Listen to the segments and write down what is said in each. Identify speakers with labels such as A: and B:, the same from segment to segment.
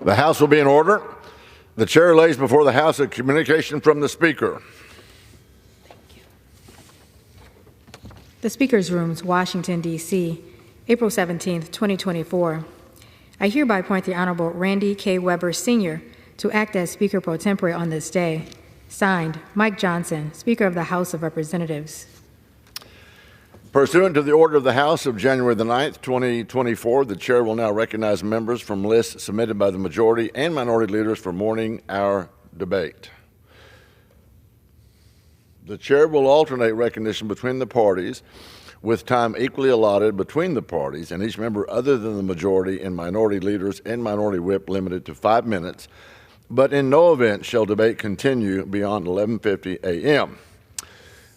A: The House will be in order. The chair lays before the House a communication from the Speaker.
B: The Speaker's Rooms, Washington, D.C., April 17, 2024. I hereby appoint the Honorable Randy K. Weber, Sr. to act as Speaker pro tempore on this day. Signed, Mike Johnson, Speaker of the House of Representatives.
A: Pursuant to the order of the House of January the 9th, 2024, the chair will now recognize members from lists submitted by the majority and minority leaders for morning hour debate. The chair will alternate recognition between the parties with time equally allotted between the parties and each member other than the majority and minority leaders and minority whip limited to 5 minutes, but in no event shall debate continue beyond 11:50 a.m.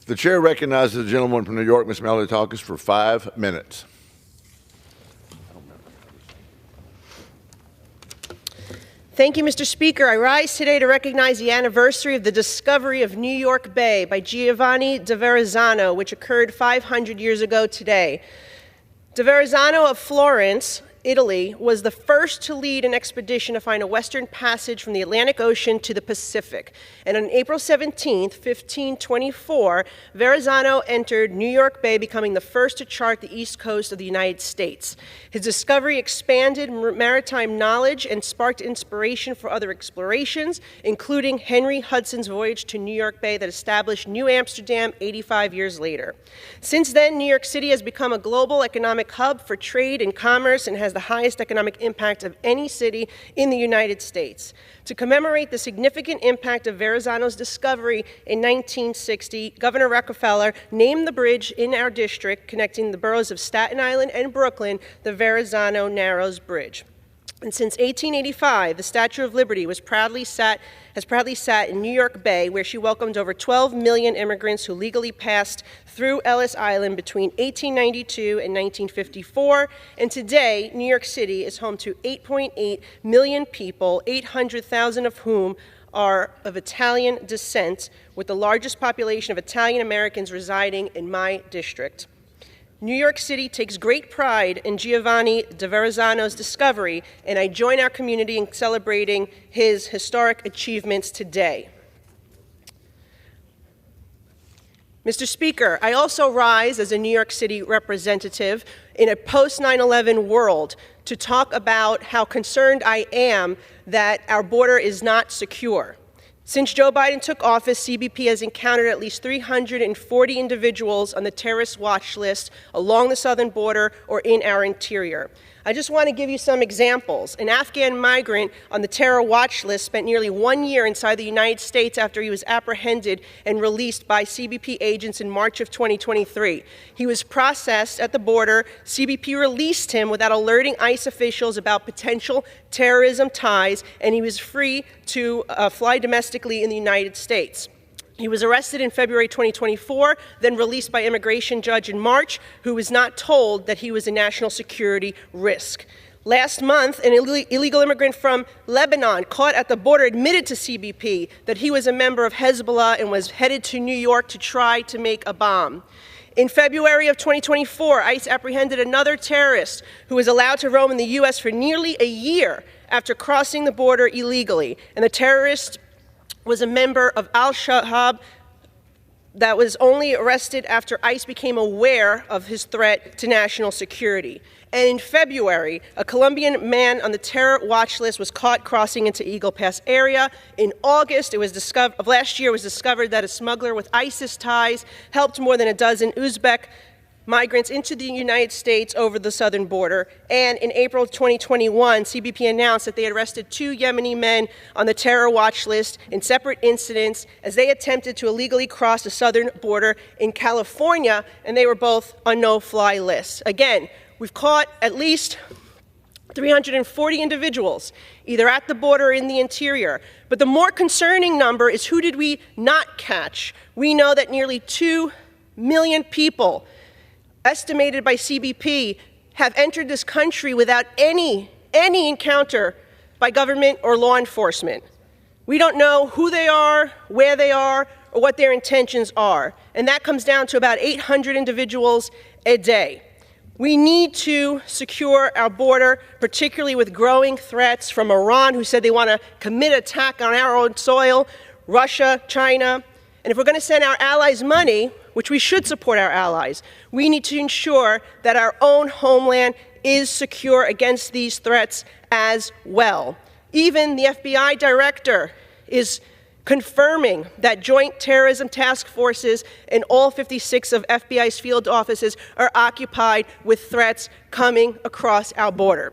A: The chair recognizes the gentleman from New York, Ms. Melody Talkis, for 5 minutes.
C: Thank you, Mr. Speaker. I rise today to recognize the anniversary of the discovery of New York Bay by Giovanni da Verrazzano, which occurred 500 years ago today. Da Verrazzano of Florence, Italy, was the first to lead an expedition to find a western passage from the Atlantic Ocean to the Pacific. And on April 17, 1524, Verrazzano entered New York Bay, becoming the first to chart the east coast of the United States. His discovery expanded maritime knowledge and sparked inspiration for other explorations, including Henry Hudson's voyage to New York Bay that established New Amsterdam 85 years later. Since then, New York City has become a global economic hub for trade and commerce and has the highest economic impact of any city in the United States. To commemorate the significant impact of Verrazzano's discovery in 1960, Governor Rockefeller named the bridge in our district connecting the boroughs of Staten Island and Brooklyn the Verrazzano Narrows Bridge. And since 1885, the Statue of Liberty has proudly sat in New York Bay, where she welcomed over 12 million immigrants who legally passed through Ellis Island between 1892 and 1954. And today, New York City is home to 8.8 million people, 800,000 of whom are of Italian descent, with the largest population of Italian Americans residing in my district. New York City takes great pride in Giovanni da Verrazzano's discovery, and I join our community in celebrating his historic achievements today. Mr. Speaker, I also rise as a New York City representative in a post-9/11 world to talk about how concerned I am that our border is not secure. Since Joe Biden took office, CBP has encountered at least 340 individuals on the terrorist watch list along the southern border or in our interior. I just want to give you some examples. An Afghan migrant on the terror watch list spent nearly 1 year inside the United States after he was apprehended and released by CBP agents in March of 2023. He was processed at the border. CBP released him without alerting ICE officials about potential terrorism ties, and he was free to fly domestically in the United States. He was arrested in February 2024, then released by immigration judge in March, who was not told that he was a national security risk. Last month, an illegal immigrant from Lebanon caught at the border admitted to CBP that he was a member of Hezbollah and was headed to New York to try to make a bomb. In February of 2024, ICE apprehended another terrorist who was allowed to roam in the U.S. for nearly a year after crossing the border illegally, and the terrorist was a member of Al-Shabaab that was only arrested after ICE became aware of his threat to national security. And in February, a Colombian man on the terror watch list was caught crossing into Eagle Pass area. In August of last year, it was discovered that a smuggler with ISIS ties helped more than a dozen Uzbek migrants into the United States over the southern border. And in April 2021, CBP announced that they had arrested 2 Yemeni men on the terror watch list in separate incidents as they attempted to illegally cross the southern border in California, and they were both on no-fly lists. Again, we've caught at least 340 individuals, either at the border or in the interior. But the more concerning number is who did we not catch? We know that nearly 2 million people, estimated by CBP, have entered this country without any encounter by government or law enforcement. We don't know who they are, where they are, or what their intentions are. And that comes down to about 800 individuals a day. We need to secure our border, particularly with growing threats from Iran, who said they want to commit attack on our own soil, Russia, China. And if we're going to send our allies money, which we should support our allies, we need to ensure that our own homeland is secure against these threats as well. Even the FBI director is confirming that joint terrorism task forces in all 56 of FBI's field offices are occupied with threats coming across our border.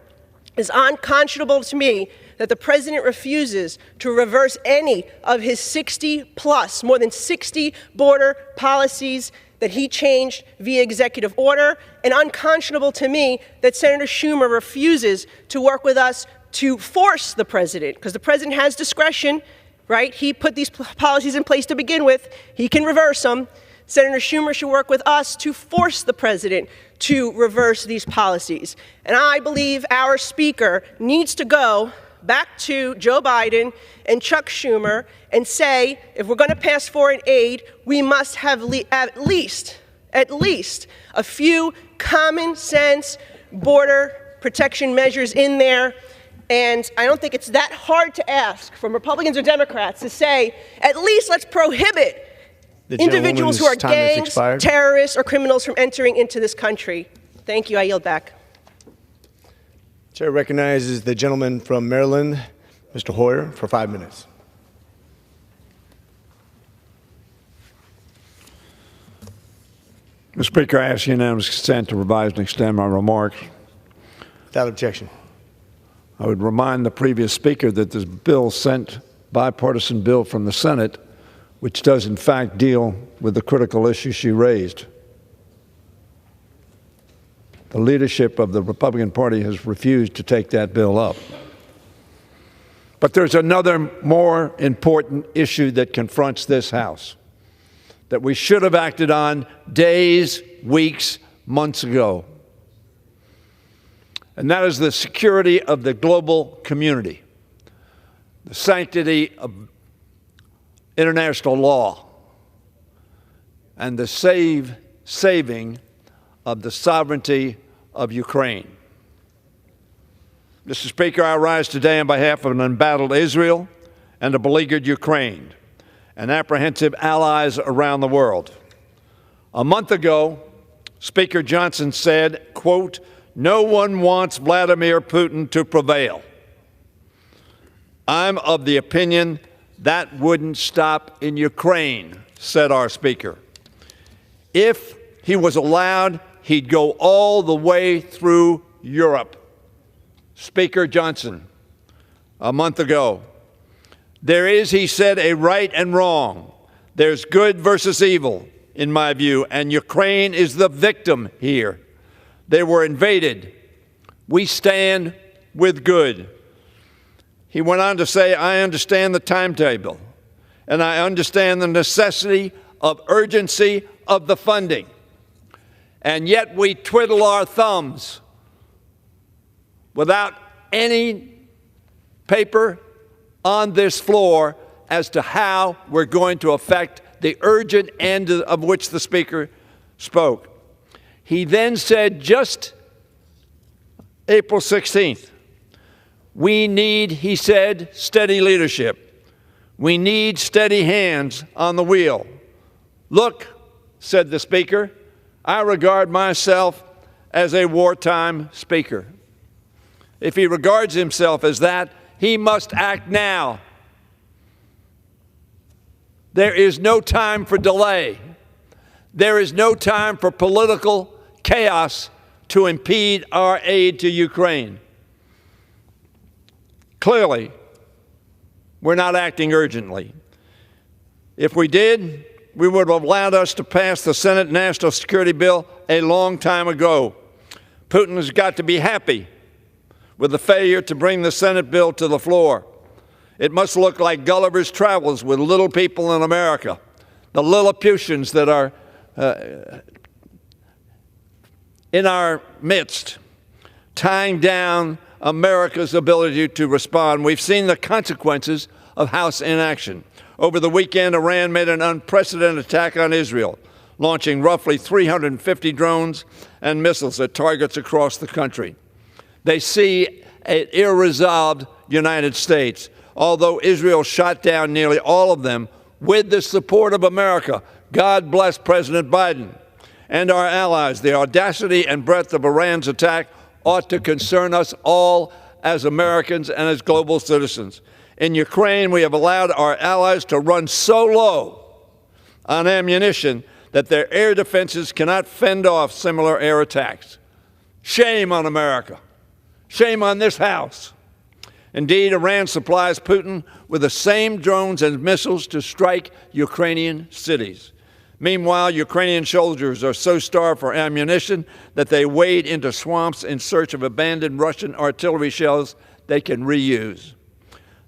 C: It's unconscionable to me that the president refuses to reverse any of his 60-plus, more than 60 border policies that he changed via executive order, and unconscionable to me that Senator Schumer refuses to work with us to force the president, because the president has discretion, right? He put these policies in place to begin with. He can reverse them. Senator Schumer should work with us to force the president to reverse these policies. And I believe our speaker needs to go back to Joe Biden and Chuck Schumer and say, if we're going to pass foreign aid, we must have at least a few common sense border protection measures in there. And I don't think it's that hard to ask from Republicans or Democrats to say, at least let's prohibit individuals who are gangs, terrorists, or criminals from entering into this country. Thank you. I yield back.
D: Chair recognizes the gentleman from Maryland, Mr. Hoyer, for 5 minutes.
E: Mr. Speaker, I ask unanimous consent to revise and extend my remarks.
D: Without objection.
E: I would remind the previous speaker that this bill sent bipartisan bill from the Senate, which does in fact deal with the critical issue she raised. The leadership of the Republican Party has refused to take that bill up. But there's another more important issue that confronts this House that we should have acted on days, weeks, months ago. And that is the security of the global community, the sanctity of international law, and the saving of the sovereignty of Ukraine. Mr. Speaker, I rise today on behalf of an embattled Israel and a beleaguered Ukraine and apprehensive allies around the world. A month ago, Speaker Johnson said, quote, "No one wants Vladimir Putin to prevail." I'm of the opinion that wouldn't stop in Ukraine, said our Speaker. If he was allowed, he'd go all the way through Europe. Speaker Johnson, a month ago, there is, he said, a right and wrong. There's good versus evil, in my view, and Ukraine is the victim here. They were invaded. We stand with good. He went on to say, I understand the timetable, and I understand the necessity of urgency of the funding. And yet we twiddle our thumbs without any paper on this floor as to how we're going to affect the urgent end of which the Speaker spoke. He then said, just April 16th, we need, he said, steady leadership. We need steady hands on the wheel. Look, said the Speaker, I regard myself as a wartime speaker. If he regards himself as that, he must act now. There is no time for delay. There is no time for political chaos to impede our aid to Ukraine. Clearly, we're not acting urgently. If we did, we would have allowed us to pass the Senate National Security Bill a long time ago. Putin has got to be happy with the failure to bring the Senate bill to the floor. It must look like Gulliver's Travels with little people in America, the Lilliputians that are in our midst, tying down America's ability to respond. We've seen the consequences of House inaction. Over the weekend, Iran made an unprecedented attack on Israel, launching roughly 350 drones and missiles at targets across the country. They see an irresolved United States, although Israel shot down nearly all of them with the support of America. God bless President Biden and our allies. The audacity and breadth of Iran's attack ought to concern us all as Americans and as global citizens. In Ukraine, we have allowed our allies to run so low on ammunition that their air defenses cannot fend off similar air attacks. Shame on America. Shame on this House. Indeed, Iran supplies Putin with the same drones and missiles to strike Ukrainian cities. Meanwhile, Ukrainian soldiers are so starved for ammunition that they wade into swamps in search of abandoned Russian artillery shells they can reuse.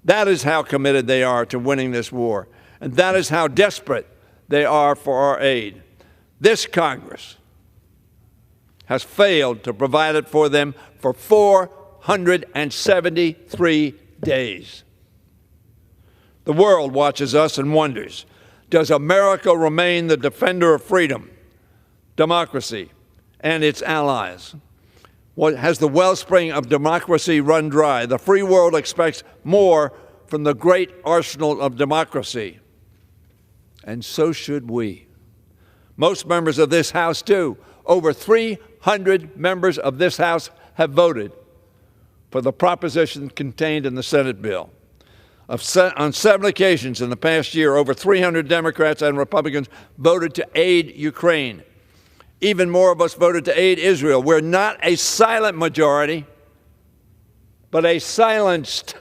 E: That is how committed they are to winning this war, and that is how desperate they are for our aid. This Congress has failed to provide it for them for 473 days. The world watches us and wonders, does America remain the defender of freedom, democracy, and its allies? Has the wellspring of democracy run dry? The free world expects more from the great arsenal of democracy, and so should we. Most members of this House do. Over 300 members of this House have voted for the proposition contained in the Senate bill. On 7 occasions in the past year, over 300 Democrats and Republicans voted to aid Ukraine. Even more of us voted to aid Israel. We're not a silent majority, but a silenced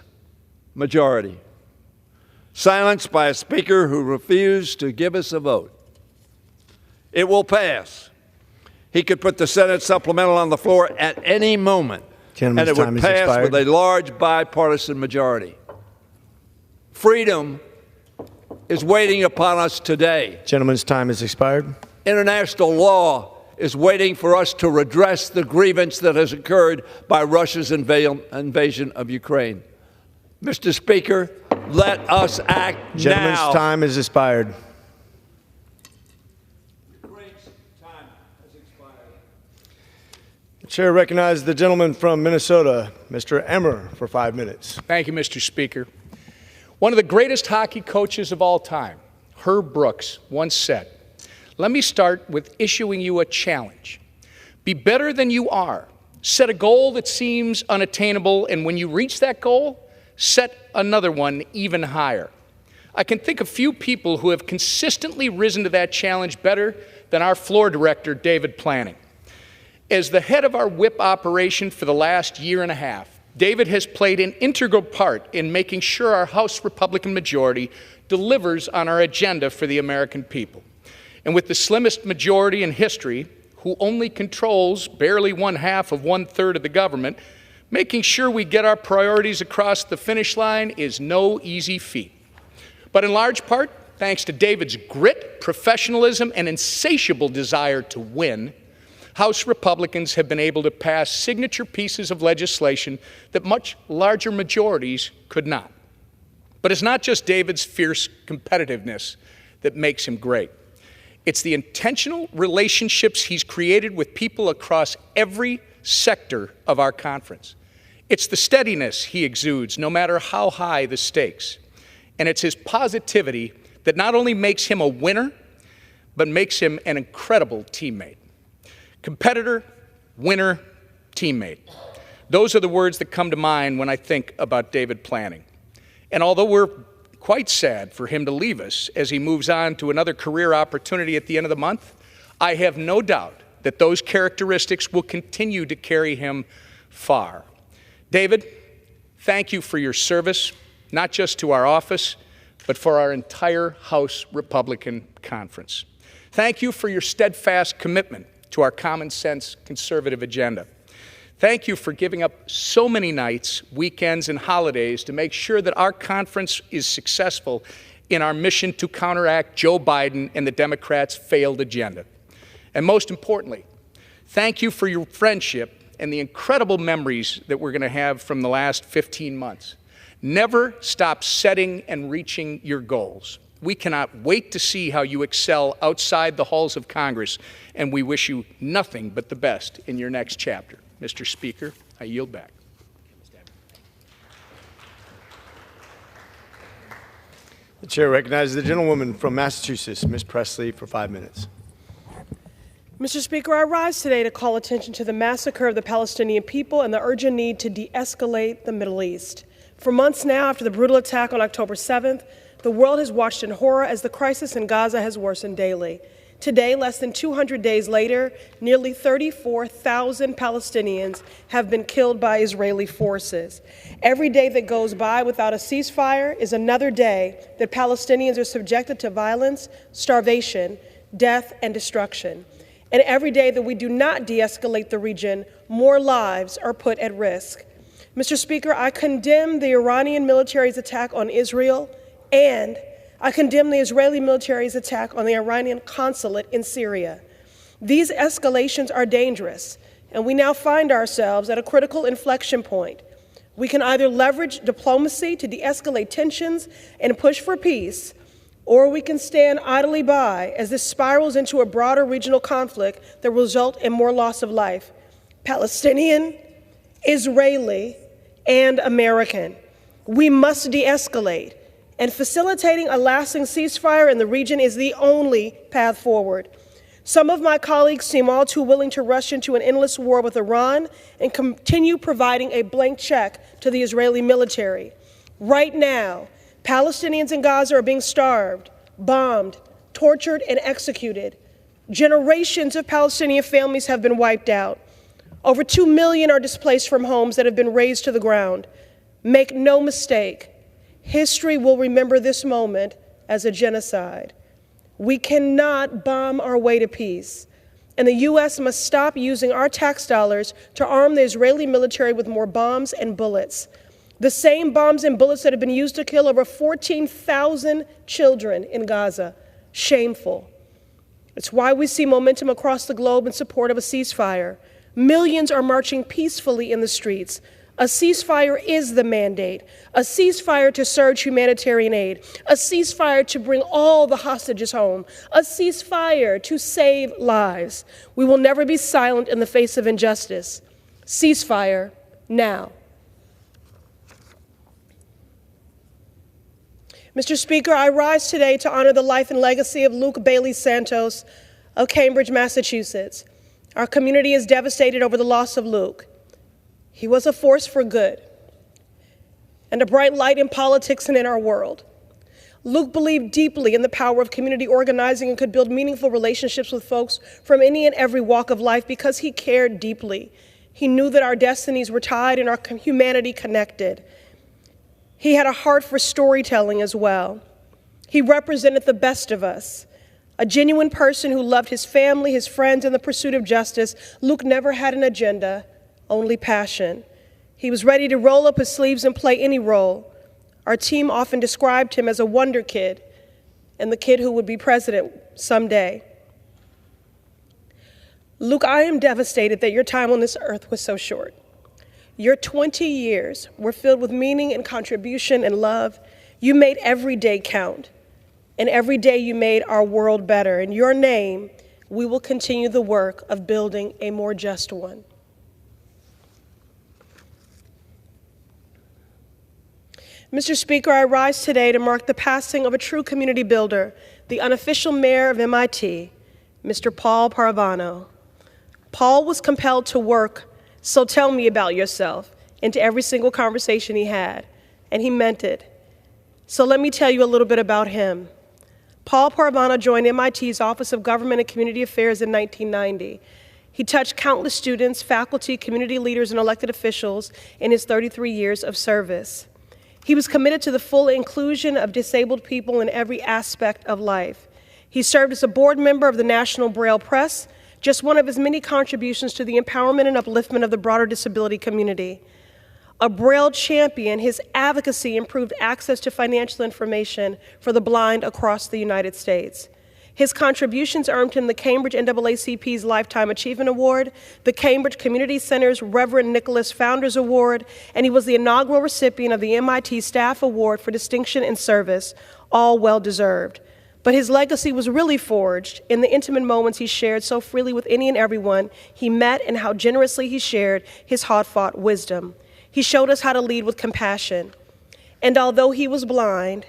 E: majority. Silenced by a speaker who refused to give us a vote. It will pass. He could put the Senate supplemental on the floor at any moment, and it would pass with a large bipartisan majority. Freedom is waiting upon us today.
D: Gentleman's time has expired.
E: International law is waiting for us to redress the grievance that has occurred by Russia's invasion of Ukraine. Mr. Speaker, let us act now.
D: Gentleman's time has expired. The chair recognizes the gentleman from Minnesota, Mr. Emmer, for 5 minutes.
F: Thank you, Mr. Speaker. One of the greatest hockey coaches of all time, Herb Brooks, once said, "Let me start with issuing you a challenge. Be better than you are. Set a goal that seems unattainable, and when you reach that goal, set another one even higher." I can think of few people who have consistently risen to that challenge better than our floor director, David Planning. As the head of our whip operation for the last year and a half, David has played an integral part in making sure our House Republican majority delivers on our agenda for the American people. And with the slimmest majority in history, who only controls barely 1/2 of 1/3 of the government, making sure we get our priorities across the finish line is no easy feat. But in large part, thanks to David's grit, professionalism, and insatiable desire to win, House Republicans have been able to pass signature pieces of legislation that much larger majorities could not. But it's not just David's fierce competitiveness that makes him great. It's the intentional relationships he's created with people across every sector of our conference. It's the steadiness he exudes, no matter how high the stakes. And it's his positivity that not only makes him a winner, but makes him an incredible teammate. Competitor, winner, teammate. Those are the words that come to mind when I think about David Planning. And although we're quite sad for him to leave us as he moves on to another career opportunity at the end of the month, I have no doubt that those characteristics will continue to carry him far. David, thank you for your service, not just to our office, but for our entire House Republican Conference. Thank you for your steadfast commitment to our common sense conservative agenda. Thank you for giving up so many nights, weekends, and holidays to make sure that our conference is successful in our mission to counteract Joe Biden and the Democrats' failed agenda. And most importantly, thank you for your friendship and the incredible memories that we're going to have from the last 15 months. Never stop setting and reaching your goals. We cannot wait to see how you excel outside the halls of Congress, and we wish you nothing but the best in your next chapter. Mr. Speaker, I yield back.
D: The chair recognizes the gentlewoman from Massachusetts, Ms. Presley, for 5 minutes.
C: Mr. Speaker, I rise today to call attention to the massacre of the Palestinian people and the urgent need to de-escalate the Middle East. For months now, after the brutal attack on October 7th, the world has watched in horror as the crisis in Gaza has worsened daily. Today, less than 200 days later, nearly 34,000 Palestinians have been killed by Israeli forces. Every day that goes by without a ceasefire is another day that Palestinians are subjected to violence, starvation, death, and destruction. And every day that we do not de-escalate the region, more lives are put at risk. Mr. Speaker, I condemn the Iranian military's attack on Israel, and I condemn the Israeli military's attack on the Iranian consulate in Syria. These escalations are dangerous, and we now find ourselves at a critical inflection point. We can either leverage diplomacy to de-escalate tensions and push for peace, or we can stand idly by as this spirals into a broader regional conflict that will result in more loss of life, Palestinian, Israeli, and American. We must de-escalate, and facilitating a lasting ceasefire in the region is the only path forward. Some of my colleagues seem all too willing to rush into an endless war with Iran and continue providing a blank check to the Israeli military. Right now, Palestinians in Gaza are being starved, bombed, tortured, and executed. Generations of Palestinian families have been wiped out. Over 2 million are displaced from homes that have been razed to the ground. Make no mistake, history will remember this moment as a genocide. We cannot bomb our way to peace, and the U.S. must stop using our tax dollars to arm the Israeli military with more bombs and bullets. The same bombs and bullets that have been used to kill over 14,000 children in Gaza. Shameful. It's why we see momentum across the globe in support of a ceasefire. Millions are marching peacefully in the streets. A ceasefire is the mandate. A ceasefire to surge humanitarian aid. A ceasefire to bring all the hostages home. A ceasefire to save lives. We will never be silent in the face of injustice. Ceasefire now. Mr. Speaker, I rise today to honor the life and legacy of Luke Bailey Santos of Cambridge, Massachusetts. Our community is devastated over the loss of Luke. He was a force for good and a bright light in politics and in our world. Luke believed deeply in the power of community organizing and could build meaningful relationships with folks from any and every walk of life because he cared deeply. He knew that our destinies were tied and our humanity connected. He had a heart for storytelling as well. He represented the best of us. A genuine person who loved his family, his friends, and the pursuit of justice, Luke never had an agenda, only passion. He was ready to roll up his sleeves and play any role. Our team often described him as a wonder kid and the kid who would be president someday. Luke, I am devastated that your time on this earth was so short. Your 20 years were filled with meaning and contribution and love. You made every day count, and every day you made our world better. In your name, we will continue the work of building a more just one. Mr. Speaker, I rise today to mark the passing of a true community builder, the unofficial mayor of MIT, Mr. Paul Paravano. Paul was compelled to work "So tell me about yourself" into every single conversation he had, and he meant it. So let me tell you a little bit about him. Paul Paravano joined MIT's Office of Government and Community Affairs in 1990. He touched countless students, faculty, community leaders, and elected officials in his 33 years of service. He was committed to the full inclusion of disabled people in every aspect of life. He served as a board member of the National Braille Press, just one of his many contributions to the empowerment and upliftment of the broader disability community. A Braille champion, his advocacy improved access to financial information for the blind across the United States. His contributions earned him the Cambridge NAACP's Lifetime Achievement Award, the Cambridge Community Center's Reverend Nicholas Founders Award, and he was the inaugural recipient of the MIT Staff Award for Distinction in Service, all well-deserved. But his legacy was really forged in the intimate moments he shared so freely with any and everyone he met, and how generously he shared his hard-fought wisdom. He showed us how to lead with compassion. And although he was blind,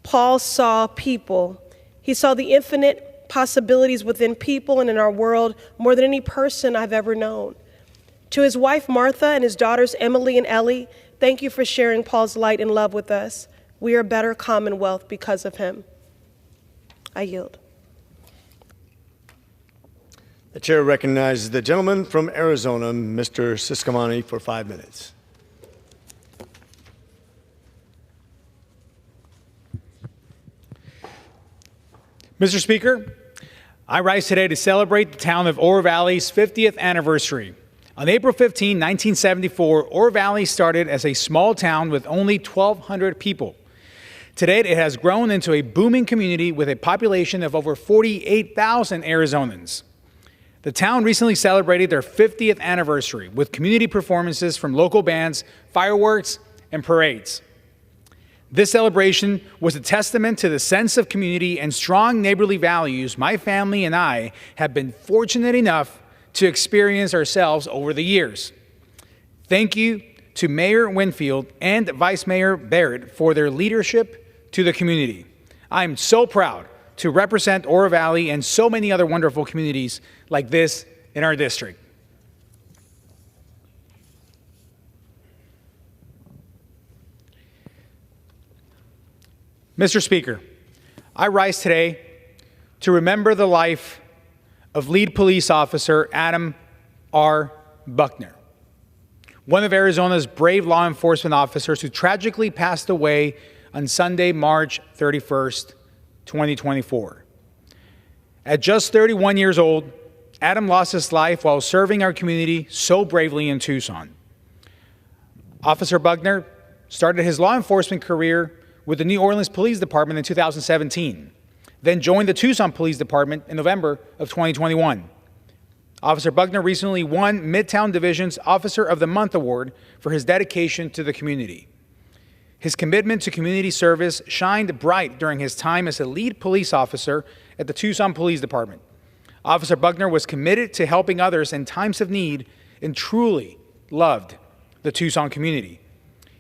C: Paul saw people. He saw the infinite possibilities within people and in our world more than any person I've ever known. To his wife, Martha, and his daughters, Emily and Ellie, thank you for sharing Paul's light and love with us. We are a better commonwealth because of him. I yield.
D: The chair recognizes the gentleman from Arizona, Mr. Ciscomani, for 5 minutes.
G: Mr. Speaker, I rise today to celebrate the town of Oro Valley's 50th anniversary. On April 15, 1974, Oro Valley started as a small town with only 1,200 people. Today, it has grown into a booming community with a population of over 48,000 Arizonans. The town recently celebrated their 50th anniversary with community performances from local bands, fireworks, and parades. This celebration was a testament to the sense of community and strong neighborly values my family and I have been fortunate enough to experience ourselves over the years. Thank you to Mayor Winfield and Vice Mayor Barrett for their leadership to the community. I am so proud to represent Oro Valley and so many other wonderful communities like this in our district. Mr. Speaker, I rise today to remember the life of lead police officer Adam R. Buckner, one of Arizona's brave law enforcement officers who tragically passed away on Sunday, March 31st, 2024. At just 31 years old, Adam lost his life while serving our community so bravely in Tucson. Officer Buckner started his law enforcement career with the New Orleans Police Department in 2017, then joined the Tucson Police Department in November of 2021. Officer Buckner recently won Midtown Division's Officer of the Month Award for his dedication to the community. His commitment to community service shined bright during his time as a lead police officer at the Tucson Police Department. Officer Buckner was committed to helping others in times of need and truly loved the Tucson community.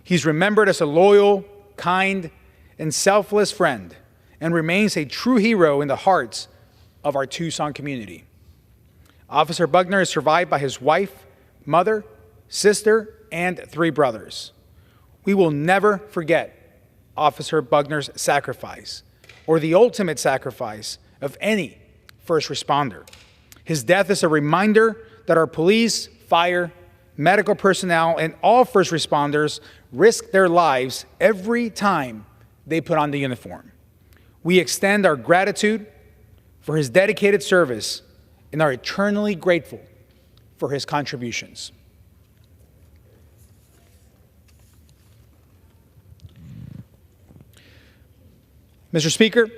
G: He's remembered as a loyal, kind, and selfless friend, and remains a true hero in the hearts of our Tucson community. Officer Buckner is survived by his wife, mother, sister, and 3 brothers. We will never forget Officer Buckner's sacrifice, or the ultimate sacrifice of any first responder. His death is a reminder that our police, fire, medical personnel, and all first responders risk their lives every time they put on the uniform. We extend our gratitude for his dedicated service and are eternally grateful for his contributions. Mr. Speaker,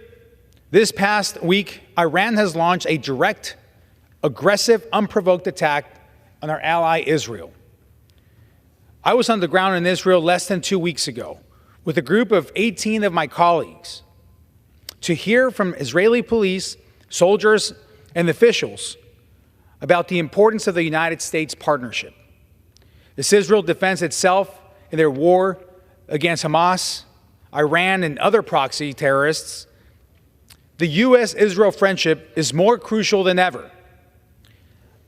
G: this past week, Iran has launched a direct, aggressive, unprovoked attack on our ally Israel. I was on the ground in Israel less than 2 weeks ago with a group of 18 of my colleagues to hear from Israeli police, soldiers, and officials about the importance of the United States partnership. As Israel defends itself in their war against Hamas, Iran, and other proxy terrorists, the U.S.-Israel friendship is more crucial than ever.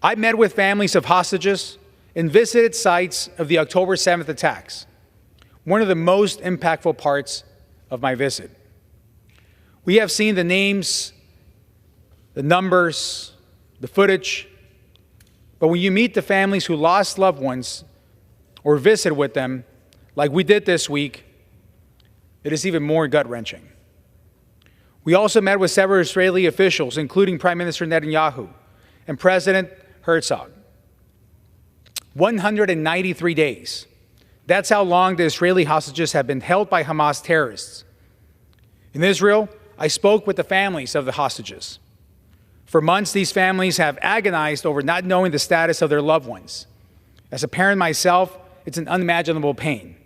G: I met with families of hostages and visited sites of the October 7th attacks, one of the most impactful parts of my visit. We have seen the names, the numbers, the footage, but when you meet the families who lost loved ones or visit with them, like we did this week, it is even more gut-wrenching. We also met with several Israeli officials, including Prime Minister Netanyahu and President Herzog. 193 days. That's how long the Israeli hostages have been held by Hamas terrorists. In Israel, I spoke with the families of the hostages. For months, these families have agonized over not knowing the status of their loved ones. As a parent myself, it's an unimaginable pain.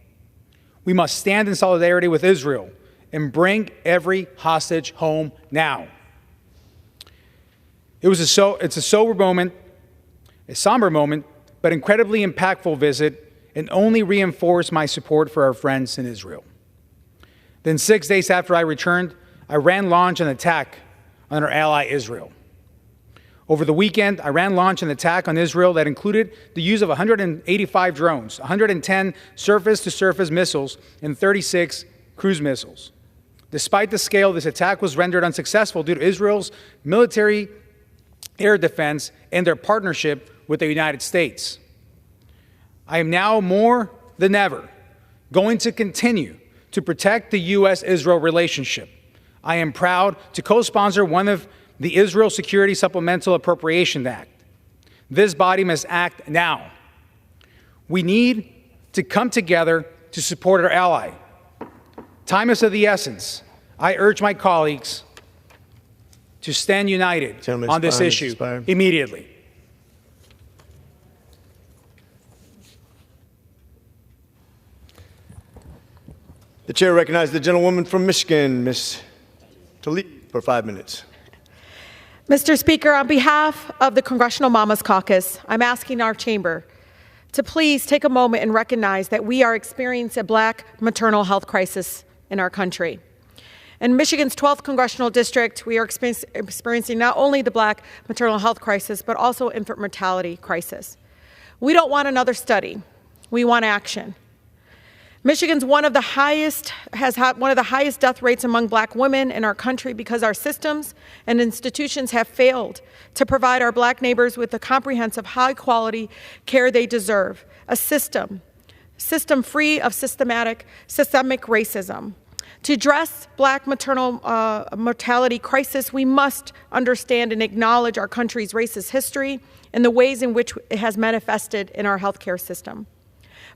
G: We must stand in solidarity with Israel and bring every hostage home now. It's a sober moment, a somber moment, but incredibly impactful visit, and only reinforced my support for our friends in Israel. Then 6 days after I returned, Iran launched an attack on our ally Israel. Over the weekend, Iran launched an attack on Israel that included the use of 185 drones, 110 surface-to-surface missiles, and 36 cruise missiles. Despite the scale, this attack was rendered unsuccessful due to Israel's military air defense and their partnership with the United States. I am now more than ever going to continue to protect the U.S.-Israel relationship. I am proud to co-sponsor one of the Israel Security Supplemental Appropriation Act. This body must act now. We need to come together to support our ally. Time is of the essence. I urge my colleagues to stand united on this issue immediately.
D: The chair recognizes the gentlewoman from Michigan, Ms. Tlaib, for 5 minutes.
H: Mr. Speaker, on behalf of the Congressional Mamas Caucus, I'm asking our chamber to please take a moment and recognize that we are experiencing a Black maternal health crisis in our country. In Michigan's 12th congressional district, we are experiencing not only the Black maternal health crisis, but also infant mortality crisis. We don't want another study. We want action. Michigan's has had one of the highest death rates among Black women in our country because our systems and institutions have failed to provide our Black neighbors with the comprehensive, high-quality care they deserve. A system free of systemic racism. To address Black maternal mortality crisis, we must understand and acknowledge our country's racist history and the ways in which it has manifested in our healthcare system.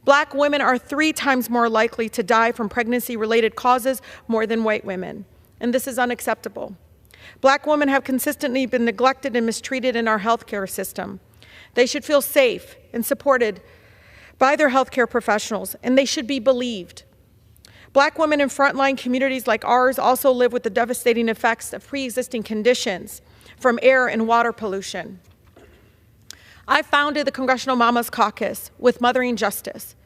H: Black women are 3 times more likely to die from pregnancy-related causes more than white women, and this is unacceptable. Black women have consistently been neglected and mistreated in our healthcare system. They should feel safe and supported by their healthcare professionals, and they should be believed. Black women in frontline communities like ours also live with the devastating effects of pre-existing conditions from air and water pollution. I founded the Congressional Mamas Caucus with Mothering Justice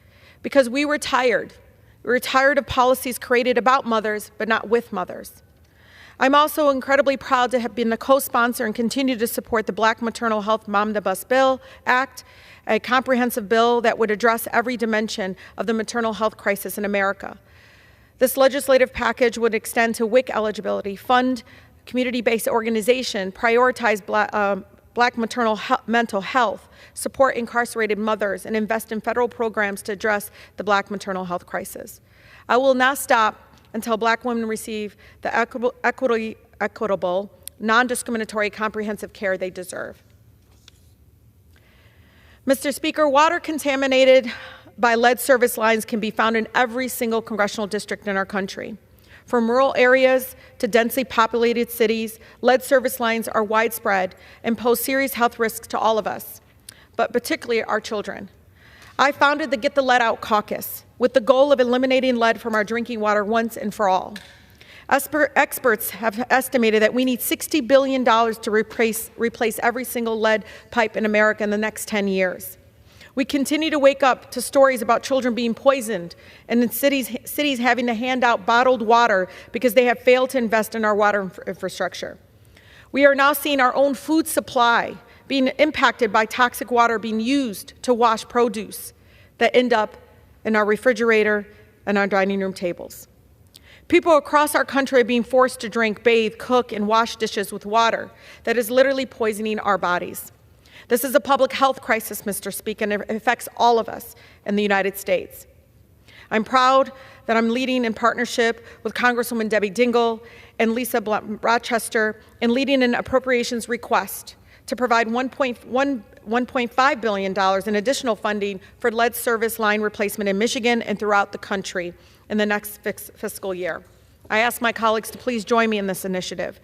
H: because we were tired. We were tired of policies created about mothers, but not with mothers. I'm also incredibly proud to have been the co-sponsor and continue to support the Black Maternal Health Omnibus Bill Act, a comprehensive bill that would address every dimension of the maternal health crisis in America. This legislative package would extend to WIC eligibility, fund community-based organization, prioritize Black maternal mental health, support incarcerated mothers, and invest in federal programs to address the Black maternal health crisis. I will not stop until Black women receive the equitable, non-discriminatory, comprehensive care they deserve. Mr. Speaker, water contaminated by lead service lines can be found in every single congressional district in our country. From rural areas to densely populated cities, lead service lines are widespread and pose serious health risks to all of us, but particularly our children. I founded the Get the Lead Out Caucus with the goal of eliminating lead from our drinking water once and for all. Experts have estimated that we need $60 billion to replace every single lead pipe in America in the next 10 years. We continue to wake up to stories about children being poisoned and in cities having to hand out bottled water because they have failed to invest in our water infrastructure. We are now seeing our own food supply being impacted by toxic water being used to wash produce that end up in our refrigerator and our dining room tables. People across our country are being forced to drink, bathe, cook, and wash dishes with water that is literally poisoning our bodies. This is a public health crisis, Mr. Speaker, and it affects all of us in the United States. I'm proud that I'm leading in partnership with Congresswoman Debbie Dingell and Lisa Rochester in leading an appropriations request to provide $1.5 billion in additional funding for lead service line replacement in Michigan and throughout the country in the next fiscal year. I ask my colleagues to please join me in this initiative.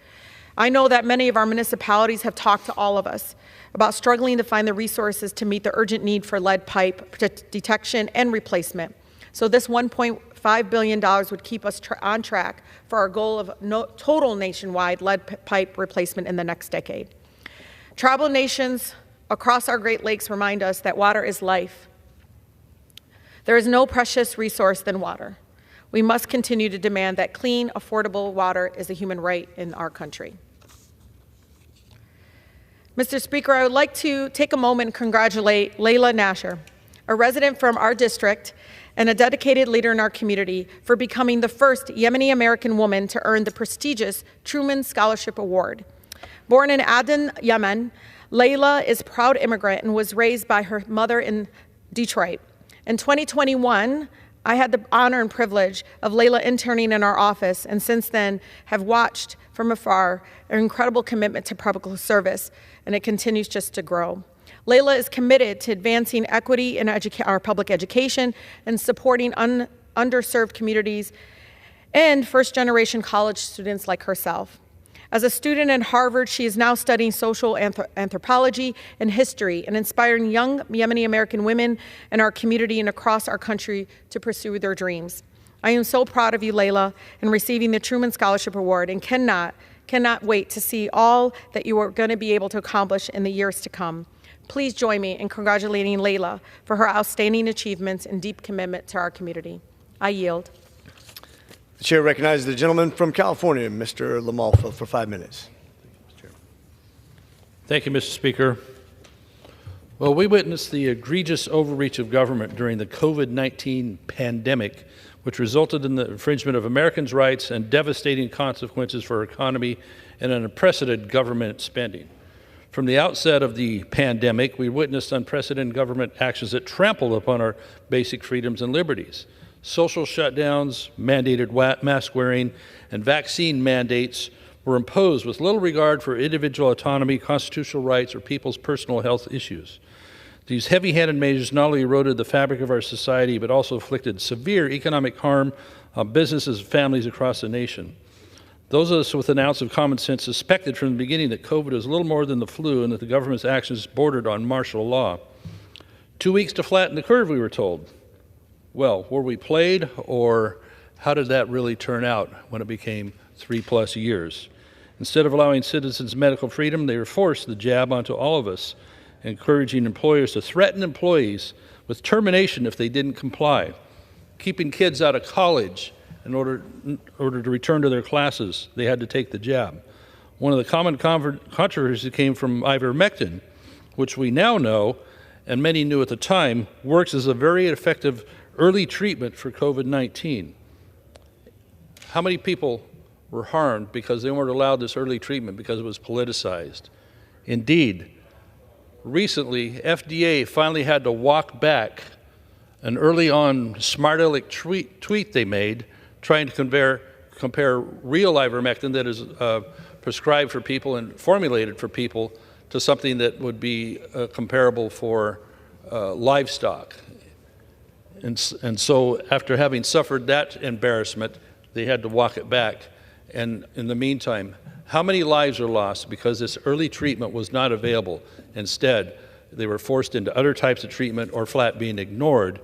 H: I know that many of our municipalities have talked to all of us about struggling to find the resources to meet the urgent need for lead pipe detection and replacement. So this $1.5 billion would keep us on track for our goal of total nationwide lead pipe replacement in the next decade. Tribal nations across our Great Lakes remind us that water is life. There is no precious resource than water. We must continue to demand that clean, affordable water is a human right in our country. Mr. Speaker, I would like to take a moment and congratulate Layla Nasher, a resident from our district and a dedicated leader in our community, for becoming the first Yemeni American woman to earn the prestigious Truman Scholarship Award. Born in Aden, Yemen, Layla is a proud immigrant and was raised by her mother in Detroit. In 2021, I had the honor and privilege of Layla interning in our office, and since then have watched from afar an incredible commitment to public service, and it continues just to grow. Layla is committed to advancing equity in our public education and supporting underserved communities and first-generation college students like herself. As a student at Harvard, she is now studying social anthropology and history and inspiring young Yemeni American women in our community and across our country to pursue their dreams. I am so proud of you, Layla, in receiving the Truman Scholarship Award, and cannot wait to see all that you are going to be able to accomplish in the years to come. Please join me in congratulating Layla for her outstanding achievements and deep commitment to our community. I yield.
D: The chair recognizes the gentleman from California, Mr. LaMalfa, for 5 minutes.
I: Thank you, Mr. Speaker. Well, we witnessed the egregious overreach of government during the COVID-19 pandemic, which resulted in the infringement of Americans' rights and devastating consequences for our economy and an unprecedented government spending. From the outset of the pandemic, we witnessed unprecedented government actions that trampled upon our basic freedoms and liberties. Social shutdowns, mandated mask wearing, and vaccine mandates were imposed with little regard for individual autonomy, constitutional rights, or people's personal health issues. These heavy-handed measures not only eroded the fabric of our society, but also inflicted severe economic harm on businesses and families across the nation. Those of us with an ounce of common sense suspected from the beginning that COVID was little more than the flu and that the government's actions bordered on martial law. 2 weeks to flatten the curve, we were told. Well, were we played, or how did that really turn out when it became 3+ years? Instead of allowing citizens medical freedom, they were forced the jab onto all of us, encouraging employers to threaten employees with termination if they didn't comply, keeping kids out of college in order to return to their classes. They had to take the jab. One of the common controversies came from ivermectin, which we now know, and many knew at the time, works as a very effective early treatment for COVID-19. How many people were harmed because they weren't allowed this early treatment because it was politicized? Indeed, recently, FDA finally had to walk back an early on smart aleck tweet they made trying to compare real ivermectin that is prescribed for people and formulated for people to something that would be comparable for livestock. And so after having suffered that embarrassment, they had to walk it back. And in the meantime, how many lives are lost because this early treatment was not available? Instead, they were forced into other types of treatment or flat being ignored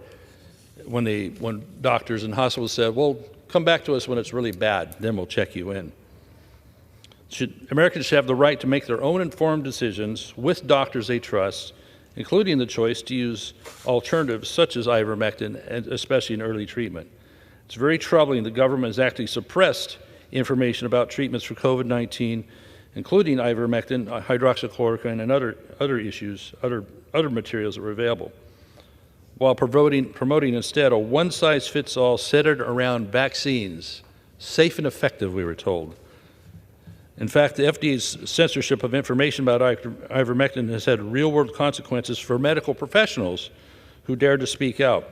I: when doctors and hospitals said, well, come back to us when it's really bad, then we'll check you in. Americans should have the right to make their own informed decisions with doctors they trust, including the choice to use alternatives such as ivermectin, and especially in early treatment. It's very troubling the government has actually suppressed information about treatments for COVID-19, including ivermectin, hydroxychloroquine, and other materials that were available, while promoting instead a one-size-fits-all centered around vaccines, safe and effective, we were told. In fact, the FDA's censorship of information about ivermectin has had real-world consequences for medical professionals who dared to speak out.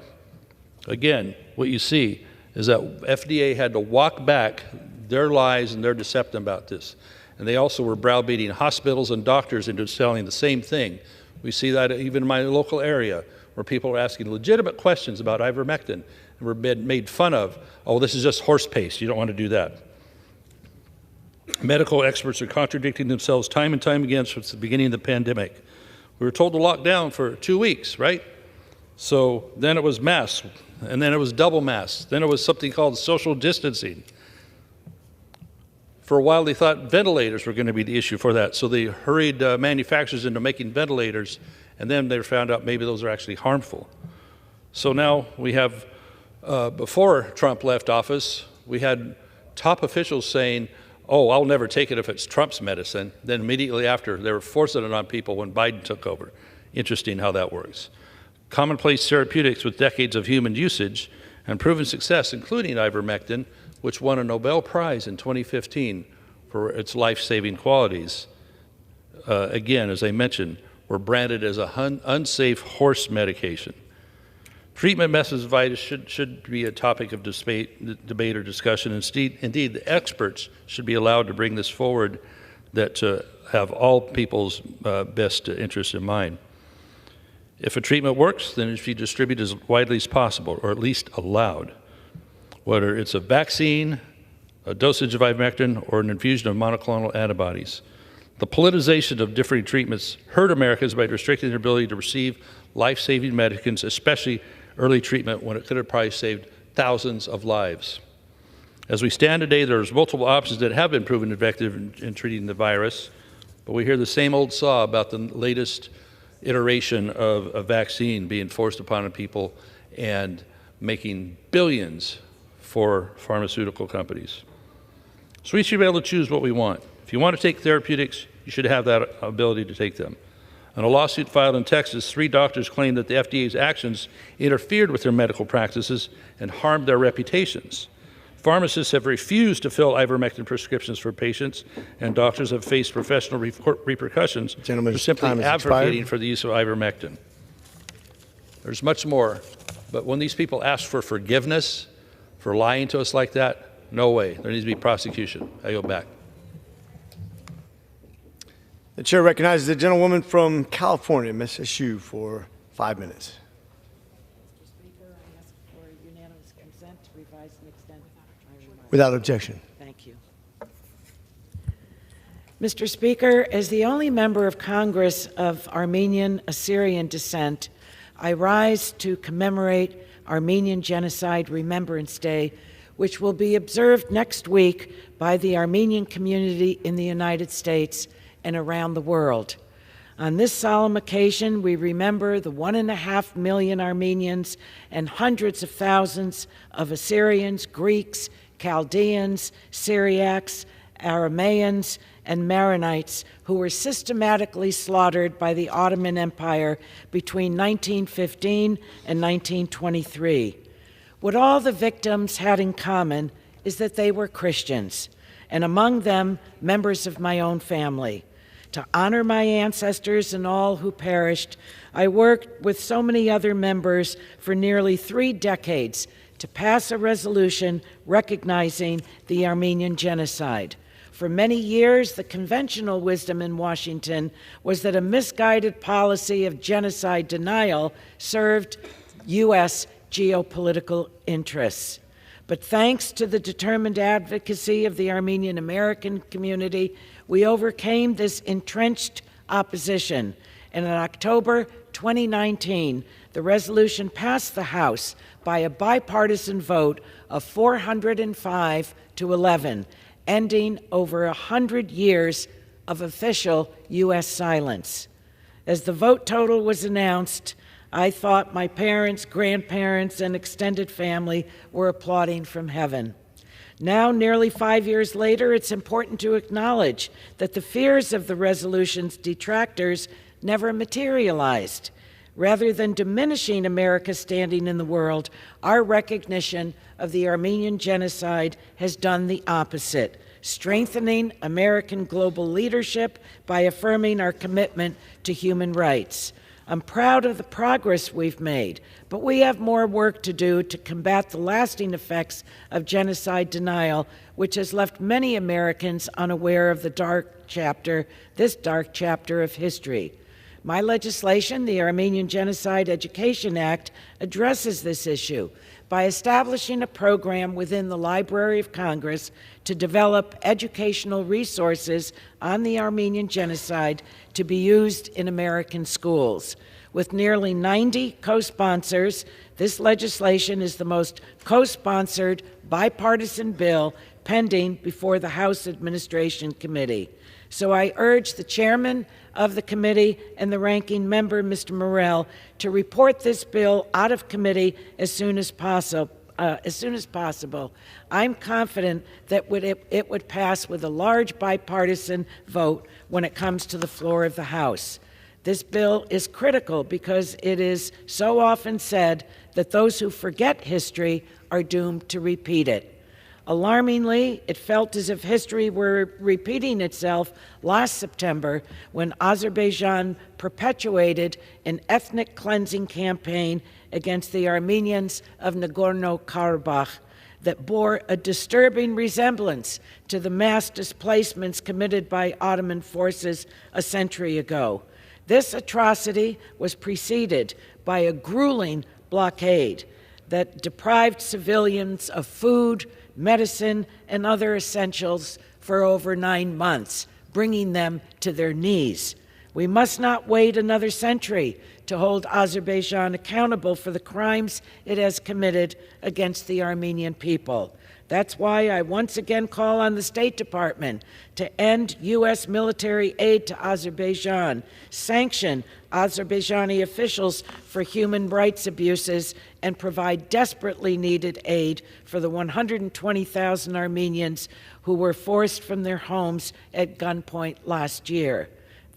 I: Again, what you see is that FDA had to walk back their lies and their deception about this. And they also were browbeating hospitals and doctors into selling the same thing. We see that even in my local area, where people are asking legitimate questions about ivermectin, and were made fun of. Oh, this is just horse paste. You don't want to do that. Medical experts are contradicting themselves time and time again since the beginning of the pandemic. We were told to lock down for 2 weeks, right? So then it was masks, and then it was double masks. Then it was something called social distancing. For a while, they thought ventilators were going to be the issue for that, so they hurried manufacturers into making ventilators, and then they found out maybe those are actually harmful. So now we have, before Trump left office, we had top officials saying, oh, I'll never take it if it's Trump's medicine. Then immediately after, they were forcing it on people when Biden took over. Interesting how that works. Commonplace therapeutics with decades of human usage and proven success, including ivermectin, which won a Nobel Prize in 2015 for its life-saving qualities, again, as I mentioned, were branded as a unsafe horse medication. Treatment methods of vitus should be a topic of debate or discussion. Indeed, the experts should be allowed to bring this forward that have all people's best interests in mind. If a treatment works, then it should be distributed as widely as possible, or at least allowed. Whether it's a vaccine, a dosage of ivermectin, or an infusion of monoclonal antibodies. The politicization of differing treatments hurt Americans by restricting their ability to receive life-saving medicines, especially early treatment, when it could have probably saved thousands of lives. As we stand today, there's multiple options that have been proven effective in treating the virus, but we hear the same old saw about the latest iteration of a vaccine being forced upon people and making billions for pharmaceutical companies. So we should be able to choose what we want. If you want to take therapeutics, you should have that ability to take them. In a lawsuit filed in Texas, 3 doctors claimed that the FDA's actions interfered with their medical practices and harmed their reputations. Pharmacists have refused to fill ivermectin prescriptions for patients, and doctors have faced professional repercussions for simply advocating for the use of ivermectin. There's much more, but when these people ask for forgiveness for lying to us like that, no way. There needs to be prosecution. I go back.
D: The chair recognizes the gentlewoman from California, Ms. Eshoo, for 5 minutes.
J: Mr. Speaker, I ask for unanimous consent to revise and extend my remarks.
D: Without objection.
J: Thank you. Mr. Speaker, as the only member of Congress of Armenian Assyrian descent, I rise to commemorate Armenian Genocide Remembrance Day, which will be observed next week by the Armenian community in the United States and around the world. On this solemn occasion, we remember the 1.5 million Armenians and hundreds of thousands of Assyrians, Greeks, Chaldeans, Syriacs, Aramaeans, and Maronites who were systematically slaughtered by the Ottoman Empire between 1915 and 1923. What all the victims had in common is that they were Christians, and among them, members of my own family. To honor my ancestors and all who perished, I worked with so many other members for nearly 3 decades to pass a resolution recognizing the Armenian genocide. For many years, the conventional wisdom in Washington was that a misguided policy of genocide denial served U.S. geopolitical interests. But thanks to the determined advocacy of the Armenian American community, we overcame this entrenched opposition. And in October 2019, the resolution passed the House by a bipartisan vote of 405 to 11, ending over 100 years of official U.S. silence. As the vote total was announced, I thought my parents, grandparents, and extended family were applauding from heaven. Now, nearly 5 years later, it's important to acknowledge that the fears of the resolution's detractors never materialized. Rather than diminishing America's standing in the world, our recognition of the Armenian genocide has done the opposite, strengthening American global leadership by affirming our commitment to human rights. I'm proud of the progress we've made, but we have more work to do to combat the lasting effects of genocide denial, which has left many Americans unaware of this dark chapter of history. My legislation, the Armenian Genocide Education Act, addresses this issue by establishing a program within the Library of Congress to develop educational resources on the Armenian genocide to be used in American schools. With nearly 90 co-sponsors, this legislation is the most co-sponsored bipartisan bill pending before the House Administration Committee. So I urge the chairman of the committee and the ranking member, Mr. Morell, to report this bill out of committee as soon as possible. I'm confident that it would pass with a large bipartisan vote when it comes to the floor of the House. This bill is critical because it is so often said that those who forget history are doomed to repeat it. Alarmingly, it felt as if history were repeating itself last September when Azerbaijan perpetuated an ethnic cleansing campaign against the Armenians of Nagorno-Karabakh that bore a disturbing resemblance to the mass displacements committed by Ottoman forces a century ago. This atrocity was preceded by a grueling blockade that deprived civilians of food, medicine, and other essentials for over 9 months, bringing them to their knees. We must not wait another century to hold Azerbaijan accountable for the crimes it has committed against the Armenian people. That's why I once again call on the State Department to end U.S. military aid to Azerbaijan, sanction Azerbaijani officials for human rights abuses, and provide desperately needed aid for the 120,000 Armenians who were forced from their homes at gunpoint last year.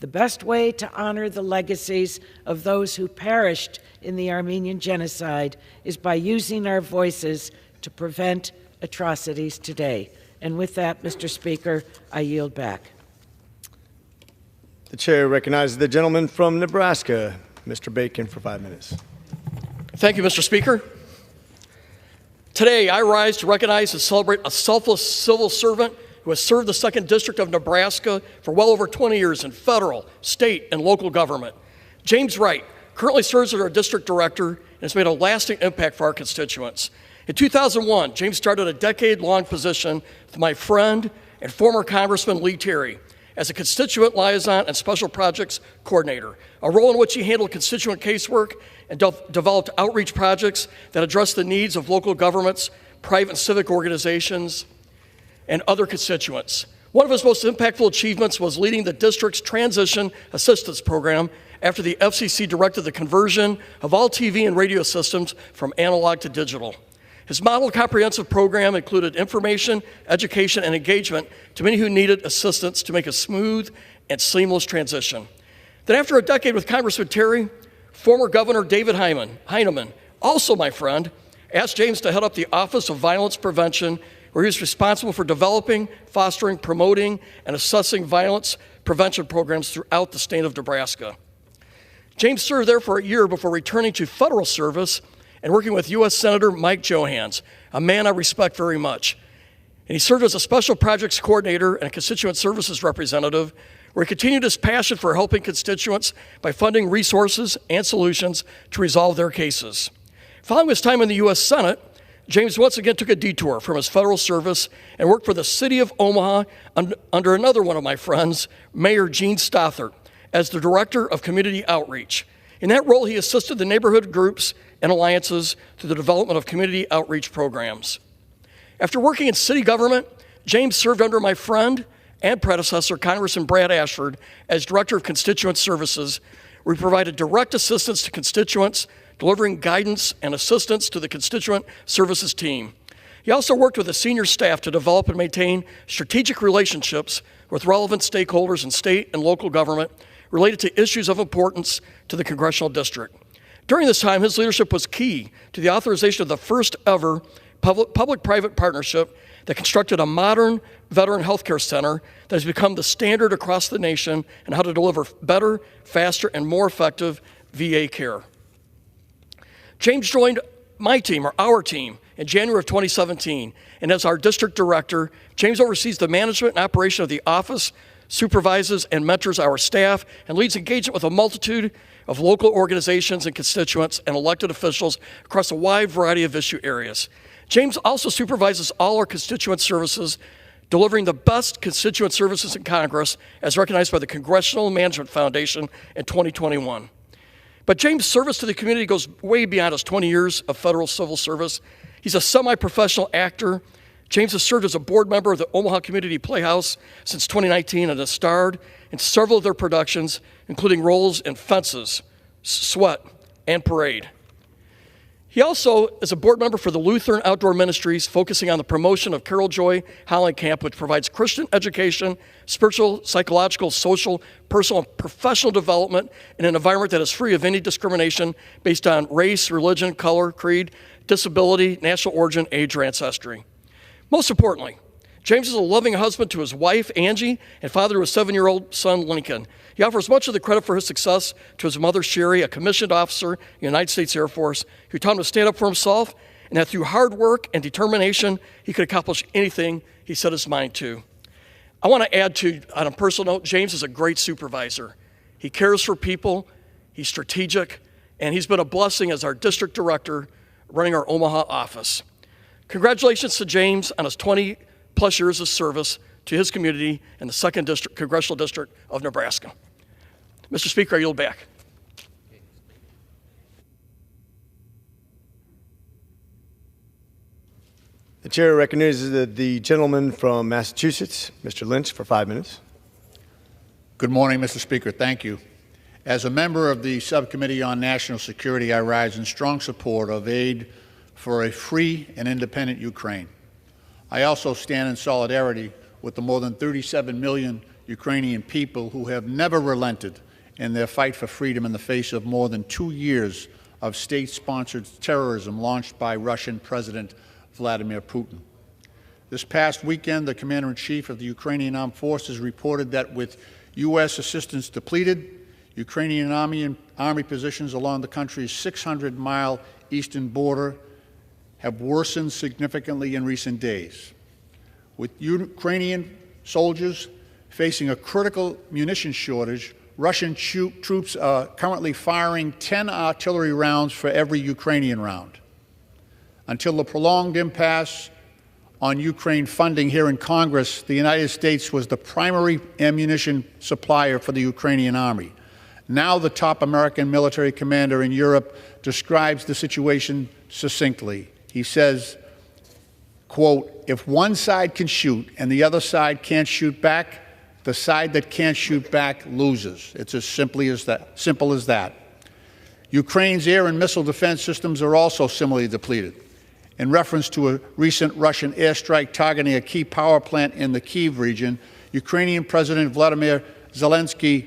J: The best way to honor the legacies of those who perished in the Armenian genocide is by using our voices to prevent atrocities today. And with that, Mr. Speaker, I yield back.
D: The chair recognizes the gentleman from Nebraska, Mr. Bacon, for 5 minutes.
K: Thank you, Mr. Speaker. Today, I rise to recognize and celebrate a selfless civil servant who has served the 2nd District of Nebraska for well over 20 years in federal, state, and local government. James Wright currently serves as our district director and has made a lasting impact for our constituents. In 2001, James started a decade-long position with my friend and former Congressman Lee Terry as a constituent liaison and special projects coordinator, a role in which he handled constituent casework and developed outreach projects that addressed the needs of local governments, private and civic organizations, and other constituents. One of his most impactful achievements was leading the district's transition assistance program after the FCC directed the conversion of all TV and radio systems from analog to digital. His model comprehensive program included information, education, and engagement to many who needed assistance to make a smooth and seamless transition. Then after a decade with Congressman Terry, former Governor David Heineman, also my friend, asked James to head up the Office of Violence Prevention, where he was responsible for developing, fostering, promoting, and assessing violence prevention programs throughout the state of Nebraska. James served there for a year before returning to federal service and working with U.S. Senator Mike Johanns, a man I respect very much. And he served as a special projects coordinator and a constituent services representative, where he continued his passion for helping constituents by funding resources and solutions to resolve their cases. Following his time in the U.S. Senate, James once again took a detour from his federal service and worked for the city of Omaha under another one of my friends, Mayor Gene Stothert, as the director of community outreach. In that role, he assisted the neighborhood groups and alliances through the development of community outreach programs. After working in city government, James served under my friend and predecessor, Congressman Brad Ashford, as Director of Constituent Services, where he provided direct assistance to constituents, delivering guidance and assistance to the Constituent Services team. He also worked with the senior staff to develop and maintain strategic relationships with relevant stakeholders in state and local government related to issues of importance to the congressional district. During this time, his leadership was key to the authorization of the first ever public-private partnership that constructed a modern veteran health care center that has become the standard across the nation in how to deliver better, faster, and more effective VA care. James joined my team, or our team, in January of 2017, and as our district director, James oversees the management and operation of the Office supervises and mentors our staff, and leads engagement with a multitude of local organizations and constituents and elected officials across a wide variety of issue areas. James also supervises all our constituent services, delivering the best constituent services in Congress as recognized by the Congressional Management Foundation in 2021. But James' service to the community goes way beyond his 20 years of federal civil service. He's a semi-professional actor. James has served as a board member of the Omaha Community Playhouse since 2019 and has starred in several of their productions, including roles in Fences, Sweat, and Parade. He also is a board member for the Lutheran Outdoor Ministries, focusing on the promotion of Carol Joy Holland Camp, which provides Christian education, spiritual, psychological, social, personal, and professional development in an environment that is free of any discrimination based on race, religion, color, creed, disability, national origin, age, or ancestry. Most importantly, James is a loving husband to his wife, Angie, and father to his 7-year-old son, Lincoln. He offers much of the credit for his success to his mother, Sherry, a commissioned officer in the United States Air Force, who taught him to stand up for himself, and that through hard work and determination, he could accomplish anything he set his mind to. I want to add to, on a personal note, James is a great supervisor. He cares for people, he's strategic, and he's been a blessing as our district director running our Omaha office. Congratulations to James on his 20-plus years of service to his community in the 2nd District, Congressional District of Nebraska. Mr. Speaker, I yield back.
D: The chair recognizes the gentleman from Massachusetts, Mr. Lynch, for 5 minutes.
L: Good morning, Mr. Speaker. Thank you. As a member of the Subcommittee on National Security, I rise in strong support of aid for a free and independent Ukraine. I also stand in solidarity with the more than 37 million Ukrainian people who have never relented in their fight for freedom in the face of more than 2 years of state-sponsored terrorism launched by Russian President Vladimir Putin. This past weekend, the Commander-in-Chief of the Ukrainian Armed Forces reported that with U.S. assistance depleted, Ukrainian army positions along the country's 600-mile eastern border have worsened significantly in recent days. With Ukrainian soldiers facing a critical munition shortage, Russian troops are currently firing 10 artillery rounds for every Ukrainian round. Until the prolonged impasse on Ukraine funding here in Congress, the United States was the primary ammunition supplier for the Ukrainian army. Now the top American military commander in Europe describes the situation succinctly. He says, quote, "If one side can shoot and the other side can't shoot back, the side that can't shoot back loses." It's as simple as that. Ukraine's air and missile defense systems are also similarly depleted. In reference to a recent Russian airstrike targeting a key power plant in the Kyiv region, Ukrainian President Vladimir Zelensky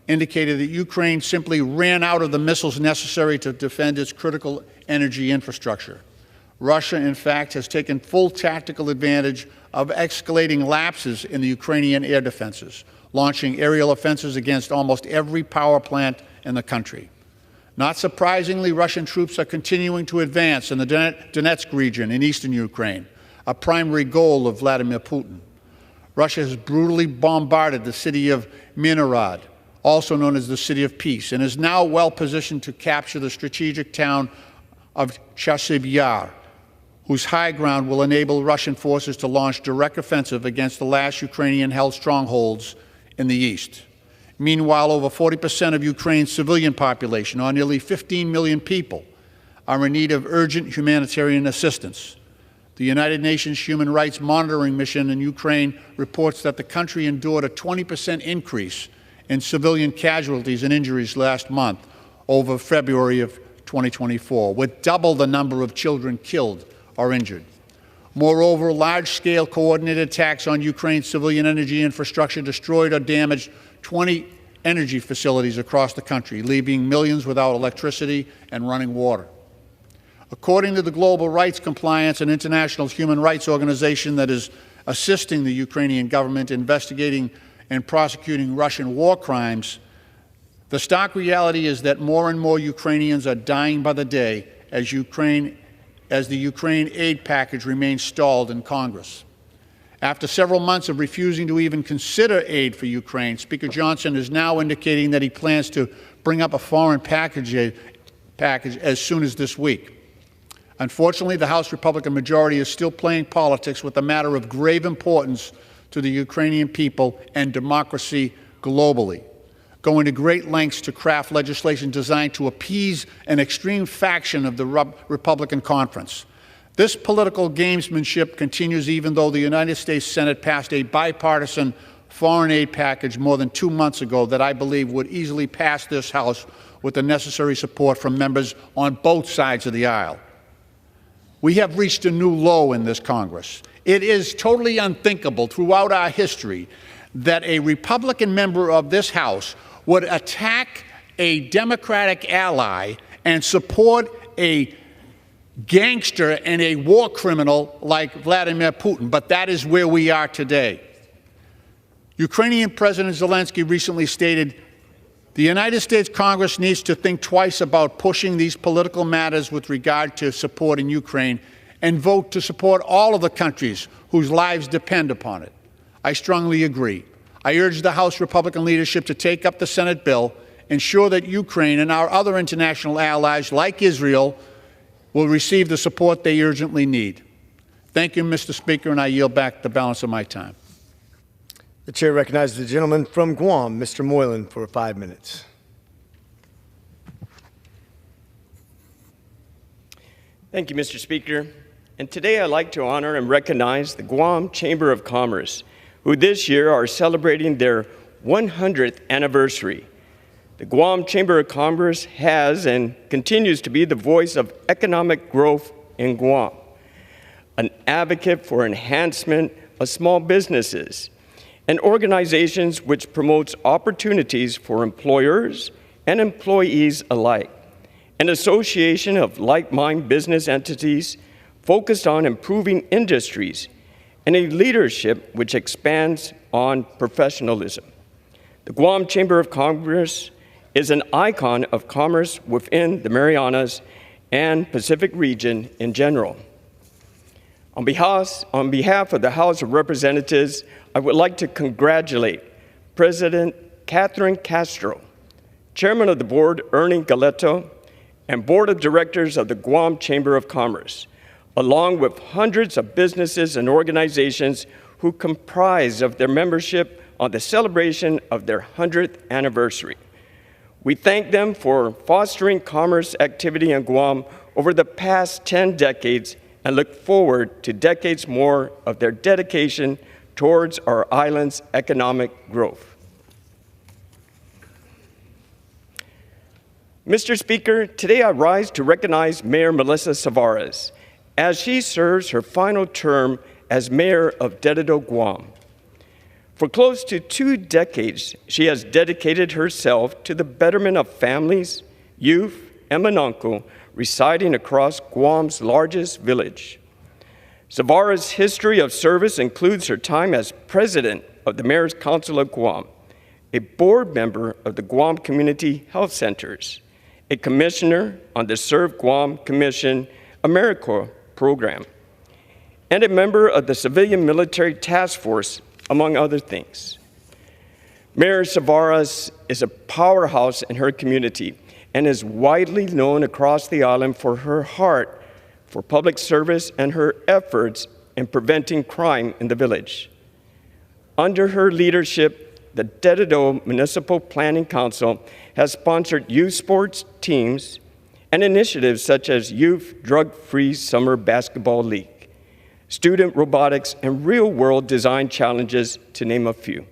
L: indicated that Ukraine simply ran out of the missiles necessary to defend its critical energy infrastructure. Russia, in fact, has taken full tactical advantage of escalating lapses in the Ukrainian air defenses, launching aerial offensives against almost every power plant in the country. Not surprisingly, Russian troops are continuing to advance in the Donetsk region in eastern Ukraine, a primary goal of Vladimir Putin. Russia has brutally bombarded the city of Mirnorod, also known as the City of Peace, and is now well positioned to capture the strategic town of Chasiv Yar, whose high ground will enable Russian forces to launch direct offensive against the last Ukrainian-held strongholds in the east. Meanwhile, over 40% of Ukraine's civilian population, or nearly 15 million people, are in need of urgent humanitarian assistance. The United Nations Human Rights Monitoring Mission in Ukraine reports that the country endured a 20% increase in civilian casualties and injuries last month over February of 2024, with double the number of children killed or injured. Moreover, large-scale coordinated attacks on Ukraine's civilian energy infrastructure destroyed or damaged 20 energy facilities across the country, leaving millions without electricity and running water. According to the Global Rights Compliance and International Human Rights Organization that is assisting the Ukrainian government investigating and prosecuting Russian war crimes, the stark reality is that more and more Ukrainians are dying by the day as the Ukraine aid package remains stalled in Congress. After several months of refusing to even consider aid for Ukraine, Speaker Johnson is now indicating that he plans to bring up a foreign package as soon as this week. Unfortunately, the House Republican majority is still playing politics with a matter of grave importance to the Ukrainian people and democracy globally, going to great lengths to craft legislation designed to appease an extreme faction of the Republican conference. This political gamesmanship continues even though the United States Senate passed a bipartisan foreign aid package more than 2 months ago that I believe would easily pass this House with the necessary support from members on both sides of the aisle. We have reached a new low in this Congress. It is totally unthinkable throughout our history that a Republican member of this House would attack a Democratic ally and support a gangster and a war criminal like Vladimir Putin, but that is where we are today. Ukrainian President Zelensky recently stated, "The United States Congress needs to think twice about pushing these political matters with regard to support in Ukraine and vote to support all of the countries whose lives depend upon it." I strongly agree. I urge the House Republican leadership to take up the Senate bill, ensure that Ukraine and our other international allies, like Israel, will receive the support they urgently need. Thank you, Mr. Speaker, and I yield back the balance of my time.
D: The chair recognizes the gentleman from Guam, Mr. Moylan, for 5 minutes.
M: Thank you, Mr. Speaker. And today I'd like to honor and recognize the Guam Chamber of Commerce, who this year are celebrating their 100th anniversary. The Guam Chamber of Commerce has and continues to be the voice of economic growth in Guam, an advocate for enhancement of small businesses, and organizations which promotes opportunities for employers and employees alike, an association of like-minded business entities focused on improving industries, and a leadership which expands on professionalism. The Guam Chamber of Commerce is an icon of commerce within the Marianas and Pacific region in general. On behalf of the House of Representatives, I would like to congratulate President Catherine Castro, Chairman of the Board Ernie Galeto, and Board of Directors of the Guam Chamber of Commerce, along with hundreds of businesses and organizations who comprise of their membership on the celebration of their 100th anniversary. We thank them for fostering commerce activity in Guam over the past 10 decades and look forward to decades more of their dedication towards our island's economic growth. Mr. Speaker, today I rise to recognize Mayor Melissa Savares as she serves her final term as mayor of Dededo, Guam. For close to 2 decades, she has dedicated herself to the betterment of families, youth, and Manonco residing across Guam's largest village. Savares' history of service includes her time as president of the Mayor's Council of Guam, a board member of the Guam Community Health Centers, a commissioner on the Serve Guam Commission AmeriCorps program, and a member of the Civilian Military Task Force, among other things. Mayor Savares is a powerhouse in her community and is widely known across the island for her heart for public service and her efforts in preventing crime in the village. Under her leadership, the Dededo Municipal Planning Council has sponsored youth sports teams and initiatives such as Youth Drug-Free Summer Basketball League, student robotics, and real-world design challenges, to name a few.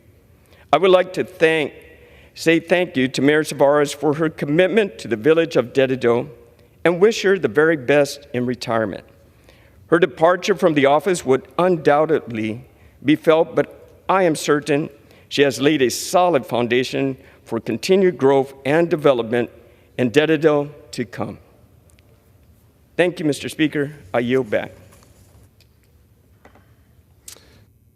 M: I would like to say thank you to Mayor Savares for her commitment to the village of Dededo and wish her the very best in retirement. Her departure from the office would undoubtedly be felt, but I am certain she has laid a solid foundation for continued growth and development in Dededo to come. Thank you, Mr. Speaker. I yield back.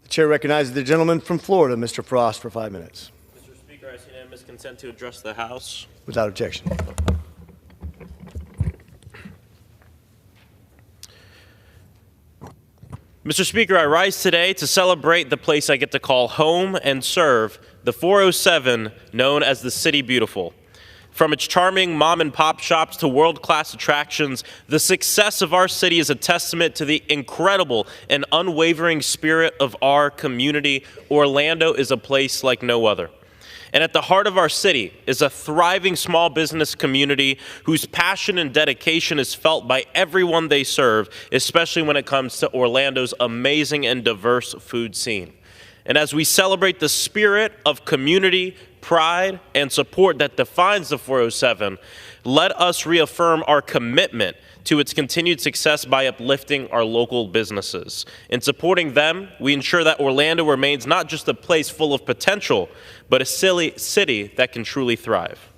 D: The chair recognizes the gentleman from Florida, Mr. Frost, for 5 minutes.
N: Mr. Speaker, I see unanimous consent to address the House.
D: Without objection.
N: Mr. Speaker, I rise today to celebrate the place I get to call home and serve, the 407, known as the City Beautiful. From its charming mom and pop shops to world-class attractions, the success of our city is a testament to the incredible and unwavering spirit of our community. Orlando is a place like no other. And at the heart of our city is a thriving small business community whose passion and dedication is felt by everyone they serve, especially when it comes to Orlando's amazing and diverse food scene. And as we celebrate the spirit of community, pride, and support that defines the 407, let us reaffirm our commitment to its continued success by uplifting our local businesses. In supporting them, we ensure that Orlando remains not just a place full of potential, but a city that can truly thrive.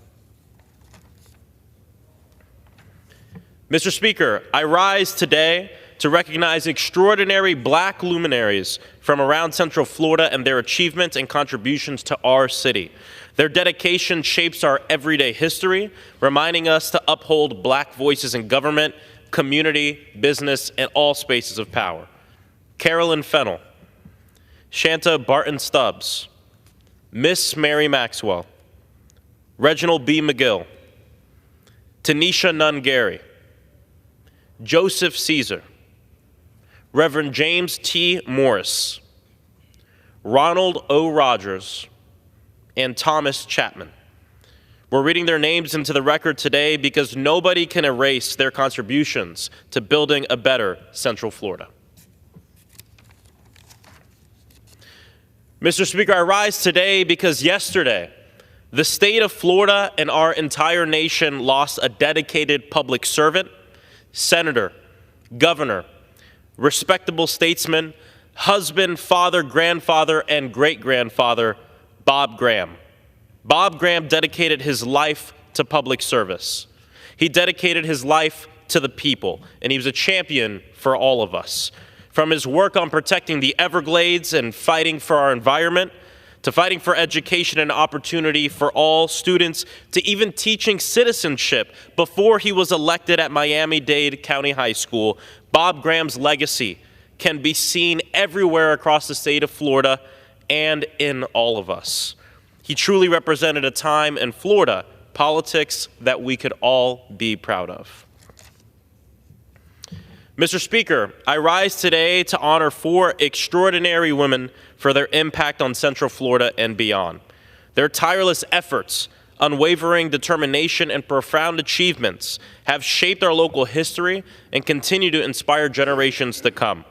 N: Mr. Speaker, I rise today to recognize extraordinary Black luminaries from around Central Florida and their achievements and contributions to our city. Their dedication shapes our everyday history, reminding us to uphold Black voices in government, community, business, and all spaces of power. Carolyn Fennell, Shanta Barton Stubbs, Miss Mary Maxwell, Reginald B. McGill, Tanisha Nunn Gary, Joseph Caesar, Reverend James T. Morris, Ronald O. Rogers, and Thomas Chapman. We're reading their names into the record today because nobody can erase their contributions to building a better Central Florida. Mr. Speaker, I rise today because yesterday, the state of Florida and our entire nation lost a dedicated public servant, senator, governor, respectable statesman, husband, father, grandfather, and great-grandfather, Bob Graham. Bob Graham dedicated his life to public service. He dedicated his life to the people, and he was a champion for all of us. From his work on protecting the Everglades and fighting for our environment, to fighting for education and opportunity for all students, to even teaching citizenship before he was elected at Miami-Dade County High School, Bob Graham's legacy can be seen everywhere across the state of Florida and in all of us. He truly represented a time in Florida politics that we could all be proud of. Mr. Speaker, I rise today to honor 4 extraordinary women for their impact on Central Florida and beyond. Their tireless efforts, unwavering determination, and profound achievements have shaped our local history and continue to inspire generations to come.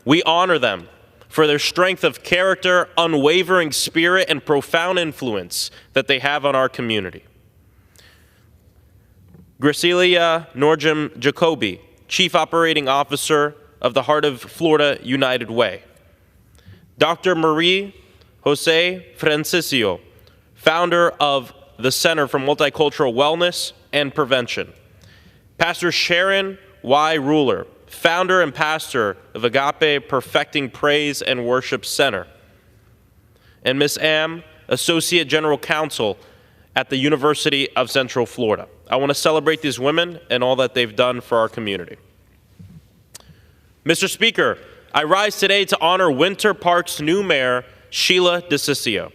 N: We honor them for their strength of character, unwavering spirit, and profound influence that they have on our community. Graciela Norgem Jacoby, Chief Operating Officer of the Heart of Florida United Way. Dr. Marie Jose Francisco, founder of the Center for Multicultural Wellness and Prevention. Pastor Sharon Y. Ruler, founder and pastor of Agape Perfecting Praise and Worship Center. And Ms. Am, Associate General Counsel at the University of Central Florida. I want to celebrate these women and all that they've done for our community. Mr. Speaker, I rise today to honor Winter Park's new mayor, Sheila DeCiccio.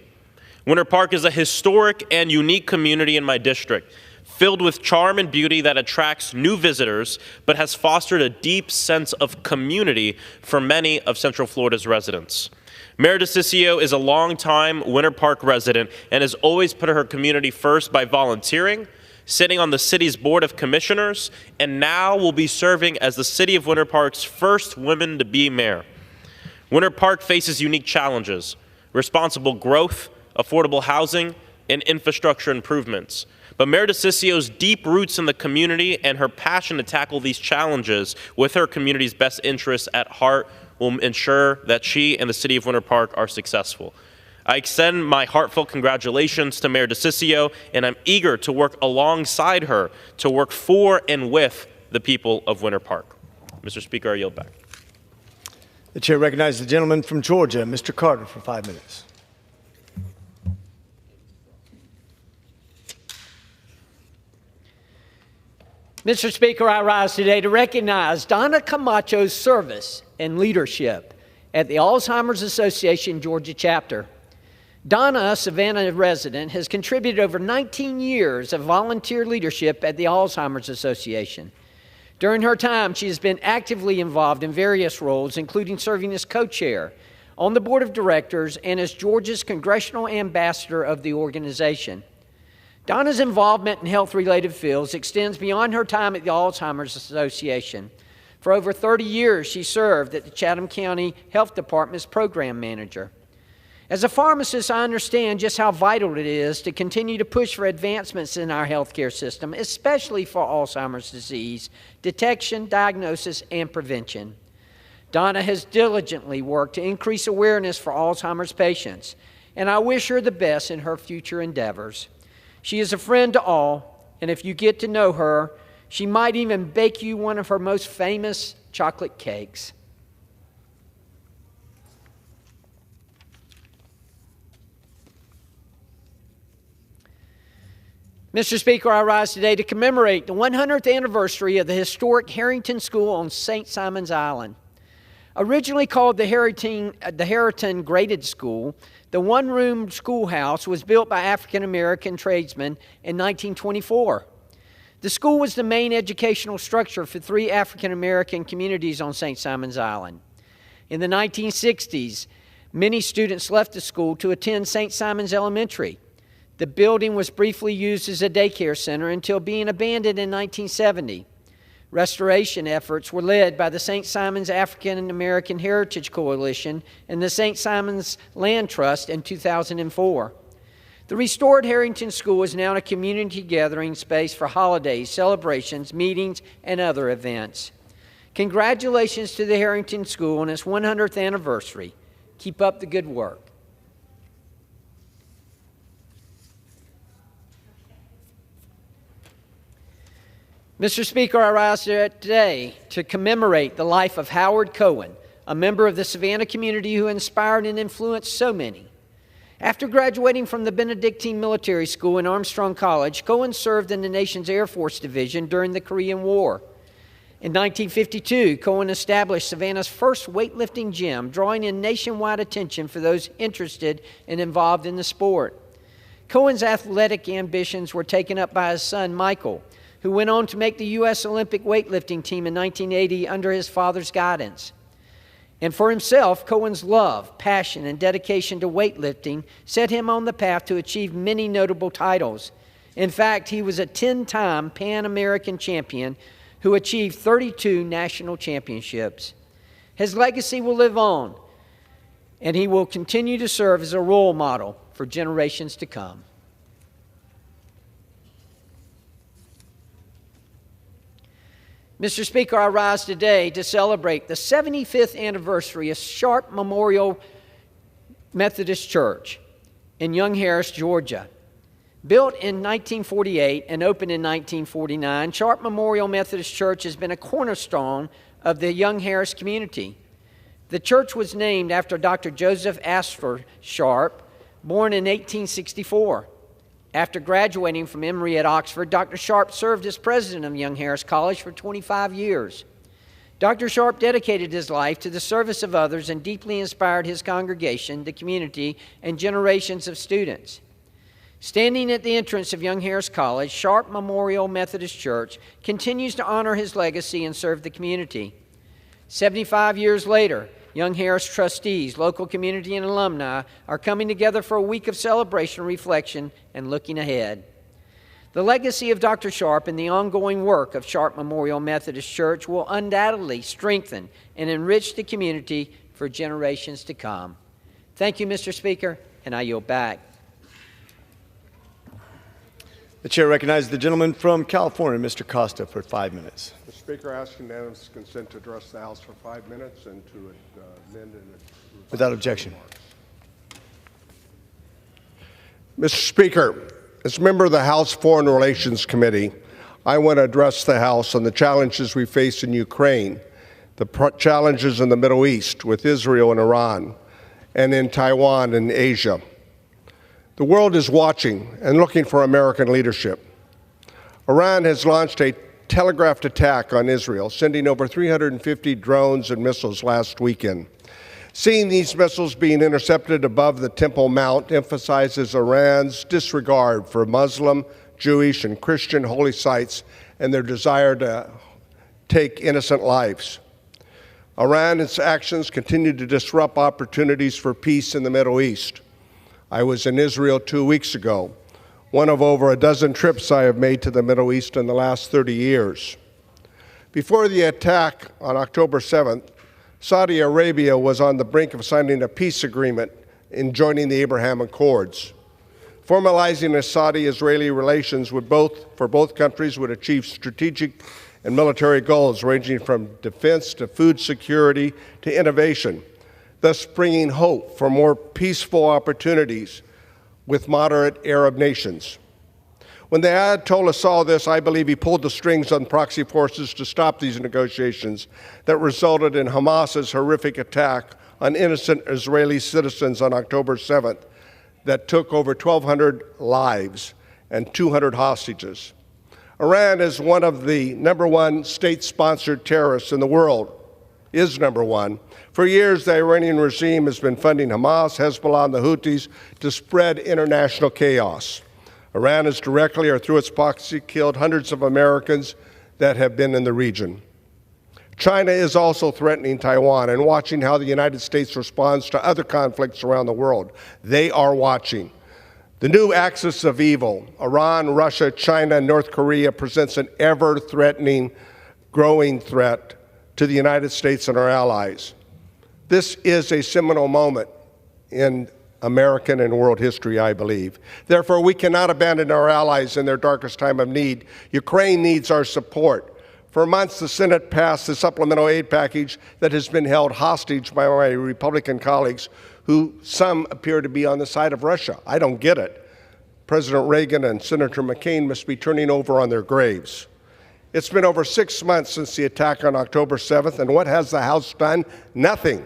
N: Winter Park is a historic and unique community in my district, filled with charm and beauty that attracts new visitors, but has fostered a deep sense of community for many of Central Florida's residents. Mayor DeCiccio is a longtime Winter Park resident and has always put her community first by volunteering, sitting on the city's Board of Commissioners, and now will be serving as the City of Winter Park's first woman to be mayor. Winter Park faces unique challenges: responsible growth, affordable housing, and infrastructure improvements. But Mayor DeCiccio's deep roots in the community and her passion to tackle these challenges with her community's best interests at heart will ensure that she and the City of Winter Park are successful. I extend my heartfelt congratulations to Mayor DeCiccio, and I'm eager to work alongside her to work for and with the people of Winter Park. Mr. Speaker, I yield back.
D: The chair recognizes the gentleman from Georgia, Mr. Carter, for 5 minutes.
O: Mr. Speaker, I rise today to recognize Donna Camacho's service and leadership at the Alzheimer's Association Georgia chapter. Donna, a Savannah resident, has contributed over 19 years of volunteer leadership at the Alzheimer's Association. During her time, she has been actively involved in various roles, including serving as co-chair on the board of directors and as Georgia's congressional ambassador of the organization. Donna's involvement in health-related fields extends beyond her time at the Alzheimer's Association. For over 30 years, she served at the Chatham County Health Department as program manager. As a pharmacist, I understand just how vital it is to continue to push for advancements in our healthcare system, especially for Alzheimer's disease, detection, diagnosis, and prevention. Donna has diligently worked to increase awareness for Alzheimer's patients, and I wish her the best in her future endeavors. She is a friend to all, and if you get to know her, she might even bake you one of her most famous chocolate cakes. Mr. Speaker, I rise today to commemorate the 100th anniversary of the historic Harrington School on St. Simon's Island. Originally called the Harrington Graded School, the one-room schoolhouse was built by African-American tradesmen in 1924. The school was the main educational structure for 3 African-American communities on St. Simon's Island. In the 1960s, many students left the school to attend St. Simon's Elementary. The building was briefly used as a daycare center until being abandoned in 1970. Restoration efforts were led by the St. Simon's African American Heritage Coalition and the St. Simon's Land Trust in 2004. The restored Harrington School is now a community gathering space for holidays, celebrations, meetings, and other events. Congratulations to the Harrington School on its 100th anniversary. Keep up the good work. Mr. Speaker, I rise today to commemorate the life of Howard Cohen, a member of the Savannah community who inspired and influenced so many. After graduating from the Benedictine Military School and Armstrong College, Cohen served in the nation's Air Force Division during the Korean War. In 1952, Cohen established Savannah's first weightlifting gym, drawing in nationwide attention for those interested and involved in the sport. Cohen's athletic ambitions were taken up by his son, Michael, who went on to make the U.S. Olympic weightlifting team in 1980 under his father's guidance. And for himself, Cohen's love, passion, and dedication to weightlifting set him on the path to achieve many notable titles. In fact, he was a 10-time Pan American champion who achieved 32 national championships. His legacy will live on, and he will continue to serve as a role model for generations to come. Mr. Speaker, I rise today to celebrate the 75th anniversary of Sharp Memorial Methodist Church in Young Harris, Georgia. Built in 1948 and opened in 1949, Sharp Memorial Methodist Church has been a cornerstone of the Young Harris community. The church was named after Dr. Joseph Astor Sharp, born in 1864. After graduating from Emory at Oxford, Dr. Sharp served as president of Young Harris College for 25 years. Dr. Sharp dedicated his life to the service of others and deeply inspired his congregation, the community, and generations of students. Standing at the entrance of Young Harris College, Sharp Memorial Methodist Church continues to honor his legacy and serve the community. 75 years later, Young Harris trustees, local community, and alumni are coming together for a week of celebration, reflection, and looking ahead. The legacy of Dr. Sharp and the ongoing work of Sharp Memorial Methodist Church will undoubtedly strengthen and enrich the community for generations to come. Thank you, Mr. Speaker, and I yield back.
D: The chair recognizes the gentleman from California, Mr. Costa, for 5 minutes.
P: Mr. Speaker, I ask unanimous consent to address the House for 5 minutes and to amend and
D: without objection.
P: Mr. Speaker, as a member of the House Foreign Relations Committee, I want to address the House on the challenges we face in Ukraine, the challenges in the Middle East with Israel and Iran, and in Taiwan and Asia. The world is watching and looking for American leadership. Iran has launched a telegraphed attack on Israel, sending over 350 drones and missiles last weekend. Seeing these missiles being intercepted above the Temple Mount emphasizes Iran's disregard for Muslim, Jewish, and Christian holy sites and their desire to take innocent lives. Iran's actions continue to disrupt opportunities for peace in the Middle East. I was in Israel 2 weeks ago, one of over a dozen trips I have made to the Middle East in the last 30 years. Before the attack on October 7th, Saudi Arabia was on the brink of signing a peace agreement in joining the Abraham Accords. Formalizing Saudi-Israeli relations for both countries would achieve strategic and military goals ranging from defense to food security to innovation, thus bringing hope for more peaceful opportunities with moderate Arab nations. When the Ayatollah saw this, I believe he pulled the strings on proxy forces to stop these negotiations that resulted in Hamas's horrific attack on innocent Israeli citizens on October 7th that took over 1,200 lives and 200 hostages. Iran is one of the #1 state-sponsored terrorists in the world, is #1. For years, the Iranian regime has been funding Hamas, Hezbollah, and the Houthis to spread international chaos. Iran has directly or through its proxy killed hundreds of Americans that have been in the region. China is also threatening Taiwan and watching how the United States responds to other conflicts around the world. They are watching. The new axis of evil, Iran, Russia, China, and North Korea, presents an ever-threatening, growing threat to the United States and our allies. This is a seminal moment in American and world history, I believe. Therefore, we cannot abandon our allies in their darkest time of need. Ukraine needs our support. For months, the Senate passed the supplemental aid package that has been held hostage by my Republican colleagues, who some appear to be on the side of Russia. I don't get it. President Reagan and Senator McCain must be turning over on their graves. It's been over 6 months since the attack on October 7th, and what has the House done? Nothing.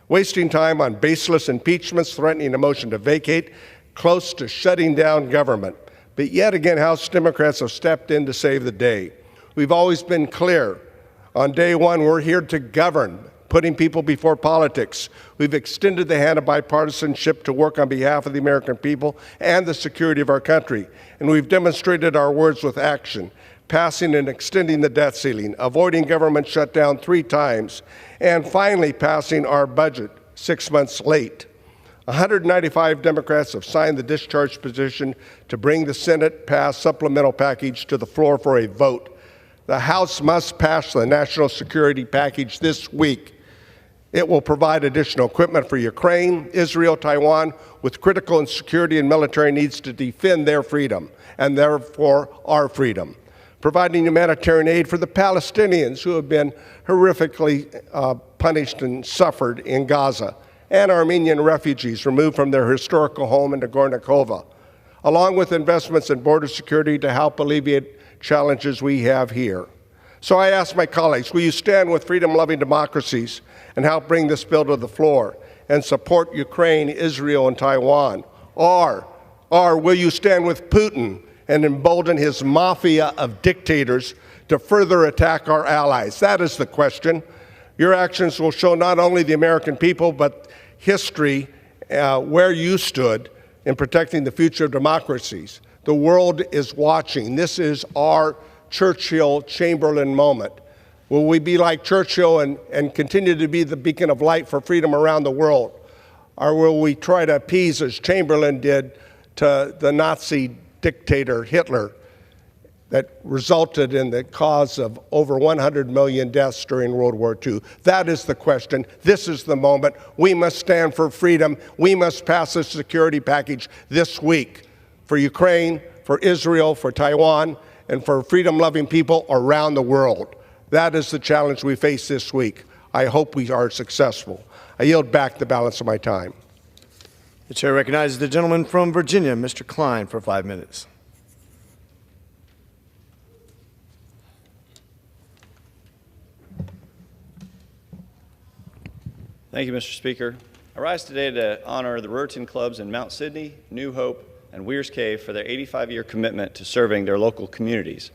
P: Wasting time on baseless impeachments, threatening a motion to vacate, close to shutting down government. But yet again, House Democrats have stepped in to save the day. We've always been clear. On day one, we're here to govern, putting people before politics. We've extended the hand of bipartisanship to work on behalf of the American people and the security of our country. And we've demonstrated our words with action, passing and extending the debt ceiling, avoiding government shutdown 3 times, and finally passing our budget 6 months late. 195 Democrats have signed the discharge petition to bring the Senate-passed supplemental package to the floor for a vote. The House must pass the national security package this week. It will provide additional equipment for Ukraine, Israel, Taiwan, with critical and security and military needs to defend their freedom, and therefore our freedom. Providing humanitarian aid for the Palestinians who have been horrifically punished and suffered in Gaza, and Armenian refugees removed from their historical home in Nagorno-Karabakh, along with investments in border security to help alleviate challenges we have here. So I ask my colleagues, will you stand with freedom-loving democracies and help bring this bill to the floor and support Ukraine, Israel, and Taiwan? Or will you stand with Putin and embolden his mafia of dictators to further attack our allies? That is the question. Your actions will show not only the American people, but history where you stood in protecting the future of democracies. The world is watching. This is our Churchill-Chamberlain moment. Will we be like Churchill and continue to be the beacon of light for freedom around the world? Or will we try to appease, as Chamberlain did, to the Nazi dictator Hitler that resulted in the cause of over 100 million deaths during World War II? That is the question. This is the moment. We must stand for freedom. We must pass a security package this week for Ukraine, for Israel, for Taiwan, and for freedom-loving people around the world. That is the challenge we face this week. I hope we are successful. I yield back the balance of my time.
D: The chair recognizes the gentleman from Virginia, Mr. Klein, for 5 minutes.
Q: Thank you, Mr. Speaker. I rise today to honor the Ruritan Clubs in Mount Sidney, New Hope, and Weir's Cave for their 85-year commitment to serving their local communities.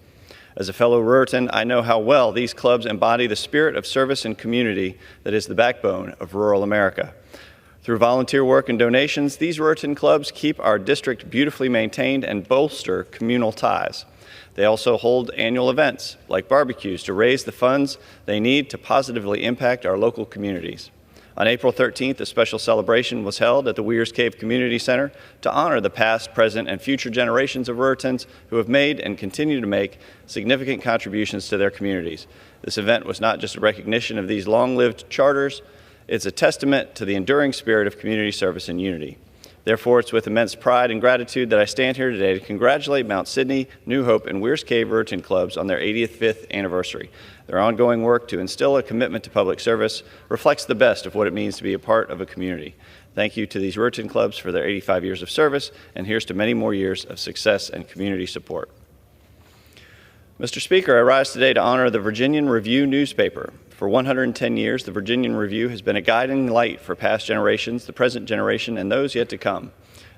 Q: As a fellow Ruritan, I know how well these clubs embody the spirit of service and community that is the backbone of rural America. Through volunteer work and donations, these Ruritan clubs keep our district beautifully maintained and bolster communal ties. They also hold annual events like barbecues to raise the funds they need to positively impact our local communities. On April 13th, a special celebration was held at the Weir's Cave Community Center to honor the past, present, and future generations of Ruritans who have made and continue to make significant contributions to their communities. This event was not just a recognition of these long-lived charters, it's a testament to the enduring spirit of community service and unity. Therefore, it's with immense pride and gratitude that I stand here today to congratulate Mount Sidney, New Hope, and Weir's Cave Ruritan Clubs on their 85th anniversary. Their ongoing work to instill a commitment to public service reflects the best of what it means to be a part of a community. Thank you to these Ruritan Clubs for their 85 years of service, and here's to many more years of success and community support. Mr. Speaker, I rise today to honor the Virginian Review newspaper. For 110 years, the Virginian Review has been a guiding light for past generations, the present generation, and those yet to come.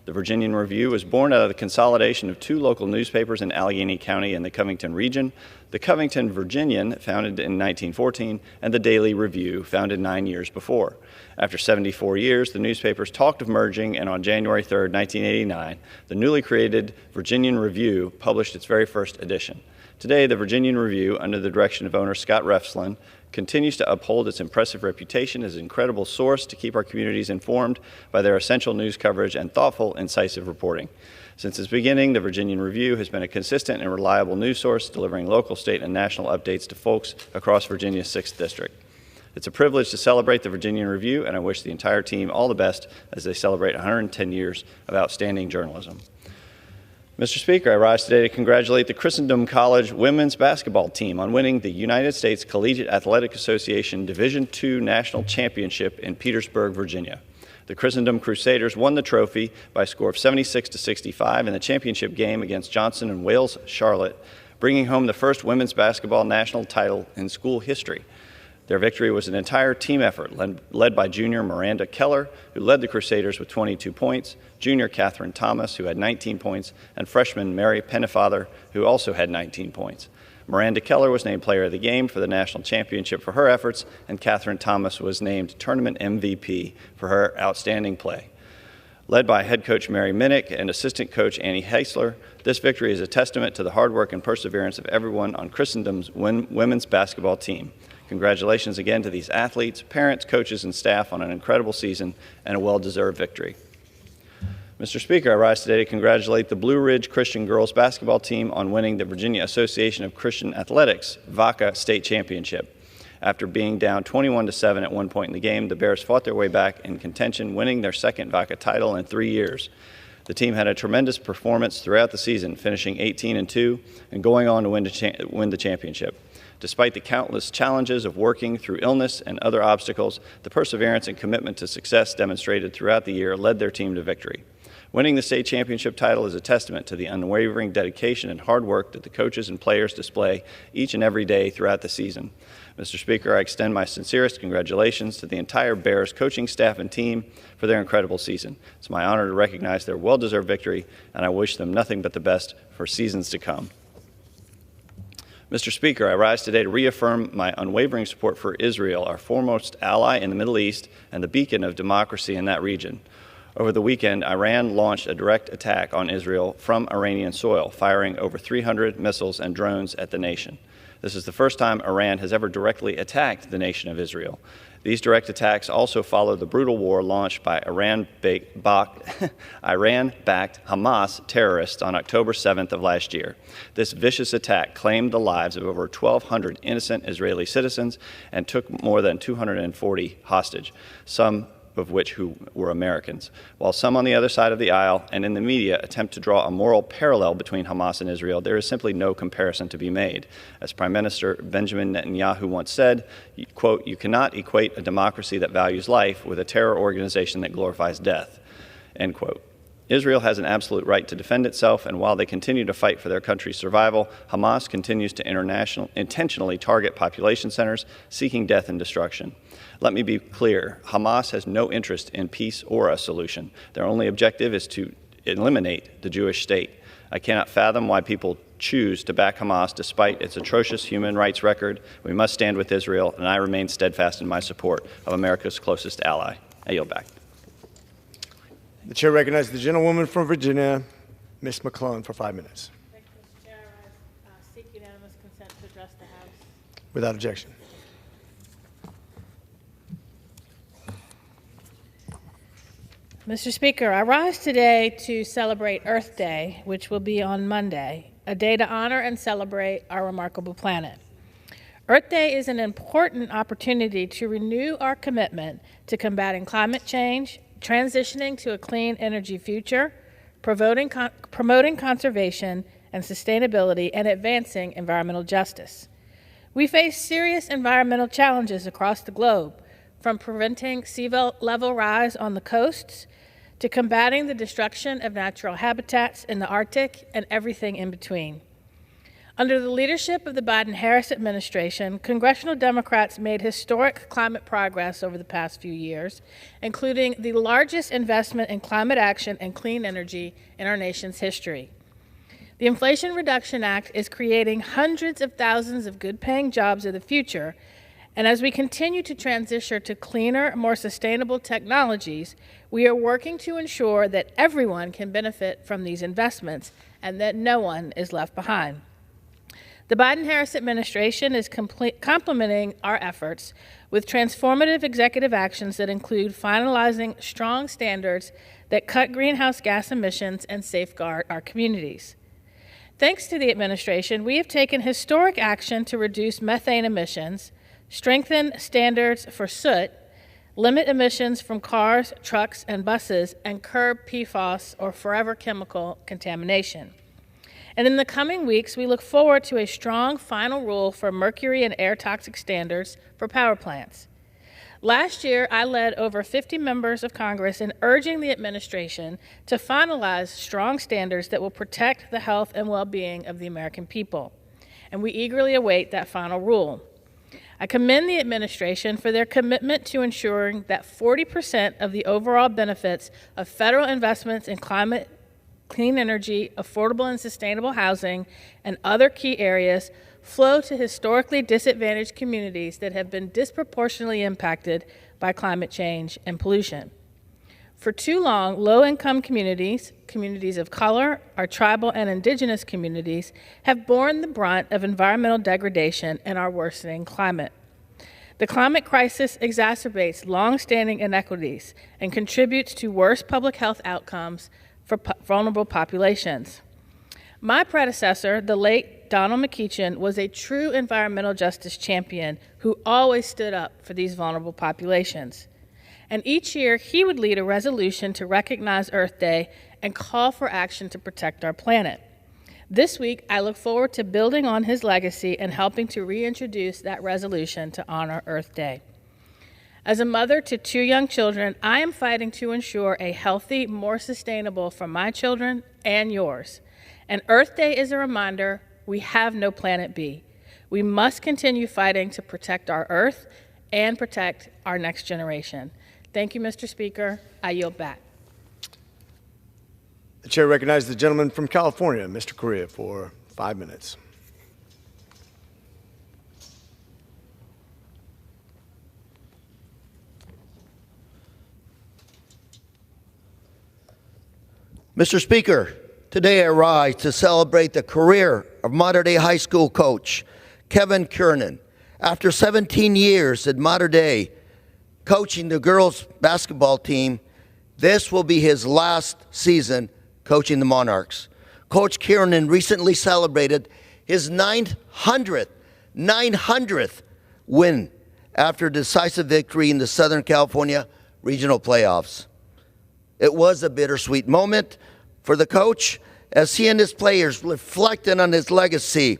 Q: The Virginian Review was born out of the consolidation of two local newspapers in Allegheny County and the Covington region, the Covington Virginian, founded in 1914, and the Daily Review, founded 9 years before. After 74 years, the newspapers talked of merging, and on January 3, 1989, the newly created Virginian Review published its very first edition. Today, the Virginian Review, under the direction of owner Scott Refslin, continues to uphold its impressive reputation as an incredible source to keep our communities informed by their essential news coverage and thoughtful, incisive reporting. Since its beginning, the Virginian Review has been a consistent and reliable news source, delivering local, state, and national updates to folks across Virginia's 6th District. It's a privilege to celebrate the Virginian Review, and I wish the entire team all the best as they celebrate 110 years of outstanding journalism. Mr. Speaker, I rise today to congratulate the Christendom College women's basketball team on winning the United States Collegiate Athletic Association Division II National Championship in Petersburg, Virginia. The Christendom Crusaders won the trophy by a score of 76-65 in the championship game against Johnson & Wales Charlotte, bringing home the first women's basketball national title in school history. Their victory was an entire team effort led by junior Miranda Keller, who led the Crusaders with 22 points, junior Catherine Thomas, who had 19 points, and freshman Mary Pennefather, who also had 19 points. Miranda Keller was named Player of the Game for the national championship for her efforts, and Catherine Thomas was named Tournament MVP for her outstanding play. Led by head coach Mary Minnick and assistant coach Annie Heisler, this victory is a testament to the hard work and perseverance of everyone on Christendom's women's basketball team. Congratulations again to these athletes, parents, coaches, and staff on an incredible season and a well-deserved victory. Mr. Speaker, I rise today to congratulate the Blue Ridge Christian girls basketball team on winning the Virginia Association of Christian Athletics VACA State Championship. After being down 21-7 at one point in the game, the Bears fought their way back in contention, winning their second VACA title in 3 years. The team had a tremendous performance throughout the season, finishing 18-2 and going on to win the championship. Despite the countless challenges of working through illness and other obstacles, the perseverance and commitment to success demonstrated throughout the year led their team to victory. Winning the state championship title is a testament to the unwavering dedication and hard work that the coaches and players display each and every day throughout the season. Mr. Speaker, I extend my sincerest congratulations to the entire Bears coaching staff and team for their incredible season. It's my honor to recognize their well-deserved victory, and I wish them nothing but the best for seasons to come. Mr. Speaker, I rise today to reaffirm my unwavering support for Israel, our foremost ally in the Middle East and the beacon of democracy in that region. Over the weekend, Iran launched a direct attack on Israel from Iranian soil, firing over 300 missiles and drones at the nation. This is the first time Iran has ever directly attacked the nation of Israel. These direct attacks also follow the brutal war launched by Iran-backed Hamas terrorists on October 7th of last year. This vicious attack claimed the lives of over 1,200 innocent Israeli citizens and took more than 240 hostage, some of which who were Americans, while some on the other side of the aisle and in the media attempt to draw a moral parallel between Hamas and Israel, there is simply no comparison to be made. As Prime Minister Benjamin Netanyahu once said, quote, "You cannot equate a democracy that values life with a terror organization that glorifies death," end quote. Israel has an absolute right to defend itself, and while they continue to fight for their country's survival, Hamas continues to intentionally target population centers, seeking death and destruction. Let me be clear, Hamas has no interest in peace or a solution. Their only objective is to eliminate the Jewish state. I cannot fathom why people choose to back Hamas despite its atrocious human rights record. We must stand with Israel, and I remain steadfast in my support of America's closest ally. I yield back.
D: The chair recognizes the gentlewoman from Virginia, Ms. McClellan, for 5 minutes.
R: Thank you, Mr. Chair. I seek unanimous consent to address the House.
D: Without objection.
R: Mr. Speaker, I rise today to celebrate Earth Day, which will be on Monday, a day to honor and celebrate our remarkable planet. Earth Day is an important opportunity to renew our commitment to combating climate change, transitioning to a clean energy future, promoting conservation and sustainability, and advancing environmental justice. We face serious environmental challenges across the globe, from preventing sea level rise on the coasts to combating the destruction of natural habitats in the Arctic and everything in between. Under the leadership of the Biden-Harris administration, congressional Democrats made historic climate progress over the past few years, including the largest investment in climate action and clean energy in our nation's history. The Inflation Reduction Act is creating hundreds of thousands of good-paying jobs of the future. And as we continue to transition to cleaner, more sustainable technologies, we are working to ensure that everyone can benefit from these investments and that no one is left behind. The Biden-Harris administration is complementing our efforts with transformative executive actions that include finalizing strong standards that cut greenhouse gas emissions and safeguard our communities. Thanks to the administration, we have taken historic action to reduce methane emissions, strengthen standards for soot, limit emissions from cars, trucks, and buses, and curb PFAS, or forever chemical contamination. And in the coming weeks, we look forward to a strong final rule for mercury and air toxic standards for power plants. Last year, I led over 50 members of Congress in urging the administration to finalize strong standards that will protect the health and well-being of the American people. And we eagerly await that final rule. I commend the administration for their commitment to ensuring that 40% of the overall benefits of federal investments in climate, clean energy, affordable and sustainable housing, and other key areas flow to historically disadvantaged communities that have been disproportionately impacted by climate change and pollution. For too long, low-income communities, communities of color, our tribal and indigenous communities, have borne the brunt of environmental degradation and our worsening climate. The climate crisis exacerbates long-standing inequities and contributes to worse public health outcomes for vulnerable populations. My predecessor, the late Donald McEachin, was a true environmental justice champion who always stood up for these vulnerable populations. And each year, he would lead a resolution to recognize Earth Day and call for action to protect our planet. This week, I look forward to building on his legacy and helping to reintroduce that resolution to honor Earth Day. As a mother to 2 young children, I am fighting to ensure a healthy, more sustainable for my children and yours. And Earth Day is a reminder we have no planet B. We must continue fighting to protect our Earth and protect our next generation. Thank you, Mr. Speaker. I yield back.
D: The chair recognizes the gentleman from California, Mr. Correa, for 5 minutes.
S: Mr. Speaker, today I rise to celebrate the career of Mater Dei High School coach Kevin Kiernan. After 17 years at Mater Dei coaching the girls basketball team, this will be his last season coaching the Monarchs. Coach Kiernan recently celebrated his 900th win after a decisive victory in the Southern California Regional Playoffs. It was a bittersweet moment for the coach as he and his players reflected on his legacy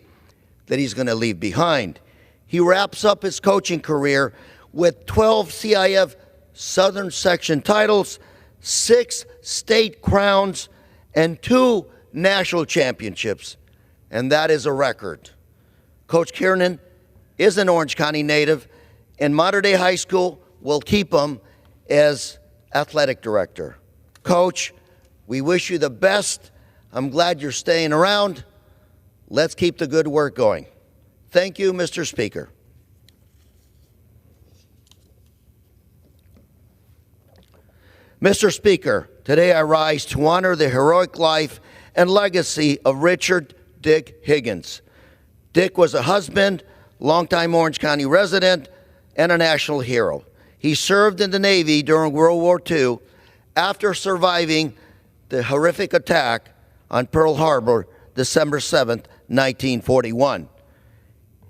S: that he's going to leave behind. He wraps up his coaching career with 12 CIF Southern Section titles, 6 state crowns, and 2 national championships, and that is a record. Coach Kiernan is an Orange County native, and Mater Dei High School will keep him as athletic director. Coach, we wish you the best I'm glad you're staying around. Let's keep the good work going. Thank you, Mr. Speaker. Mr. Speaker, today I rise to honor the heroic life and legacy of Richard Dick Higgins. Dick was a husband, longtime Orange County resident, and a national hero. He served in the Navy during World War II after surviving the horrific attack on Pearl Harbor, December 7, 1941.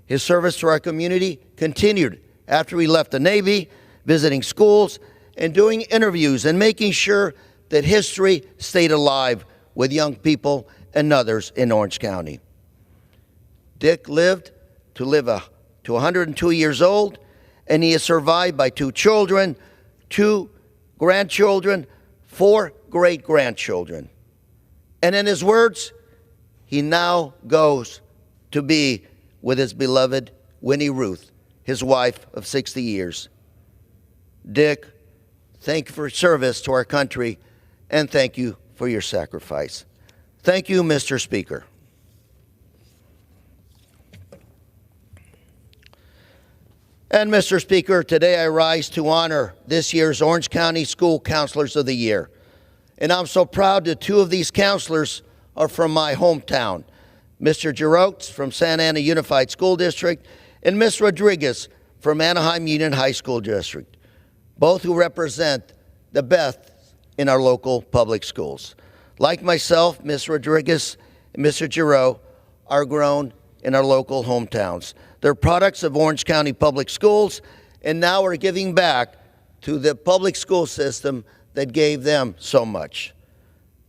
S: His service to our community continued after he left the Navy, visiting schools and doing interviews and making sure that history stayed alive with young people and others in Orange County. Dick lived to 102 years old, and he is survived by 2 children, 2 grandchildren, 4 great-grandchildren. And in his words, he now goes to be with his beloved Winnie Ruth, his wife of 60 years. Dick, thank you for your service to our country, and thank you for your sacrifice. Thank you, Mr. Speaker. And Mr. Speaker, today I rise to honor this year's Orange County School Counselors of the Year. And I'm so proud that 2 of these counselors are from my hometown, Mr. Giroux from Santa Ana Unified School District and Ms. Rodriguez from Anaheim Union High School District, both who represent the best in our local public schools. Like myself, Ms. Rodriguez and Mr. Giroux are grown in our local hometowns. They're products of Orange County Public Schools and now are giving back to the public school system that gave them so much.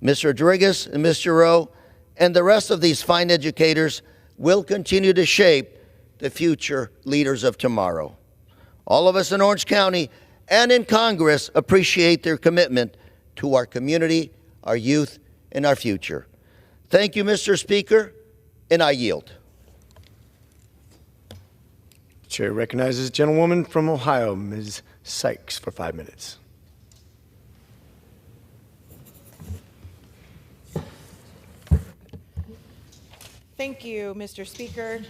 S: Ms. Rodriguez and Ms. Giroux and the rest of these fine educators will continue to shape the future leaders of tomorrow. All of us in Orange County and in Congress appreciate their commitment to our community, our youth, and our future. Thank you, Mr. Speaker, and I yield.
D: The chair recognizes the gentlewoman from Ohio, Ms. Sykes, for 5 minutes.
T: Thank you, Mr. Speaker.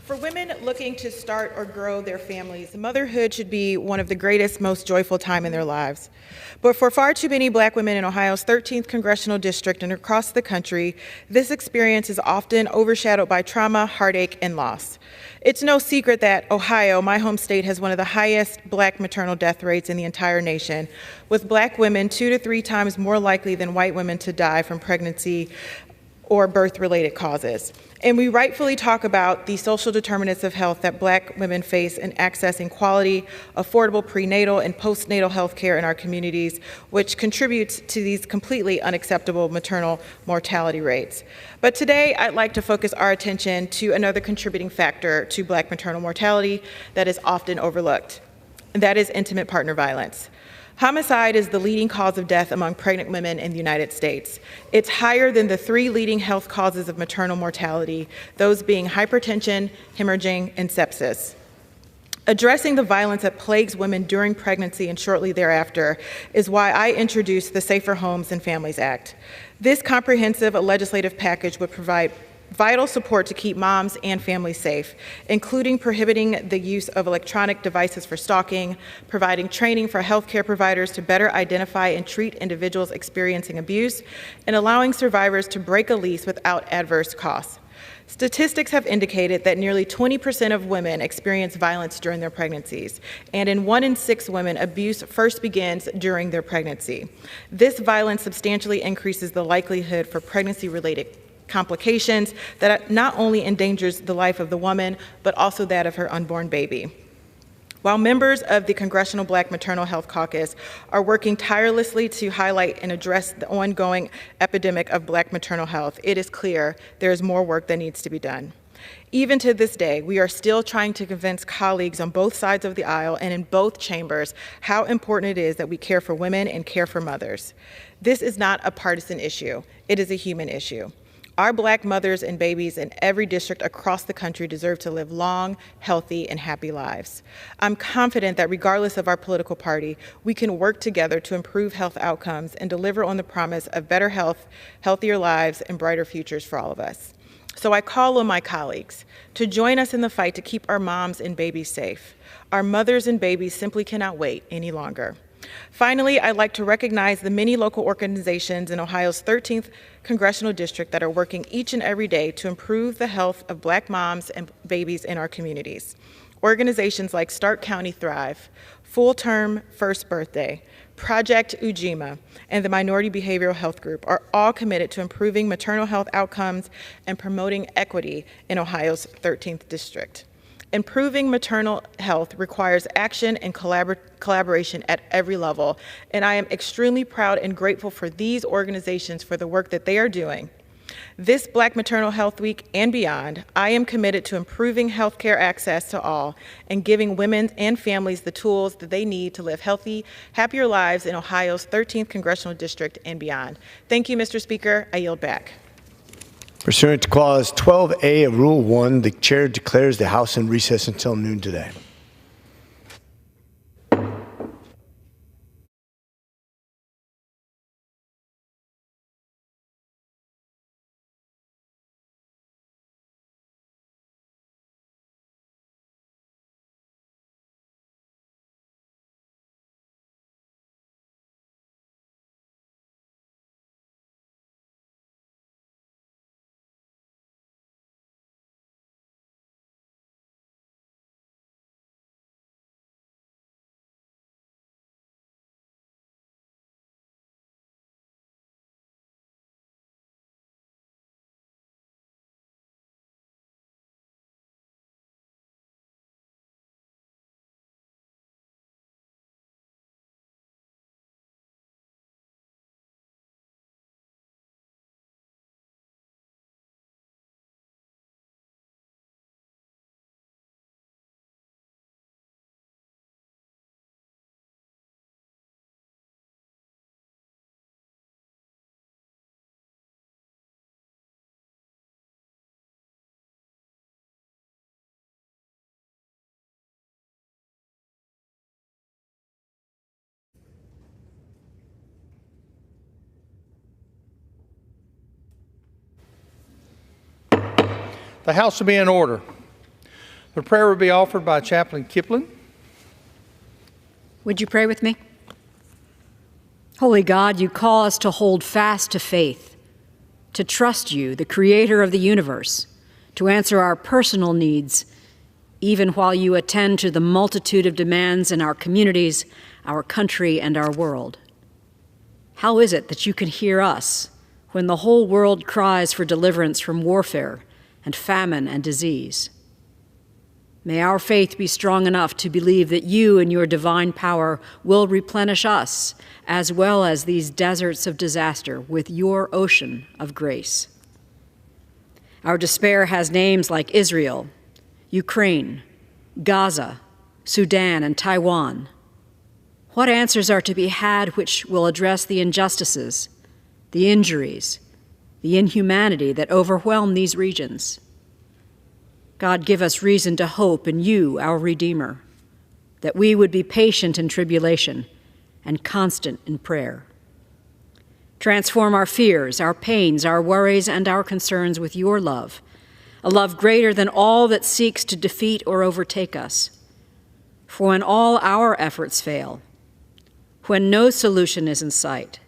T: For women looking to start or grow their families, motherhood should be one of the greatest, most joyful time in their lives. But for far too many Black women in Ohio's 13th congressional district and across the country, this experience is often overshadowed by trauma, heartache, and loss. It's no secret that Ohio, my home state, has one of the highest Black maternal death rates in the entire nation, with Black women 2 to 3 times more likely than white women to die from pregnancy or birth-related causes. And we rightfully talk about the social determinants of health that Black women face in accessing quality, affordable prenatal and postnatal health care in our communities, which contributes to these completely unacceptable maternal mortality rates. But today, I'd like to focus our attention to another contributing factor to Black maternal mortality that is often overlooked, and that is intimate partner violence. Homicide is the leading cause of death among pregnant women in the United States. It's higher than the 3 leading health causes of maternal mortality, those being hypertension, hemorrhaging, and sepsis. Addressing the violence that plagues women during pregnancy and shortly thereafter is why I introduced the Safer Homes and Families Act. This comprehensive legislative package would provide vital support to keep moms and families safe, including prohibiting the use of electronic devices for stalking, providing training for healthcare providers to better identify and treat individuals experiencing abuse, and allowing survivors to break a lease without adverse costs. Statistics have indicated that nearly 20% of women experience violence during their pregnancies, and in 1 in 6 women, abuse first begins during their pregnancy. This violence substantially increases the likelihood for pregnancy-related complications that not only endangers the life of the woman, but also that of her unborn baby. While members of the Congressional Black Maternal Health Caucus are working tirelessly to highlight and address the ongoing epidemic of Black maternal health, it is clear there is more work that needs to be done. Even to this day, we are still trying to convince colleagues on both sides of the aisle and in both chambers how important it is that we care for women and care for mothers. This is not a partisan issue. It is a human issue. Our Black mothers and babies in every district across the country deserve to live long, healthy, and happy lives. I'm confident that regardless of our political party, we can work together to improve health outcomes and deliver on the promise of better health, healthier lives, and brighter futures for all of us. So I call on my colleagues to join us in the fight to keep our moms and babies safe. Our mothers and babies simply cannot wait any longer. Finally, I'd like to recognize the many local organizations in Ohio's 13th Congressional District that are working each and every day to improve the health of Black moms and babies in our communities. Organizations like Stark County Thrive, Full Term First Birthday, Project Ujima, and the Minority Behavioral Health Group are all committed to improving maternal health outcomes and promoting equity in Ohio's 13th District. Improving maternal health requires action and collaboration at every level, and I am extremely proud and grateful for these organizations for the work that they are doing. This Black Maternal Health Week and beyond, I am committed to improving healthcare access to all and giving women and families the tools that they need to live healthy, happier lives in Ohio's 13th Congressional District and beyond. Thank you, Mr. Speaker. I yield back.
D: Pursuant to Clause 12A of Rule 1, the Chair declares the House in recess until noon today.
F: The House will be in order. The prayer will be offered by Chaplain Kipling.
U: Would you pray with me? Holy God, you call us to hold fast to faith, to trust you, the creator of the universe, to answer our personal needs, even while you attend to the multitude of demands in our communities, our country, and our world. How is it that you can hear us when the whole world cries for deliverance from warfare and famine and disease? May our faith be strong enough to believe that you and your divine power will replenish us, as well as these deserts of disaster, with your ocean of grace. Our despair has names like Israel, Ukraine, Gaza, Sudan, and Taiwan. What answers are to be had which will address the injustices, the injuries, the inhumanity that overwhelm these regions? God, give us reason to hope in you, our Redeemer, that we would be patient in tribulation and constant in prayer. Transform our fears, our pains, our worries, and our concerns with your love, a love greater than all that seeks to defeat or overtake us. For when all our efforts fail, when no solution is in sight,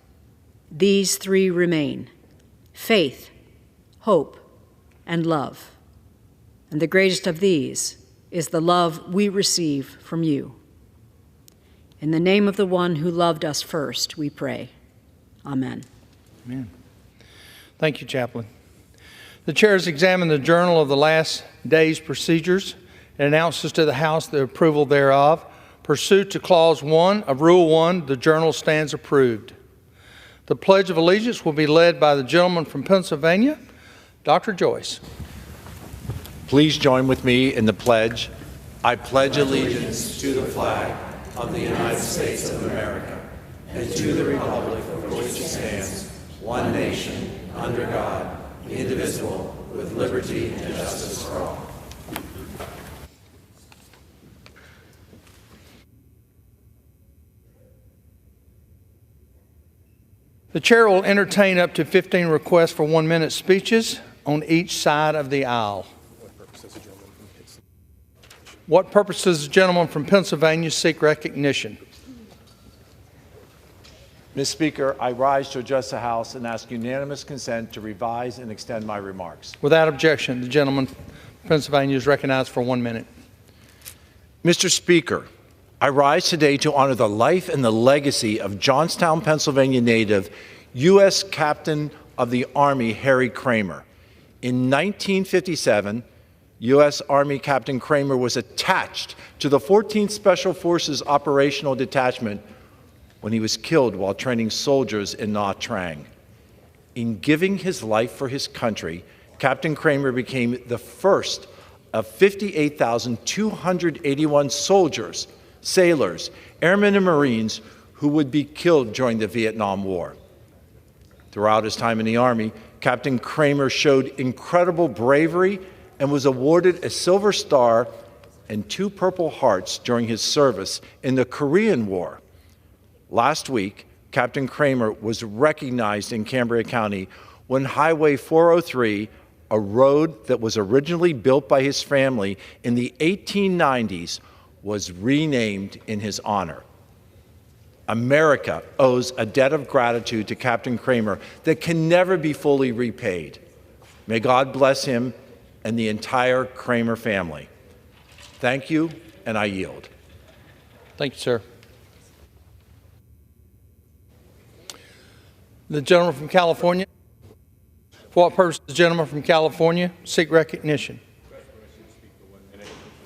U: these three remain: faith, hope, and love. And the greatest of these is the love we receive from you. In the name of the one who loved us first, we pray. Amen.
F: Amen. Thank you, Chaplain. The chair has examined the journal of the last day's procedures and announces to the House the approval thereof. Pursuant to Clause 1 of Rule 1, the journal stands approved. The Pledge of Allegiance will be led by the gentleman from Pennsylvania, Dr. Joyce.
V: Please join with me in the pledge. I pledge allegiance to the flag of the United States of America and to the republic for which it stands, one nation, under God, indivisible, with liberty and justice for all.
A: The chair will entertain up to 15 requests for 1-minute speeches on each side of the aisle. What purpose does the gentleman from Pennsylvania seek recognition?
V: Ms. Speaker, I rise to address the House and ask unanimous consent to revise and extend my remarks.
A: Without objection, the gentleman from Pennsylvania is recognized for 1 minute.
V: Mr. Speaker, I rise today to honor the life and the legacy of Johnstown, Pennsylvania native, U.S. Captain of the Army Harry Kramer. In 1957, U.S. Army Captain Kramer was attached to the 14th Special Forces Operational Detachment when he was killed while training soldiers in Nha Trang. In giving his life for his country, Captain Kramer became the first of 58,281 soldiers, sailors, airmen, and Marines who would be killed during the Vietnam War. Throughout his time in the Army, Captain Kramer showed incredible bravery and was awarded a Silver Star and 2 Purple Hearts during his service in the Korean War. Last week, Captain Kramer was recognized in Cambria County when Highway 403, a road that was originally built by his family in the 1890s, was renamed in his honor. America owes a debt of gratitude to Captain Kramer that can never be fully repaid. May God bless him and the entire Kramer family. Thank you, and I yield.
A: Thank you, sir. The gentleman from California. For what purpose does the gentleman from California seek recognition?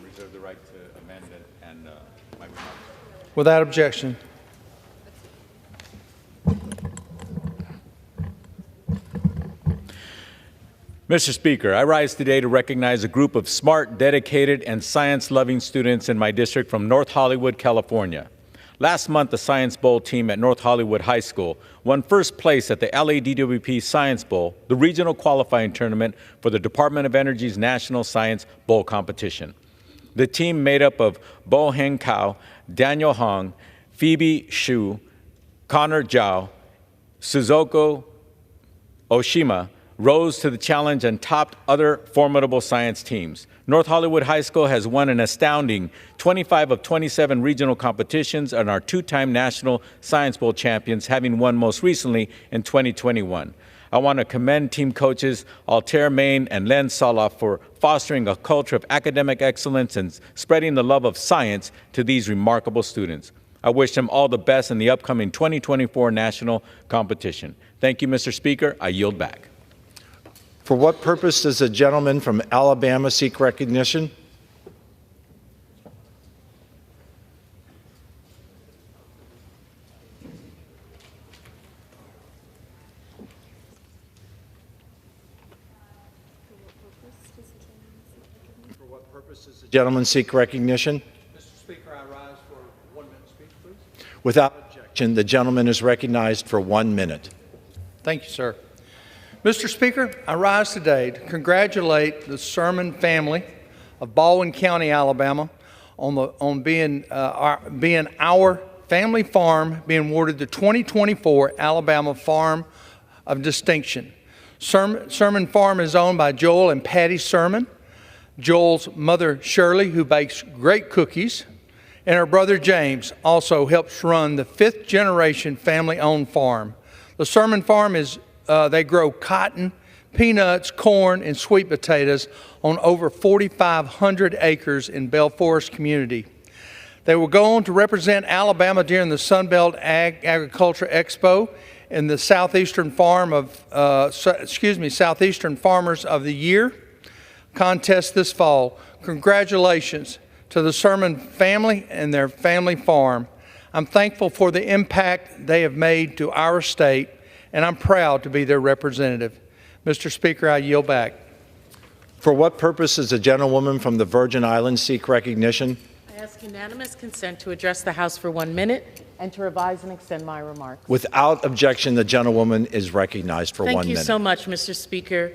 V: Reserve the right to amend it and my remarks.
A: Without objection.
B: Mr. Speaker, I rise today to recognize a group of smart, dedicated, and science-loving students in my district from North Hollywood, California. Last month, the Science Bowl team at North Hollywood High School won first place at the LADWP Science Bowl, the regional qualifying tournament for the Department of Energy's National Science Bowl competition. The team made up of Bo Heng Kao, Daniel Hong, Phoebe Xu, Connor Zhao, Suzuko Oshima, rose to the challenge and topped other formidable science teams. North Hollywood High School has won an astounding 25 of 27 regional competitions and are 2-time National Science Bowl champions, having won most recently in 2021. I want to commend team coaches Altair Main and Len Soloff for fostering a culture of academic excellence and spreading the love of science to these remarkable students. I wish them all the best in the upcoming 2024 national competition. Thank you, Mr. Speaker. I yield back.
V: For what purpose does the gentleman from Alabama seek recognition? For what purpose does the gentleman seek recognition?
A: Mr. Speaker, I rise for a 1-minute speech, please.
V: Without objection, the gentleman is recognized for 1 minute.
A: Thank you, sir. Mr. Speaker, I rise today to congratulate the Sermon family of Baldwin County, Alabama, on being our family farm being awarded the 2024 Alabama Farm of Distinction. Sermon Farm is owned by Joel and Patty Sermon. Joel's mother, Shirley, who bakes great cookies, and her brother, James, also helps run the 5th-generation family-owned farm. The Sermon Farm is they grow cotton, peanuts, corn, and sweet potatoes on over 4,500 acres in Bell Forest community. They will go on to represent Alabama during the Sunbelt Agriculture Expo and the Southeastern Southeastern Farmers of the Year contest this fall. Congratulations to the Sermon family and their family farm. I'm thankful for the impact they have made to our state, and I'm proud to be their representative. Mr. Speaker, I yield back.
V: For what purpose does the gentlewoman from the Virgin Islands seek recognition?
W: I ask unanimous consent to address the House for 1 minute and to revise and extend my remarks.
V: Without objection, the gentlewoman is recognized for 1 minute.
W: Thank you so much, Mr. Speaker.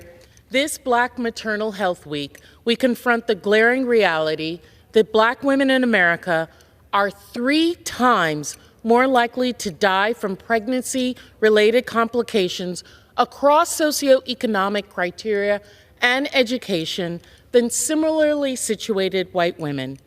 W: This Black Maternal Health Week, we confront the glaring reality that Black women in America are 3 times more likely to die from pregnancy-related complications across socioeconomic criteria and education than similarly situated white women.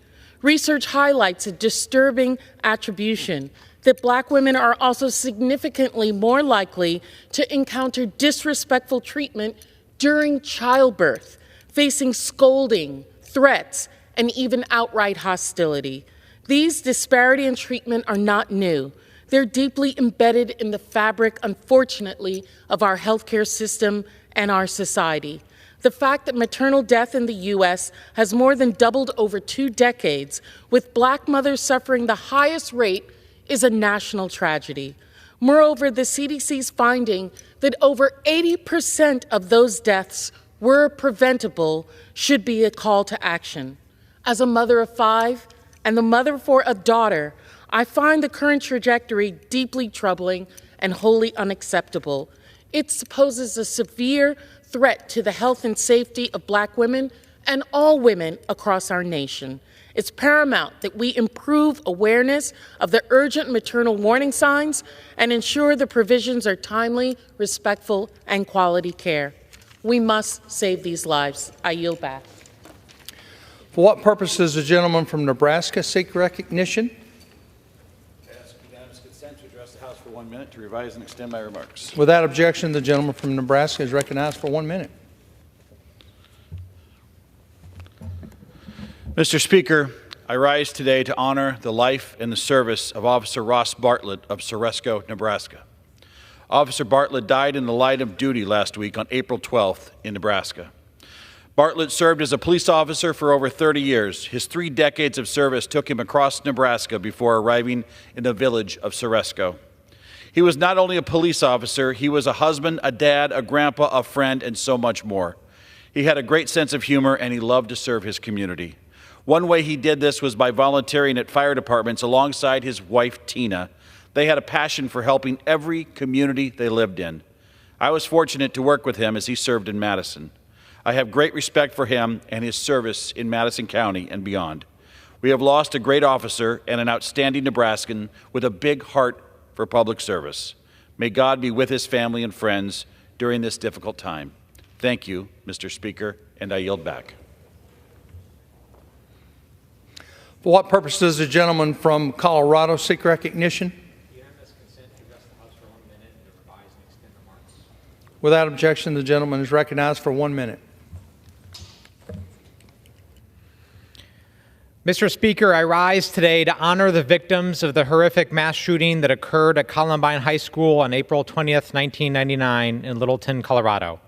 W: Research highlights a disturbing attribution that Black women are also significantly more likely to encounter disrespectful treatment during childbirth, facing scolding, threats, and even outright hostility. These disparity in treatment are not new. They're deeply embedded in the fabric, unfortunately, of our healthcare system and our society. The fact that maternal death in the U.S. has more than doubled over 2 decades, with Black mothers suffering the highest rate, is a national tragedy. Moreover, the CDC's finding that over 80% of those deaths were preventable should be a call to action. As a mother of 5 and the mother for a daughter, I find the current trajectory deeply troubling and wholly unacceptable. It poses a severe threat to the health and safety of Black women and all women across our nation. It's paramount that we improve awareness of the urgent maternal warning signs and ensure the provisions are timely, respectful, and quality care. We must save these lives. I yield back.
A: For what purpose does the gentleman from Nebraska seek recognition?
C: I ask unanimous consent to address the House for 1 minute to revise and extend my remarks.
A: Without objection, the gentleman from Nebraska is recognized for 1 minute.
C: Mr. Speaker, I rise today to honor the life and the service of Officer Ross Bartlett of Ceresco, Nebraska. Officer Bartlett died in the line of duty last week on April 12th in Nebraska. Bartlett served as a police officer for over 30 years. His 3 decades of service took him across Nebraska before arriving in the village of Ceresco. He was not only a police officer, he was a husband, a dad, a grandpa, a friend, and so much more. He had a great sense of humor, and he loved to serve his community. One way he did this was by volunteering at fire departments alongside his wife, Tina. They had a passion for helping every community they lived in. I was fortunate to work with him as he served in Madison. I have great respect for him and his service in Madison County and beyond. We have lost a great officer and an outstanding Nebraskan with a big heart for public service. May God be with his family and friends during this difficult time. Thank you, Mr. Speaker, and I yield back.
A: For what purpose does the gentleman from Colorado seek recognition?
E: Unanimous consent to address the House for 1 minute and to revise and extend remarks.
A: Without objection, the gentleman is recognized for 1 minute.
G: Mr. Speaker, I rise today to honor the victims of the horrific mass shooting that occurred at Columbine High School on April 20th, 1999 in Littleton, Colorado.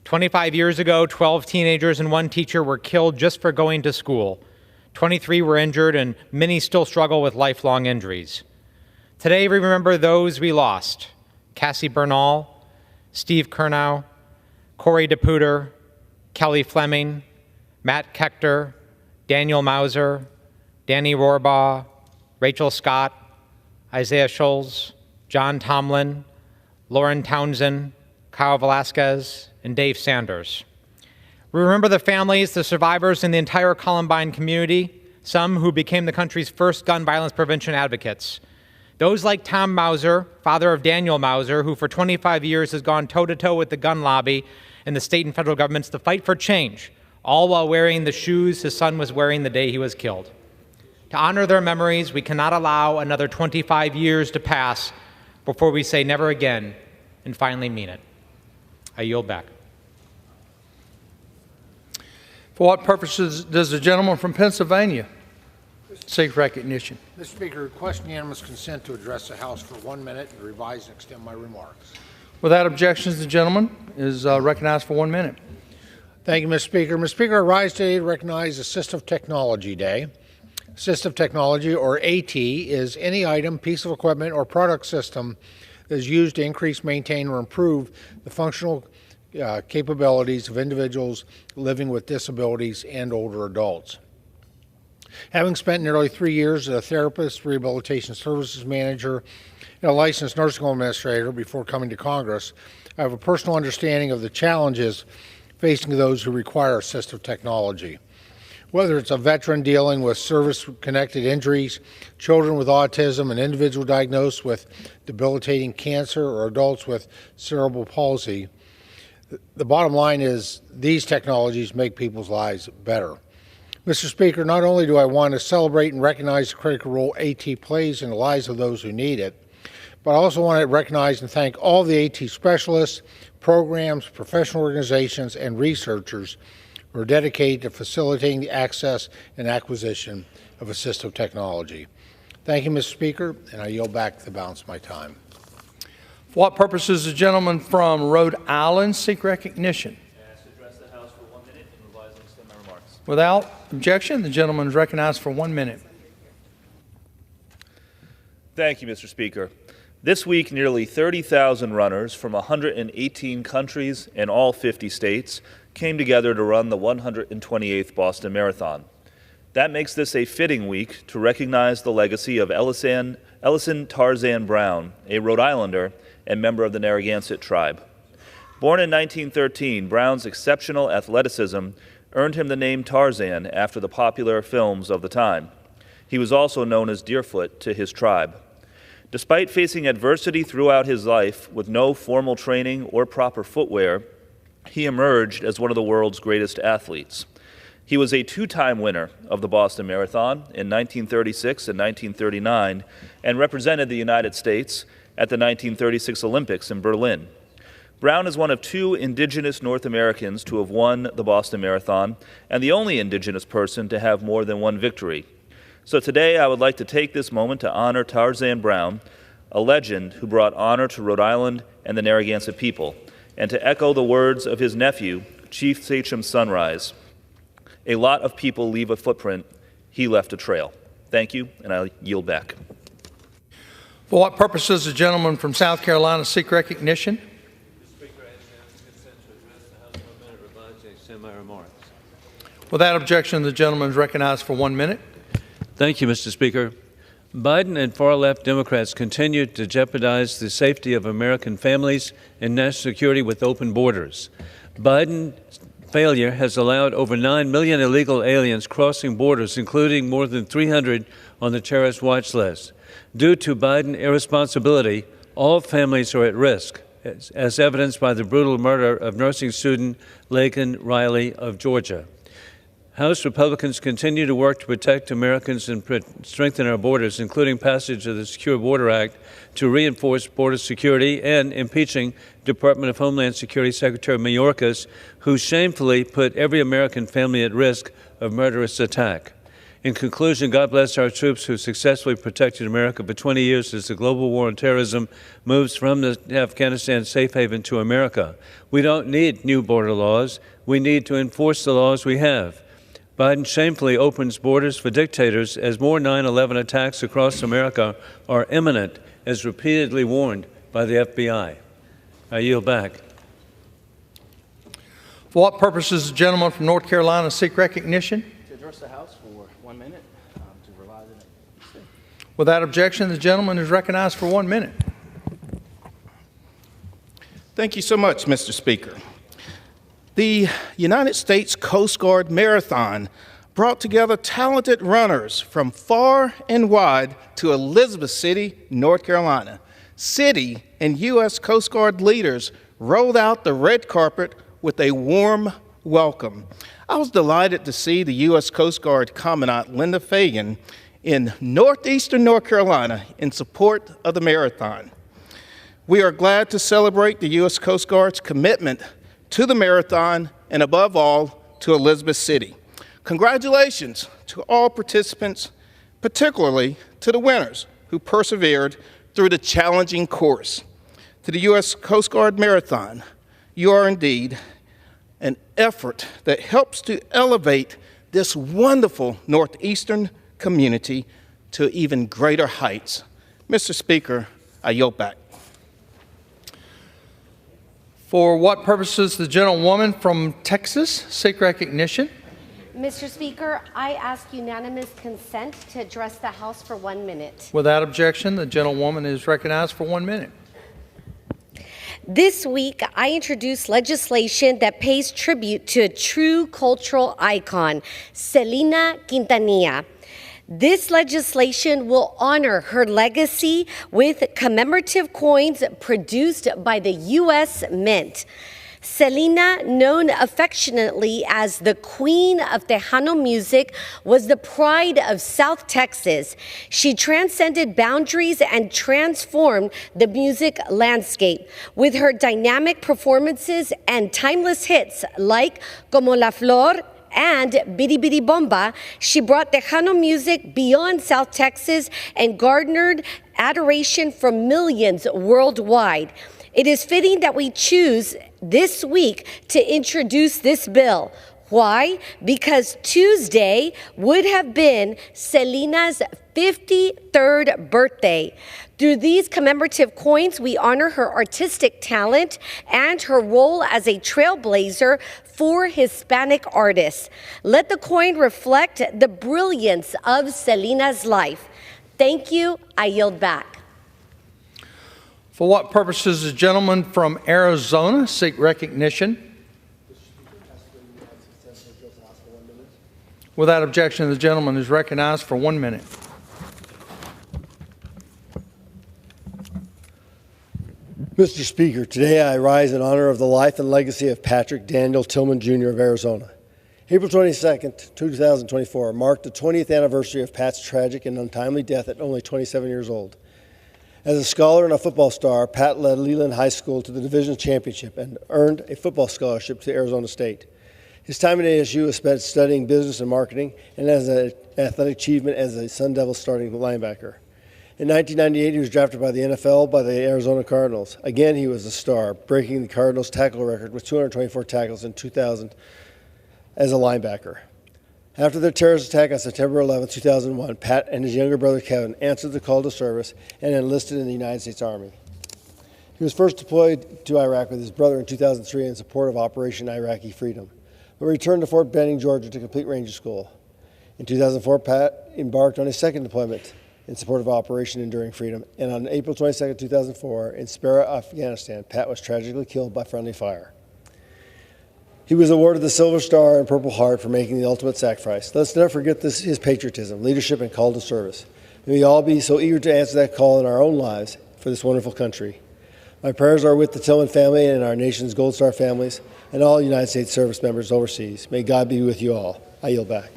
G: 25 years ago, 12 teenagers and 1 teacher were killed just for going to school. 23 were injured, and many still struggle with lifelong injuries. Today, we remember those we lost: Cassie Bernal, Steve Kernow, Corey DePuter, Kelly Fleming, Matt Kechter, Daniel Mauser, Danny Rohrbaugh, Rachel Scott, Isaiah Scholes, John Tomlin, Lauren Townsend, Kyle Velasquez, and Dave Sanders. We remember the families, the survivors, and the entire Columbine community, some who became the country's first gun violence prevention advocates. Those like Tom Mauser, father of Daniel Mauser, who for 25 years has gone toe-to-toe with the gun lobby and the state and federal governments to fight for change, all while wearing the shoes his son was wearing the day he was killed. To honor their memories, we cannot allow another 25 years to pass before we say never again and finally mean it. I yield back.
A: For what purposes does the gentleman from Pennsylvania seek recognition?
X: Mr. Speaker, request unanimous consent to address the House for 1 minute and revise and extend my remarks.
A: Without objections, the gentleman is recognized for 1 minute.
X: Thank you, Mr. Speaker. Mr. Speaker, I rise today to recognize Assistive Technology Day. Assistive technology, or AT, is any item, piece of equipment, or product system that is used to increase, maintain, or improve the functional capabilities of individuals living with disabilities and older adults. Having spent nearly 3 years as a therapist, rehabilitation services manager, and a licensed nursing home administrator before coming to Congress, I have a personal understanding of the challenges facing those who require assistive technology. Whether it's a veteran dealing with service-connected injuries, children with autism, an individual diagnosed with debilitating cancer, or adults with cerebral palsy, the bottom line is these technologies make people's lives better. Mr. Speaker, not only do I want to celebrate and recognize the critical role AT plays in the lives of those who need it, but I also want to recognize and thank all the AT specialists, programs, professional organizations, and researchers who are dedicated to facilitating the access and acquisition of assistive technology. Thank you, Mr. Speaker, and I yield back the balance of my time.
A: For what purpose does the gentleman from Rhode Island seek recognition?
H: Address the House for 1 minute and revise and extend my remarks.
A: Without objection, the gentleman is recognized for 1 minute.
H: Thank you, Mr. Speaker. This week, nearly 30,000 runners from 118 countries and all 50 states came together to run the 128th Boston Marathon. That makes this a fitting week to recognize the legacy of Ellison Tarzan Brown, a Rhode Islander and member of the Narragansett tribe. Born in 1913, Brown's exceptional athleticism earned him the name Tarzan after the popular films of the time. He was also known as Deerfoot to his tribe. Despite facing adversity throughout his life with no formal training or proper footwear, he emerged as one of the world's greatest athletes. He was a two-time winner of the Boston Marathon in 1936 and 1939 and represented the United States at the 1936 Olympics in Berlin. Brown is one of two indigenous North Americans to have won the Boston Marathon and the only indigenous person to have more than one victory. So today I would like to take this moment to honor Tarzan Brown, a legend who brought honor to Rhode Island and the Narragansett people, and to echo the words of his nephew, Chief Sachem Sunrise. A lot of people leave a footprint. He left a trail. Thank you, and I yield back.
A: For what purpose does the gentleman from South Carolina seek recognition?
I: Mr. Speaker, I ask unanimous consent to address the House for 1 minute, revise and extend my remarks.
A: Without objection, the gentleman is recognized for 1 minute.
I: Thank you, Mr. Speaker. Biden and far-left Democrats continue to jeopardize the safety of American families and national security with open borders. Biden's failure has allowed over 9 million illegal aliens crossing borders, including more than 300 on the terrorist watch list. Due to Biden irresponsibility, all families are at risk, as evidenced by the brutal murder of nursing student Laken Riley of Georgia. House Republicans continue to work to protect Americans and strengthen our borders, including passage of the Secure Border Act to reinforce border security and impeaching Department of Homeland Security Secretary Mayorkas, who shamefully put every American family at risk of murderous attack. In conclusion, God bless our troops who successfully protected America for 20 years as the global war on terrorism moves from the Afghanistan safe haven to America. We don't need new border laws. We need to enforce the laws we have. Biden shamefully opens borders for dictators as more 9/11 attacks across America are imminent, as repeatedly warned by the FBI. I yield back.
A: For what purpose does the gentleman from North Carolina seek recognition?
E: To address the House for 1 minute, to revise it.
A: Without objection, the gentleman is recognized for 1 minute.
J: Thank you so much, Mr. Speaker. The United States Coast Guard Marathon brought together talented runners from far and wide to Elizabeth City, North Carolina. City and U.S. Coast Guard leaders rolled out the red carpet with a warm welcome. I was delighted to see the U.S. Coast Guard Commandant Linda Fagan in northeastern North Carolina in support of the marathon. We are glad to celebrate the U.S. Coast Guard's commitment to the marathon and, above all, to Elizabeth City. Congratulations to all participants, particularly to the winners who persevered through the challenging course. To the U.S. Coast Guard Marathon, you are indeed an effort that helps to elevate this wonderful northeastern community to even greater heights. Mr. Speaker, I yield back.
A: For what purposes the gentlewoman from Texas seek recognition?
K: Mr. Speaker, I ask unanimous consent to address the House for 1 minute.
A: Without objection, the gentlewoman is recognized for 1 minute.
K: This week, I introduced legislation that pays tribute to a true cultural icon, Selena Quintanilla. This legislation will honor her legacy with commemorative coins produced by the U.S. Mint. Selena, known affectionately as the Queen of Tejano music, was the pride of South Texas. She transcended boundaries and transformed the music landscape. With her dynamic performances and timeless hits like Como la Flor and Bidi Bidi Bomba, she brought Tejano music beyond South Texas and garnered adoration from millions worldwide. It is fitting that we choose this week to introduce this bill. Why? Because Tuesday would have been Selena's 53rd birthday. Through these commemorative coins, we honor her artistic talent and her role as a trailblazer for Hispanic artists. Let the coin reflect the brilliance of Selena's life. Thank you. I yield back.
A: For what purposes does the gentleman from Arizona seek recognition? Without objection, the gentleman is recognized for 1 minute.
D: Mr. Speaker, today I rise in honor of the life and legacy of Patrick Daniel Tillman, Jr. of Arizona. April 22nd, 2024 marked the 20th anniversary of Pat's tragic and untimely death at only 27 years old. As a scholar and a football star, Pat led Leland High School to the division championship and earned a football scholarship to Arizona State. His time at ASU was spent studying business and marketing and as an athletic achievement as a Sun Devil starting linebacker. In 1998, he was drafted by the NFL by the Arizona Cardinals. Again, he was a star, breaking the Cardinals' tackle record with 224 tackles in 2000 as a linebacker. After the terrorist attack on September 11, 2001, Pat and his younger brother Kevin answered the call to service and enlisted in the United States Army. He was first deployed to Iraq with his brother in 2003 in support of Operation Iraqi Freedom, but returned to Fort Benning, Georgia to complete Ranger School. In 2004, Pat embarked on his second deployment in support of Operation Enduring Freedom, and on April 22, 2004, in Spera, Afghanistan, Pat was tragically killed by friendly fire. He was awarded the Silver Star and Purple Heart for making the ultimate sacrifice. Let's never forget his patriotism, leadership, and call to service. May we all be so eager to answer that call in our own lives for this wonderful country. My prayers are with the Tillman family and our nation's Gold Star families and all United States service members overseas. May God be with you all. I yield back.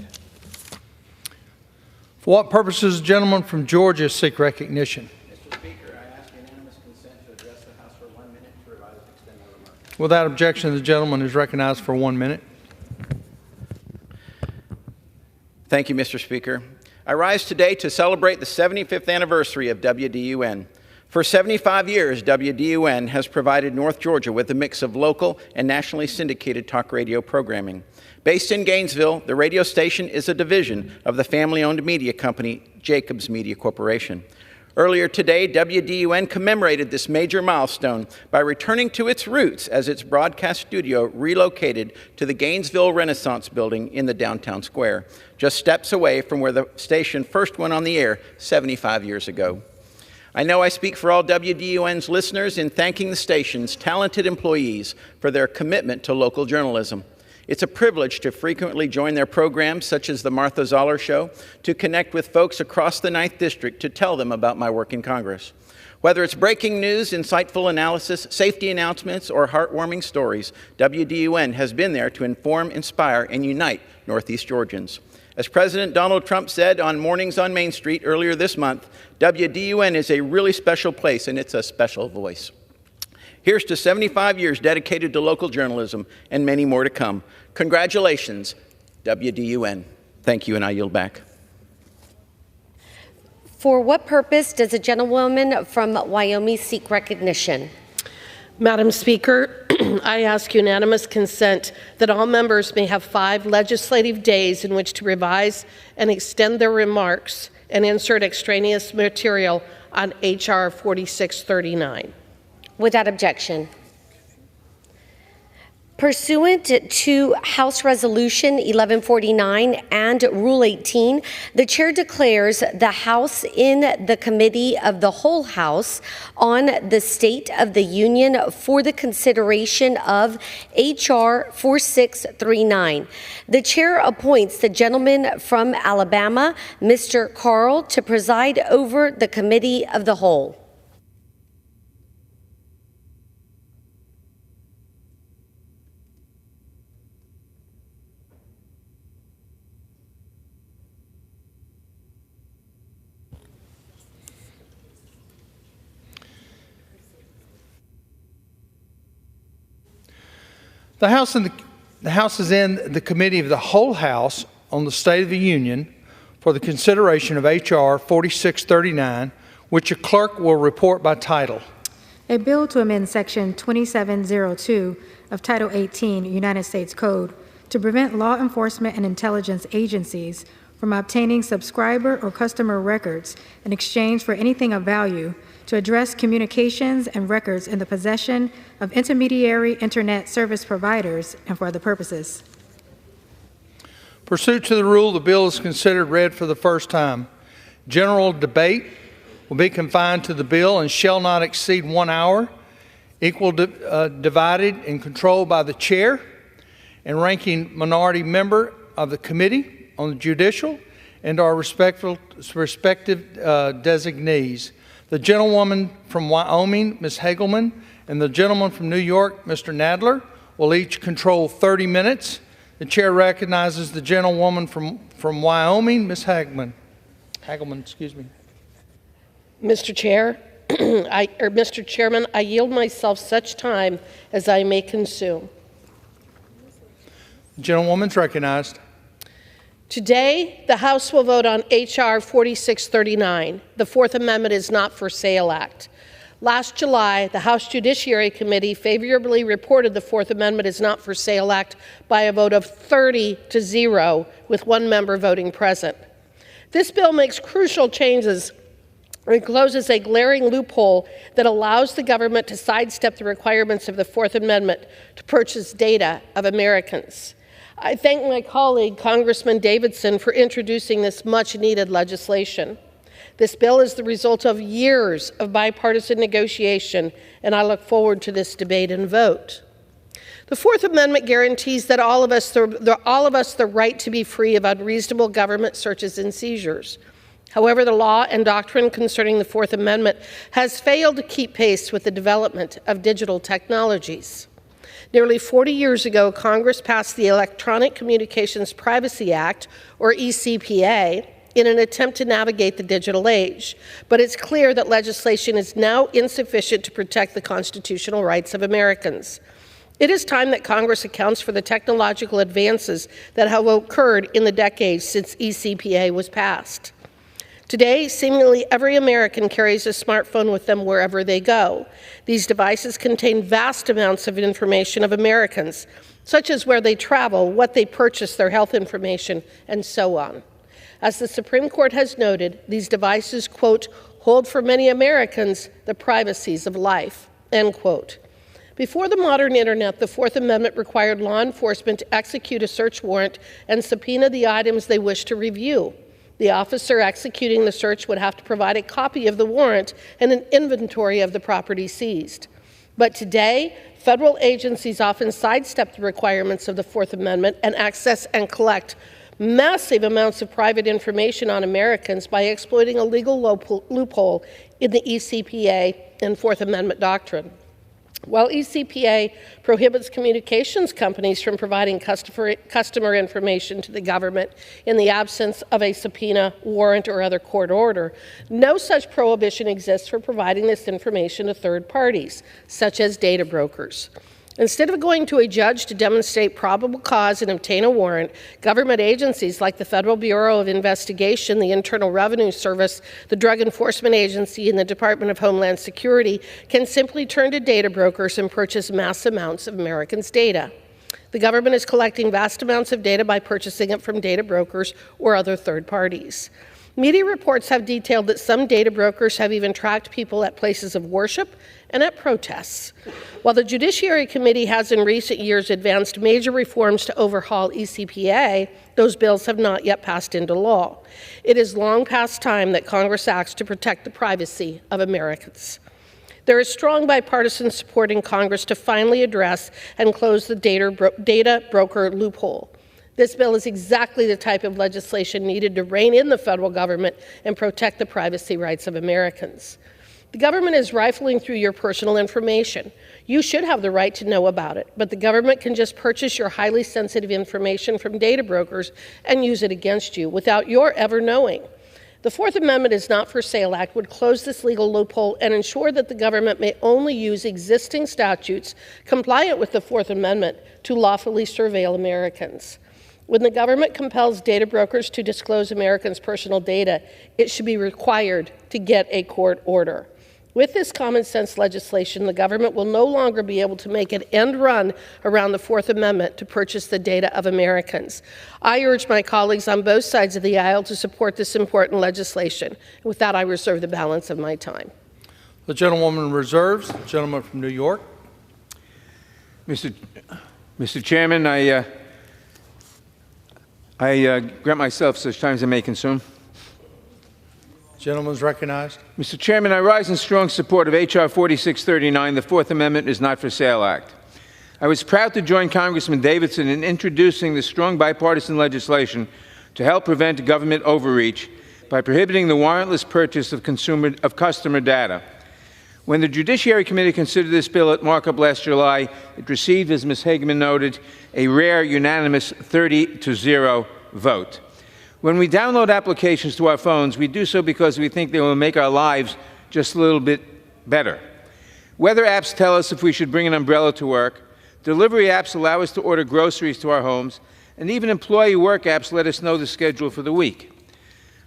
A: For what purposes does the gentleman from Georgia seek recognition?
E: Mr. Speaker, I ask unanimous consent to address the House for 1 minute to revise and extend my remarks.
A: Without objection, the gentleman is recognized for 1 minute.
L: Thank you, Mr. Speaker. I rise today to celebrate the 75th anniversary of WDUN. For 75 years, WDUN has provided North Georgia with a mix of local and nationally syndicated talk radio programming. Based in Gainesville, the radio station is a division of the family-owned media company, Jacobs Media Corporation. Earlier today, WDUN commemorated this major milestone by returning to its roots as its broadcast studio relocated to the Gainesville Renaissance Building in the downtown square, just steps away from where the station first went on the air 75 years ago. I know I speak for all WDUN's listeners in thanking the station's talented employees for their commitment to local journalism. It's a privilege to frequently join their programs, such as The Martha Zoller Show, to connect with folks across the 9th District to tell them about my work in Congress. Whether it's breaking news, insightful analysis, safety announcements, or heartwarming stories, WDUN has been there to inform, inspire, and unite Northeast Georgians. As President Donald Trump said on Mornings on Main Street earlier this month, WDUN is a really special place, and it's a special voice. Here's to 75 years dedicated to local journalism and many more to come. Congratulations, WDUN. Thank you, and I yield back.
K: For what purpose does a gentlewoman from Wyoming seek recognition?
M: Madam Speaker, I ask unanimous consent that all members may have 5 legislative days in which to revise and extend their remarks and insert extraneous material on H.R. 4639.
K: Without objection. Pursuant to House Resolution 1149 and Rule 18, the Chair declares the House in the Committee of the Whole House on the State of the Union for the consideration of H.R. 4639. The Chair appoints the gentleman from Alabama, Mr. Carl, to preside over the Committee of the Whole.
A: The House is in the Committee of the Whole House on the State of the Union for the consideration of H.R. 4639, which a clerk will report by title.
N: A bill to amend Section 2702 of Title 18 United States Code to prevent law enforcement and intelligence agencies from obtaining subscriber or customer records in exchange for anything of value, to address communications and records in the possession of intermediary internet service providers and for other purposes.
A: Pursuant to the rule, the bill is considered read for the first time. General debate will be confined to the bill and shall not exceed 1 hour, divided and controlled by the chair and ranking minority member of the Committee on the Judicial and our respective designees. The gentlewoman from Wyoming, Ms. Hagelman, and the gentleman from New York, Mr. Nadler, will each control 30 minutes. The chair recognizes the gentlewoman from Wyoming, Ms. Hagelman, excuse me.
M: Mr. Chair, Mr. Chairman, I yield myself such time as I may consume.
A: The gentlewoman's recognized.
M: Today, the House will vote on H.R. 4639, the Fourth Amendment is Not for Sale Act. Last July, the House Judiciary Committee favorably reported the Fourth Amendment is Not for Sale Act by a vote of 30-0, with one member voting present. This bill makes crucial changes and closes a glaring loophole that allows the government to sidestep the requirements of the Fourth Amendment to purchase data of Americans. I thank my colleague, Congressman Davidson, for introducing this much-needed legislation. This bill is the result of years of bipartisan negotiation, and I look forward to this debate and vote. The Fourth Amendment guarantees that all of us the right to be free of unreasonable government searches and seizures. However, the law and doctrine concerning the Fourth Amendment has failed to keep pace with the development of digital technologies. Nearly 40 years ago, Congress passed the Electronic Communications Privacy Act, or ECPA, in an attempt to navigate the digital age. But it's clear that legislation is now insufficient to protect the constitutional rights of Americans. It is time that Congress accounts for the technological advances that have occurred in the decades since ECPA was passed. Today, seemingly every American carries a smartphone with them wherever they go. These devices contain vast amounts of information of Americans, such as where they travel, what they purchase, their health information, and so on. As the Supreme Court has noted, these devices, quote, hold for many Americans the privacies of life, end quote. Before the modern internet, the Fourth Amendment required law enforcement to execute a search warrant and subpoena the items they wished to review. The officer executing the search would have to provide a copy of the warrant and an inventory of the property seized. But today, federal agencies often sidestep the requirements of the Fourth Amendment and access and collect massive amounts of private information on Americans by exploiting a legal loophole in the ECPA and Fourth Amendment doctrine. While ECPA prohibits communications companies from providing customer information to the government in the absence of a subpoena, warrant, or other court order, no such prohibition exists for providing this information to third parties, such as data brokers. Instead of going to a judge to demonstrate probable cause and obtain a warrant, government agencies like the Federal Bureau of Investigation, the Internal Revenue Service, the Drug Enforcement Agency, and the Department of Homeland Security can simply turn to data brokers and purchase mass amounts of Americans' data. The government is collecting vast amounts of data by purchasing it from data brokers or other third parties. Media reports have detailed that some data brokers have even tracked people at places of worship and at protests. While the Judiciary Committee has in recent years advanced major reforms to overhaul ECPA, those bills have not yet passed into law. It is long past time that Congress acts to protect the privacy of Americans. There is strong bipartisan support in Congress to finally address and close the data broker loophole. This bill is exactly the type of legislation needed to rein in the federal government and protect the privacy rights of Americans. The government is rifling through your personal information. You should have the right to know about it, but the government can just purchase your highly sensitive information from data brokers and use it against you without your ever knowing. The Fourth Amendment is Not for Sale Act would close this legal loophole and ensure that the government may only use existing statutes compliant with the Fourth Amendment to lawfully surveil Americans. When the government compels data brokers to disclose Americans' personal data, it should be required to get a court order. With this common sense legislation, the government will no longer be able to make an end run around the Fourth Amendment to purchase the data of Americans. I urge my colleagues on both sides of the aisle to support this important legislation. With that, I reserve the balance of my time.
A: The gentlewoman reserves. The gentleman from New York.
O: Mr. Chairman, I grant myself such time as I may consume.
A: Gentleman is recognized.
O: Mr. Chairman, I rise in strong support of H.R. 4639, the Fourth Amendment is Not for Sale Act. I was proud to join Congressman Davidson in introducing this strong bipartisan legislation to help prevent government overreach by prohibiting the warrantless purchase of customer data. When the Judiciary Committee considered this bill at markup last July, it received, as Ms. Hageman noted, a rare unanimous 30-0 vote. When we download applications to our phones, we do so because we think they will make our lives just a little bit better. Weather apps tell us if we should bring an umbrella to work. Delivery apps allow us to order groceries to our homes. And even employee work apps let us know the schedule for the week.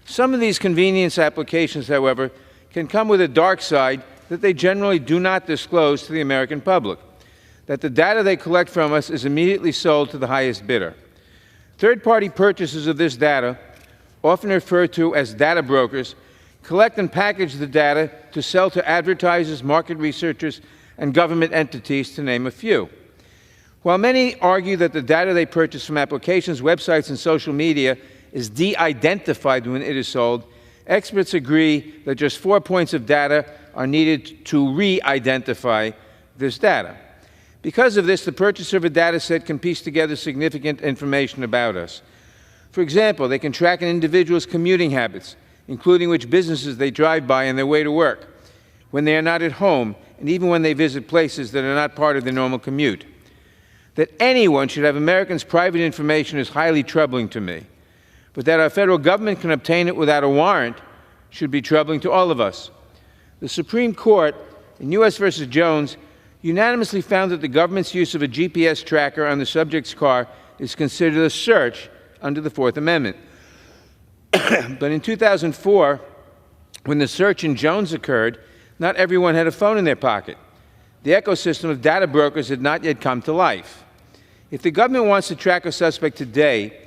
O: Some of these convenience applications, however, can come with a dark side that they generally do not disclose to the American public, that the data they collect from us is immediately sold to the highest bidder. Third-party purchasers of this data, often referred to as data brokers, collect and package the data to sell to advertisers, market researchers, and government entities, to name a few. While many argue that the data they purchase from applications, websites, and social media is de-identified when it is sold, experts agree that just 4 points of data are needed to re-identify this data. Because of this, the purchaser of a data set can piece together significant information about us. For example, they can track an individual's commuting habits, including which businesses they drive by on their way to work, when they are not at home, and even when they visit places that are not part of their normal commute. That anyone should have Americans' private information is highly troubling to me, but that our federal government can obtain it without a warrant should be troubling to all of us. The Supreme Court, in U.S. v. Jones, unanimously found that the government's use of a GPS tracker on the subject's car is considered a search under the Fourth Amendment. But in 2004, when the search in Jones occurred, not everyone had a phone in their pocket. The ecosystem of data brokers had not yet come to life. If the government wants to track a suspect today,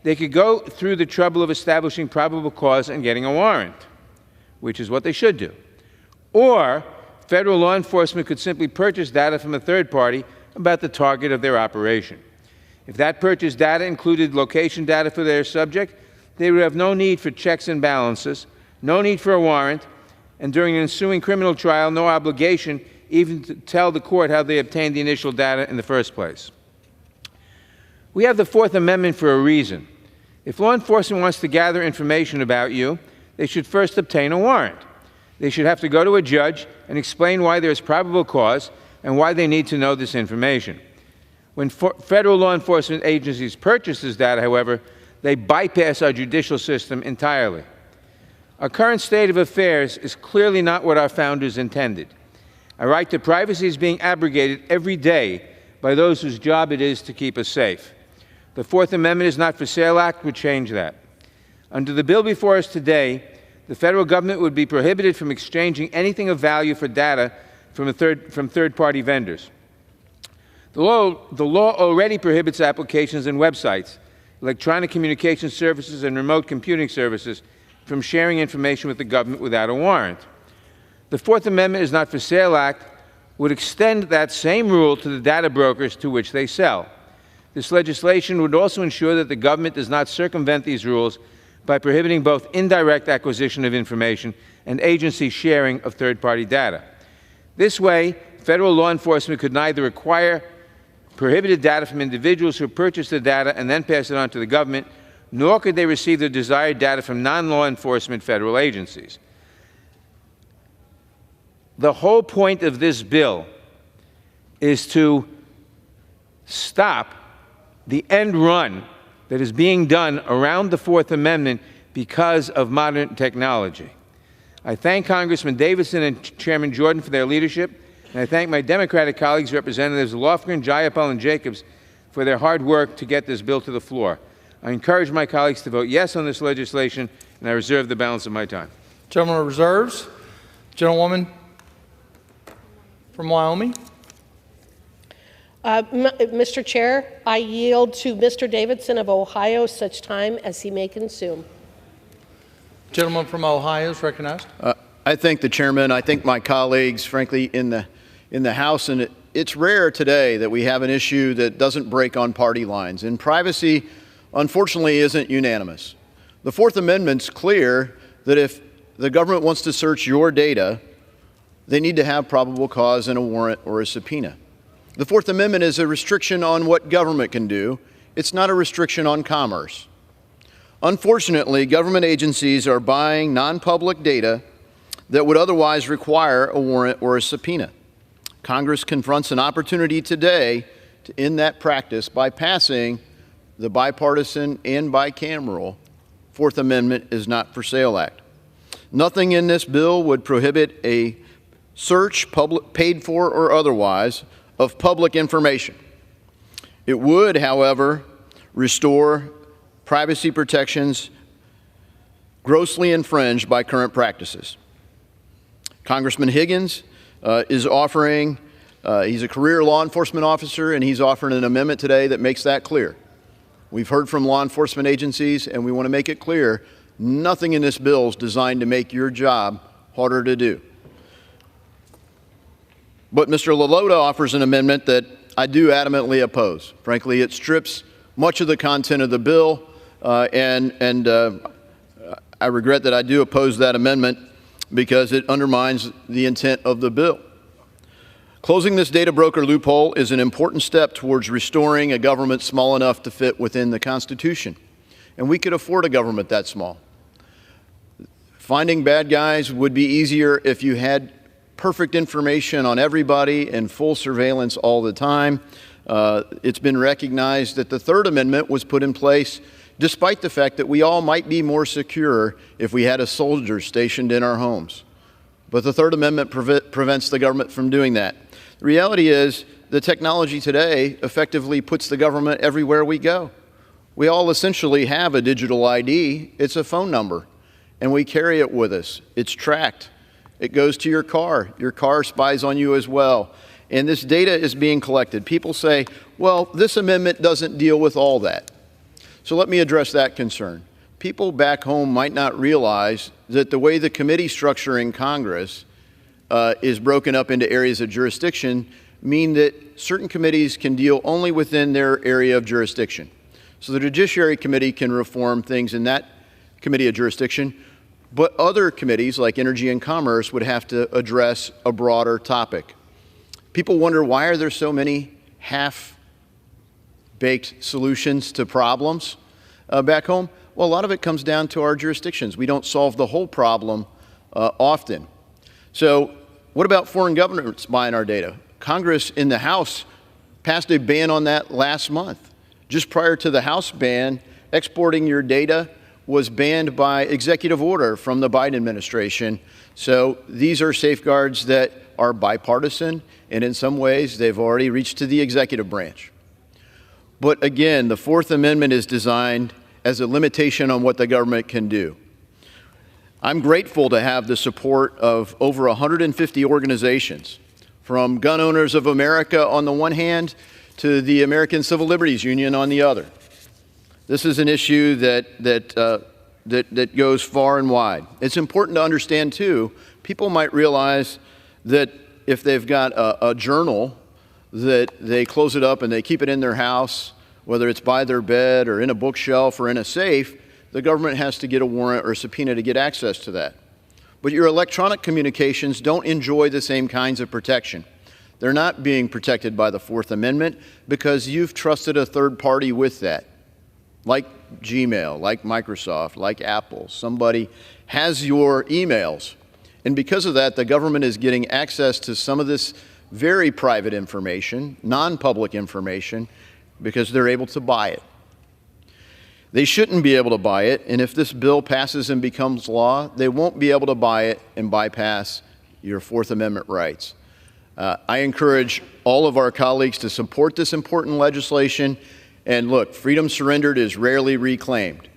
O: they could go through the trouble of establishing probable cause and getting a warrant, which is what they should do. Or federal law enforcement could simply purchase data from a third party about the target of their operation. If that purchased data included location data for their subject, they would have no need for checks and balances, no need for a warrant, and during an ensuing criminal trial, no obligation even to tell the court how they obtained the initial data in the first place. We have the Fourth Amendment for a reason. If law enforcement wants to gather information about you, they should first obtain a warrant. They should have to go to a judge and explain why there is probable cause and why they need to know this information. When federal law enforcement agencies purchase this data, however, they bypass our judicial system entirely. Our current state of affairs is clearly not what our founders intended. Our right to privacy is being abrogated every day by those whose job it is to keep us safe. The Fourth Amendment is Not for Sale Act would change that. Under the bill before us today, the federal government would be prohibited from exchanging anything of value for data from third-party vendors. The law already prohibits applications and websites, electronic communication services, and remote computing services from sharing information with the government without a warrant. The Fourth Amendment is Not for Sale Act would extend that same rule to the data brokers to which they sell. This legislation would also ensure that the government does not circumvent these rules by prohibiting both indirect acquisition of information and agency sharing of third-party data. This way, federal law enforcement could neither require prohibited data from individuals who purchase the data and then pass it on to the government, nor could they receive the desired data from non-law enforcement federal agencies. The whole point of this bill is to stop the end run that is being done around the Fourth Amendment because of modern technology. I thank Congressman Davidson and Chairman Jordan for their leadership, and I thank my Democratic colleagues, Representatives Lofgren, Jayapal, and Jacobs, for their hard work to get this bill to the floor. I encourage my colleagues to vote yes on this legislation, and I reserve the balance of my time.
A: Gentleman reserves. Gentlewoman from Wyoming.
M: Mr. Chair, I yield to Mr. Davidson of Ohio such time as he may consume.
A: Gentleman from Ohio is recognized.
L: I thank the chairman. I thank my colleagues, frankly, in the House. And it's rare today that we have an issue that doesn't break on party lines. And privacy, unfortunately, isn't unanimous. The Fourth Amendment's clear that if the government wants to search your data, they need to have probable cause and a warrant or a subpoena. The Fourth Amendment is a restriction on what government can do. It's not a restriction on commerce. Unfortunately, government agencies are buying non-public data that would otherwise require a warrant or a subpoena. Congress confronts an opportunity today to end that practice by passing the bipartisan and bicameral Fourth Amendment is Not for Sale Act. Nothing in this bill would prohibit a search, paid for or otherwise, of public information. It would, however, restore privacy protections grossly infringed by current practices. Congressman Higgins is offering, he's a career law enforcement officer, and he's offering an amendment today that makes that clear. We've heard from law enforcement agencies, and we want to make it clear, nothing in this bill is designed to make your job harder to do. But Mr. LaLota offers an amendment that I do adamantly oppose. Frankly, it strips much of the content of the bill, and I regret that I do oppose that amendment because it undermines the intent of the bill. Closing this data broker loophole is an important step towards restoring a government small enough to fit within the Constitution. And we could afford a government that small. Finding bad guys would be easier if you had perfect information on everybody and full surveillance all the time. It's been recognized that the Third Amendment was put in place despite the fact that we all might be more secure if we had a soldier stationed in our homes. But the Third Amendment prevents the government from doing that. The reality is the technology today effectively puts the government everywhere we go. We all essentially have a digital ID. It's a phone number, and we carry it with us. It's tracked. It goes to your car. Your car spies on you as well. And this data is being collected. People say, well, this amendment doesn't deal with all that. So let me address that concern. People back home might not realize that the way the committee structure in Congress is broken up into areas of jurisdiction mean that certain committees can deal only within their area of jurisdiction. So the Judiciary Committee can reform things in that committee of jurisdiction, but other committees like Energy and Commerce would have to address a broader topic. People wonder, why are there so many half-baked solutions to problems back home? Well, a lot of it comes down to our jurisdictions. We don't solve the whole problem often. So what about foreign governments buying our data? Congress in the House passed a ban on that last month. Just prior to the House ban, exporting your data was banned by executive order from the Biden administration. So these are safeguards that are bipartisan, and in some ways they've already reached to the executive branch. But again, the Fourth Amendment is designed as a limitation on what the government can do. I'm grateful to have the support of over 150 organizations, from Gun Owners of America on the one hand to the American Civil Liberties Union on the other. This is an issue that
P: that goes far and wide. It's important to understand, too, people might realize that if they've got a journal that they close it up and they keep it in their house, whether it's by their bed or in a bookshelf or in a safe, the government has to get a warrant or a subpoena to get access to that. But your electronic communications don't enjoy the same kinds of protection. They're not being protected by the Fourth Amendment because you've trusted a third party with that, like Gmail, like Microsoft, like Apple. Somebody has your emails. And because of that, the government is getting access to some of this very private information, non-public information, because they're able to buy it. They shouldn't be able to buy it, and if this bill passes and becomes law, they won't be able to buy it and bypass your Fourth Amendment rights. I encourage all of our colleagues to support this important legislation. And look, freedom surrendered is rarely reclaimed.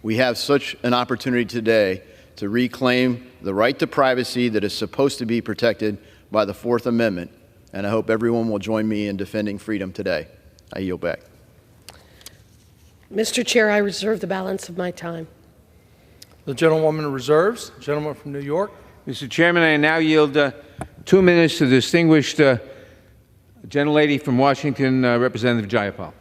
P: We have such an opportunity today to reclaim the right to privacy that is supposed to be protected by the Fourth Amendment. And I hope everyone will join me in defending freedom today. I yield back.
M: Mr. Chair, I reserve the balance of my time.
A: The gentlewoman reserves. Gentleman from New York.
O: Mr. Chairman, I now yield 2 minutes to the distinguished gentlelady from Washington, Representative Jayapal.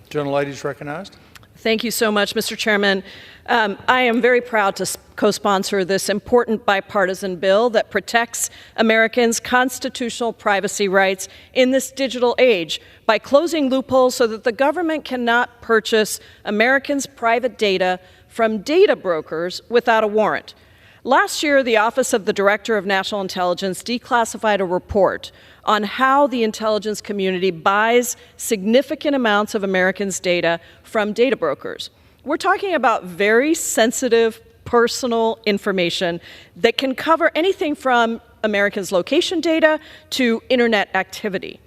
A: Gentlelady is recognized.
Q: Thank you so much, Mr. Chairman. I am very proud to co-sponsor this important bipartisan bill that protects Americans' constitutional privacy rights in this digital age by closing loopholes so that the government cannot purchase Americans' private data from data brokers without a warrant. Last year, the Office of the Director of National Intelligence declassified a report on how the intelligence community buys significant amounts of Americans' data from data brokers. We're talking about very sensitive personal information that can cover anything from Americans' location data to internet activity.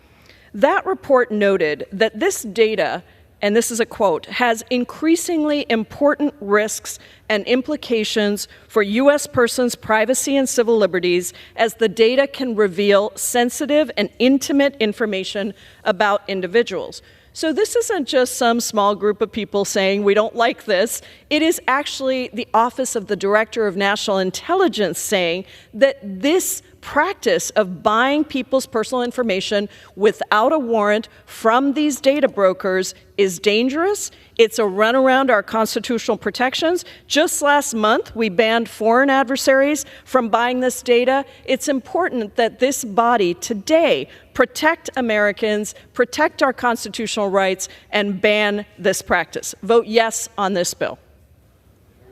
Q: That report noted that this data, and this is a quote, has increasingly important risks and implications for U.S. persons' privacy and civil liberties as the data can reveal sensitive and intimate information about individuals. So this isn't just some small group of people saying we don't like this. It is actually the Office of the Director of National Intelligence saying that this practice of buying people's personal information without a warrant from these data brokers is dangerous. It's a run around our constitutional protections. Just last month, we banned foreign adversaries from buying this data. It's important that this body today protect Americans, protect our constitutional rights, and ban this practice. Vote yes on this bill.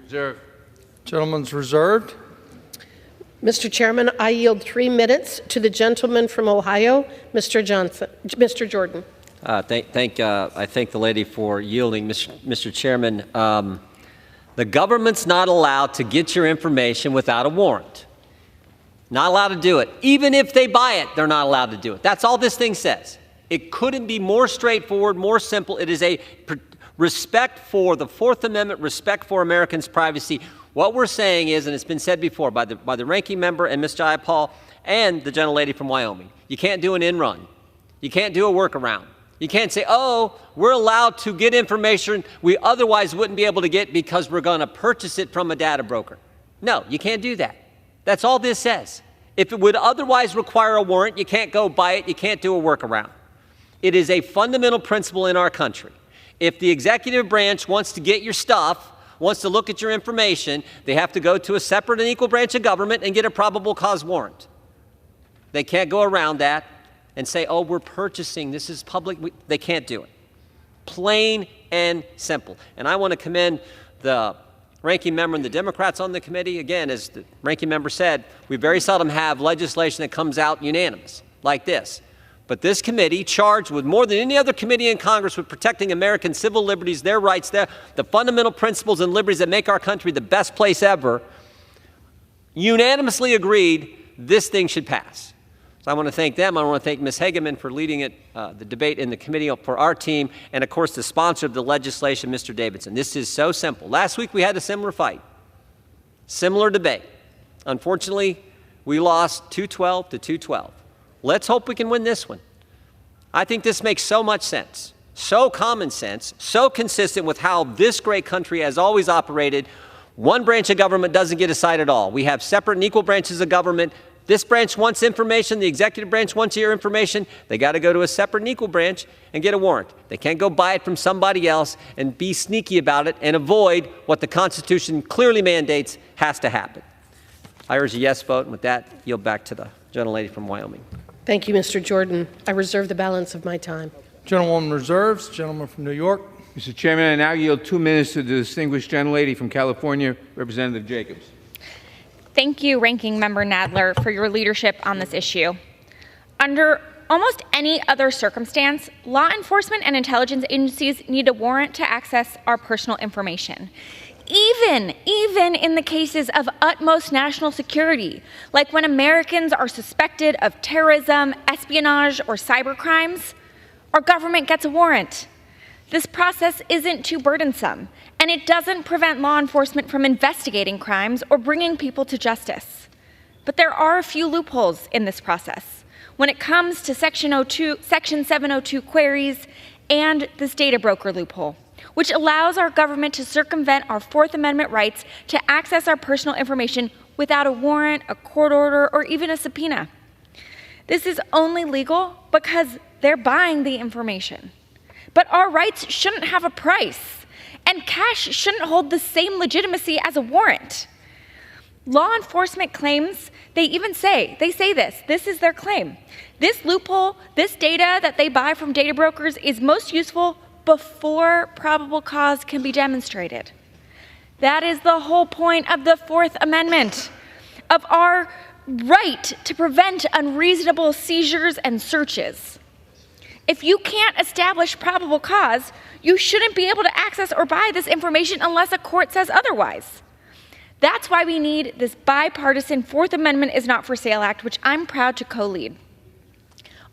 A: Reserved. Gentleman's reserved.
M: Mr. Chairman, I yield 3 minutes to the gentleman from Ohio, Mr. Jordan.
R: I thank the lady for yielding. Mr. Chairman, the government's not allowed to get your information without a warrant. Not allowed to do it. Even if they buy it, they're not allowed to do it. That's all this thing says. It couldn't be more straightforward, more simple. It is a respect for the Fourth Amendment, respect for Americans' privacy. What we're saying is, and it's been said before by the ranking member and Ms. Jayapal and the gentlelady from Wyoming, you can't do an in-run. You can't do a workaround. You can't say, oh, we're allowed to get information we otherwise wouldn't be able to get because we're going to purchase it from a data broker. No, you can't do that. That's all this says. If it would otherwise require a warrant, you can't go buy it. You can't do a workaround. It is a fundamental principle in our country. If the executive branch wants to get your stuff, wants to look at your information, they have to go to a separate and equal branch of government and get a probable cause warrant. They can't go around that and say, oh, we're purchasing, this is public. They can't do it. Plain and simple. And I want to commend the ranking member and the Democrats on the committee. Again, as the ranking member said, we very seldom have legislation that comes out unanimous like this. But this committee, charged with more than any other committee in Congress with protecting American civil liberties, their rights, the fundamental principles and liberties that make our country the best place ever, unanimously agreed this thing should pass. So I want to thank them. I want to thank Ms. Hageman for leading the debate in the committee for our team, and of course the sponsor of the legislation, Mr. Davidson. This is so simple. Last week we had a similar fight, similar debate. Unfortunately, we lost 212 to 212. Let's hope we can win this one. I think this makes so much sense, so common sense, so consistent with how this great country has always operated. One branch of government doesn't get a cite at all. We have separate and equal branches of government. This branch wants information. The executive branch wants your information. They got to go to a separate and equal branch and get a warrant. They can't go buy it from somebody else and be sneaky about it and avoid what the Constitution clearly mandates has to happen. I urge a yes vote, and with that, yield back to the gentlelady from Wyoming.
M: Thank you, Mr. Jordan. I reserve the balance of my time.
A: Gentlewoman reserves. Gentleman from New York.
O: Mr. Chairman, I now yield 2 minutes to the distinguished gentlelady from California, Representative Jacobs.
F: Thank you, Ranking Member Nadler, for your leadership on this issue. Under almost any other circumstance, law enforcement and intelligence agencies need a warrant to access our personal information. Even in the cases of utmost national security, like when Americans are suspected of terrorism, espionage, or cyber crimes, our government gets a warrant. This process isn't too burdensome, and it doesn't prevent law enforcement from investigating crimes or bringing people to justice. But there are a few loopholes in this process when it comes to Section 702 queries and this data broker loophole, which allows our government to circumvent our Fourth Amendment rights to access our personal information without a warrant, a court order, or even a subpoena. This is only legal because they're buying the information. But our rights shouldn't have a price, and cash shouldn't hold the same legitimacy as a warrant. Law enforcement claims, they say this is their claim. This loophole, this data that they buy from data brokers is most useful before probable cause can be demonstrated. That is the whole point of the Fourth Amendment, of our right to prevent unreasonable seizures and searches. If you can't establish probable cause, you shouldn't be able to access or buy this information unless a court says otherwise. That's why we need this bipartisan Fourth Amendment is Not for Sale Act, which I'm proud to co-lead.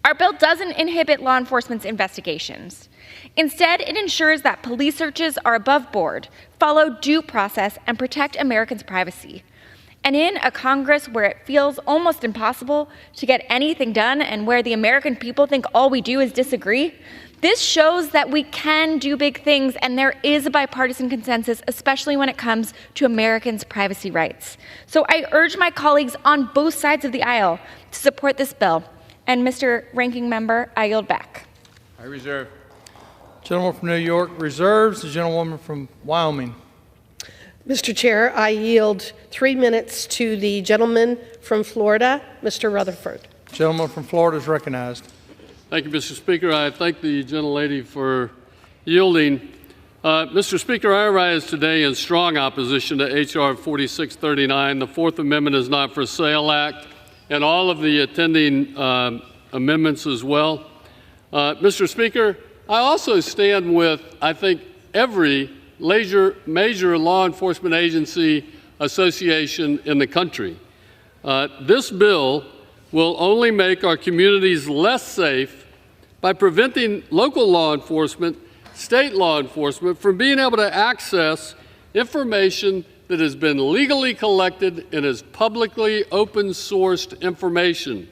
F: Our bill doesn't inhibit law enforcement's investigations. Instead, it ensures that police searches are above board, follow due process, and protect Americans' privacy. And in a Congress where it feels almost impossible to get anything done and where the American people think all we do is disagree, this shows that we can do big things and there is a bipartisan consensus, especially when it comes to Americans' privacy rights. So I urge my colleagues on both sides of the aisle to support this bill. And Mr. Ranking Member, I yield back.
O: I reserve.
A: Gentleman from New York reserves. The gentlewoman from Wyoming.
M: Mr. Chair, I yield 3 minutes to the gentleman from Florida, Mr. Rutherford.
A: Gentleman from Florida is recognized.
S: Thank you, Mr. Speaker. I thank the gentlelady for yielding. Mr. Speaker, I rise today in strong opposition to H.R. 4639, the Fourth Amendment is Not for Sale Act, and all of the attending amendments as well. Mr. Speaker, I also stand with, I think, every major law enforcement agency association in the country. This bill will only make our communities less safe by preventing local law enforcement, state law enforcement, from being able to access information that has been legally collected and is publicly open-sourced information.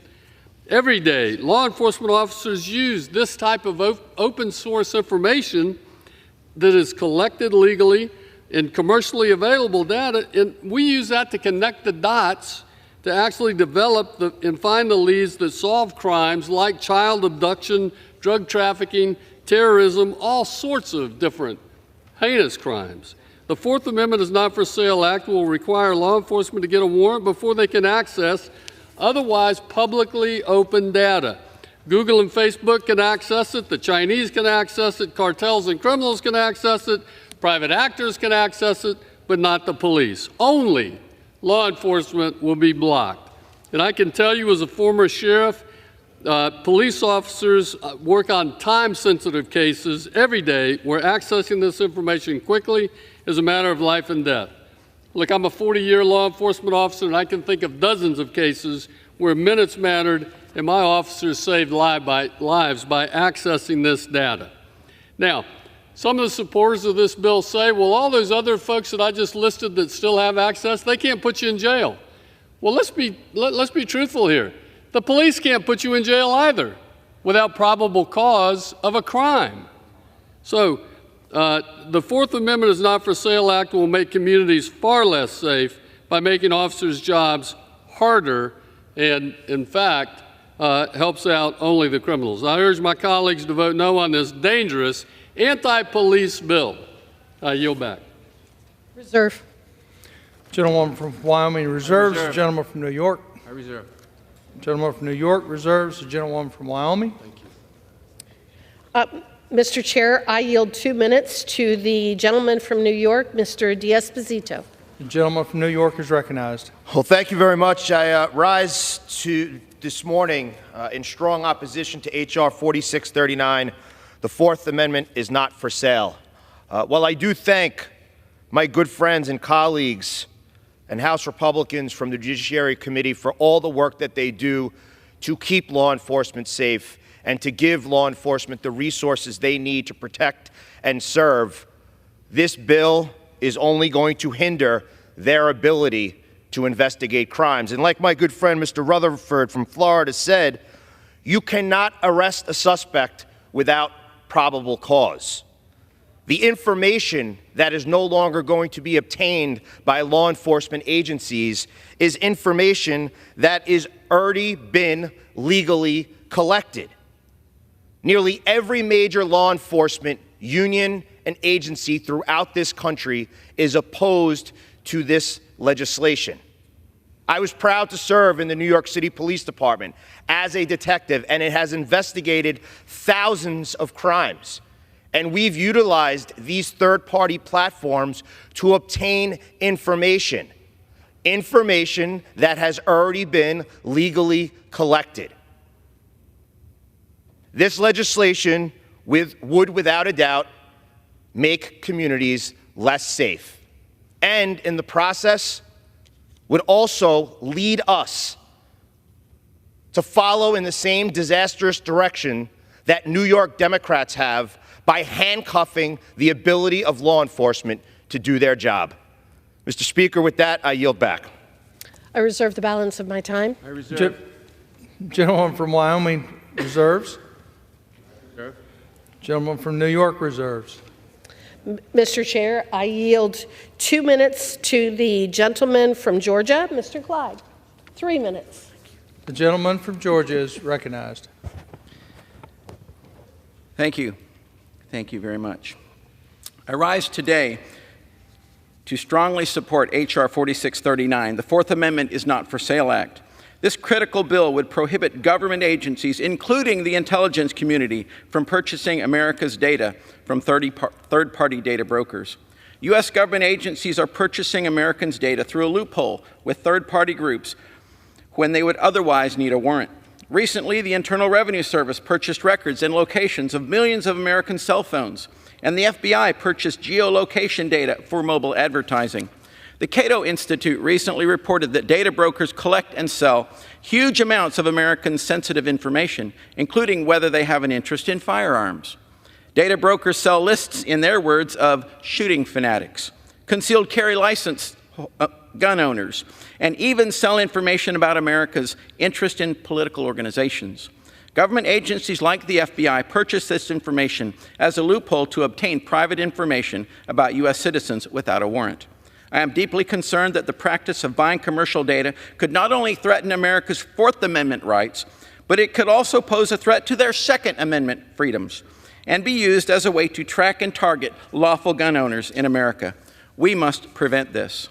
S: Every day, law enforcement officers use this type of open-source information that is collected legally and commercially available data, and we use that to connect the dots to actually develop and find the leads that solve crimes like child abduction, drug trafficking, terrorism, all sorts of different heinous crimes. The Fourth Amendment is Not for Sale Act will require law enforcement to get a warrant before they can access otherwise publicly open data. Google and Facebook can access it, the Chinese can access it, cartels and criminals can access it, private actors can access it, but not the police. Only law enforcement will be blocked. And I can tell you as a former sheriff, police officers work on time-sensitive cases every day where accessing this information quickly is a matter of life and death. Look, I'm a 40-year law enforcement officer, and I can think of dozens of cases where minutes mattered and my officers saved lives by accessing this data. Now, some of the supporters of this bill say, well, all those other folks that I just listed that still have access, they can't put you in jail. Well, let's be truthful here. The police can't put you in jail either without probable cause of a crime. So The Fourth Amendment is Not for Sale Act will make communities far less safe by making officers' jobs harder and, in fact, helps out only the criminals. I urge my colleagues to vote no on this dangerous anti-police bill. I yield back.
M: Reserve.
A: Gentlewoman from Wyoming reserves.
O: Reserve.
A: The gentleman from New York.
O: I reserve.
A: Gentleman from New York reserves. The gentlewoman from Wyoming.
O: Thank you.
M: Mr. Chair, I yield 2 minutes to the gentleman from New York, Mr. D'Esposito.
A: The gentleman from New York is recognized.
B: Well, thank you very much. I rise to this morning in strong opposition to H.R. 4639. The Fourth Amendment is not for sale. While I do thank my good friends and colleagues and House Republicans from the Judiciary Committee for all the work that they do to keep law enforcement safe and to give law enforcement the resources they need to protect and serve, this bill is only going to hinder their ability to investigate crimes. And like my good friend Mr. Rutherford from Florida said, you cannot arrest a suspect without probable cause. The information that is no longer going to be obtained by law enforcement agencies is information that is already been legally collected. Nearly every major law enforcement union and agency throughout this country is opposed to this legislation. I was proud to serve in the New York City Police Department as a detective, and it has investigated thousands of crimes. And we've utilized these third-party platforms to obtain information that has already been legally collected. This legislation would, without a doubt, make communities less safe, and in the process would also lead us to follow in the same disastrous direction that New York Democrats have by handcuffing the ability of law enforcement to do their job. Mr. Speaker, with that, I yield back.
M: I reserve the balance of my time.
O: I reserve.
A: Gentleman from Wyoming reserves.
O: Reserve.
A: Gentleman from New York reserves.
M: Mr. Chair, I yield 2 minutes to the gentleman from Georgia, Mr. Clyde. 3 minutes.
A: The gentleman from Georgia is recognized.
L: Thank you. Thank you very much. I rise today to strongly support H.R. 4639, the Fourth Amendment is Not for Sale Act. This critical bill would prohibit government agencies, including the intelligence community, from purchasing America's data from third-party data brokers. U.S. government agencies are purchasing Americans' data through a loophole with third-party groups when they would otherwise need a warrant. Recently, the Internal Revenue Service purchased records and locations of millions of American cell phones, and the FBI purchased geolocation data for mobile advertising. The Cato Institute recently reported that data brokers collect and sell huge amounts of Americans' sensitive information, including whether they have an interest in firearms. Data brokers sell lists, in their words, of shooting fanatics, concealed carry license gun owners, and even sell information about America's interest in political organizations. Government agencies like the FBI purchase this information as a loophole to obtain private information about U.S. citizens without a warrant. I am deeply concerned that the practice of buying commercial data could not only threaten America's Fourth Amendment rights, but it could also pose a threat to their Second Amendment freedoms and be used as a way to track and target lawful gun owners in America. We must prevent this.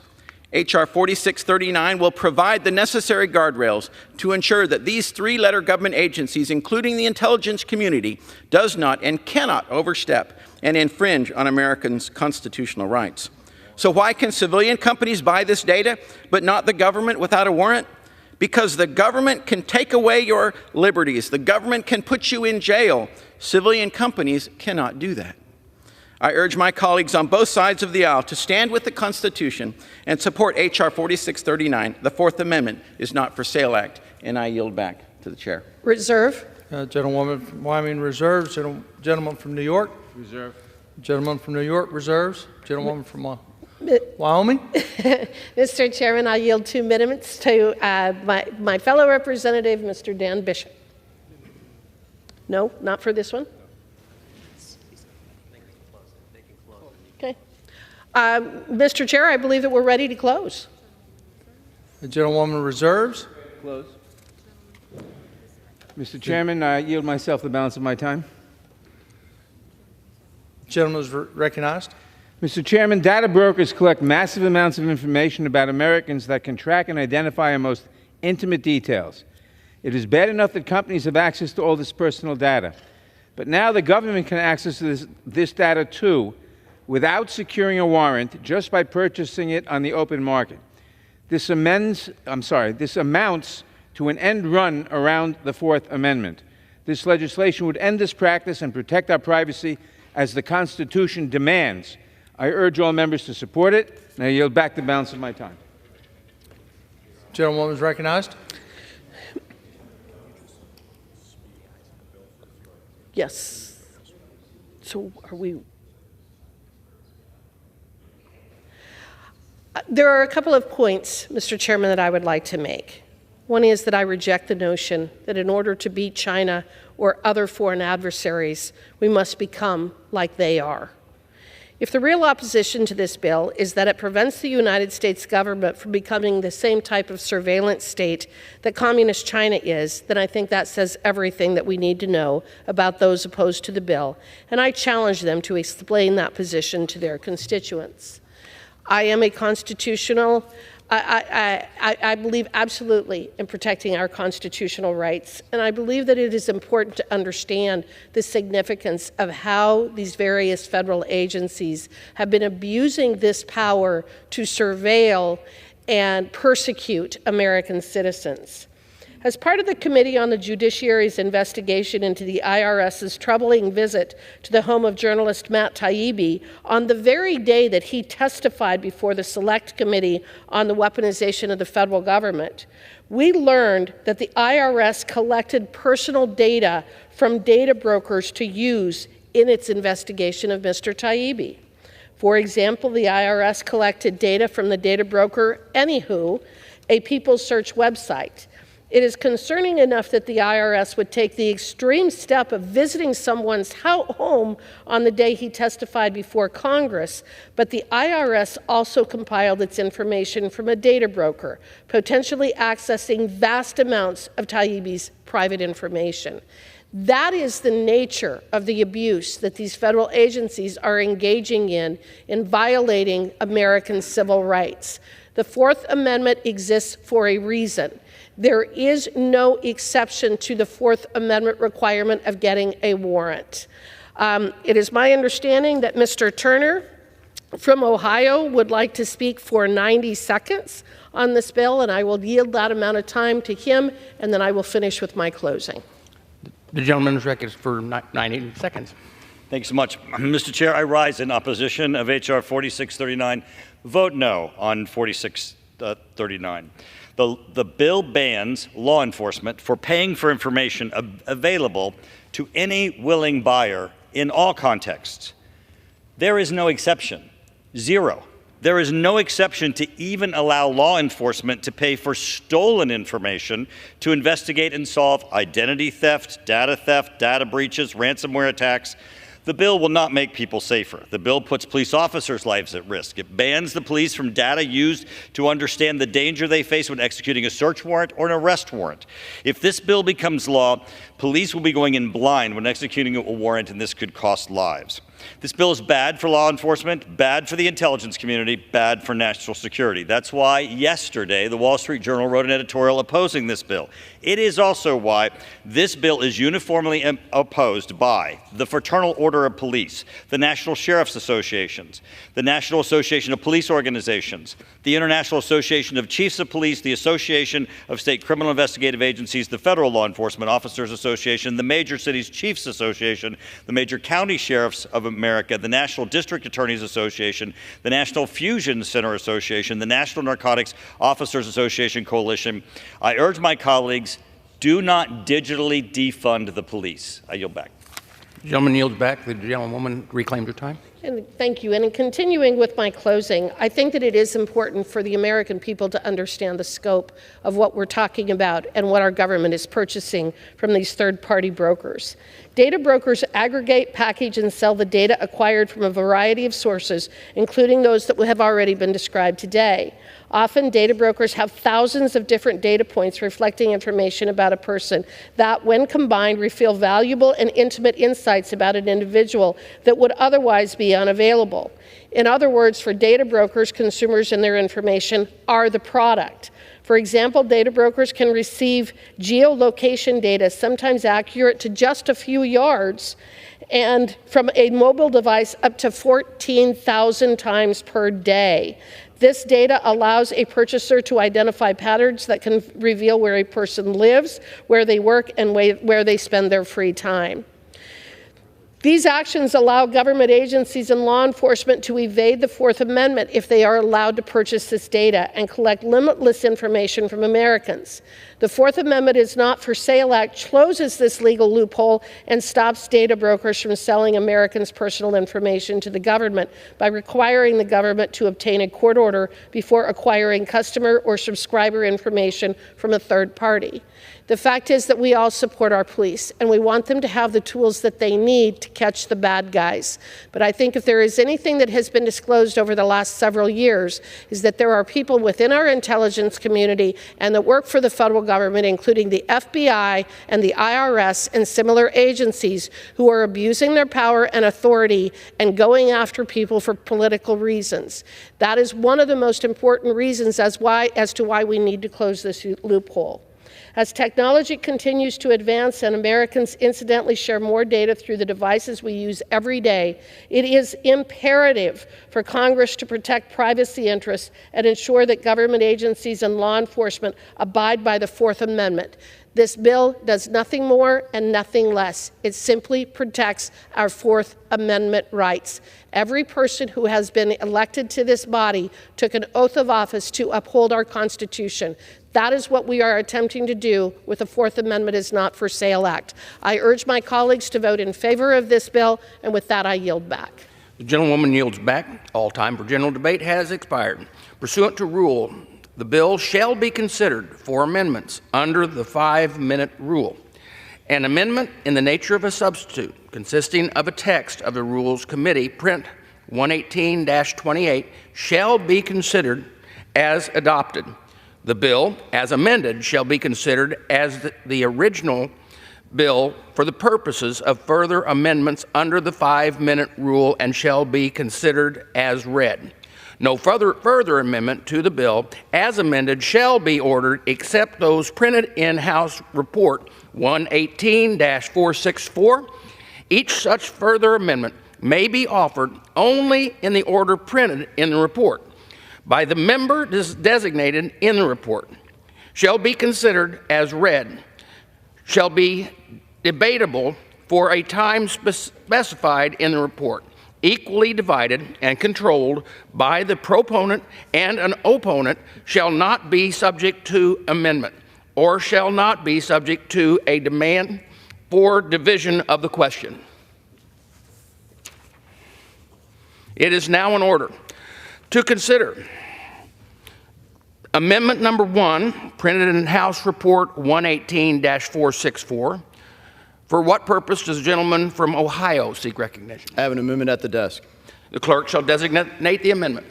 L: H.R. 4639 will provide the necessary guardrails to ensure that these three-letter government agencies, including the intelligence community, does not and cannot overstep and infringe on Americans' constitutional rights. So why can civilian companies buy this data, but not the government without a warrant? Because the government can take away your liberties. The government can put you in jail. Civilian companies cannot do that. I urge my colleagues on both sides of the aisle to stand with the Constitution and support H.R. 4639. The Fourth Amendment is Not for Sale Act, and I yield back to the chair.
M: Reserve.
A: Gentlewoman from Wyoming reserves. Gentleman from New York.
O: Reserve.
A: Gentleman from New York reserves. Gentlewoman from Wyoming.
M: Mr. Chairman, I yield 2 minutes to my fellow representative, Mr. Dan Bishop. No, not for this one? Mr. Chair, I believe that we're ready to close.
A: The gentlewoman reserves.
O: Close. Mr. Chairman, I yield myself the balance of my time.
A: Gentleman is recognized.
O: Mr. Chairman, data brokers collect massive amounts of information about Americans that can track and identify our most intimate details. It is bad enough that companies have access to all this personal data, but now the government can access this data too without securing a warrant, just by purchasing it on the open market. This amounts to an end run around the Fourth Amendment. This legislation would end this practice and protect our privacy as the Constitution demands. I urge all members to support it, and I yield back the balance of my time.
A: Gentlewoman is recognized.
M: Yes. So are we? There are a couple of points, Mr. Chairman, that I would like to make. One is that I reject the notion that in order to beat China or other foreign adversaries, we must become like they are. If the real opposition to this bill is that it prevents the United States government from becoming the same type of surveillance state that communist China is, then I think that says everything that we need to know about those opposed to the bill, and I challenge them to explain that position to their constituents. I am a constitutional I believe absolutely in protecting our constitutional rights, and I believe that it is important to understand the significance of how these various federal agencies have been abusing this power to surveil and persecute American citizens. As part of the Committee on the Judiciary's investigation into the IRS's troubling visit to the home of journalist Matt Taibbi, on the very day that he testified before the Select Committee on the Weaponization of the Federal Government, we learned that the IRS collected personal data from data brokers to use in its investigation of Mr. Taibbi. For example, the IRS collected data from the data broker Anywho, a People's Search website. It is concerning enough that the IRS would take the extreme step of visiting someone's home on the day he testified before Congress, but the IRS also compiled its information from a data broker, potentially accessing vast amounts of Taibbi's private information. That is the nature of the abuse that these federal agencies are engaging in violating American civil rights. The Fourth Amendment exists for a reason. There is no exception to the Fourth Amendment requirement of getting a warrant. It is my understanding that Mr. Turner from Ohio would like to speak for 90 seconds on this bill, and I will yield that amount of time to him, and then I will finish with my closing.
E: The gentleman's record is for 90 seconds.
T: Thanks so much. Mr. Chair, I rise in opposition of H.R. 4639. Vote no on 4639. The bill bans law enforcement for paying for information available to any willing buyer in all contexts. There is no exception. Zero. There is no exception to even allow law enforcement to pay for stolen information to investigate and solve identity theft, data breaches, ransomware attacks. The bill will not make people safer. The bill puts police officers' lives at risk. It bans the police from data used to understand the danger they face when executing a search warrant or an arrest warrant. If this bill becomes law, police will be going in blind when executing a warrant, and this could cost lives. This bill is bad for law enforcement, bad for the intelligence community, bad for national security. That's why yesterday the Wall Street Journal wrote an editorial opposing this bill. It is also why this bill is uniformly opposed by the Fraternal Order of Police, the National Sheriff's Associations, the National Association of Police Organizations, the International Association of Chiefs of Police, the Association of State Criminal Investigative Agencies, the Federal Law Enforcement Officers Association, the Major Cities Chiefs Association, the Major County Sheriffs of America, the National District Attorneys Association, the National Fusion Center Association, the National Narcotics Officers Association Coalition. I urge my colleagues, do not digitally defund the police. I yield back.
E: The gentleman yields back. The gentlewoman reclaimed her time.
M: And thank you. And in continuing with my closing, I think that it is important for the American people to understand the scope of what we're talking about and what our government is purchasing from these third-party brokers. Data brokers aggregate, package, and sell the data acquired from a variety of sources, including those that have already been described today. Often, data brokers have thousands of different data points reflecting information about a person that, when combined, reveal valuable and intimate insights about an individual that would otherwise be unavailable. In other words, for data brokers, consumers and their information are the product. For example, data brokers can receive geolocation data, sometimes accurate to just a few yards, and from a mobile device up to 14,000 times per day. This data allows a purchaser to identify patterns that can reveal where a person lives, where they work, and where they spend their free time. These actions allow government agencies and law enforcement to evade the Fourth Amendment if they are allowed to purchase this data and collect limitless information from Americans. The Fourth Amendment is Not for Sale Act closes this legal loophole and stops data brokers from selling Americans' personal information to the government by requiring the government to obtain a court order before acquiring customer or subscriber information from a third party. The fact is that we all support our police, and we want them to have the tools that they need to catch the bad guys. But I think if there is anything that has been disclosed over the last several years, is that there are people within our intelligence community and that work for the federal government, including the FBI and the IRS and similar agencies, who are abusing their power and authority and going after people for political reasons. That is one of the most important reasons as to why we need to close this loophole. As technology continues to advance and Americans incidentally share more data through the devices we use every day, it is imperative for Congress to protect privacy interests and ensure that government agencies and law enforcement abide by the Fourth Amendment. This bill does nothing more and nothing less. It simply protects our Fourth Amendment rights. Every person who has been elected to this body took an oath of office to uphold our Constitution. That is what we are attempting to do with the Fourth Amendment is Not for Sale Act. I urge my colleagues to vote in favor of this bill, and with that I yield back.
C: The gentlewoman yields back. All time for general debate has expired. Pursuant to rule, the bill shall be considered for amendments under the 5-minute rule. An amendment in the nature of a substitute consisting of a text of the Rules Committee, print 118-28, shall be considered as adopted. The bill, as amended, shall be considered as the original bill for the purposes of further amendments under the 5-minute rule and shall be considered as read. No further amendment to the bill as amended shall be ordered except those printed in House Report 118-464. Each such further amendment may be offered only in the order printed in the report by the member designated in the report, shall be considered as read, shall be debatable for a time specified in the report, equally divided and controlled by the proponent and an opponent, shall not be subject to amendment, or shall not be subject to a demand for division of the question. It is now in order to consider Amendment number 1, printed in House Report 118-464. For what purpose does the gentleman from Ohio seek recognition?
P: I have an amendment at the desk.
C: The clerk shall designate the amendment.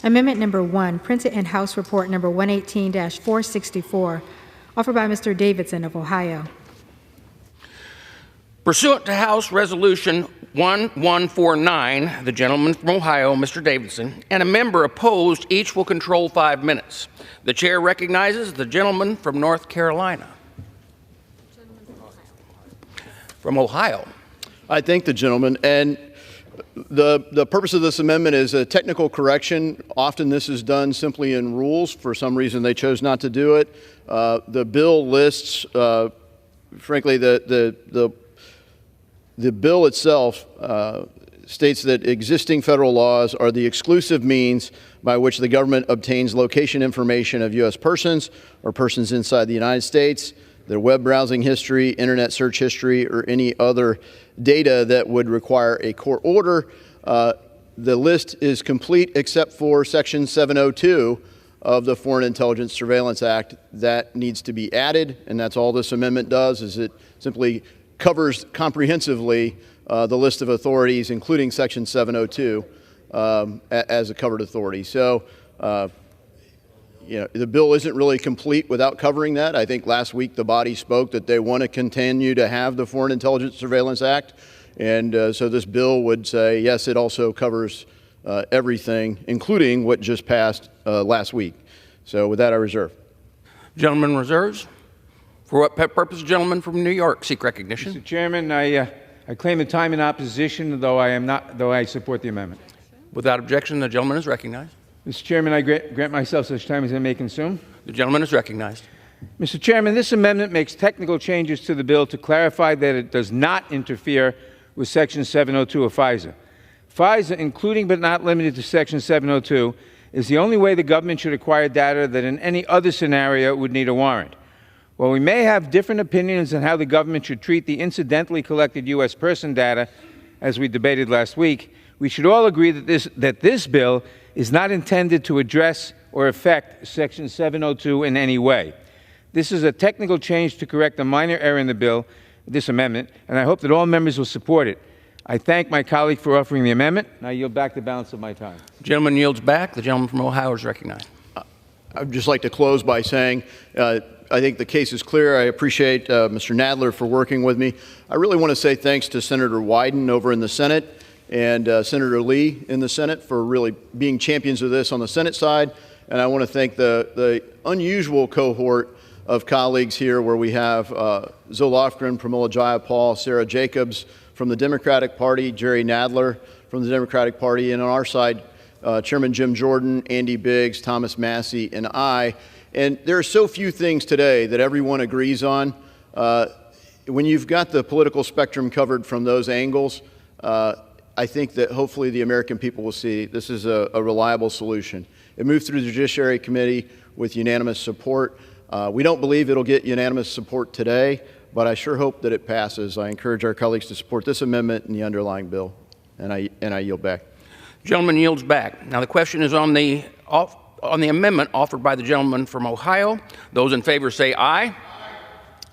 N: Amendment number 1, printed in House Report number 118-464, offered by Mr. Davidson of Ohio.
C: Pursuant to House Resolution 1149, the gentleman from Ohio, Mr. Davidson, and a member opposed, each will control 5 minutes. The chair recognizes the gentleman from North Carolina. From Ohio.
P: I thank the gentleman. And the purpose of this amendment is a technical correction. Often this is done simply in rules. For some reason, they chose not to do it. The bill lists, frankly, the bill itself states that existing federal laws are the exclusive means by which the government obtains location information of U.S. persons or persons inside the United States, their web browsing history, internet search history, or any other data that would require a court order. the list is complete except for Section 702 of the Foreign Intelligence Surveillance Act. That needs to be added, and that's all this amendment does, is it simply covers comprehensively the list of authorities, including Section 702, as a covered authority. So, the bill isn't really complete without covering that. I think last week the body spoke that they want to continue to have the Foreign Intelligence Surveillance Act. And so this bill would say, yes, it also covers everything, including what just passed last week. So with that, I reserve.
C: Gentleman reserves. For what purpose, gentleman from New York seek recognition?
O: Mr. Chairman, I claim the time in opposition, though I support the amendment.
C: Without objection, the gentleman is recognized.
O: Mr. Chairman, I grant myself such time as I may consume.
C: The gentleman is recognized.
O: Mr. Chairman, this amendment makes technical changes to the bill to clarify that it does not interfere with Section 702 of FISA. FISA, including but not limited to Section 702, is the only way the government should acquire data that in any other scenario would need a warrant. While we may have different opinions on how the government should treat the incidentally collected U.S. person data, as we debated last week, we should all agree that this bill is not intended to address or affect Section 702 in any way. This is a technical change to correct a minor error in the bill, this amendment, and I hope that all members will support it. I thank my colleague for offering the amendment, and I yield back the balance of my time.
C: The gentleman yields back. The gentleman from Ohio is recognized.
P: I'd just like to close by saying I think the case is clear. I appreciate Mr. Nadler for working with me. I really want to say thanks to Senator Wyden over in the Senate and Senator Lee in the Senate for really being champions of this on the Senate side. And I want to thank the unusual cohort of colleagues here where we have Zoe Lofgren, Pramila Jayapal, Sarah Jacobs from the Democratic Party, Jerry Nadler from the Democratic Party, and on our side, Chairman Jim Jordan, Andy Biggs, Thomas Massey, and I. And there are so few things today that everyone agrees on. When you've got the political spectrum covered from those angles, I think that hopefully the American people will see this is a reliable solution. It moved through the Judiciary Committee with unanimous support. We don't believe it'll get unanimous support today, but I sure hope that it passes. I encourage our colleagues to support this amendment and the underlying bill, and I yield back.
C: Gentleman yields back. Now the question is on the amendment offered by the gentleman from Ohio. Those in favor say aye. Aye.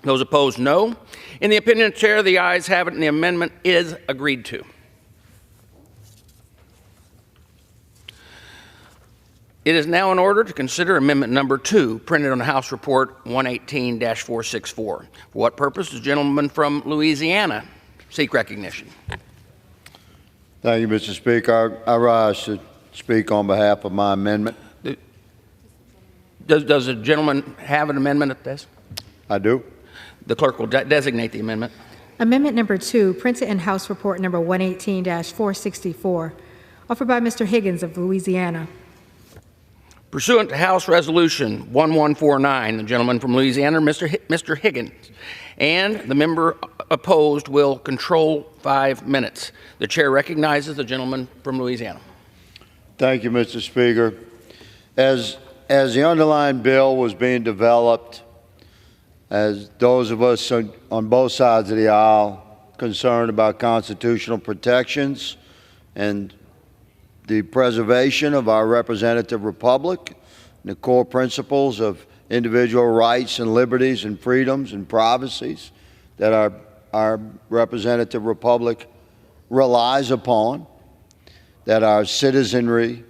C: Those opposed, no. In the opinion of the chair, the ayes have it, and the amendment is agreed to. It is now in order to consider Amendment Number 2, printed on House Report 118-464. For what purpose does the gentleman from Louisiana seek recognition?
G: Thank you, Mr. Speaker. I rise to speak on behalf of my amendment.
C: Does the gentleman have an amendment at this?
G: I do.
C: The clerk will designate the amendment.
N: Amendment Number 2, printed in House Report Number 118-464, offered by Mr. Higgins of Louisiana.
C: Pursuant to House Resolution 1149, the gentleman from Louisiana, Mr. Higgins, and the member opposed will control 5 minutes. The chair recognizes the gentleman from Louisiana.
G: Thank you, Mr. Speaker. As the underlying bill was being developed, as those of us on both sides of the aisle concerned about constitutional protections and the preservation of our representative republic, and the core principles of individual rights and liberties and freedoms and privacies that our representative republic relies upon, that our citizenry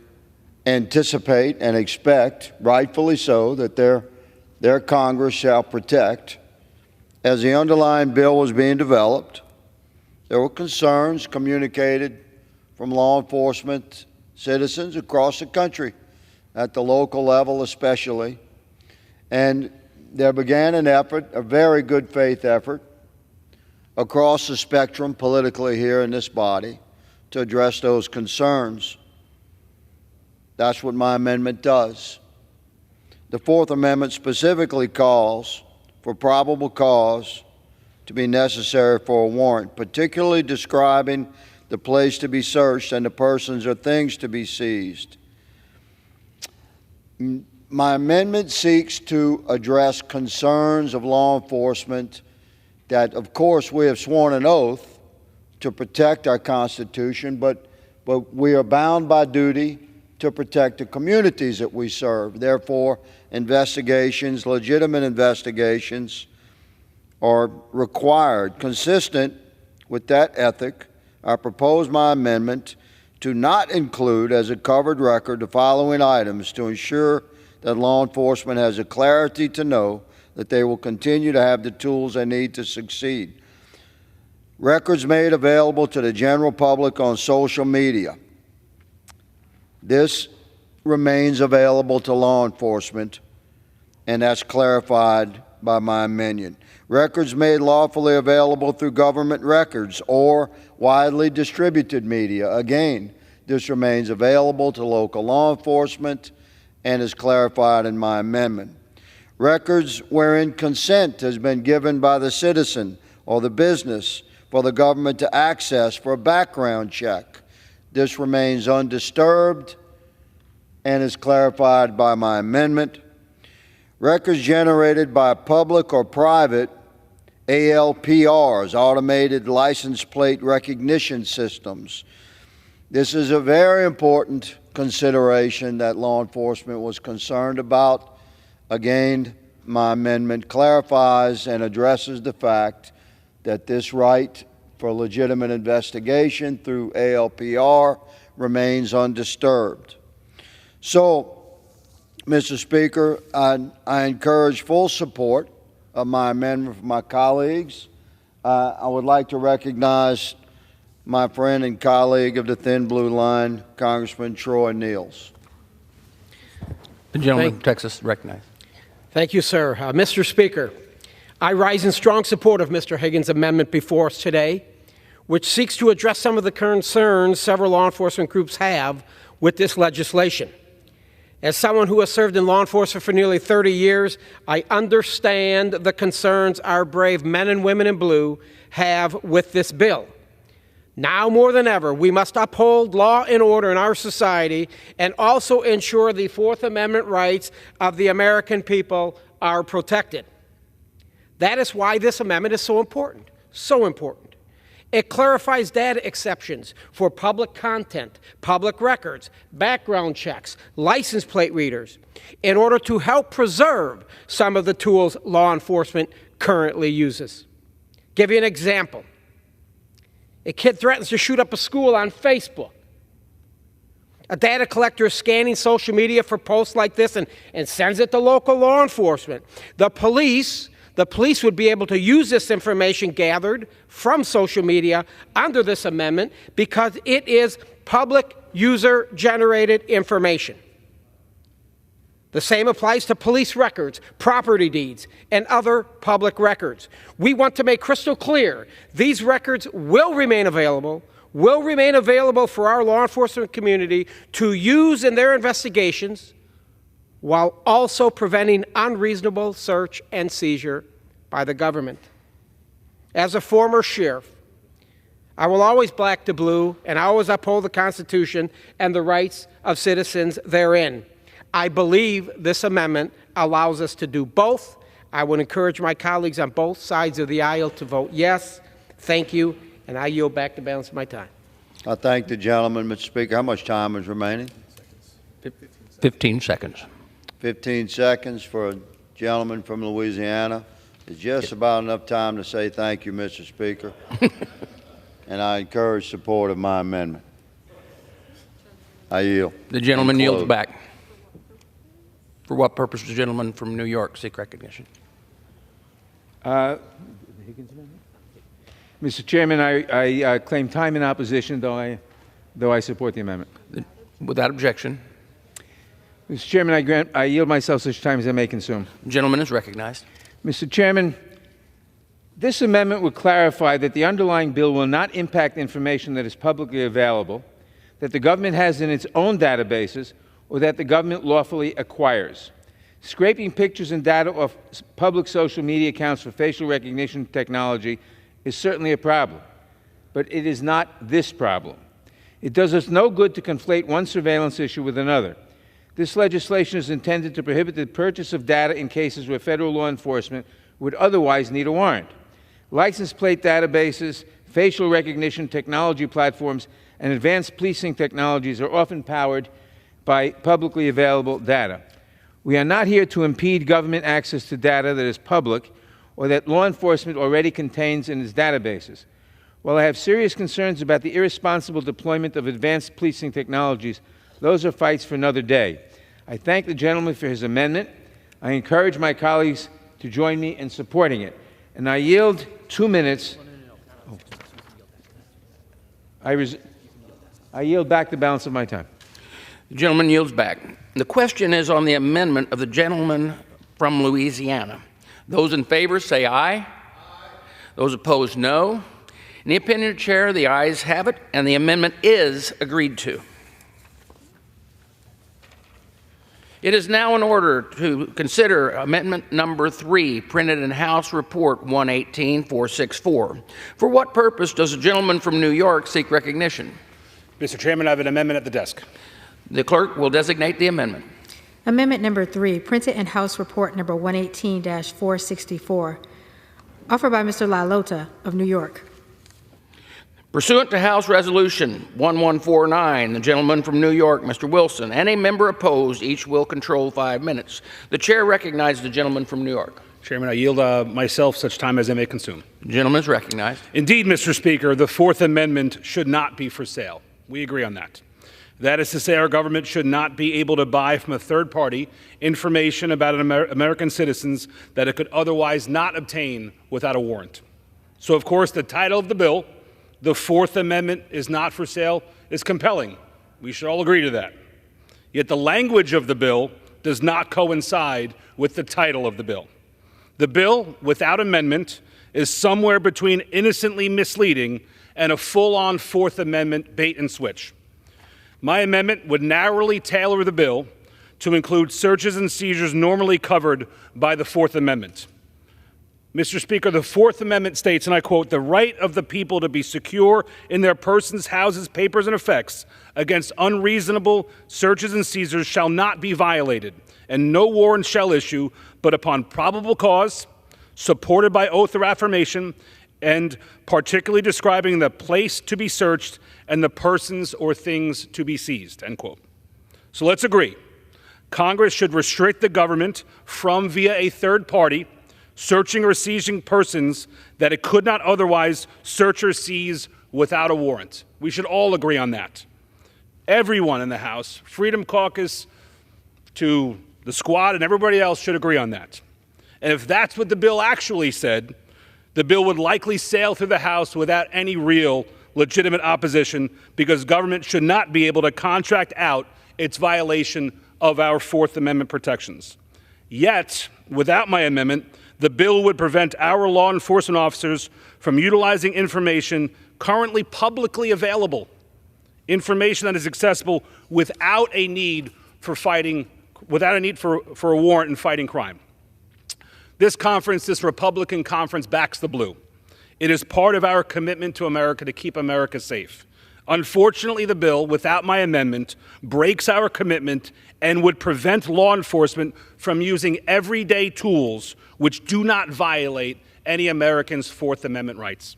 G: anticipate and expect, rightfully so, that their Congress shall protect. As the underlying bill was being developed, there were concerns communicated from law enforcement citizens across the country, at the local level especially. And there began an effort, a very good faith effort, across the spectrum politically here in this body to address those concerns. That's what my amendment does. The Fourth Amendment specifically calls for probable cause to be necessary for a warrant, particularly describing the place to be searched and the persons or things to be seized. My amendment seeks to address concerns of law enforcement that, of course, we have sworn an oath to protect our Constitution, but but we are bound by duty to protect the communities that we serve. Therefore, investigations, legitimate investigations, are required. Consistent with that ethic, I propose my amendment to not include as a covered record the following items to ensure that law enforcement has the clarity to know that they will continue to have the tools they need to succeed. Records made available to the general public on social media. This remains available to law enforcement, and that's clarified by my amendment. Records made lawfully available through government records or widely distributed media. Again, this remains available to local law enforcement and is clarified in my amendment. Records wherein consent has been given by the citizen or the business for the government to access for a background check. This remains undisturbed and is clarified by my amendment. Records generated by public or private ALPRs, automated license plate recognition systems. This is a very important consideration that law enforcement was concerned about. Again, my amendment clarifies and addresses the fact that this right for legitimate investigation through ALPR remains undisturbed. So, Mr. Speaker, I encourage full support of my amendment from my colleagues. I would like to recognize my friend and colleague of the Thin Blue Line, Congressman Troy Nehls.
C: The gentleman from Texas recognized.
U: Thank you, sir. Mr. Speaker, I rise in strong support of Mr. Higgins' amendment before us today, which seeks to address some of the concerns several law enforcement groups have with this legislation. As someone who has served in law enforcement for nearly 30 years, I understand the concerns our brave men and women in blue have with this bill. Now more than ever, we must uphold law and order in our society and also ensure the Fourth Amendment rights of the American people are protected. That is why this amendment is so important, so important. It clarifies data exceptions for public content, public records, background checks, license plate readers, in order to help preserve some of the tools law enforcement currently uses. Give you an example. A kid threatens to shoot up a school on Facebook. A data collector is scanning social media for posts like this and sends it to local law enforcement. The police would be able to use this information gathered from social media under this amendment because it is public user-generated information. The same applies to police records, property deeds, and other public records. We want to make crystal clear these records will remain available for our law enforcement community to use in their investigations while also preventing unreasonable search and seizure by the government. As a former sheriff, I will always black to blue and I always uphold the Constitution and the rights of citizens therein. I believe this amendment allows us to do both. I would encourage my colleagues on both sides of the aisle to vote yes. Thank you, and I yield back the balance of my time.
G: I thank the gentleman, Mr. Speaker. How much time is remaining?
C: 15 seconds.
G: 15 seconds for a gentleman from Louisiana. It's just about enough time to say thank you, Mr. Speaker. And I encourage support of my amendment. I yield.
C: The gentleman yields back. For what purpose does the gentleman from New York seek recognition?
O: Mr. Chairman, I claim time in opposition, though I support the amendment.
C: Without objection.
O: Mr. Chairman, I yield myself such time as I may consume.
C: The gentleman is recognized.
O: Mr. Chairman, this amendment would clarify that the underlying bill will not impact information that is publicly available, that the government has in its own databases, or that the government lawfully acquires. Scraping pictures and data off public social media accounts for facial recognition technology is certainly a problem, but it is not this problem. It does us no good to conflate one surveillance issue with another. This legislation is intended to prohibit the purchase of data in cases where federal law enforcement would otherwise need a warrant. License plate databases, facial recognition technology platforms, and advanced policing technologies are often powered by publicly available data. We are not here to impede government access to data that is public or that law enforcement already contains in its databases. While I have serious concerns about the irresponsible deployment of advanced policing technologies, those are fights for another day. I thank the gentleman for his amendment. I encourage my colleagues to join me in supporting it. And I yield 2 minutes. I yield back the balance of my time.
C: The gentleman yields back. The question is on the amendment of the gentleman from Louisiana. Those in favor say aye. Aye. Those opposed, no. In the opinion of the chair, the ayes have it, and the amendment is agreed to. It is now in order to consider amendment number 3, printed in House Report 118-464. For what purpose does the gentleman from New York seek recognition?
H: Mr. Chairman, I have an amendment at the desk.
C: The clerk will designate the amendment.
N: Amendment number 3, printed in House Report number 118-464, offered by Mr. LaLota of New York.
C: Pursuant to House Resolution 1149, the gentleman from New York, Mr. Wilson, and a member opposed, each will control 5 minutes. The chair recognizes the gentleman from New York.
H: Chairman, I yield myself such time as I may consume.
C: The gentleman is recognized.
H: Indeed, Mr. Speaker, the Fourth Amendment should not be for sale. We agree on that. That is to say, our government should not be able to buy from a third party information about American citizens that it could otherwise not obtain without a warrant. So, of course, the title of the bill, "The Fourth Amendment is not for sale," is compelling. We should all agree to that. Yet the language of the bill does not coincide with the title of the bill. The bill, without amendment, is somewhere between innocently misleading and a full-on Fourth Amendment bait and switch. My amendment would narrowly tailor the bill to include searches and seizures normally covered by the Fourth Amendment. Mr. Speaker, the Fourth Amendment states, and I quote, "The right of the people to be secure in their persons, houses, papers, and effects against unreasonable searches and seizures shall not be violated, and no warrant shall issue but upon probable cause, supported by oath or affirmation, and particularly describing the place to be searched and the persons or things to be seized," end quote. So let's agree. Congress should restrict the government from, via a third party, searching or seizing persons that it could not otherwise search or seize without a warrant. We should all agree on that. Everyone in the House, Freedom Caucus to the Squad and everybody else should agree on that. And if that's what the bill actually said, the bill would likely sail through the House without any real legitimate opposition, because government should not be able to contract out its violation of our Fourth Amendment protections. Yet, without my amendment, the bill would prevent our law enforcement officers from utilizing information currently publicly available, information that is accessible without a need for a warrant in fighting crime. This conference, this Republican conference, backs the blue. It is part of our commitment to America to keep America safe. Unfortunately, the bill, without my amendment, breaks our commitment and would prevent law enforcement from using everyday tools which do not violate any American's Fourth Amendment rights.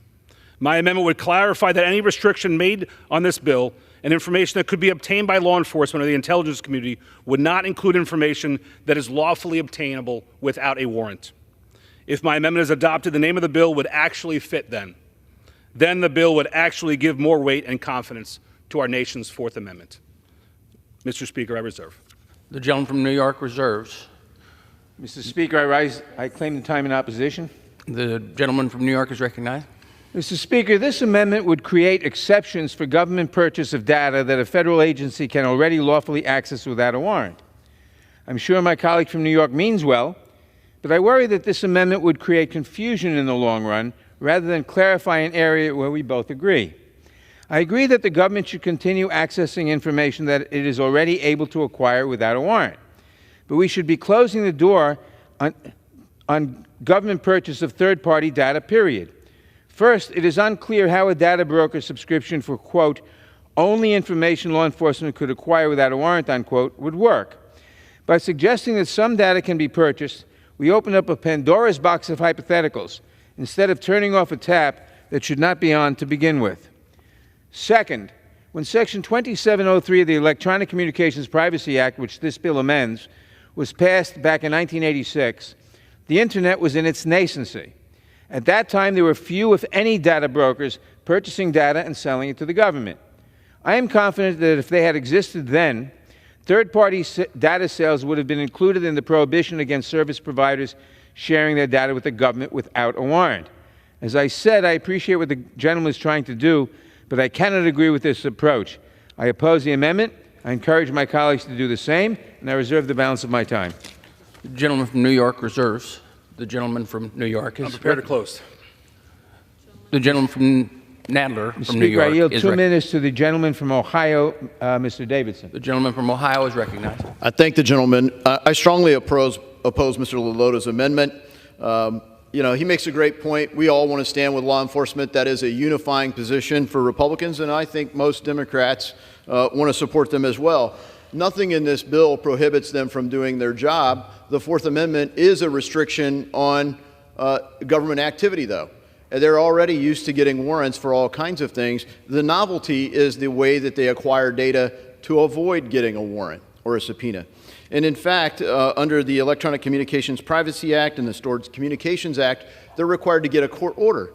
H: My amendment would clarify that any restriction made on this bill and information that could be obtained by law enforcement or the intelligence community would not include information that is lawfully obtainable without a warrant. If my amendment is adopted, the name of the bill would actually fit then. Then the bill would actually give more weight and confidence to our nation's Fourth Amendment. Mr. Speaker, I reserve.
C: The gentleman from New York reserves.
O: Mr. Speaker, I rise. I claim the time in opposition.
C: The gentleman from New York is recognized.
O: Mr. Speaker, this amendment would create exceptions for government purchase of data that a federal agency can already lawfully access without a warrant. I'm sure my colleague from New York means well, but I worry that this amendment would create confusion in the long run rather than clarify an area where we both agree. I agree that the government should continue accessing information that it is already able to acquire without a warrant, but we should be closing the door on government purchase of third-party data, period. First, it is unclear how a data broker subscription for, quote, only information law enforcement could acquire without a warrant, unquote, would work. By suggesting that some data can be purchased, we open up a Pandora's box of hypotheticals instead of turning off a tap that should not be on to begin with. Second, When Section 2703 of the Electronic Communications Privacy Act, which this bill amends, was passed back in 1986, the Internet was in its nascency. At that time, there were few, if any, data brokers purchasing data and selling it to the government. I am confident that if they had existed then, third-party data sales would have been included in the prohibition against service providers sharing their data with the government without a warrant. As I said, I appreciate what the gentleman is trying to do, but I cannot agree with this approach. I oppose the amendment. I encourage my colleagues to do the same, and I reserve the balance of my time.
C: The gentleman from New York reserves. The gentleman from New York is...
H: I'm prepared to close.
C: The gentleman from Nadler from
O: Speaker,
C: New York
O: I yield
C: is
O: 2 minutes to the gentleman from Ohio, Mr. Davidson.
C: The gentleman from Ohio is recognized.
P: I thank the gentleman. I strongly oppose Mr. LaLotta's amendment. You know, he makes a great point. We all want to stand with law enforcement. That is a unifying position for Republicans, and I think most Democrats want to support them as well. Nothing in this bill prohibits them from doing their job. The Fourth Amendment is a restriction on government activity, though. They're already used to getting warrants for all kinds of things. The novelty is the way that they acquire data to avoid getting a warrant or a subpoena. And in fact, under the Electronic Communications Privacy Act and the Stored Communications Act, they're required to get a court order.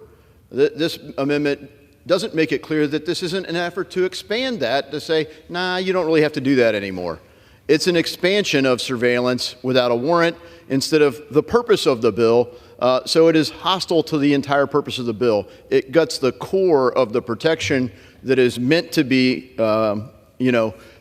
P: This amendment doesn't make it clear that this isn't an effort to expand that, to say, nah, you don't really have to do that anymore. It's an expansion of surveillance without a warrant instead of the purpose of the bill. So it is hostile to the entire purpose of the bill. It guts the core of the protection that is meant to be,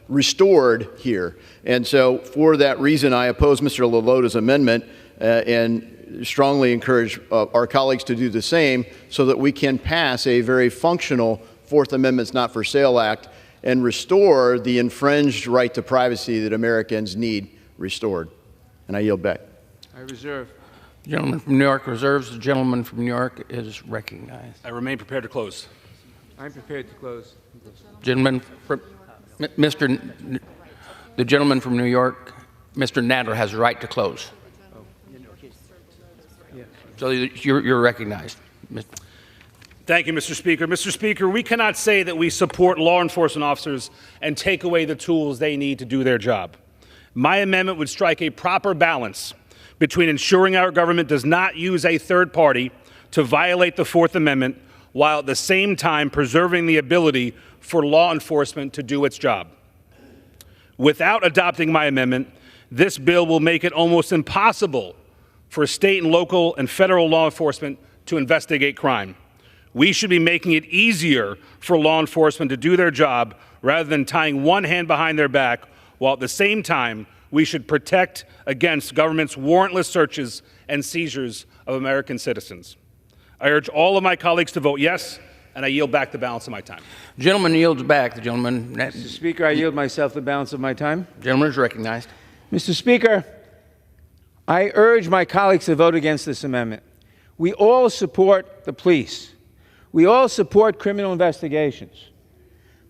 P: restored here. And so for that reason, I oppose Mr. LaLotta's amendment and strongly encourage our colleagues to do the same so that we can pass a very functional Fourth Amendment's Not for Sale Act and restore the infringed right to privacy that Americans need restored. And I yield back.
O: I reserve.
C: The gentleman from New York reserves. The gentleman from New York is recognized.
H: I remain prepared to close.
O: I'm prepared to close.
C: Gentleman from the gentleman from New York, Mr. Nadler, has the right to close. So you're recognized.
H: Thank you, Mr. Speaker. Mr. Speaker, we cannot say that we support law enforcement officers and take away the tools they need to do their job. My amendment would strike a proper balance between ensuring our government does not use a third party to violate the Fourth Amendment while at the same time preserving the ability for law enforcement to do its job. Without adopting my amendment, this bill will make it almost impossible for state and local and federal law enforcement to investigate crime. We should be making it easier for law enforcement to do their job rather than tying one hand behind their back, while at the same time we should protect against government's warrantless searches and seizures of American citizens. I urge all of my colleagues to vote yes, and I yield back the balance of my time.
C: The gentleman yields back. The gentleman...
O: Mr. Speaker, I yield myself the balance of my time.
C: The gentleman is recognized.
O: Mr. Speaker, I urge my colleagues to vote against this amendment. We all support the police. We all support criminal investigations.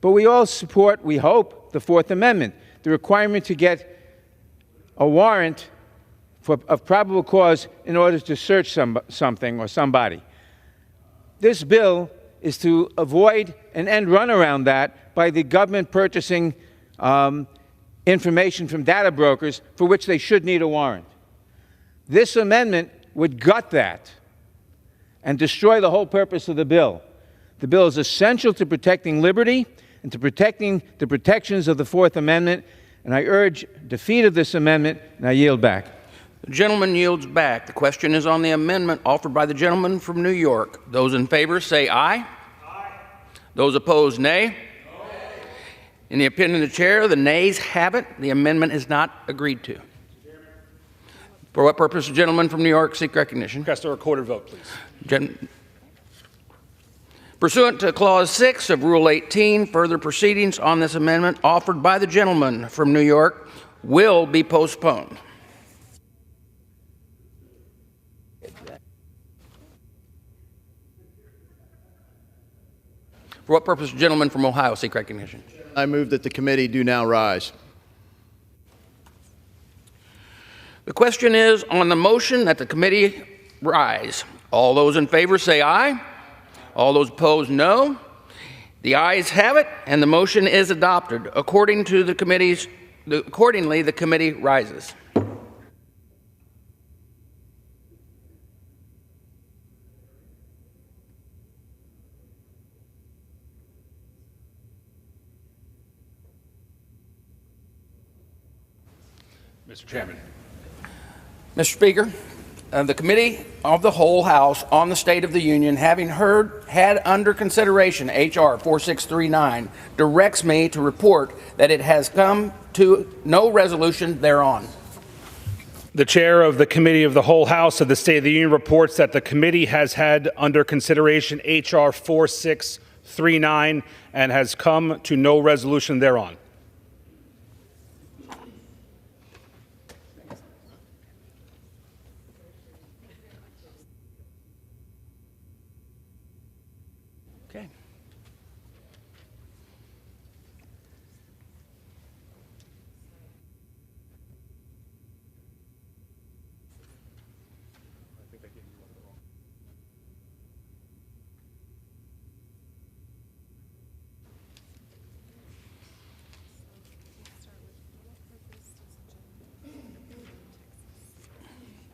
O: But we all support, we hope, the Fourth Amendment, the requirement to get a warrant of probable cause in order to search something or somebody. This bill is to avoid an end run around that by the government purchasing information from data brokers for which they should need a warrant. This amendment would gut that and destroy the whole purpose of the bill. The bill is essential to protecting liberty and to protecting the protections of the Fourth Amendment, and I urge defeat of this amendment, and I yield back.
C: The gentleman yields back. The question is on the amendment offered by the gentleman from New York. Those in favor say aye. Aye. Those opposed, nay. No. In the opinion of the chair, the nays have it. The amendment is not agreed to. For what purpose, the gentleman from New York seek recognition?
H: Request a recorded vote, please.
C: Pursuant to Clause 6 of Rule 18, further proceedings on this amendment offered by the gentleman from New York will be postponed. For what purpose, the gentleman from Ohio seek recognition?
P: I move that the committee do now rise.
C: The question is on the motion that the committee rise. All those in favor say aye. All those opposed, no. The ayes have it, and the motion is adopted. Accordingly, the committee rises.
H: Mr. Chairman.
C: Mr. Speaker, the Committee of the Whole House on the State of the Union, having had under consideration H.R. 4639, directs me to report that it has come to no resolution thereon.
H: The chair of the Committee of the Whole House of the State of the Union reports that the committee has had under consideration H.R. 4639 and has come to no resolution thereon.
C: Okay.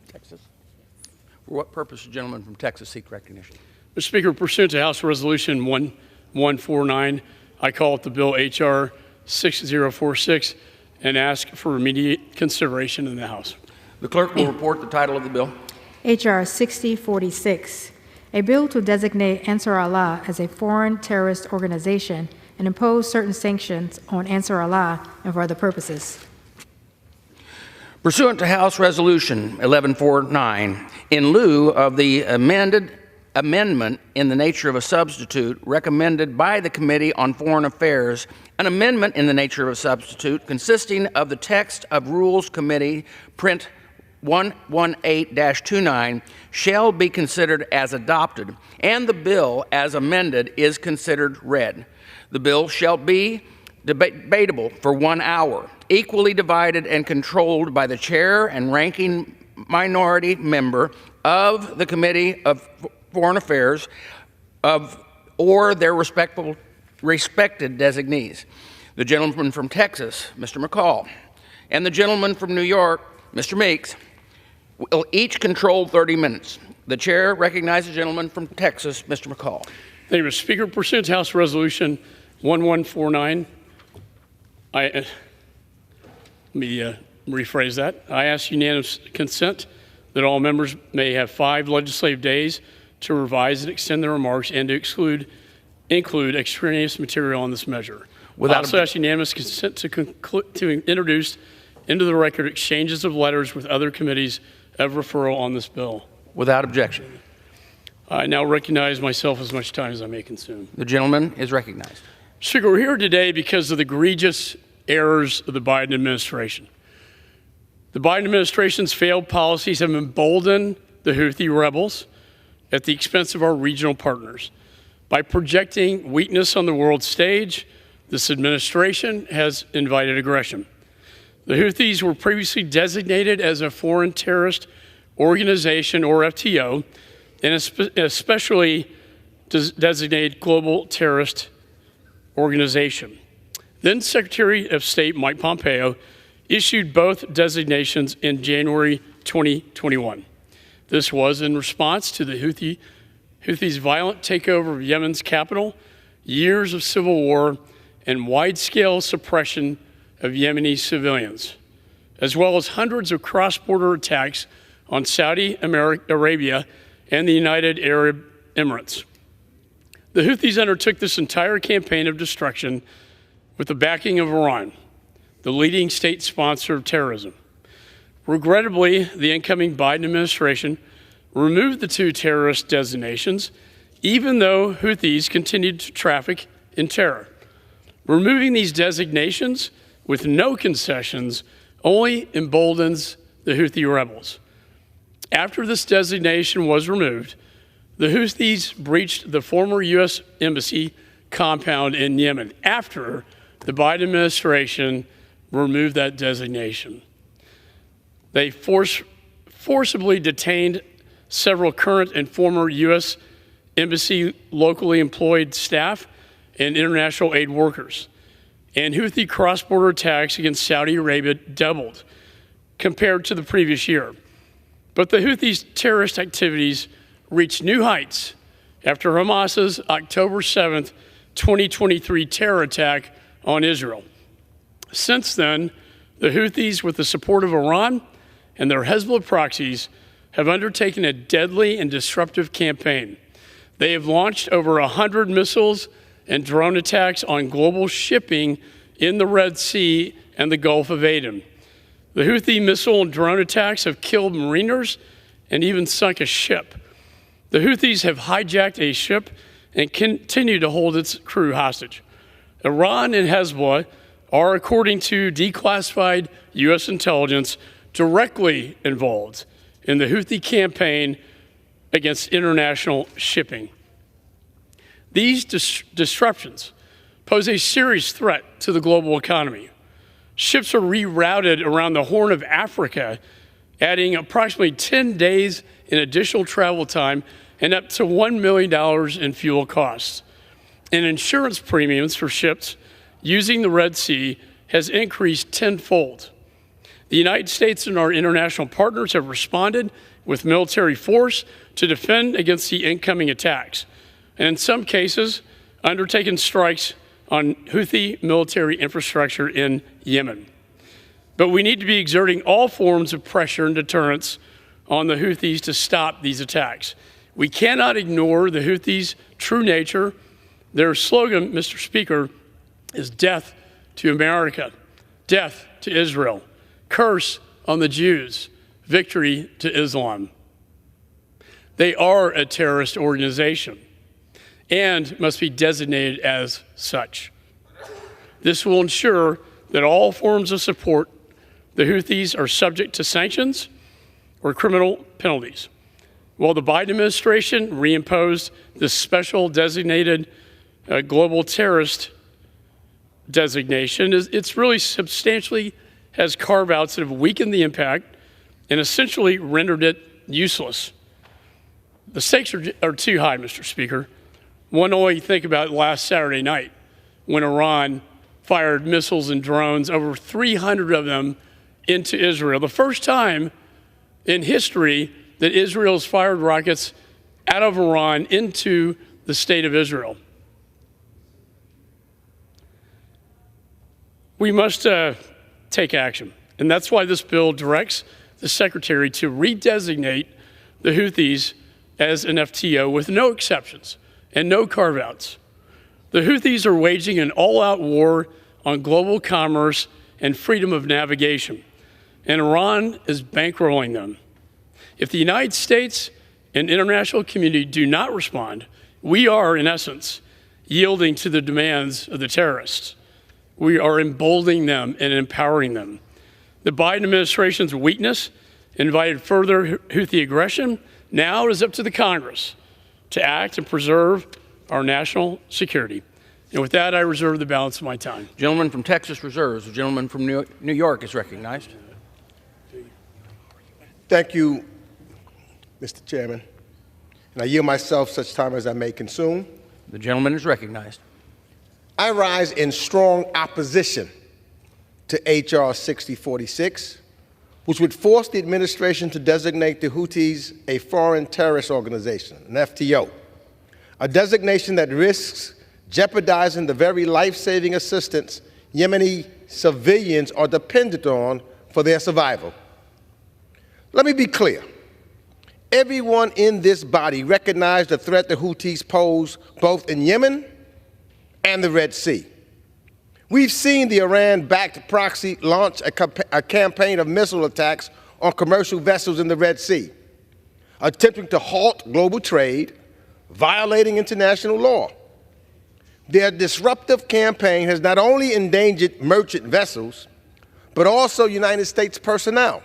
C: Texas. For what purpose, the gentleman from Texas seek recognition?
S: Mr. Speaker, pursuant to House Resolution 1149, I call it the bill H.R. 6046 and ask for immediate consideration in the House.
C: The clerk will report the title of the bill.
N: H.R. 6046, a bill to designate Ansar Allah as a foreign terrorist organization and impose certain sanctions on Ansar Allah and for other purposes.
C: Pursuant to House Resolution 1149, in lieu of the amendment in the nature of a substitute recommended by the Committee on Foreign Affairs, an amendment in the nature of a substitute consisting of the text of Rules Committee Print 118-29 shall be considered as adopted, and the bill as amended is considered read. The bill shall be debatable for 1 hour, equally divided and controlled by the chair and ranking minority member of the Committee of Foreign Affairs or their respected designees. The gentleman from Texas, Mr. McCall, and the gentleman from New York, Mr. Meeks, will each control 30 minutes. The chair recognizes the gentleman from Texas, Mr. McCall.
S: Thank you, Mr. Speaker. Pursuant to House Resolution 1149, let me rephrase that. I ask unanimous consent that all members may have 5 legislative days to revise and extend their remarks and to include extraneous material on this measure. I also ask unanimous consent to introduce into the record exchanges of letters with other committees of referral on this bill.
C: Without objection.
S: I now recognize myself as much time as I may consume.
C: The gentleman is recognized.
S: Speaker, we're here today because of the egregious errors of the Biden administration. The Biden administration's failed policies have emboldened the Houthi rebels at the expense of our regional partners. By projecting weakness on the world stage, this administration has invited aggression. The Houthis were previously designated as a foreign terrorist organization, or FTO, and especially designated global terrorist organization. Then Secretary of State Mike Pompeo issued both designations in January 2021. This was in response to the Houthis' violent takeover of Yemen's capital, years of civil war, and wide-scale suppression of Yemeni civilians, as well as hundreds of cross-border attacks on Saudi Arabia and the United Arab Emirates. The Houthis undertook this entire campaign of destruction with the backing of Iran, the leading state sponsor of terrorism. Regrettably, the incoming Biden administration removed the 2 terrorist designations, even though Houthis continued to traffic in terror. Removing these designations with no concessions only emboldens the Houthi rebels. After this designation was removed, the Houthis breached the former U.S. Embassy compound in Yemen after the Biden administration removed that designation. They forcibly detained several current and former U.S. Embassy locally employed staff and international aid workers. And Houthi cross-border attacks against Saudi Arabia doubled compared to the previous year. But the Houthis' terrorist activities reached new heights after Hamas's October 7th, 2023 terror attack on Israel. Since then, the Houthis, with the support of Iran and their Hezbollah proxies, have undertaken a deadly and disruptive campaign. They have launched over 100 missiles and drone attacks on global shipping in the Red Sea and the Gulf of Aden. The Houthi missile and drone attacks have killed mariners and even sunk a ship. The Houthis have hijacked a ship and continue to hold its crew hostage. Iran and Hezbollah are, according to declassified U.S. intelligence, directly involved in the Houthi campaign against international shipping. These disruptions pose a serious threat to the global economy. Ships are rerouted around the Horn of Africa, adding approximately 10 days in additional travel time and up to $1 million in fuel costs. And insurance premiums for ships using the Red Sea has increased tenfold. The United States and our international partners have responded with military force to defend against the incoming attacks, and in some cases, undertaken strikes on Houthi military infrastructure in Yemen. But we need to be exerting all forms of pressure and deterrence on the Houthis to stop these attacks. We cannot ignore the Houthis' true nature. Their slogan, Mr. Speaker, is death to America, death to Israel, curse on the Jews, victory to Islam. They are a terrorist organization and must be designated as such. This will ensure that all forms of support the Houthis are subject to sanctions or criminal penalties. While the Biden administration reimposed this special designated global terrorist designation, it's really substantially has carve-outs that have weakened the impact and essentially rendered it useless. The stakes are too high, Mr. Speaker. One only think about last Saturday night when Iran fired missiles and drones, over 300 of them, into Israel. The first time in history that Israel's fired rockets out of Iran into the state of Israel. We must take action, and that's why this bill directs the Secretary to redesignate the Houthis as an FTO with no exceptions and no carve-outs. The Houthis are waging an all-out war on global commerce and freedom of navigation, and Iran is bankrolling them. If the United States and international community do not respond, we are, in essence, yielding to the demands of the terrorists. We are emboldening them and empowering them. The Biden administration's weakness invited further Houthi aggression. Now it is up to the Congress to act and preserve our national security. And with that, I reserve the balance of my time.
C: Gentleman from Texas reserves. The gentleman from New York is recognized.
I: Thank you, Mr. Chairman. And I yield myself such time as I may consume.
C: The gentleman is recognized.
I: I rise in strong opposition to H.R. 6046, which would force the administration to designate the Houthis a foreign terrorist organization, an FTO, a designation that risks jeopardizing the very life-saving assistance Yemeni civilians are dependent on for their survival. Let me be clear. Everyone in this body recognized the threat the Houthis pose both in Yemen and the Red Sea. We've seen the Iran-backed proxy launch a campaign of missile attacks on commercial vessels in the Red Sea, attempting to halt global trade, violating international law. Their disruptive campaign has not only endangered merchant vessels, but also United States personnel,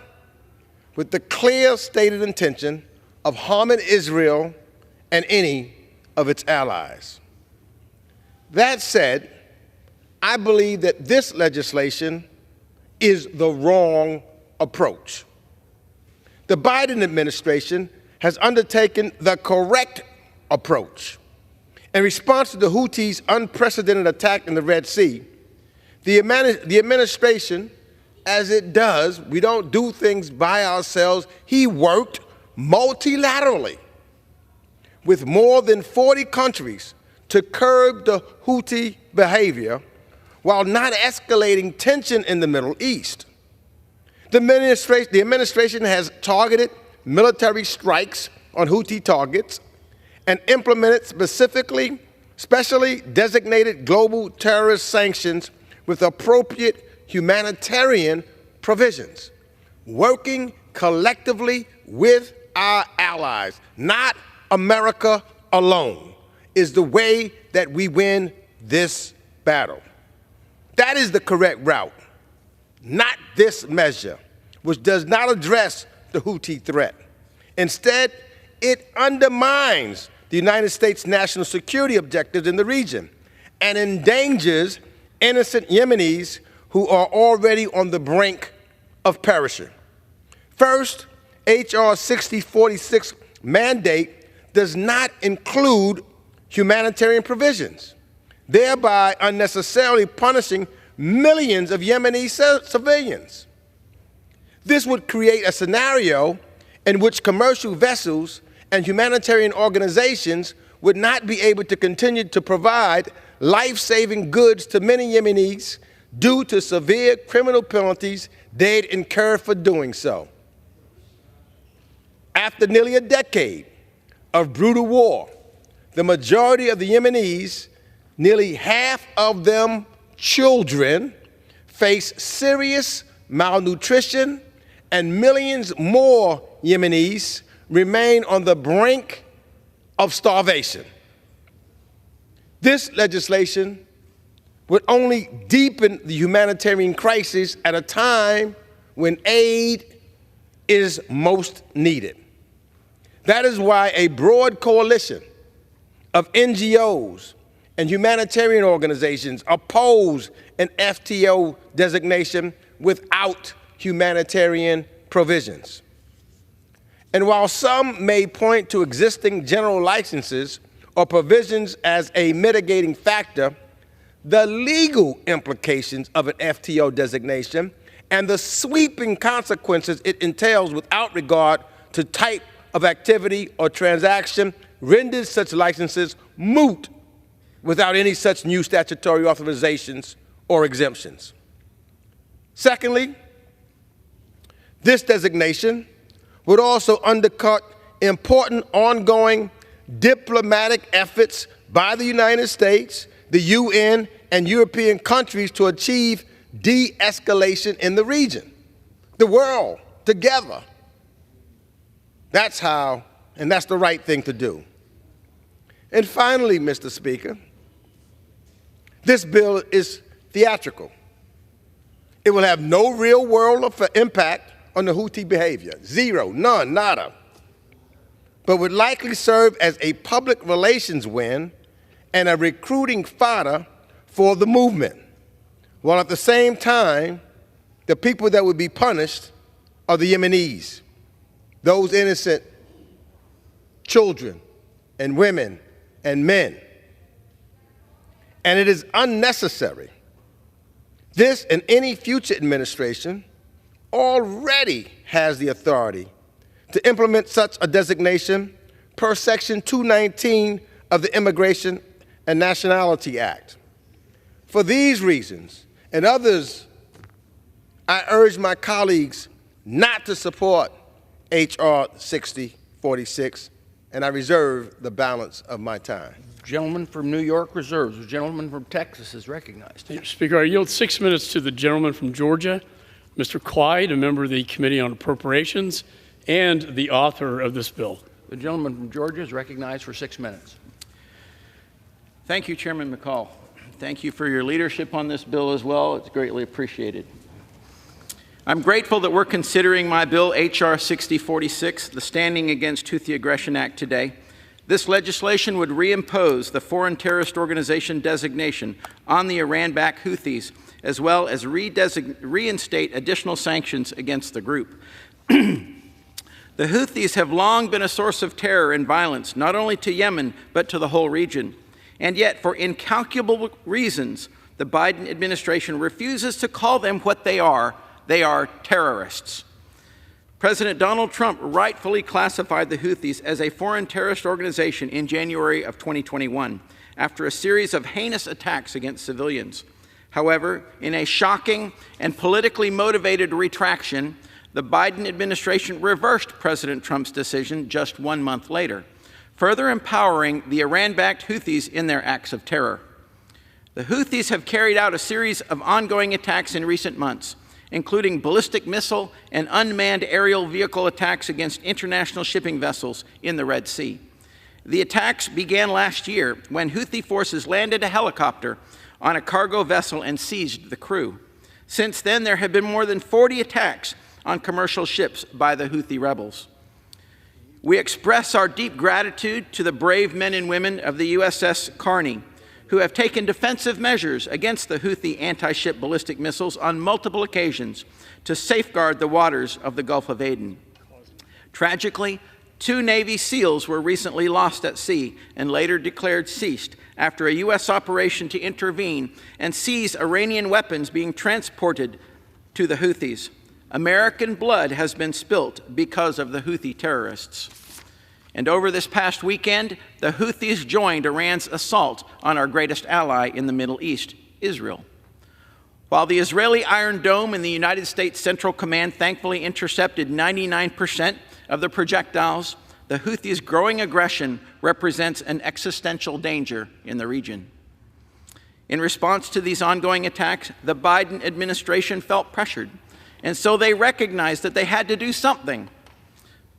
I: with the clear stated intention of harming Israel and any of its allies. That said, I believe that this legislation is the wrong approach. The Biden administration has undertaken the correct approach In response to the Houthis' unprecedented attack in the Red Sea, the administration, as it does, we don't do things by ourselves, he worked multilaterally with more than 40 countries to curb the Houthi behavior while not escalating tension in the Middle East. The administration has targeted military strikes on Houthi targets and implemented specially designated global terrorist sanctions with appropriate humanitarian provisions, working collectively with our allies, not America alone, is the way that we win this battle. That is the correct route, not this measure, which does not address the Houthi threat. Instead, it undermines the United States' national security objectives in the region and endangers innocent Yemenis who are already on the brink of perishing. First, H.R. 6046 mandate does not include humanitarian provisions, thereby unnecessarily punishing millions of Yemeni civilians. This would create a scenario in which commercial vessels and humanitarian organizations would not be able to continue to provide life-saving goods to many Yemenis due to severe criminal penalties they'd incur for doing so. After nearly a decade of brutal war, the majority of the Yemenis, nearly half of them children, face serious malnutrition, and millions more Yemenis remain on the brink of starvation. This legislation would only deepen the humanitarian crisis at a time when aid is most needed. That is why a broad coalition of NGOs and humanitarian organizations oppose an FTO designation without humanitarian provisions. And while some may point to existing general licenses or provisions as a mitigating factor, the legal implications of an FTO designation and the sweeping consequences it entails without regard to type of activity or transaction renders such licenses moot without any such new statutory authorizations or exemptions. Secondly, this designation would also undercut important ongoing diplomatic efforts by the United States, the UN, and European countries to achieve de-escalation in the region, the world together. That's how, and that's the right thing to do. And finally, Mr. Speaker, this bill is theatrical. It will have no real-world impact on the Houthi behavior. Zero, none, nada. But would likely serve as a public relations win and a recruiting fodder for the movement, while at the same time, the people that would be punished are the Yemenis, those innocent children and women and men. And it is unnecessary. This and any future administration already has the authority to implement such a designation per Section 219 of the Immigration and Nationality Act. For these reasons and others, I urge my colleagues not to support H.R. 6046, and I reserve the balance of my time.
C: Gentleman from New York reserves. The gentleman from Texas is recognized.
S: Mr. Speaker, I yield 6 minutes to the gentleman from Georgia, Mr. Quide, a member of the Committee on Appropriations and the author of this bill.
C: The gentleman from Georgia is recognized for 6 minutes.
L: Thank you, Chairman McCall. Thank you for your leadership on this bill as well. It's greatly appreciated. I'm grateful that we're considering my bill, H.R. 6046, the Standing Against Houthi Aggression Act, today. This legislation would reimpose the Foreign Terrorist Organization designation on the Iran-backed Houthis, as well as reinstate additional sanctions against the group. The Houthis have long been a source of terror and violence, not only to Yemen, but to the whole region. And yet, for incalculable reasons, the Biden administration refuses to call them what they are. They are terrorists. President Donald Trump rightfully classified the Houthis as a foreign terrorist organization in January of 2021 after a series of heinous attacks against civilians. However, in a shocking and politically motivated retraction, the Biden administration reversed President Trump's decision just 1 month later, further empowering the Iran-backed Houthis in their acts of terror. The Houthis have carried out a series of ongoing attacks in recent months, including ballistic missile and unmanned aerial vehicle attacks against international shipping vessels in the Red Sea. The attacks began last year when Houthi forces landed a helicopter on a cargo vessel and seized the crew. Since then, there have been more than 40 attacks on commercial ships by the Houthi rebels. We express our deep gratitude to the brave men and women of the USS Carney, who have taken defensive measures against the Houthi anti-ship ballistic missiles on multiple occasions to safeguard the waters of the Gulf of Aden. Tragically, 2 Navy SEALs were recently lost at sea and later declared deceased after a U.S. operation to intervene and seize Iranian weapons being transported to the Houthis. American blood has been spilt because of the Houthi terrorists. And over this past weekend, the Houthis joined Iran's assault on our greatest ally in the Middle East, Israel. While the Israeli Iron Dome and the United States Central Command thankfully intercepted 99% of the projectiles, the Houthis' growing aggression represents an existential danger in the region. In response to these ongoing attacks, the Biden administration felt pressured, and so they recognized that they had to do something.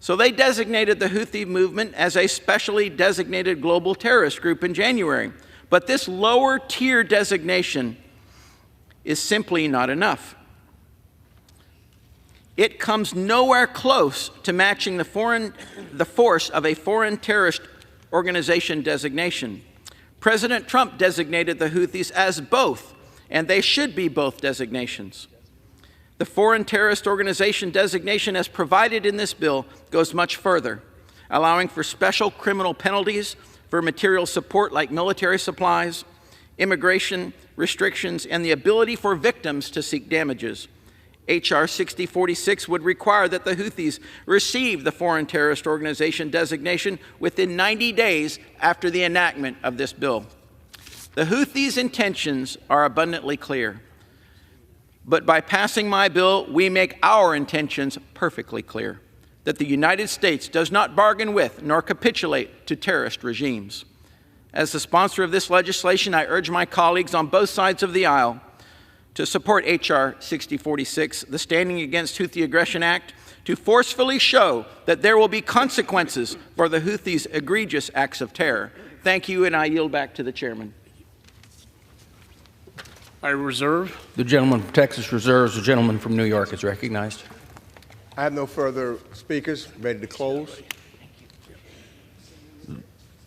L: So they designated the Houthi movement as a specially designated global terrorist group in January. But this lower tier designation is simply not enough. It comes nowhere close to matching the force of a foreign terrorist organization designation. President Trump designated the Houthis as both, and they should be both designations. The foreign terrorist organization designation as provided in this bill goes much further, allowing for special criminal penalties for material support like military supplies, immigration restrictions, and the ability for victims to seek damages. H.R. 6046 would require that the Houthis receive the foreign terrorist organization designation within 90 days after the enactment of this bill. The Houthis' intentions are abundantly clear. But by passing my bill, we make our intentions perfectly clear, that the United States does not bargain with nor capitulate to terrorist regimes. As the sponsor of this legislation, I urge my colleagues on both sides of the aisle to support H.R. 6046, the Standing Against Houthi Aggression Act, to forcefully show that there will be consequences for the Houthis' egregious acts of terror. Thank you, and I yield back to the chairman.
S: I reserve.
C: The gentleman from Texas reserves. The gentleman from New York is recognized.
I: I have no further speakers. Ready to close.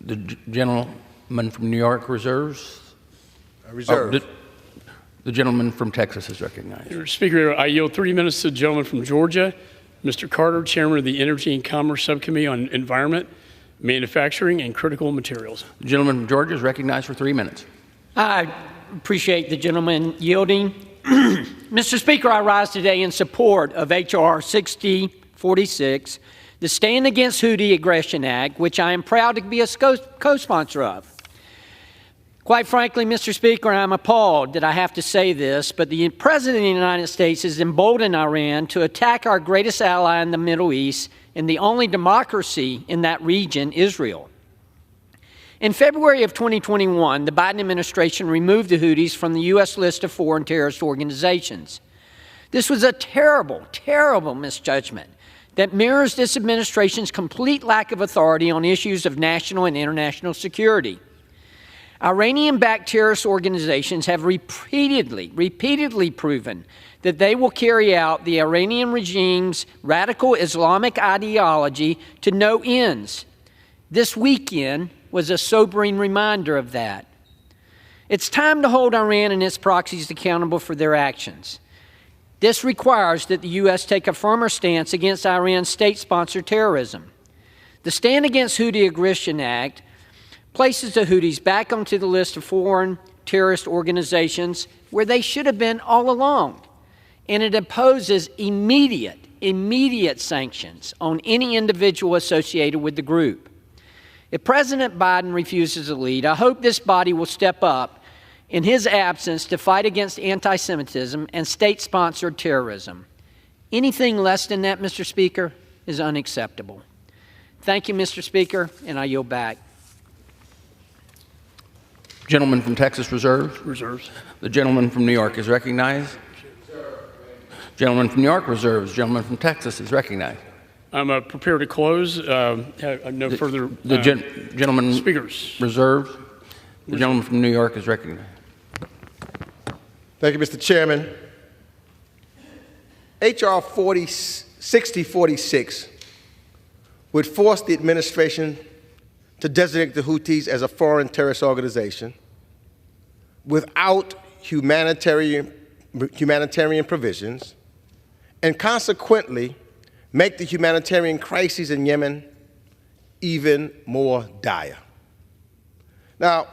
C: The gentleman from New York reserves.
I: Reserve.
C: The gentleman from Texas is recognized.
S: Mr. Speaker, I yield 3 minutes to the gentleman from Georgia, Mr. Carter, Chairman of the Energy and Commerce Subcommittee on Environment, Manufacturing, and Critical Materials.
C: The gentleman from Georgia is recognized for 3 minutes.
E: I appreciate the gentleman yielding. Mr. Speaker, I rise today in support of H.R. 6046, the Stand Against Houthi Aggression Act, which I am proud to be a co-sponsor of. Quite frankly, Mr. Speaker, I'm appalled that I have to say this, but the President of the United States has emboldened Iran to attack our greatest ally in the Middle East and the only democracy in that region, Israel. In February of 2021, the Biden administration removed the Houthis from the U.S. list of foreign terrorist organizations. This was a terrible, terrible misjudgment that mirrors this administration's complete lack of authority on issues of national and international security. Iranian-backed terrorist organizations have repeatedly proven that they will carry out the Iranian regime's radical Islamic ideology to no ends. This weekend was a sobering reminder of that. It's time to hold Iran and its proxies accountable for their actions. This requires that the U.S. take a firmer stance against Iran's state-sponsored terrorism. The Stand Against Houthi Aggression Act places the Houthis back onto the list of foreign terrorist organizations where they should have been all along. And it imposes immediate sanctions on any individual associated with the group. If President Biden refuses to lead, I hope this body will step up in his absence to fight against anti-Semitism and state-sponsored terrorism. Anything less than that, Mr. Speaker, is unacceptable. Thank you, Mr. Speaker, and I yield back.
C: Gentleman from Texas reserves.
J: Reserves.
C: The gentleman from New York is recognized. Gentleman from New York reserves. Gentleman from Texas is recognized.
J: I'm prepared to close. No further
C: gentleman
J: speakers.
C: Reserves. The gentleman from New York is recognized.
I: Thank you, Mr. Chairman. H.R. 6046 would force the administration to designate the Houthis as a foreign terrorist organization without humanitarian provisions, and consequently make the humanitarian crises in Yemen even more dire. Now,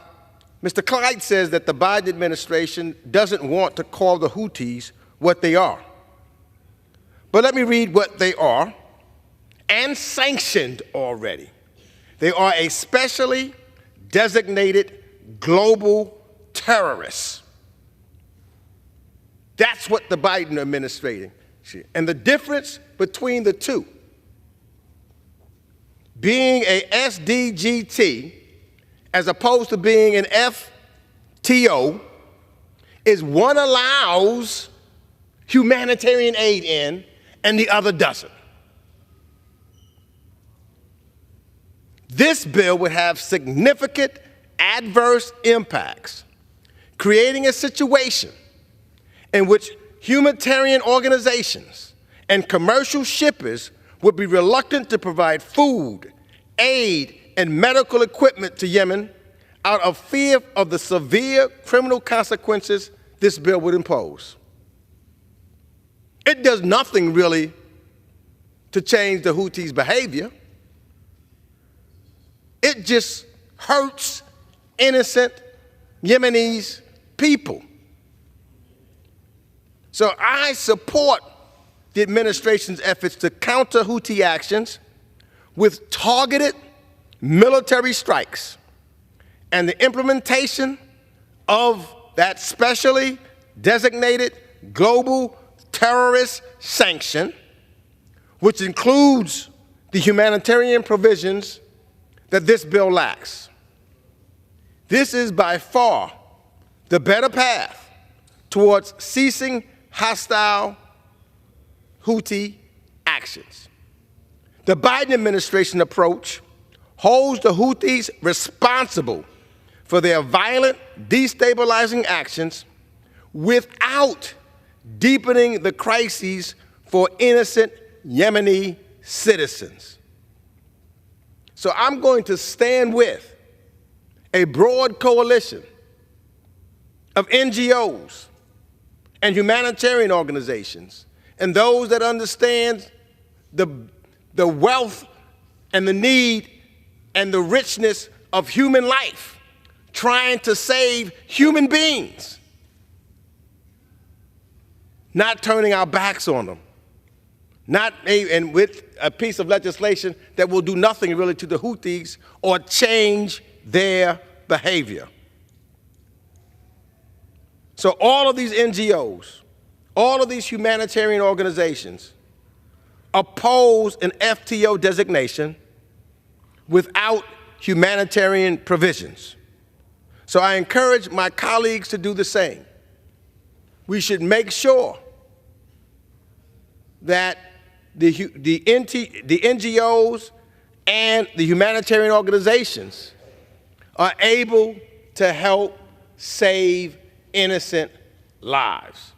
I: Mr. Clyde says that the Biden administration doesn't want to call the Houthis what they are. But let me read what they are, and sanctioned already. They are a specially designated global terrorists. That's what the Biden administration. And the difference between the two, being a SDGT as opposed to being an FTO, is one allows humanitarian aid in and the other doesn't. This bill would have significant adverse impacts, creating a situation in which humanitarian organizations and commercial shippers would be reluctant to provide food, aid, and medical equipment to Yemen out of fear of the severe criminal consequences this bill would impose. It does nothing really to change the Houthis' behavior. It just hurts innocent Yemenis people. So I support the administration's efforts to counter Houthi actions with targeted military strikes and the implementation of that specially designated global terrorist sanction, which includes the humanitarian provisions that this bill lacks. This is by far the better path towards ceasing hostile Houthi actions. The Biden administration approach holds the Houthis responsible for their violent, destabilizing actions without deepening the crises for innocent Yemeni citizens. So I'm going to stand with a broad coalition of NGOs and humanitarian organizations and those that understand the wealth and the need and the richness of human life, trying to save human beings, not turning our backs on them, and with a piece of legislation that will do nothing really to the Houthis or change their behavior. So all of these NGOs, all of these humanitarian organizations oppose an FTO designation without humanitarian provisions. So I encourage my colleagues to do the same. We should make sure that the NGOs and the humanitarian organizations are able to help save innocent lives.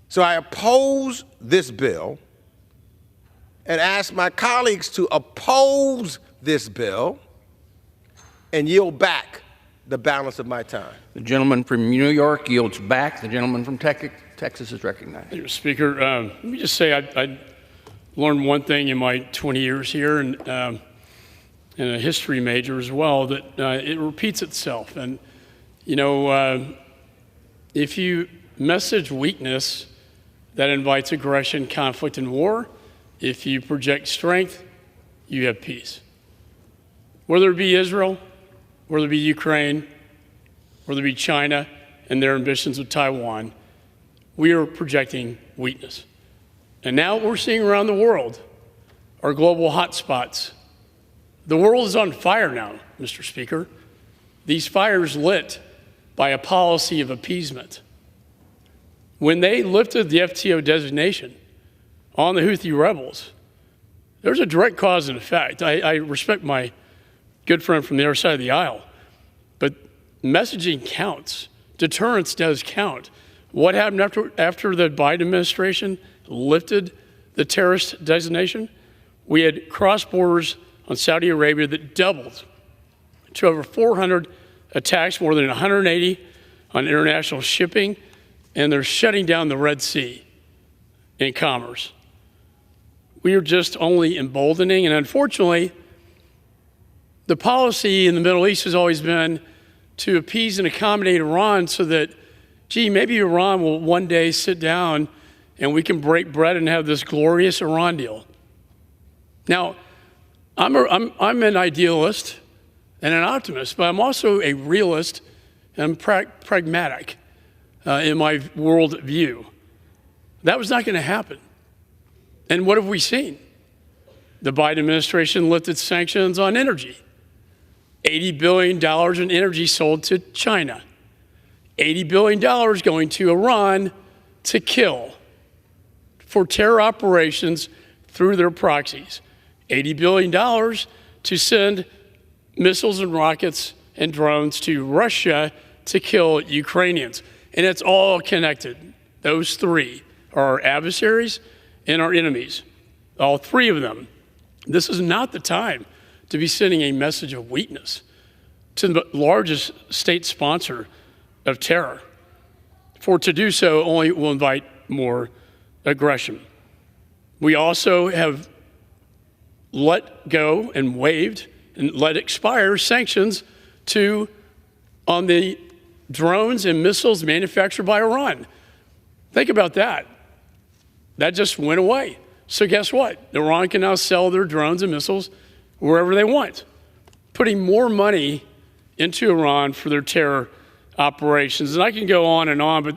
I: So I oppose this bill and ask my colleagues to oppose this bill and yield back the balance of my time.
C: The gentleman from New York yields back. The gentleman from Texas is recognized.
J: Mr. Speaker, let me just say I learned one thing in my 20 years here, and
S: and a history major as well, that it repeats itself. And, you know, if you message weakness, that invites aggression, conflict, and war. If you project strength, you have peace. Whether it be Israel, whether it be Ukraine, whether it be China and their ambitions with Taiwan, we are projecting weakness. And now what we're seeing around the world are global hotspots. The world is on fire now, Mr. Speaker. These fires lit by a policy of appeasement. When they lifted the FTO designation on the Houthi rebels, there's a direct cause and effect. I respect my good friend from the other side of the aisle, but messaging counts. Deterrence does count. What happened after the Biden administration lifted the terrorist designation? We had cross borders on Saudi Arabia that doubled to over 400 attacks, more than 180 on international shipping, and they're shutting down the Red Sea in commerce. We are just only emboldening, and unfortunately, the policy in the Middle East has always been to appease and accommodate Iran so that, gee, maybe Iran will one day sit down and we can break bread and have this glorious Iran deal. Now, I'm an idealist and an optimist, but I'm also a realist and pragmatic in my world view. That was not going to happen. And what have we seen? The Biden administration lifted sanctions on energy. $80 billion in energy sold to China. $80 billion going to Iran to kill for terror operations through their proxies. $80 billion to send missiles and rockets and drones to Russia to kill Ukrainians. And it's all connected. Those three are our adversaries and our enemies, all three of them. This is not the time to be sending a message of weakness to the largest state sponsor of terror. For to do so only will invite more aggression. We also have let go and waived and let expire sanctions on the drones and missiles manufactured by Iran. Think about that. That just went away. So guess what? Iran can now sell their drones and missiles wherever they want, putting more money into Iran for their terror operations. And I can go on, but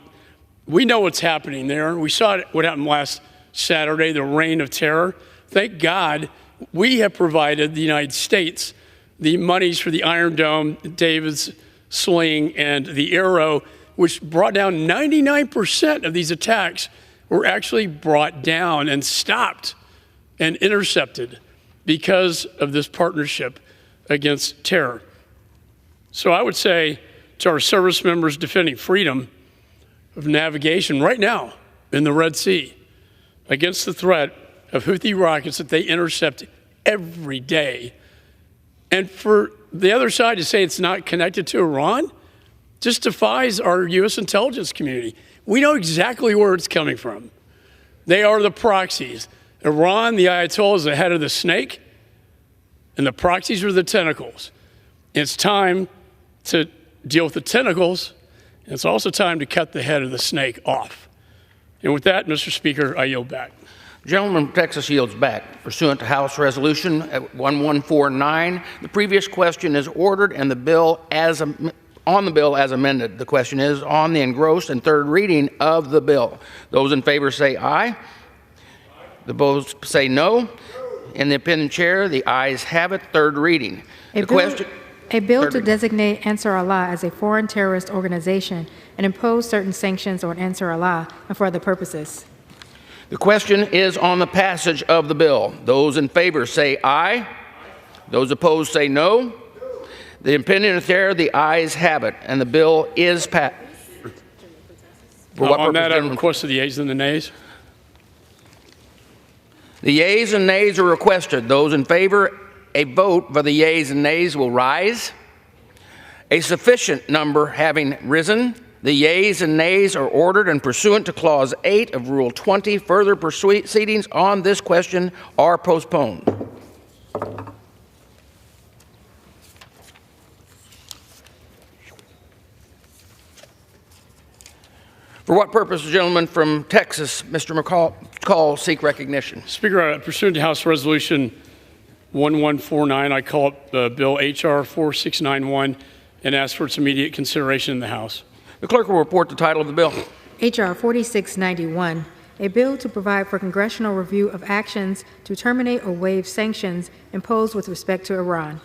S: we know what's happening there. We saw what happened last Saturday, the reign of terror. Thank God we have provided the United States the monies for the Iron Dome, David's Sling, and the Arrow, which brought down 99% of these attacks were actually brought down and stopped and intercepted because of this partnership against terror. So I would say to our service members defending freedom of navigation right now in the Red Sea against the threat of Houthi rockets that they intercept every day, and for the other side to say it's not connected to Iran just defies our U.S. intelligence community. We know exactly where it's coming from. They are the proxies. Iran, the Ayatollah, is the head of the snake, and the proxies are the tentacles. It's time to deal with the tentacles, and it's also time to cut the head of the snake off. And with that, Mr. Speaker, I yield back.
C: The gentleman from Texas yields back. Pursuant to House Resolution 1149, the previous question is ordered, and the bill on the bill as amended. The question is on the engrossed and third reading of the bill. Those in favor say aye. The opposed say no. In the opinion chair, the ayes have it. Third reading.
N: A bill to designate Ansar Allah as a foreign terrorist organization and impose certain sanctions on Ansar Allah and for other purposes.
C: The question is on the passage of the bill. Those in favor say aye. Those opposed say no. The opinion chair, the ayes have it, and the bill is passed.
S: On that, I request the yeas and the nays.
C: The yeas and nays are requested. Those in favor, a vote for the yeas and nays will rise. A sufficient number having risen, the yeas and nays are ordered, and pursuant to Clause 8 of Rule 20, further proceedings on this question are postponed. For what purpose, the gentleman from Texas, Mr. McCall, seek recognition?
J: Speaker, pursuant to House Resolution 1149, I call up Bill H.R. 4691 and ask for its immediate consideration in the House.
C: The clerk will report the title of the bill.
N: H.R. 4691, a bill to provide for congressional review of actions to terminate or waive sanctions imposed with respect to Iran.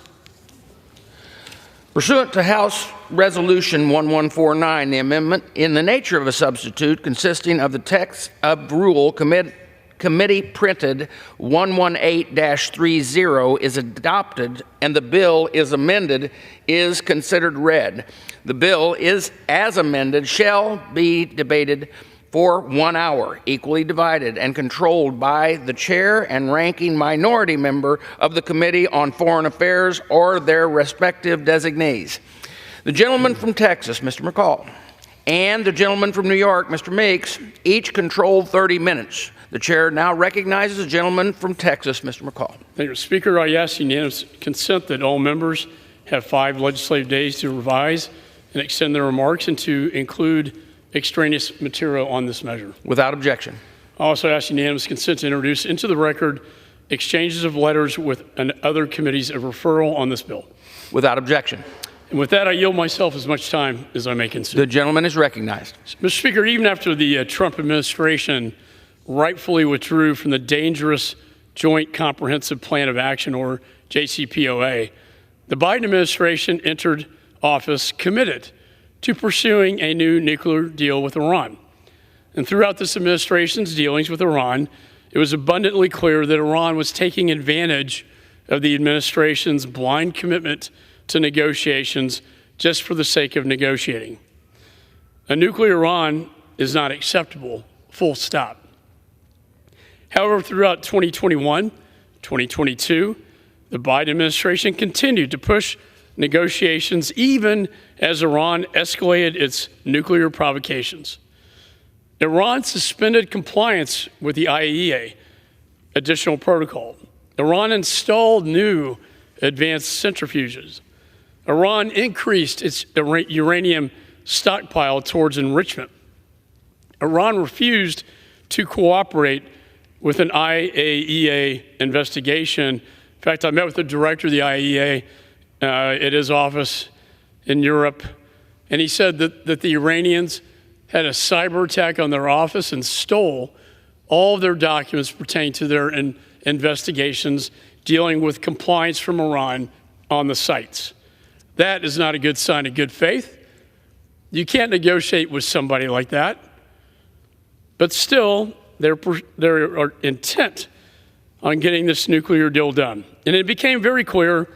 C: Pursuant to House Resolution 1149, the amendment, in the nature of a substitute consisting of the text of Rule Committee Printed 118-30 is adopted and the bill is amended, is considered read. The bill is, as amended, shall be debated for 1 hour, equally divided and controlled by the chair and ranking minority member of the Committee on Foreign Affairs or their respective designees. The gentleman from Texas, Mr. McCall, and the gentleman from New York, Mr. Meeks, each control 30 minutes. The chair now recognizes the gentleman from Texas, Mr. McCall.
J: Thank you, Speaker. I ask unanimous consent that all members have 5 legislative days to revise and extend their remarks and to include extraneous material on this measure.
C: Without objection.
J: I also ask unanimous consent to introduce into the record exchanges of letters with other committees of referral on this bill.
C: Without objection.
J: And with that, I yield myself as much time as I may consume.
C: The gentleman is recognized.
J: Mr. Speaker, even after the Trump administration rightfully withdrew from the dangerous Joint Comprehensive Plan of Action, or JCPOA, the Biden administration entered office committed to pursuing a new nuclear deal with Iran. And throughout this administration's dealings with Iran, it was abundantly clear that Iran was taking advantage of the administration's blind commitment to negotiations just for the sake of negotiating. A nuclear Iran is not acceptable, full stop. However, throughout 2021, 2022, the Biden administration continued to push negotiations even as Iran escalated its nuclear provocations. Iran suspended compliance with the IAEA additional protocol. Iran installed new advanced centrifuges. Iran increased its uranium stockpile towards enrichment. Iran refused to cooperate with an IAEA investigation. In fact, I met with the director of the IAEA at his office in Europe, and he said that the Iranians had a cyber attack on their office and stole all of their documents pertaining to their investigations dealing with compliance from Iran on the sites. That is not a good sign of good faith. You can't negotiate with somebody like that. But still, they're intent on getting this nuclear deal done. And it became very clear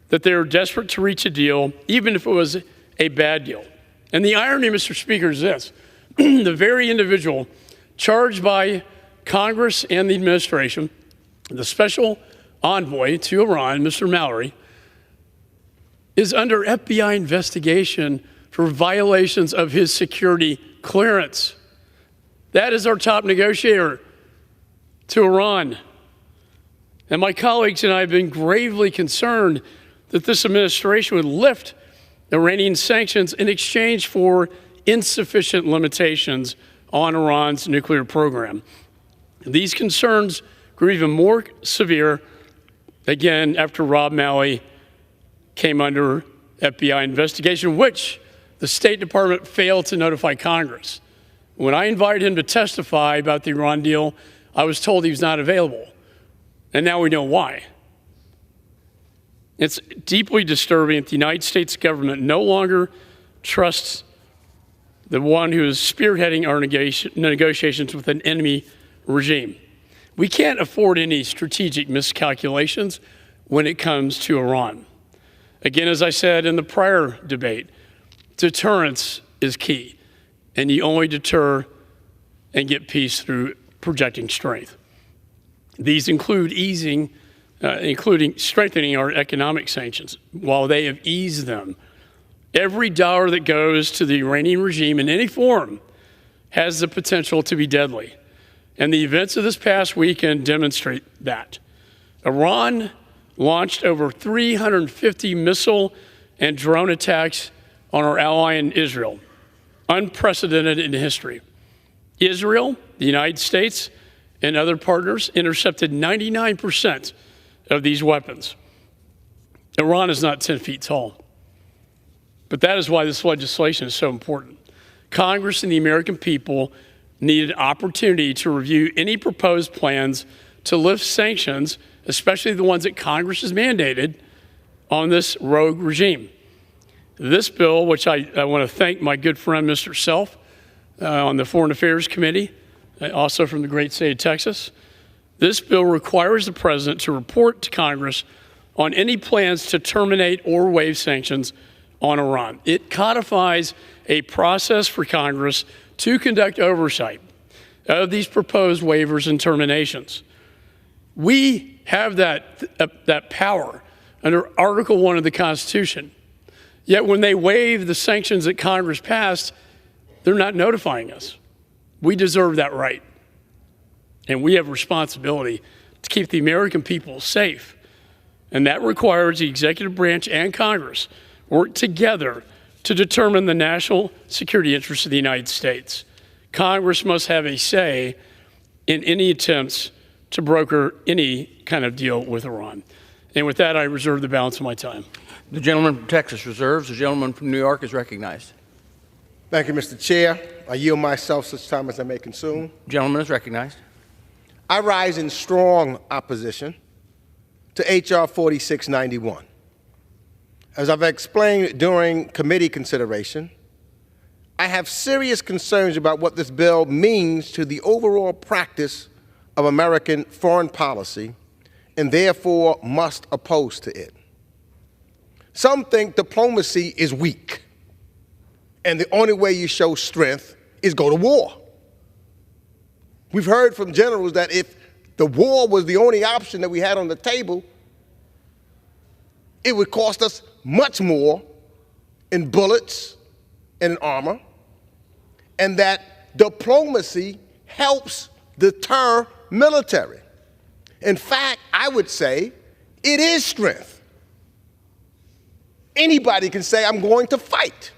J: that they were desperate to reach a deal, even if it was a bad deal. And the irony, Mr. Speaker, is this. The very individual charged by Congress and the administration, the special envoy to Iran, Mr. Mallory, is under FBI investigation for violations of his security clearance. That is our top negotiator to Iran. And my colleagues and I have been gravely concerned that this administration would lift Iranian sanctions in exchange for insufficient limitations on Iran's nuclear program. These concerns grew even more severe, again, after Rob Malley came under FBI investigation, which the State Department failed to notify Congress. When I invited him to testify about the Iran deal, I was told he was not available. And now we know why. It's deeply disturbing that the United States government no longer trusts the one who is spearheading our negotiations with an enemy regime. We can't afford any strategic miscalculations when it comes to Iran. Again, as I said in the prior debate, deterrence is key, and you only deter and get peace through projecting strength. These include including strengthening our economic sanctions. While they have eased them, every dollar that goes to the Iranian regime in any form has the potential to be deadly. And the events of this past weekend demonstrate that. Iran launched over 350 missile and drone attacks on our ally in Israel, unprecedented in history. Israel, the United States, and other partners intercepted 99% of these weapons. Iran is not 10 feet tall. But that is why this legislation is so important. Congress and the American people need an opportunity to review any proposed plans to lift sanctions, especially the ones that Congress has mandated on this rogue regime. This bill, which I want to thank my good friend Mr. Self on the Foreign Affairs Committee, also from the great state of Texas, this bill requires the president to report to Congress on any plans to terminate or waive sanctions on Iran. It codifies a process for Congress to conduct oversight of these proposed waivers and terminations. We have that power under Article 1 of the Constitution. Yet when they waive the sanctions that Congress passed, they're not notifying us. We deserve that right. And we have a responsibility to keep the American people safe. And that requires the executive branch and Congress work together to determine the national security interests of the United States. Congress must have a say in any attempts to broker any kind of deal with Iran. And with that, I reserve the balance of my time.
C: The gentleman from Texas reserves. The gentleman from New York is recognized.
I: Thank you, Mr. Chair. I yield myself such time as I may consume.
C: Gentleman is recognized.
I: I rise in strong opposition to H.R. 4691. As I've explained during committee consideration, I have serious concerns about what this bill means to the overall practice of American foreign policy and therefore must oppose to it. Some think diplomacy is weak, and the only way you show strength is go to war. We've heard from generals that if the war was the only option that we had on the table, it would cost us much more in bullets and in armor, and that diplomacy helps deter military. In fact, I would say it is strength. Anybody can say, I'm going to fight.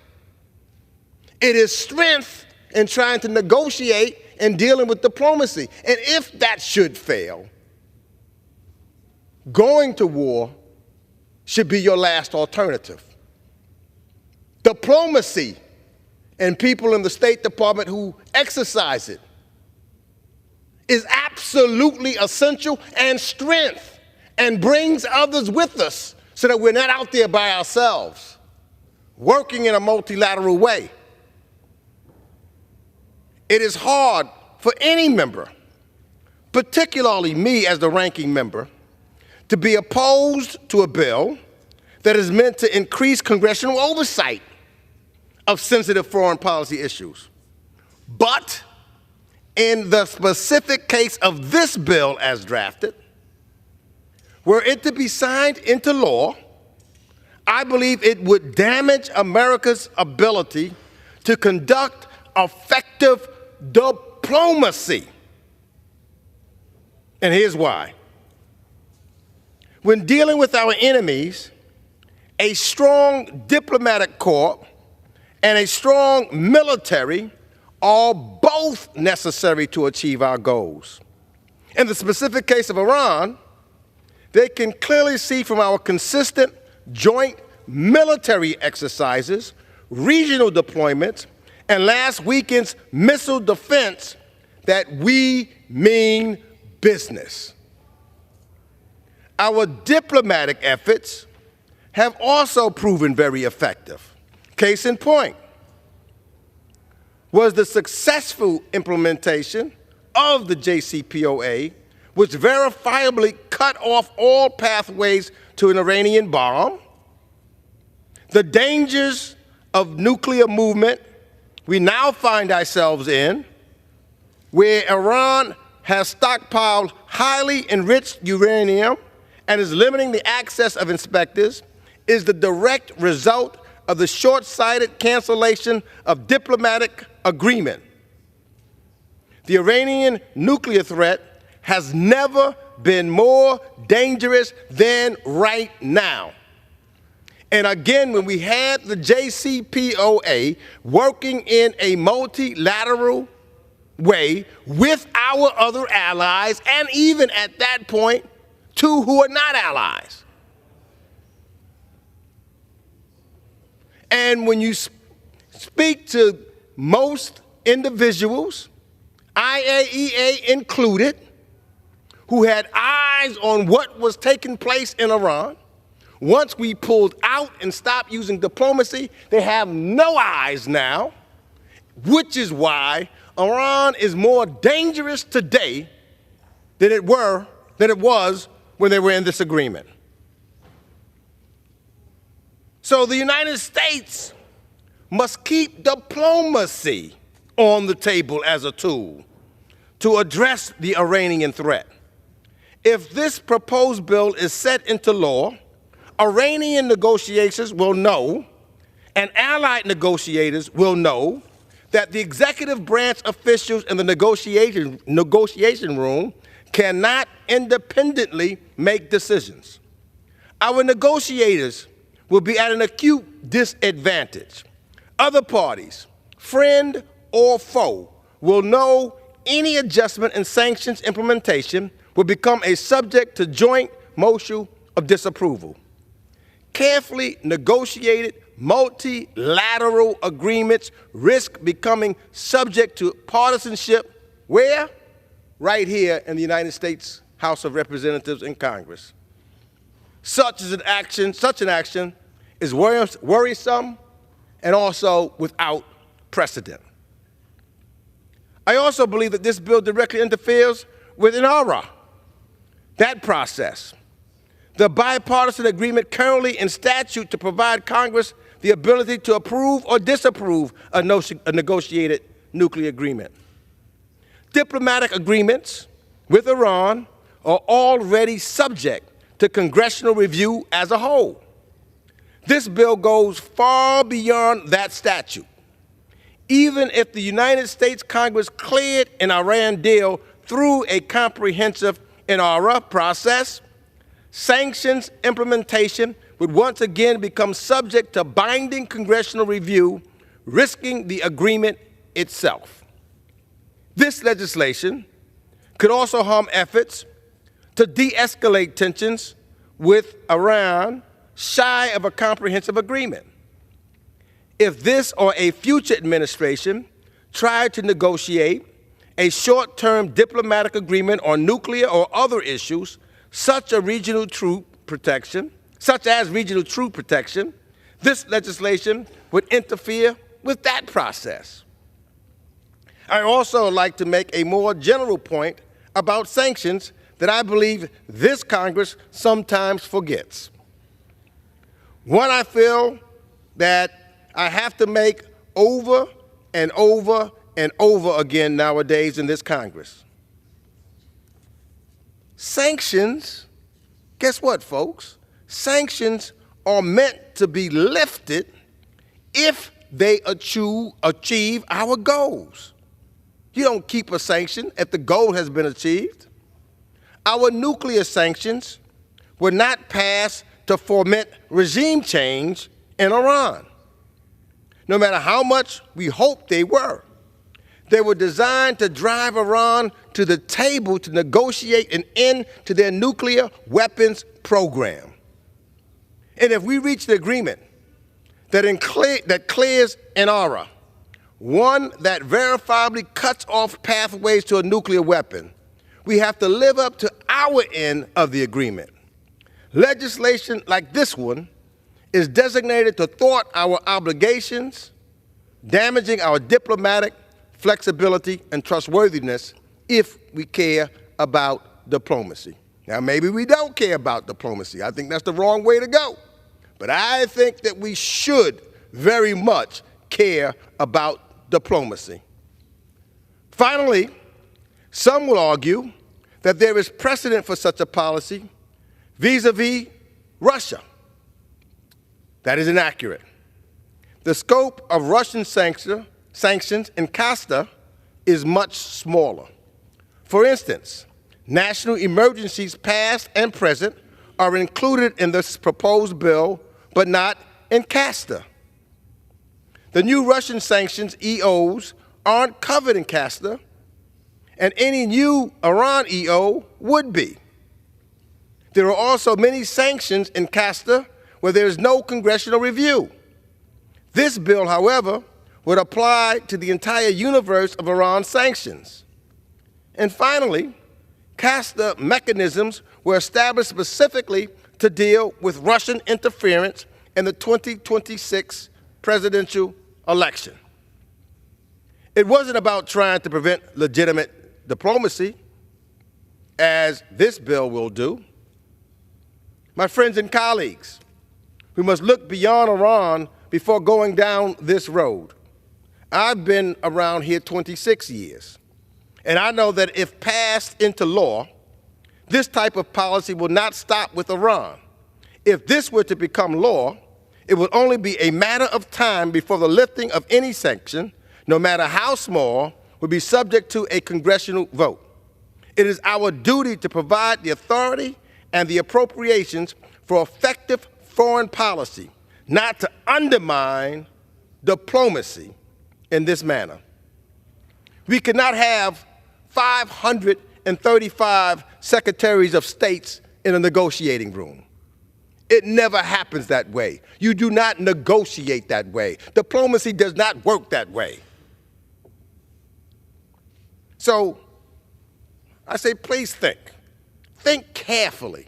I: It is strength in trying to negotiate and dealing with diplomacy. And if that should fail, going to war should be your last alternative. Diplomacy and people in the State Department who exercise it is absolutely essential and strength, and brings others with us so that we're not out there by ourselves, working in a multilateral way. It is hard for any member, particularly me as the ranking member, to be opposed to a bill that is meant to increase congressional oversight of sensitive foreign policy issues. But in the specific case of this bill as drafted, were it to be signed into law, I believe it would damage America's ability to conduct effective diplomacy. And here's why. When dealing with our enemies, a strong diplomatic corps and a strong military are both necessary to achieve our goals. In the specific case of Iran, they can clearly see from our consistent joint military exercises, regional deployments, and last weekend's missile defense that we mean business. Our diplomatic efforts have also proven very effective. Case in point was the successful implementation of the JCPOA, which verifiably cut off all pathways to an Iranian bomb, the dangers of nuclear movement we now find ourselves in, where Iran has stockpiled highly enriched uranium and is limiting the access of inspectors, is the direct result of the short-sighted cancellation of diplomatic agreement. The Iranian nuclear threat has never been more dangerous than right now. And again, when we had the JCPOA working in a multilateral way with our other allies, and even at that point, two who are not allies. And when you speak to most individuals, IAEA included, who had eyes on what was taking place in Iran, once we pulled out and stopped using diplomacy, they have no eyes now, which is why Iran is more dangerous today than it was when they were in this agreement. So the United States must keep diplomacy on the table as a tool to address the Iranian threat. If this proposed bill is set into law, Iranian negotiators will know, and allied negotiators will know, that the executive branch officials in the negotiation room cannot independently make decisions. Our negotiators will be at an acute disadvantage. Other parties, friend or foe, will know any adjustment in sanctions implementation will become a subject to joint motion of disapproval. Carefully negotiated multilateral agreements risk becoming subject to partisanship. Where? Right here in the United States House of Representatives and Congress. Such an action is worrisome and also without precedent. I also believe that this bill directly interferes with INARA, that process. The bipartisan agreement currently in statute to provide Congress the ability to approve or disapprove a negotiated nuclear agreement. Diplomatic agreements with Iran are already subject to congressional review as a whole. This bill goes far beyond that statute. Even if the United States Congress cleared an Iran deal through a comprehensive INARA process, sanctions implementation would once again become subject to binding congressional review, risking the agreement itself. This legislation could also harm efforts to de-escalate tensions with Iran shy of a comprehensive agreement. If this or a future administration tried to negotiate a short-term diplomatic agreement on nuclear or other issues, such as regional troop protection, this legislation would interfere with that process. I also like to make a more general point about sanctions that I believe this Congress sometimes forgets. One I feel that I have to make over and over and over again nowadays in this Congress. Sanctions, guess what, folks? Sanctions are meant to be lifted if they achieve our goals. You don't keep a sanction if the goal has been achieved. Our nuclear sanctions were not passed to foment regime change in Iran, no matter how much we hoped they were. They were designed to drive Iran to the table to negotiate an end to their nuclear weapons program. And if we reach the agreement that clears INARA, one that verifiably cuts off pathways to a nuclear weapon, we have to live up to our end of the agreement. Legislation like this one is designated to thwart our obligations, damaging our diplomatic flexibility and trustworthiness if we care about diplomacy. Now, maybe we don't care about diplomacy. I think that's the wrong way to go. But I think that we should very much care about diplomacy. Finally, some will argue that there is precedent for such a policy vis-a-vis Russia. That is inaccurate. The scope of Russian sanctions in CASTA is much smaller. For instance, national emergencies past and present are included in this proposed bill, but not in CASTA. The new Russian sanctions, EOs, aren't covered in CASTA, and any new Iran EO would be. There are also many sanctions in CASTA where there is no congressional review. This bill, however, would apply to the entire universe of Iran sanctions. And finally, CASTA mechanisms were established specifically to deal with Russian interference in the 2026 presidential election. It wasn't about trying to prevent legitimate diplomacy, as this bill will do. My friends and colleagues, we must look beyond Iran before going down this road. I've been around here 26 years, and I know that if passed into law, this type of policy will not stop with Iran. If this were to become law, it would only be a matter of time before the lifting of any sanction, no matter how small, would be subject to a congressional vote. It is our duty to provide the authority and the appropriations for effective foreign policy, not to undermine diplomacy in this manner. We cannot have 535 secretaries of states in a negotiating room. It never happens that way. You do not negotiate that way. Diplomacy does not work that way. So I say, please think. Think carefully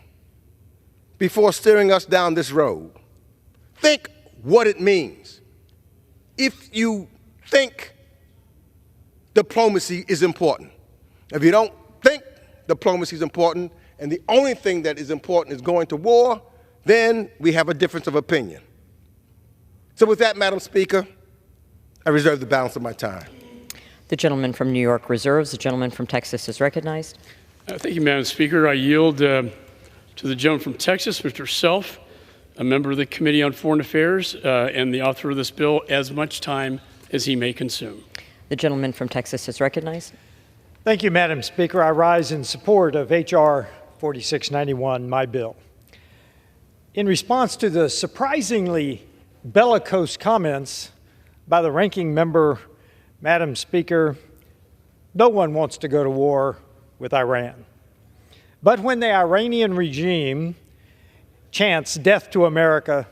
I: before steering us down this road. Think what it means. If you think diplomacy is important, if you don't think diplomacy is important, and the only thing that is important is going to war, then we have a difference of opinion. So with that, Madam Speaker, I reserve the balance of my time.
D: The gentleman from New York reserves. The gentleman from Texas is recognized.
J: Thank you, Madam Speaker. I yield to the gentleman from Texas, Mr. Self, a member of the Committee on Foreign Affairs and the author of this bill, as much time as he may consume.
D: The gentleman from Texas is recognized.
V: Thank you, Madam Speaker. I rise in support of H.R. 4691, my bill. In response to the surprisingly bellicose comments by the ranking member, Madam Speaker, no one wants to go to war with Iran. But when the Iranian regime chants death to America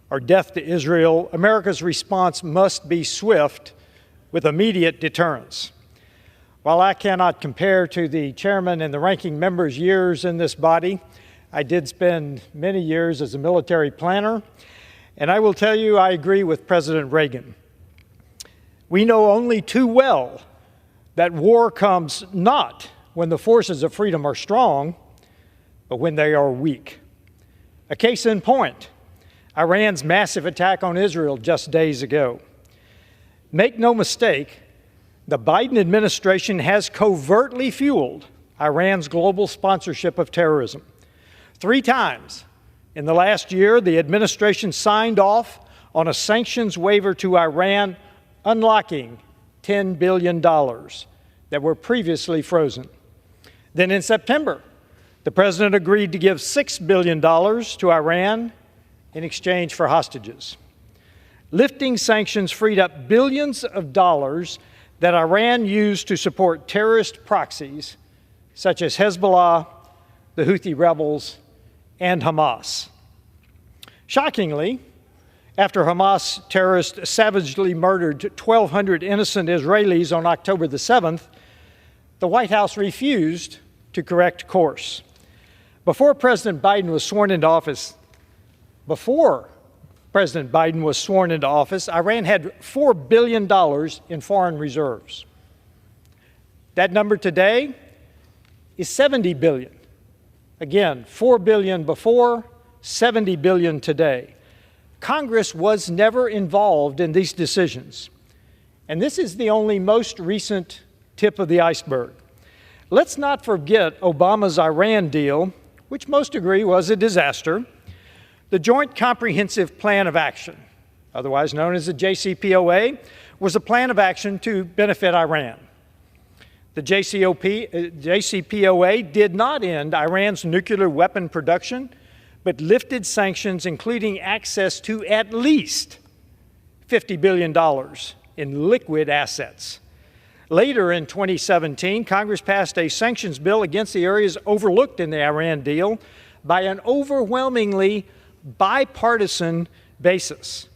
V: or death to Israel, America's response must be swift with immediate deterrence. While I cannot compare to the chairman and the ranking member's years in this body, I did spend many years as a military planner, and I will tell you I agree with President Reagan. We know only too well that war comes not when the forces of freedom are strong, but when they are weak. A case in point, Iran's massive attack on Israel just days ago. Make no mistake, the Biden administration has covertly fueled Iran's global sponsorship of terrorism. 3 times in the last year, the administration signed off on a sanctions waiver to Iran, unlocking $10 billion that were previously frozen. Then in September, the president agreed to give $6 billion to Iran in exchange for hostages. Lifting sanctions freed up billions of dollars that Iran used to support terrorist proxies such as Hezbollah, the Houthi rebels, and Hamas. Shockingly, after Hamas terrorists savagely murdered 1,200 innocent Israelis on October the 7th, the White House refused to correct course. Before President Biden was sworn into office, Iran had $4 billion in foreign reserves. That number today is $70 billion. Again, $4 billion before, $70 billion today. Congress was never involved in these decisions. And this is the only most recent tip of the iceberg. Let's not forget Obama's Iran deal, which most agree was a disaster. The Joint Comprehensive Plan of Action, otherwise known as the JCPOA, was a plan of action to benefit Iran. The JCPOA did not end Iran's nuclear weapon production, but lifted sanctions, including access to at least $50 billion in liquid assets. Later in 2017, Congress passed a sanctions bill against the areas overlooked in the Iran deal by an overwhelmingly bipartisan basis.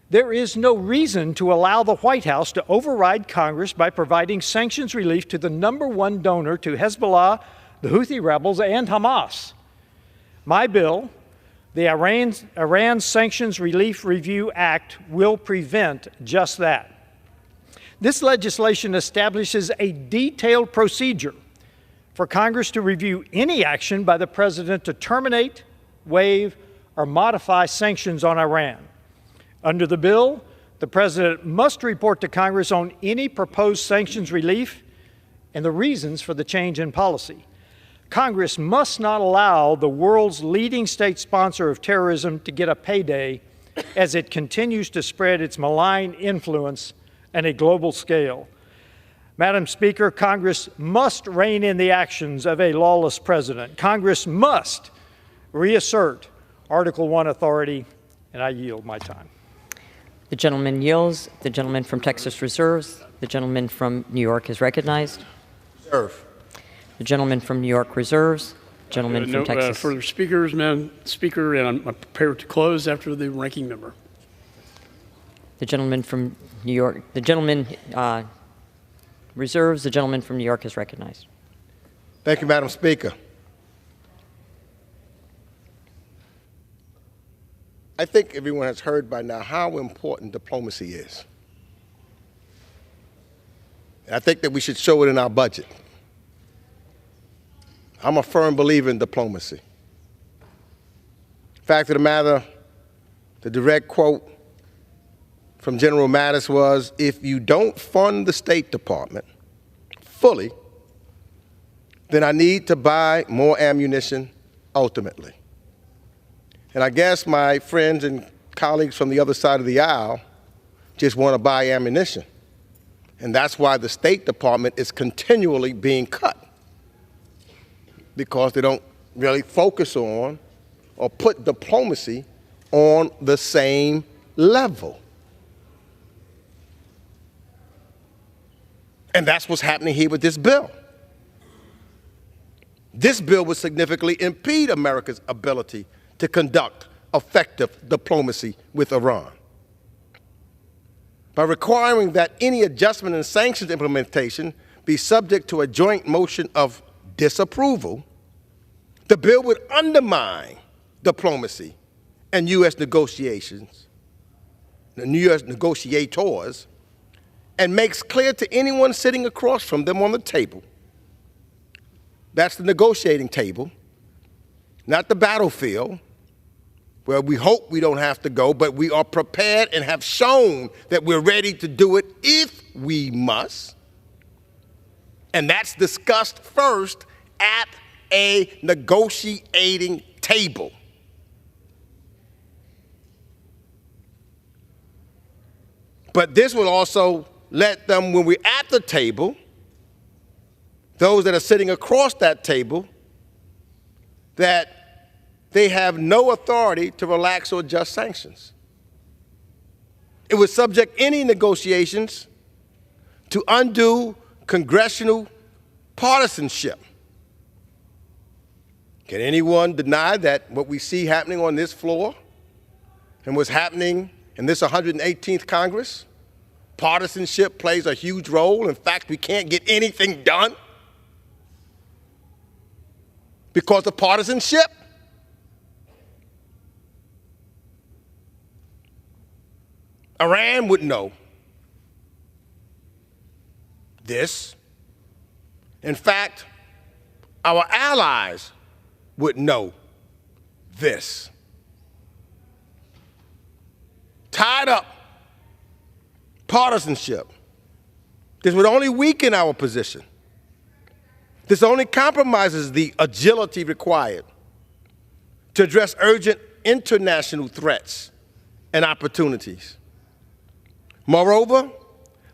V: There is no reason to allow the White House to override Congress by providing sanctions relief to the #1 donor to Hezbollah, the Houthi rebels, and Hamas. My bill, the Iran Sanctions Relief Review Act, will prevent just that. This legislation establishes a detailed procedure for Congress to review any action by the President to terminate, waive, or modify sanctions on Iran. Under the bill, the President must report to Congress on any proposed sanctions relief and the reasons for the change in policy. Congress must not allow the world's leading state sponsor of terrorism to get a payday as it continues to spread its malign influence on a global scale. Madam Speaker, Congress must rein in the actions of a lawless president. Congress must reassert Article 1 authority, and I yield my time.
D: The gentleman yields. The gentleman from Texas reserves. The gentleman from New York is recognized.
I: Reserve.
D: The gentleman from New York reserves. Gentleman from Texas.
J: Further speakers, Madam Speaker, and I'm prepared to close after the ranking member.
D: The gentleman from New York. The gentleman reserves. The gentleman from New York is recognized.
I: Thank you, Madam Speaker. I think everyone has heard by now how important diplomacy is. And I think that we should show it in our budget. I'm a firm believer in diplomacy. Fact of the matter, the direct quote from General Mattis was, if you don't fund the State Department fully, then I need to buy more ammunition ultimately. And I guess my friends and colleagues from the other side of the aisle just want to buy ammunition. And that's why the State Department is continually being cut, because they don't really focus on or put diplomacy on the same level. And that's what's happening here with this bill. This bill would significantly impede America's ability to conduct effective diplomacy with Iran. By requiring that any adjustment in sanctions implementation be subject to a joint motion of disapproval, the bill would undermine diplomacy and U.S. negotiations, the U.S. negotiators, and makes clear to anyone sitting across from them on the table, that's the negotiating table, not the battlefield, where we hope we don't have to go, but we are prepared and have shown that we're ready to do it if we must. And that's discussed first at a negotiating table. But this will also let them, when we're at the table, those that are sitting across that table, that they have no authority to relax or adjust sanctions. It would subject any negotiations to undue congressional partisanship. Can anyone deny that what we see happening on this floor and what's happening in this 118th Congress, partisanship plays a huge role? In fact, we can't get anything done because of partisanship. Iran would know this. In fact, our allies would know this. Tied up partisanship. This would only weaken our position. This only compromises the agility required to address urgent international threats and opportunities. Moreover,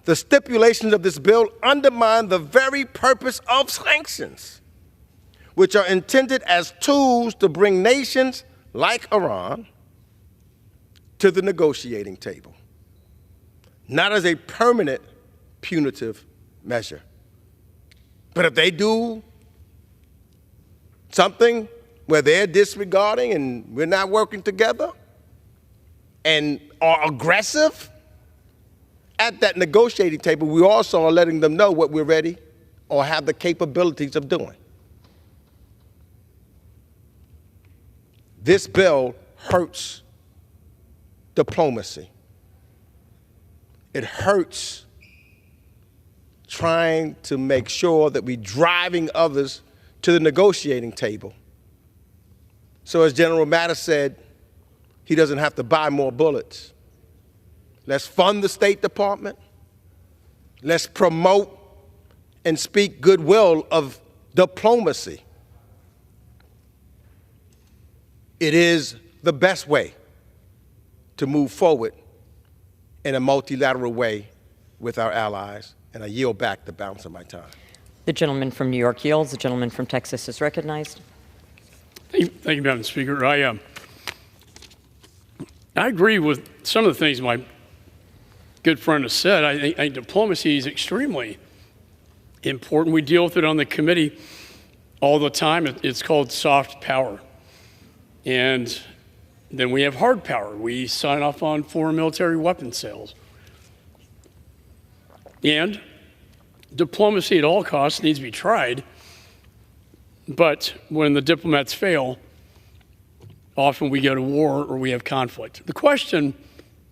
I: the stipulations of this bill undermine the very purpose of sanctions, which are intended as tools to bring nations like Iran to the negotiating table, not as a permanent punitive measure. But if they do something where they're disregarding and we're not working together and are aggressive at that negotiating table, we also are letting them know what we're ready or have the capabilities of doing. This bill hurts diplomacy. It hurts trying to make sure that we're driving others to the negotiating table. So as General Mattis said, he doesn't have to buy more bullets. Let's fund the State Department. Let's promote and speak goodwill of diplomacy. It is the best way to move forward in a multilateral way with our allies. And I yield back the balance of my time.
D: The gentleman from New York yields. The gentleman from Texas is recognized.
J: Thank you, Madam Speaker. I agree with some of the things my good friend has said. I think diplomacy is extremely important. We deal with it on the committee all the time. It's called soft power. And then we have hard power. We sign off on foreign military weapon sales. And diplomacy at all costs needs to be tried. But when the diplomats fail, often we go to war or we have conflict. The question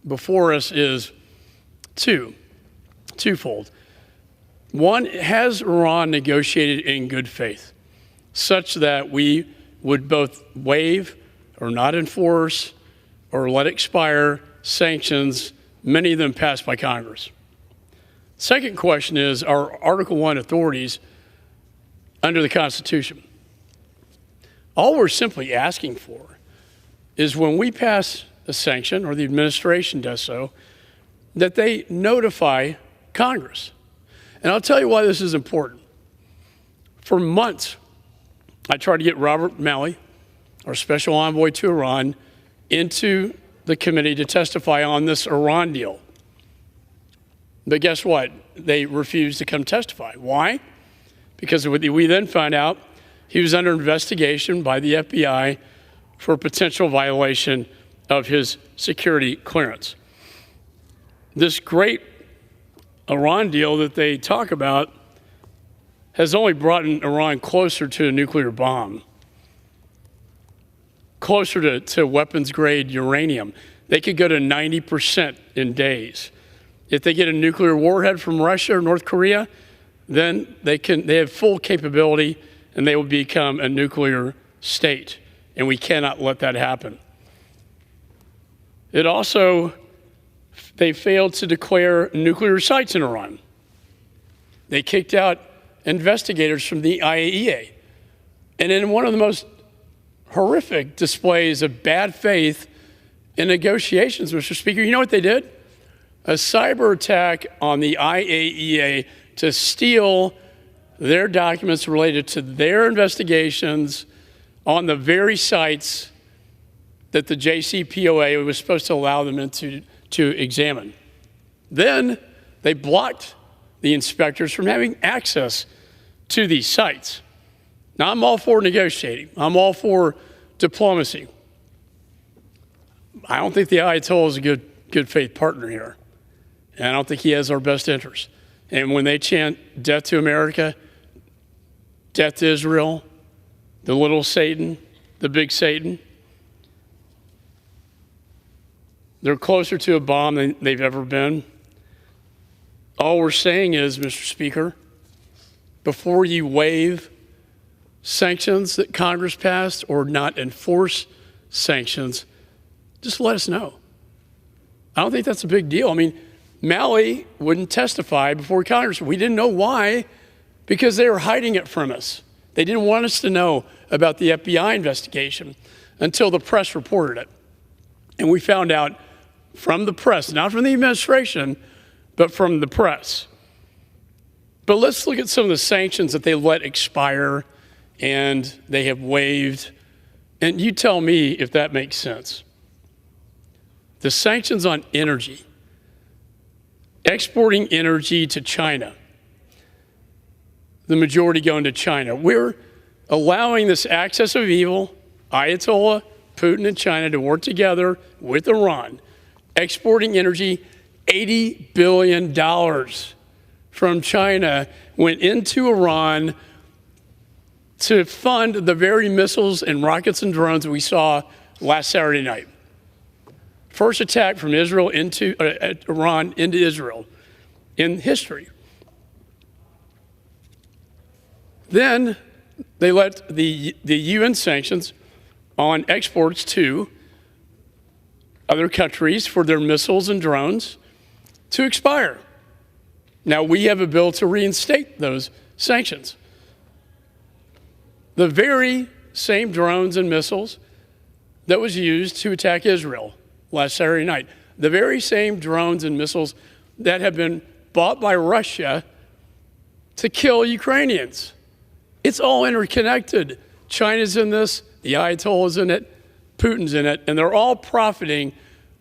J: before us is twofold. One, has Iran negotiated in good faith such that we would both waive or not enforce or let expire sanctions, many of them passed by Congress? Second question is, are Article I authorities under the Constitution? All we're simply asking for is when we pass a sanction, or the administration does so, that they notify Congress. And I'll tell you why this is important. For months, I tried to get Robert Malley, our special envoy to Iran, into the committee to testify on this Iran deal. But guess what? They refused to come testify. Why? Because we then found out he was under investigation by the FBI for potential violation of his security clearance. This great Iran deal that they talk about has only brought Iran closer to a nuclear bomb, closer to weapons-grade uranium. They could go to 90% in days. If they get a nuclear warhead from Russia or North Korea, then they have full capability and they will become a nuclear state. And we cannot let that happen. It also, they failed to declare nuclear sites in Iran. They kicked out investigators from the IAEA. And in one of the most horrific displays of bad faith in negotiations, Mr. Speaker, you know what they did? A cyber attack on the IAEA to steal their documents related to their investigations on the very sites that the JCPOA was supposed to allow them to examine. Then they blocked the inspectors from having access to these sites. Now, I'm all for negotiating. I'm all for diplomacy. I don't think the Ayatollah is a good faith partner here. And I don't think he has our best interest. And when they chant death to America, death to Israel, the little Satan, the big Satan, they're closer to a bomb than they've ever been. All we're saying is, Mr. Speaker, before you waive sanctions that Congress passed or not enforce sanctions, just let us know. I don't think that's a big deal. I mean, Malley wouldn't testify before Congress. We didn't know why, because they were hiding it from us. They didn't want us to know about the FBI investigation until the press reported it. And we found out from the press, not from the administration, but from the press. But let's look at some of the sanctions that they let expire and they have waived. And you tell me if that makes sense. The sanctions on energy, exporting energy to China, the majority going to China. We're allowing this axis of evil, Ayatollah, Putin, and China to work together with Iran, exporting energy. $80 billion from China went into Iran to fund the very missiles and rockets and drones we saw last Saturday night. First attack from Israel into Iran into Israel in history. Then they let the UN sanctions on exports to other countries for their missiles and drones to expire. Now we have a bill to reinstate those sanctions. The very same drones and missiles that was used to attack Israel last Saturday night, the very same drones and missiles that have been bought by Russia to kill Ukrainians. It's all interconnected. China's in this, the Ayatollah's in it, Putin's in it, and they're all profiting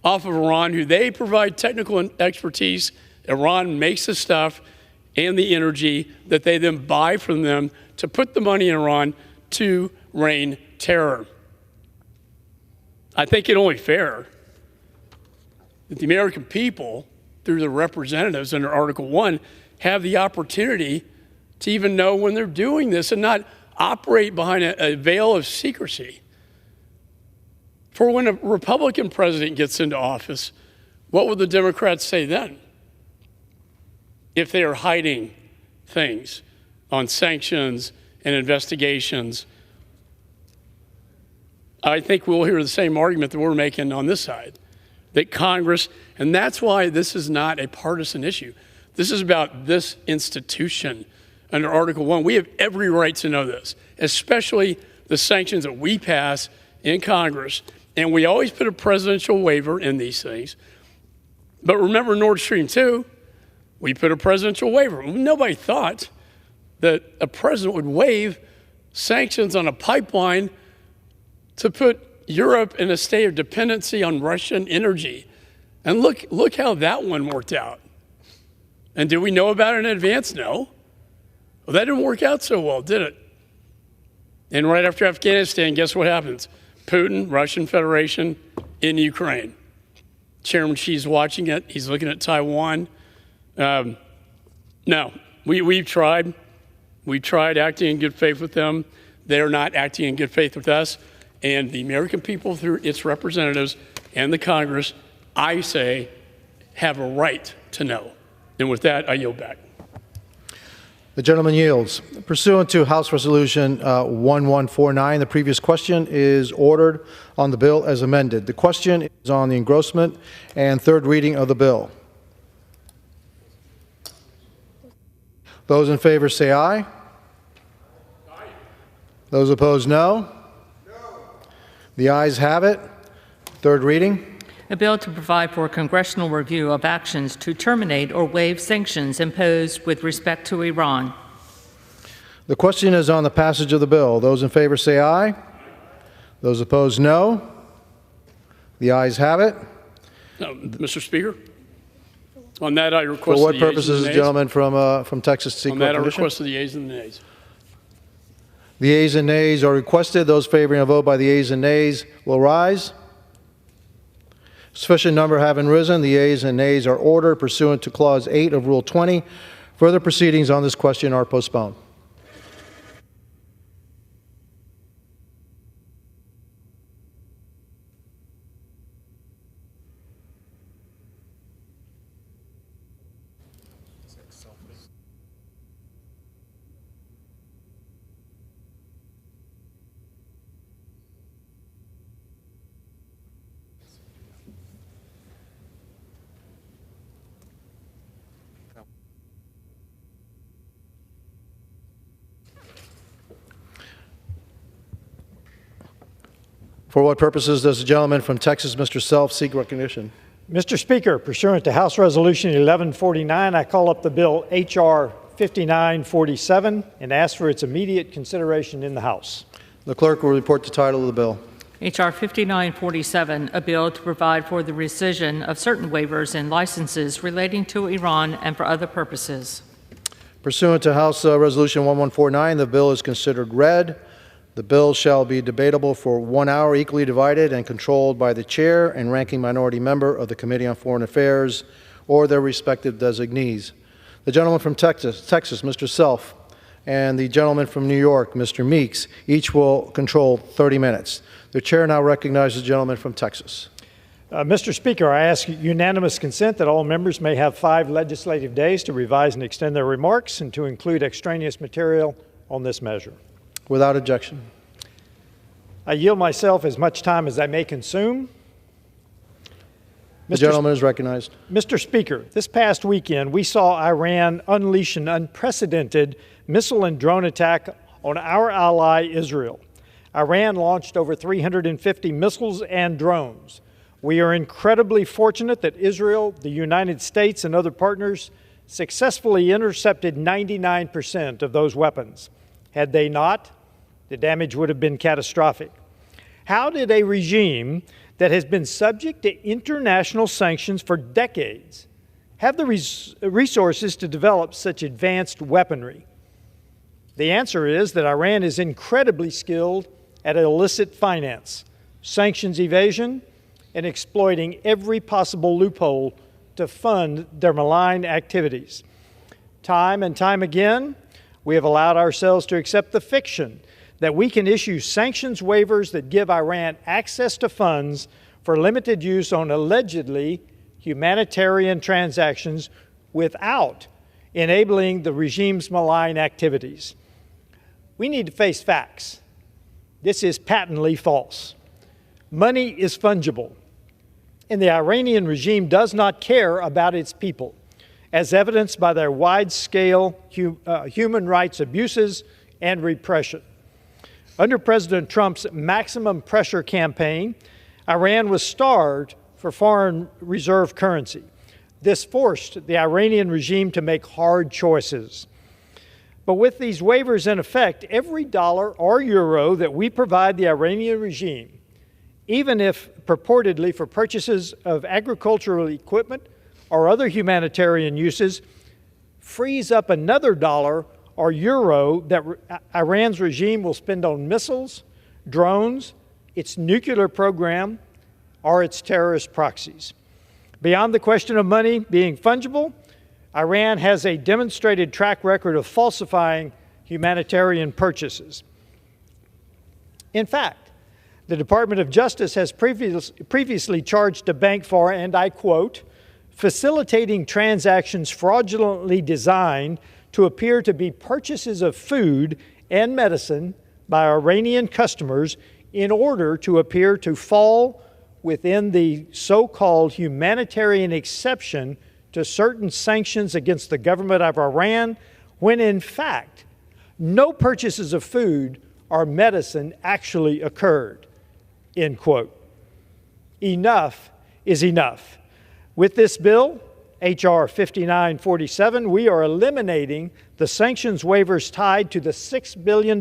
J: off of Iran, who they provide technical expertise. Iran makes the stuff and the energy that they then buy from them to put the money in Iran to reign terror. I think it's only fair that the American people, through their representatives under Article 1, have the opportunity to even know when they're doing this and not operate behind a veil of secrecy. For when a Republican president gets into office, what will the Democrats say then? If they are hiding things on sanctions and investigations, I think we'll hear the same argument that we're making on this side, that Congress, and that's why this is not a partisan issue. This is about this institution under Article 1. We have every right to know this, especially the sanctions that we pass in Congress. And we always put a presidential waiver in these things. But remember Nord Stream 2, we put a presidential waiver. Nobody thought that a president would waive sanctions on a pipeline to put Europe in a state of dependency on Russian energy. And look how that one worked out. And did we know about it in advance? No. Well, that didn't work out so well, did it? And right after Afghanistan, guess what happens? Putin, Russian Federation, in Ukraine. Chairman Xi's watching it. He's looking at Taiwan. No, we've tried. We've tried acting in good faith with them. They're not acting in good faith with us. And the American people, through its representatives and the Congress, I say, have a right to know. And with that, I yield back.
K: The gentleman yields. Pursuant to House Resolution 1149, the previous question is ordered on the bill as amended. The question is on the engrossment and third reading of the bill. Those in favor say aye. Aye. Those opposed, no. The ayes have it. Third reading.
Q: A bill to provide for congressional review of actions to terminate or waive sanctions imposed with respect to Iran.
K: The question is on the passage of the bill. Those in favor say aye. Those opposed, no. The ayes have it.
J: Mr. Speaker, on that I request
K: for what
J: the
K: purposes,
J: the
K: gentleman from Texas seek
J: on that
K: recognition?
J: I request the ayes and the nays.
K: The ayes and nays are requested. Those favoring a vote by the ayes and nays will rise. Sufficient number having risen, the ayes and nays are ordered pursuant to Clause 8 of Rule 20. Further proceedings on this question are postponed. For what purposes does the gentleman from Texas, Mr. Self, seek recognition?
V: Mr. Speaker, pursuant to House Resolution 1149, I call up the bill H.R. 5947 and ask for its immediate consideration in the House.
K: The clerk will report the title of the bill.
Q: H.R. 5947, a bill to provide for the rescission of certain waivers and licenses relating to Iran and for other purposes.
K: Pursuant to House Resolution 1149, the bill is considered read. The bill shall be debatable for 1 hour, equally divided and controlled by the chair and ranking minority member of the Committee on Foreign Affairs or their respective designees. The gentleman from Texas, Mr. Self, and the gentleman from New York, Mr. Meeks, each will control 30 minutes. The chair now recognizes the gentleman from Texas.
V: Mr. Speaker, I ask unanimous consent that all members may have 5 legislative days to revise and extend their remarks and to include extraneous material on this measure.
K: Without objection.
V: I yield myself as much time as I may consume.
K: The gentleman is recognized.
V: Mr. Speaker, this past weekend we saw Iran unleash an unprecedented missile and drone attack on our ally Israel. Iran launched over 350 missiles and drones. We are incredibly fortunate that Israel, the United States, and other partners successfully intercepted 99% of those weapons. Had they not, the damage would have been catastrophic. How did a regime that has been subject to international sanctions for decades have the resources to develop such advanced weaponry? The answer is that Iran is incredibly skilled at illicit finance, sanctions evasion, and exploiting every possible loophole to fund their malign activities. Time and time again, we have allowed ourselves to accept the fiction that we can issue sanctions waivers that give Iran access to funds for limited use on allegedly humanitarian transactions without enabling the regime's malign activities. We need to face facts. This is patently false. Money is fungible, and the Iranian regime does not care about its people, as evidenced by their wide-scale human rights abuses and repression. Under President Trump's maximum pressure campaign, Iran was starved for foreign reserve currency. This forced the Iranian regime to make hard choices. But with these waivers in effect, every dollar or euro that we provide the Iranian regime, even if purportedly for purchases of agricultural equipment or other humanitarian uses, frees up another dollar or euro that Iran's regime will spend on missiles, drones, its nuclear program, or its terrorist proxies. Beyond the question of money being fungible, Iran has a demonstrated track record of falsifying humanitarian purchases. In fact, the Department of Justice has previously charged a bank for, and I quote, facilitating transactions fraudulently designed to appear to be purchases of food and medicine by Iranian customers in order to appear to fall within the so-called humanitarian exception to certain sanctions against the government of Iran, when in fact, no purchases of food or medicine actually occurred, end quote. Enough is enough. With this bill, H.R. 5947, we are eliminating the sanctions waivers tied to the $6 billion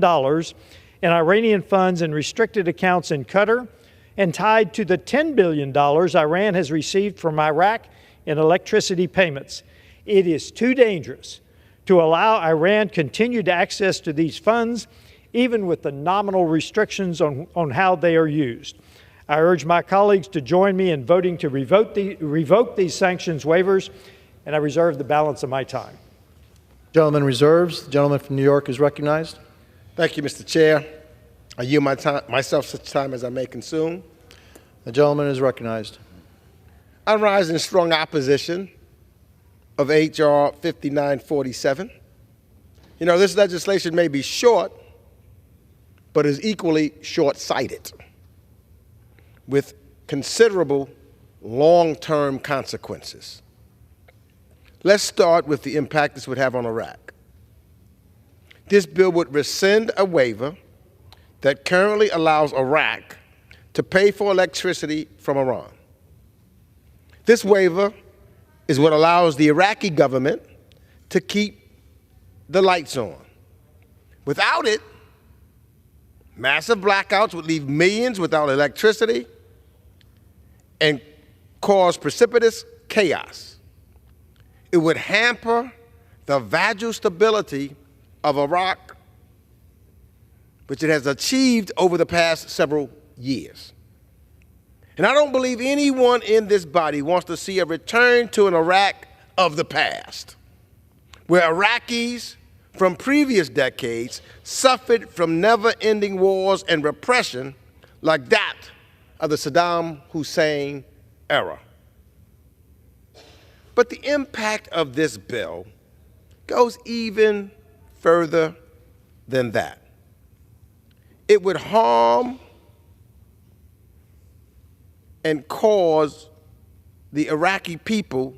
V: in Iranian funds and restricted accounts in Qatar, and tied to the $10 billion Iran has received from Iraq in electricity payments. It is too dangerous to allow Iran continued access to these funds, even with the nominal restrictions on how they are used. I urge my colleagues to join me in voting to revoke these sanctions waivers, and I reserve the balance of my time.
K: Gentleman reserves. The gentleman from New York is recognized.
I: Thank you, Mr. Chair. I yield myself such time as I may consume.
K: The gentleman is recognized.
I: I rise in strong opposition of H.R. 5947. You know, this legislation may be short, but is equally short-sighted, with considerable long-term consequences. Let's start with the impact this would have on Iraq. This bill would rescind a waiver that currently allows Iraq to pay for electricity from Iran. This waiver is what allows the Iraqi government to keep the lights on. Without it, massive blackouts would leave millions without electricity and cause precipitous chaos. It would hamper the fragile stability of Iraq, which it has achieved over the past several years. And I don't believe anyone in this body wants to see a return to an Iraq of the past, where Iraqis from previous decades suffered from never-ending wars and repression like that of the Saddam Hussein era. But the impact of this bill goes even further than that. It would harm and cause the Iraqi people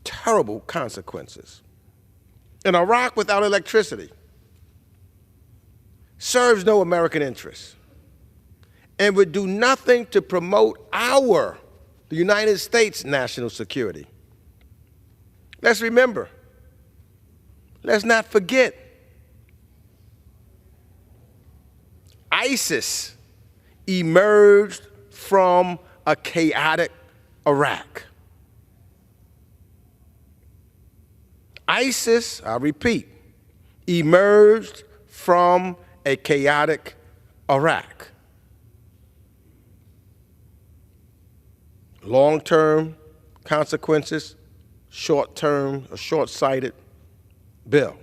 I: terrible consequences. An Iraq without electricity serves no American interest and would do nothing to promote the United States national security. Let's remember, let's not forget, ISIS emerged from a chaotic Iraq. ISIS, I repeat, emerged from a chaotic Iraq. Long-term consequences, short-term or short-sighted bill.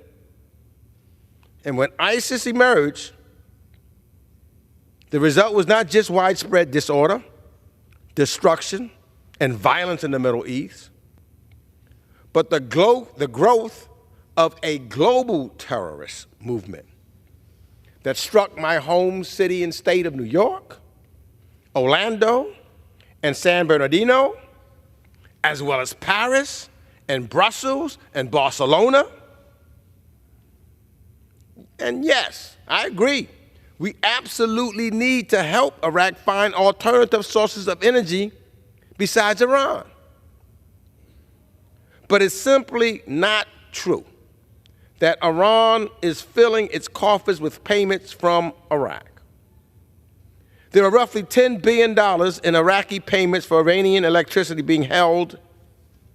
I: And when ISIS emerged, the result was not just widespread disorder, destruction, and violence in the Middle East, but the growth of a global terrorist movement that struck my home city and state of New York, Orlando, and San Bernardino, as well as Paris and Brussels and Barcelona. And yes, I agree, we absolutely need to help Iraq find alternative sources of energy besides Iran. But it's simply not true that Iran is filling its coffers with payments from Iraq. There are roughly $10 billion in Iraqi payments for Iranian electricity being held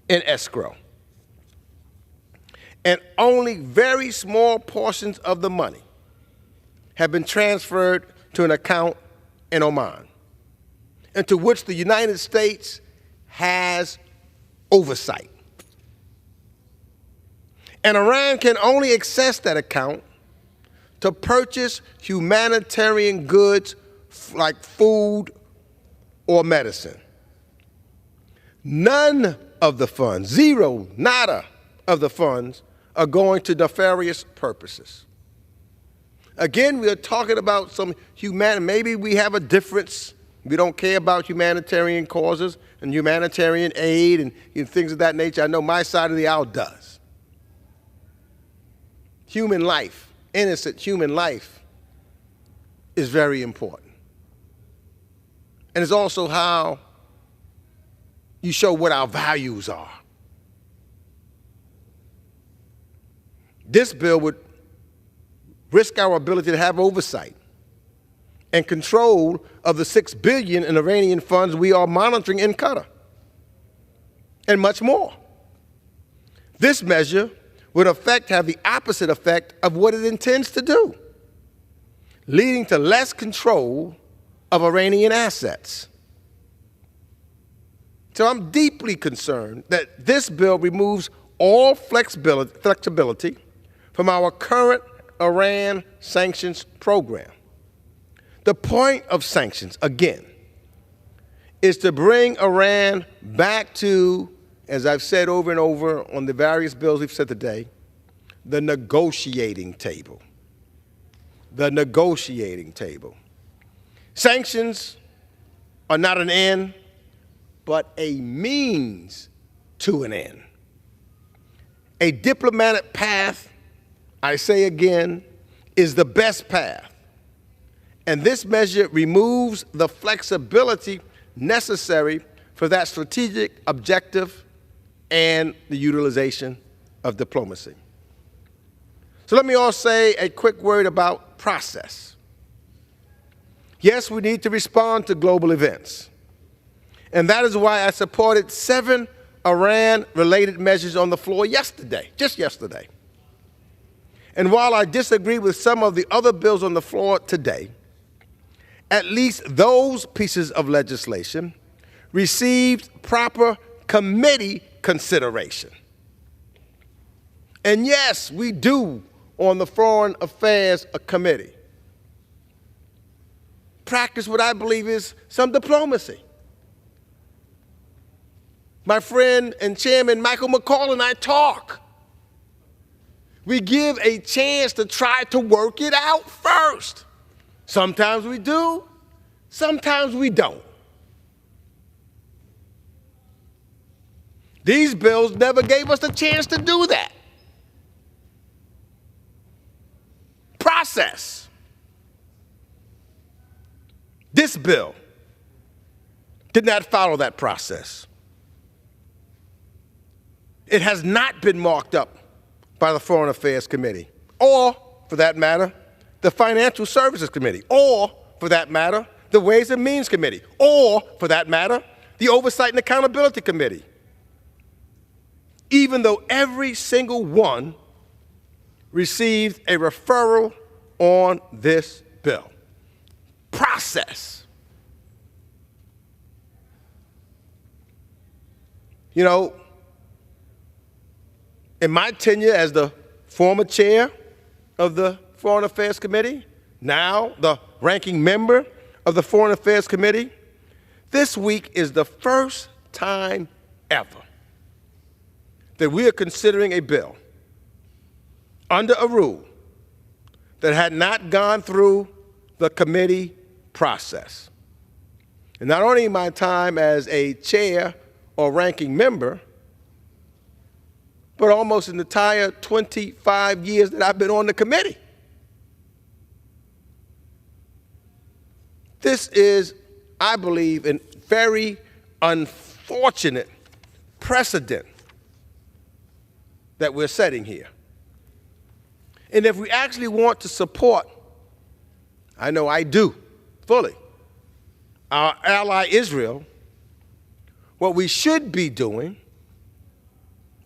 I: in escrow. And only very small portions of the money have been transferred to an account in Oman, into which the United States has oversight. And Iran can only access that account to purchase humanitarian goods like food or medicine. None of the funds, zero, nada of the funds, are going to nefarious purposes. Again, we are talking about some maybe we have a difference. We don't care about humanitarian causes and humanitarian aid and things of that nature. I know my side of the aisle does. Human life, innocent human life, is very important. And it's also how you show what our values are. This bill would risk our ability to have oversight and control of the $6 billion in Iranian funds we are monitoring in Qatar, and much more. This measure would have the opposite effect of what it intends to do, leading to less control of Iranian assets. So I'm deeply concerned that this bill removes all flexibility from our current Iran sanctions program. The point of sanctions, again, is to bring Iran back to, as I've said over and over on the various bills we've said today, the negotiating table. The negotiating table. Sanctions are not an end, but a means to an end. A diplomatic path, I say again, is the best path. And this measure removes the flexibility necessary for that strategic objective and the utilization of diplomacy. So let me also say a quick word about process. Yes, we need to respond to global events. And that is why I supported 7 Iran-related measures on the floor yesterday, just yesterday. And while I disagree with some of the other bills on the floor today, at least those pieces of legislation received proper committee consideration. And yes, we do on the Foreign Affairs Committee practice what I believe is some diplomacy. My friend and Chairman Michael McCaul and I talk. We give a chance to try to work it out first. Sometimes we do, sometimes we don't. These bills never gave us the chance to do that. Process. This bill did not follow that process. It has not been marked up by the Foreign Affairs Committee, or, for that matter, the Financial Services Committee, or, for that matter, the Ways and Means Committee, or, for that matter, the Oversight and Accountability Committee. Even though every single one received a referral on this bill. Process. You know, in my tenure as the former chair of the Foreign Affairs Committee, now the ranking member of the Foreign Affairs Committee, this week is the first time ever that we are considering a bill under a rule that had not gone through the committee process. And not only my time as a chair or ranking member, but almost an entire 25 years that I've been on the committee. This is, I believe, a very unfortunate precedent that we're setting here. And if we actually want to support, I know I do, fully, our ally Israel, what we should be doing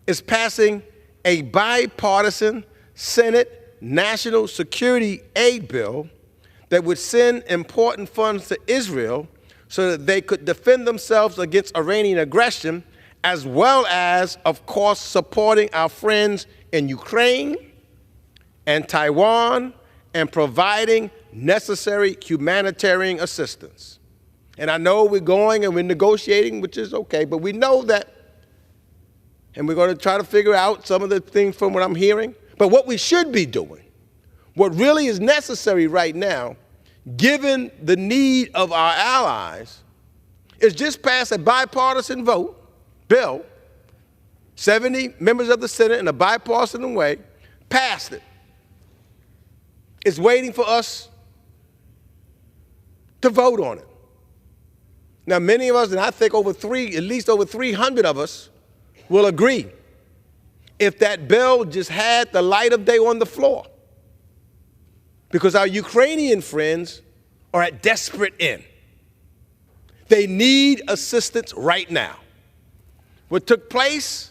I: is passing a bipartisan Senate National Security Aid bill that would send important funds to Israel so that they could defend themselves against Iranian aggression, as well as, of course, supporting our friends in Ukraine and Taiwan and providing necessary humanitarian assistance. And I know we're going and we're negotiating, which is okay, but we know that, and we're going to try to figure out some of the things from what I'm hearing. But what we should be doing, what really is necessary right now, given the need of our allies, is just pass a bipartisan bill, 70 members of the Senate in a bipartisan way, passed it. It's waiting for us to vote on it. Now, many of us, and I think at least over 300 of us, will agree if that bill just had the light of day on the floor. Because our Ukrainian friends are at desperate end. They need assistance right now. What took place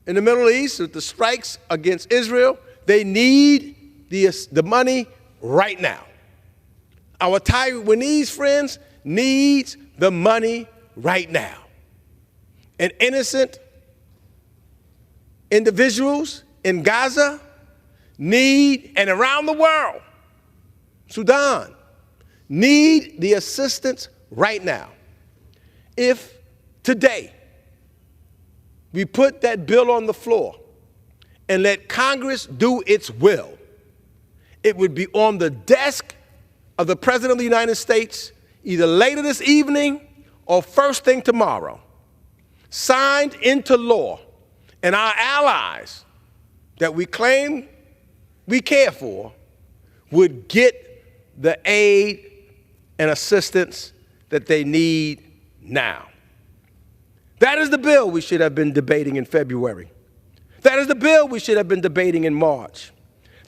I: in the Middle East with the strikes against Israel, they need the money right now. Our Taiwanese friends need the money right now. And innocent individuals in Gaza need, and around the world, Sudan, need the assistance right now. If today we put that bill on the floor and let Congress do its will, it would be on the desk of the President of the United States either later this evening or first thing tomorrow, signed into law, and our allies that we claim we care for would get the aid and assistance that they need now. That is the bill we should have been debating in February. That is the bill we should have been debating in March.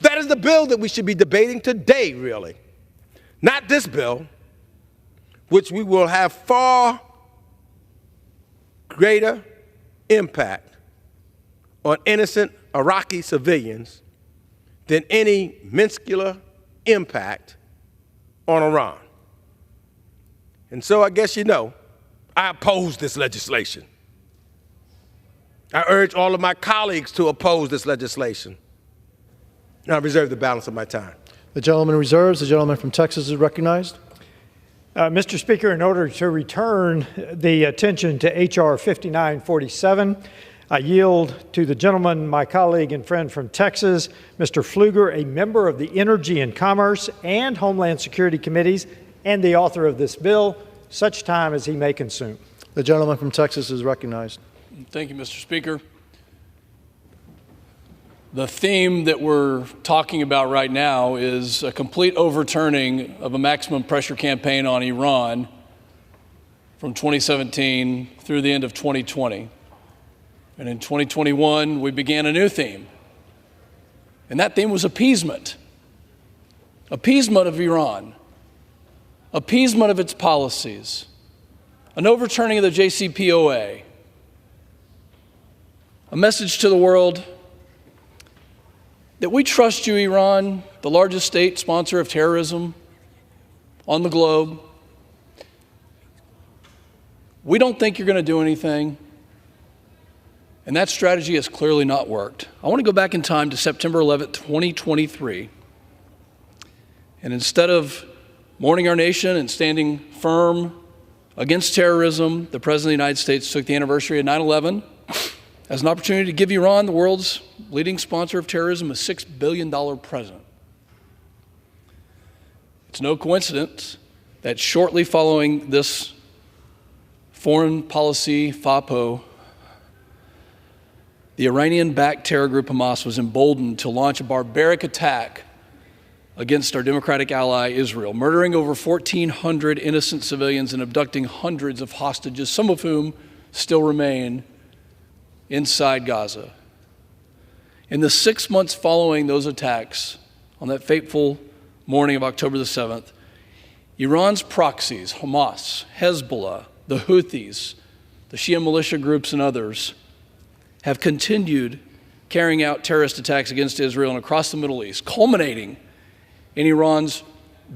I: That is the bill that we should be debating today, really. Not this bill, which we will have far greater impact on innocent Iraqi civilians than any minuscule impact on Iran. And so I guess you know, I oppose this legislation. I urge all of my colleagues to oppose this legislation. And I reserve the balance of my time.
K: The gentleman reserves. The gentleman from Texas is recognized.
V: Mr. Speaker, in order to return the attention to H.R. 5947, I yield to the gentleman, my colleague and friend from Texas, Mr. Pfluger, a member of the Energy and Commerce and Homeland Security Committees and the author of this bill, such time as he may consume.
K: The gentleman from Texas is recognized.
J: Thank you, Mr. Speaker. The theme that we're talking about right now is a complete overturning of a maximum pressure campaign on Iran from 2017 through the end of 2020. And in 2021, we began a new theme. And that theme was appeasement. Appeasement of Iran. Appeasement of its policies. An overturning of the JCPOA. A message to the world that we trust you, Iran, the largest state sponsor of terrorism on the globe. We don't think you're going to do anything. And that strategy has clearly not worked. I want to go back in time to September 11th, 2023. And instead of mourning our nation and standing firm against terrorism, the President of the United States took the anniversary of 9/11 as an opportunity to give Iran, the world's leading sponsor of terrorism, a $6 billion present. It's no coincidence that shortly following this foreign policy FAPO, the Iranian-backed terror group Hamas was emboldened to launch a barbaric attack against our democratic ally Israel, murdering over 1,400 innocent civilians and abducting hundreds of hostages, some of whom still remain inside Gaza. In the 6 months following those attacks, on that fateful morning of October the 7th, Iran's proxies, Hamas, Hezbollah, the Houthis, the Shia militia groups and others, have continued carrying out terrorist attacks against Israel and across the Middle East, culminating in Iran's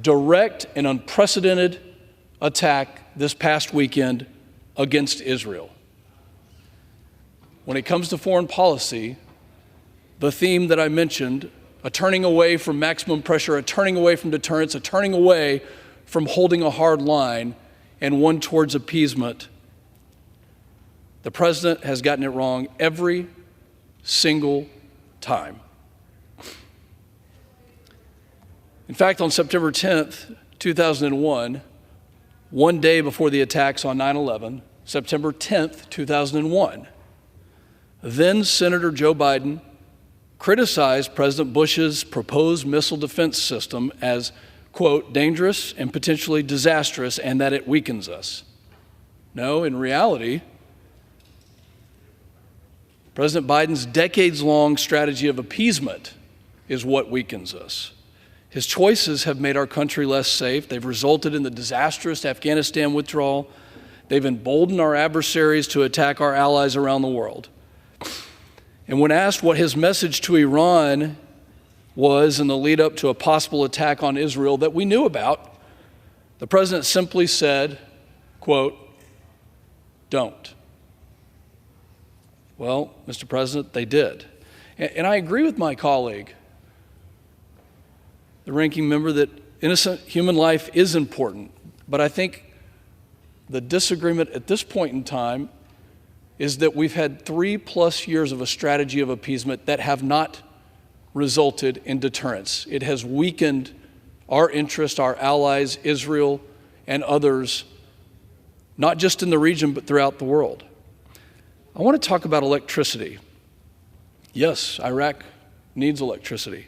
J: direct and unprecedented attack this past weekend against Israel. When it comes to foreign policy, the theme that I mentioned, a turning away from maximum pressure, a turning away from deterrence, a turning away from holding a hard line, and one towards appeasement, the president has gotten it wrong every single time. In fact, on September 10th, 2001, one day before the attacks on 9/11, September 10th, 2001, then Senator Joe Biden criticized President Bush's proposed missile defense system as, quote, dangerous and potentially disastrous, and that it weakens us. No, in reality, President Biden's decades-long strategy of appeasement is what weakens us. His choices have made our country less safe. They've resulted in the disastrous Afghanistan withdrawal. They've emboldened our adversaries to attack our allies around the world. And when asked what his message to Iran was in the lead up to a possible attack on Israel that we knew about, the president simply said, quote, don't. Well, Mr. President, they did. And I agree with my colleague, the ranking member, that innocent human life is important. But I think the disagreement at this point in time is that we've had 3+ years of a strategy of appeasement that have not resulted in deterrence. It has weakened our interest, our allies, Israel, and others, not just in the region, but throughout the world. I want to talk about electricity. Yes, Iraq needs electricity.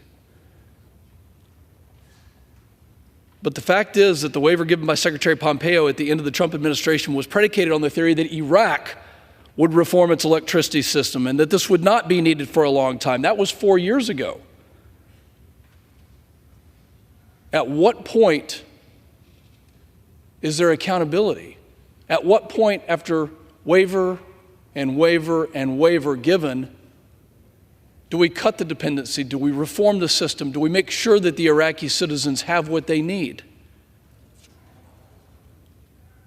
J: But the fact is that the waiver given by Secretary Pompeo at the end of the Trump administration was predicated on the theory that Iraq would reform its electricity system and that this would not be needed for a long time. That was 4 years ago. At what point is there accountability? At what point, after waiver
F: and waiver given, do we cut the dependency? Do we reform the system? Do we make sure that the Iraqi citizens have what they need?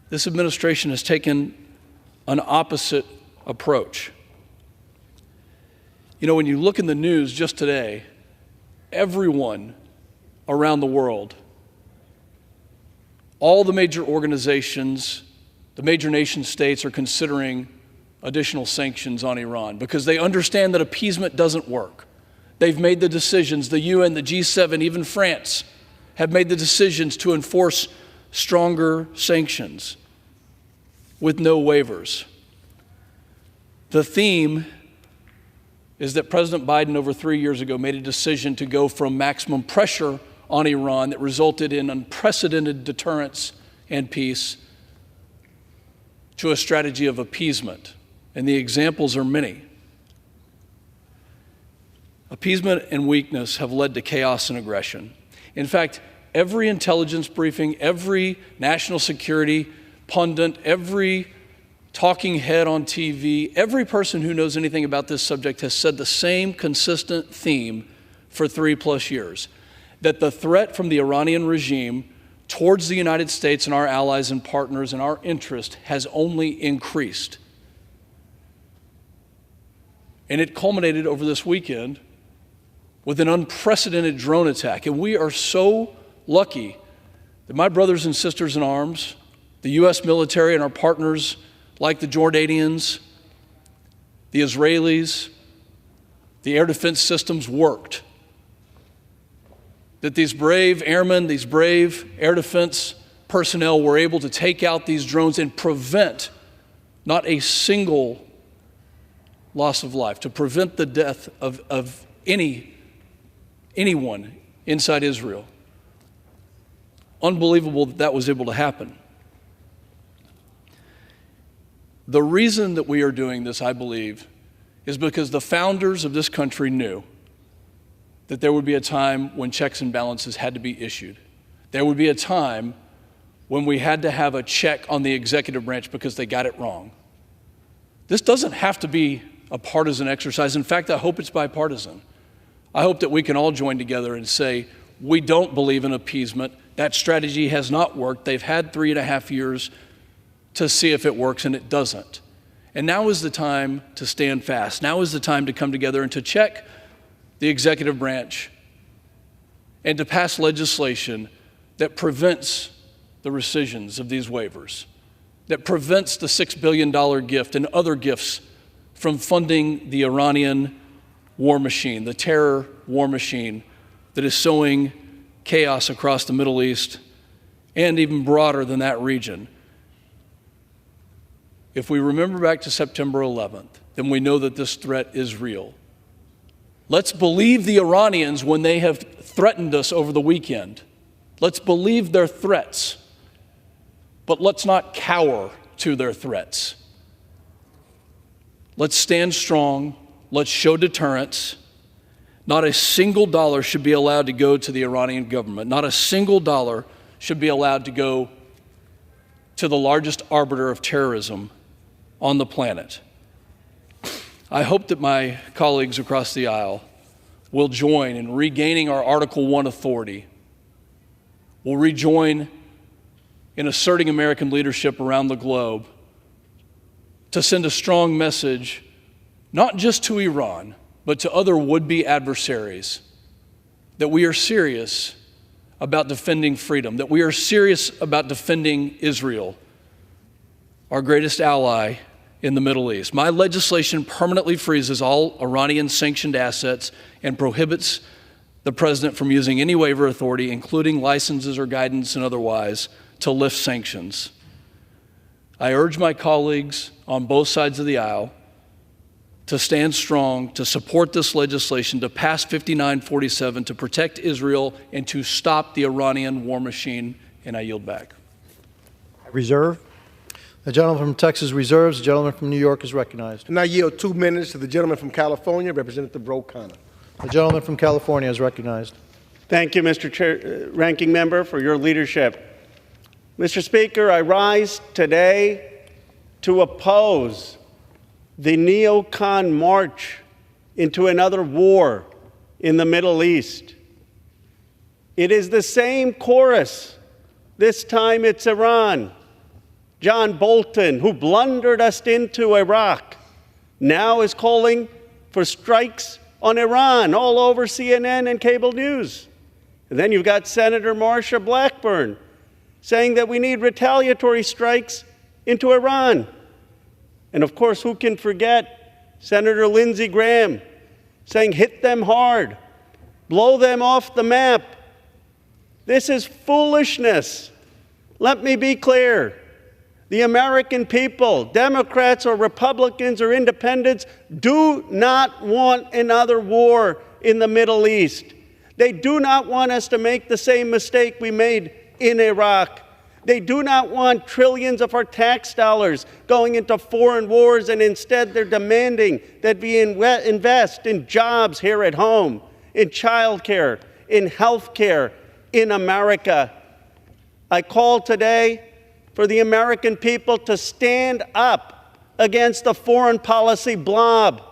F: This administration has taken an opposite approach. You know, when you look in the news just today, everyone around the world, all the major organizations, the major nation states are considering additional sanctions on Iran because they understand that appeasement doesn't work. They've made the decisions, the UN, the G7, even France have made the decisions to enforce stronger sanctions with no waivers. The theme is that President Biden over 3 years ago made a decision to go from maximum pressure on Iran that resulted in unprecedented deterrence and peace to a strategy of appeasement. And the examples are many. Appeasement and weakness have led to chaos and aggression. In fact, every intelligence briefing, every national security pundit, every talking head on TV, every person who knows anything about this subject has said the same consistent theme for 3+ years, that the threat from the Iranian regime towards the United States and our allies and partners and our interest has only increased. And it culminated over this weekend with an unprecedented drone attack. And we are so lucky that my brothers and sisters in arms, the U.S. military and our partners like the Jordanians, the Israelis, the air defense systems worked. That these brave airmen, these brave air defense personnel were able to take out these drones and prevent not a single loss of life, to prevent the death of anyone inside Israel. Unbelievable that that was able to happen. The reason that we are doing this, I believe, is because the founders of this country knew that there would be a time when checks and balances had to be issued. There would be a time when we had to have a check on the executive branch because they got it wrong. This doesn't have to be a partisan exercise. In fact, I hope it's bipartisan. I hope that we can all join together and say, we don't believe in appeasement. That strategy has not worked. They've had 3.5 years to see if it works, and it doesn't. And now is the time to stand fast. Now is the time to come together and to check the executive branch and to pass legislation that prevents the rescissions of these waivers, that prevents the $6 billion gift and other gifts from funding the Iranian war machine, the terror war machine that is sowing chaos across the Middle East and even broader than that region. If we remember back to September 11th, then we know that this threat is real. Let's believe the Iranians when they have threatened us over the weekend. Let's believe their threats, but let's not cower to their threats. Let's stand strong. Let's show deterrence. Not a single dollar should be allowed to go to the Iranian government. Not a single dollar should be allowed to go to the largest arbiter of terrorism on the planet. I hope that my colleagues across the aisle will join in regaining our Article 1 authority, will rejoin in asserting American leadership around the globe to send a strong message, not just to Iran, but to other would-be adversaries, that we are serious about defending freedom, that we are serious about defending Israel, our greatest ally in the Middle East. My legislation permanently freezes all Iranian sanctioned assets and prohibits the president from using any waiver authority, including licenses or guidance and otherwise, to lift sanctions. I urge my colleagues on both sides of the aisle to stand strong, to support this legislation, to pass 5947, to protect Israel, and to stop the Iranian war machine. And I yield back.
K: Reserve. The gentleman from Texas reserves. The gentleman from New York is recognized.
I: And I yield 2 minutes to the gentleman from California, Representative Ro Khanna.
K: The gentleman from California is recognized.
R: Thank you, Mr. Ranking Member, for your leadership. Mr. Speaker, I rise today to oppose the neocon march into another war in the Middle East. It is the same chorus. This time it's Iran. John Bolton, who blundered us into Iraq, now is calling for strikes on Iran all over CNN and cable news. And then you've got Senator Marsha Blackburn saying that we need retaliatory strikes into Iran. And of course, who can forget Senator Lindsey Graham saying, hit them hard, blow them off the map. This is foolishness. Let me be clear. The American people, Democrats or Republicans or independents, do not want another war in the Middle East. They do not want us to make the same mistake we made in Iraq. They do not want trillions of our tax dollars going into foreign wars, and instead they're demanding that we invest in jobs here at home, in childcare, in health care, in America. I call today for the American people to stand up against the foreign policy blob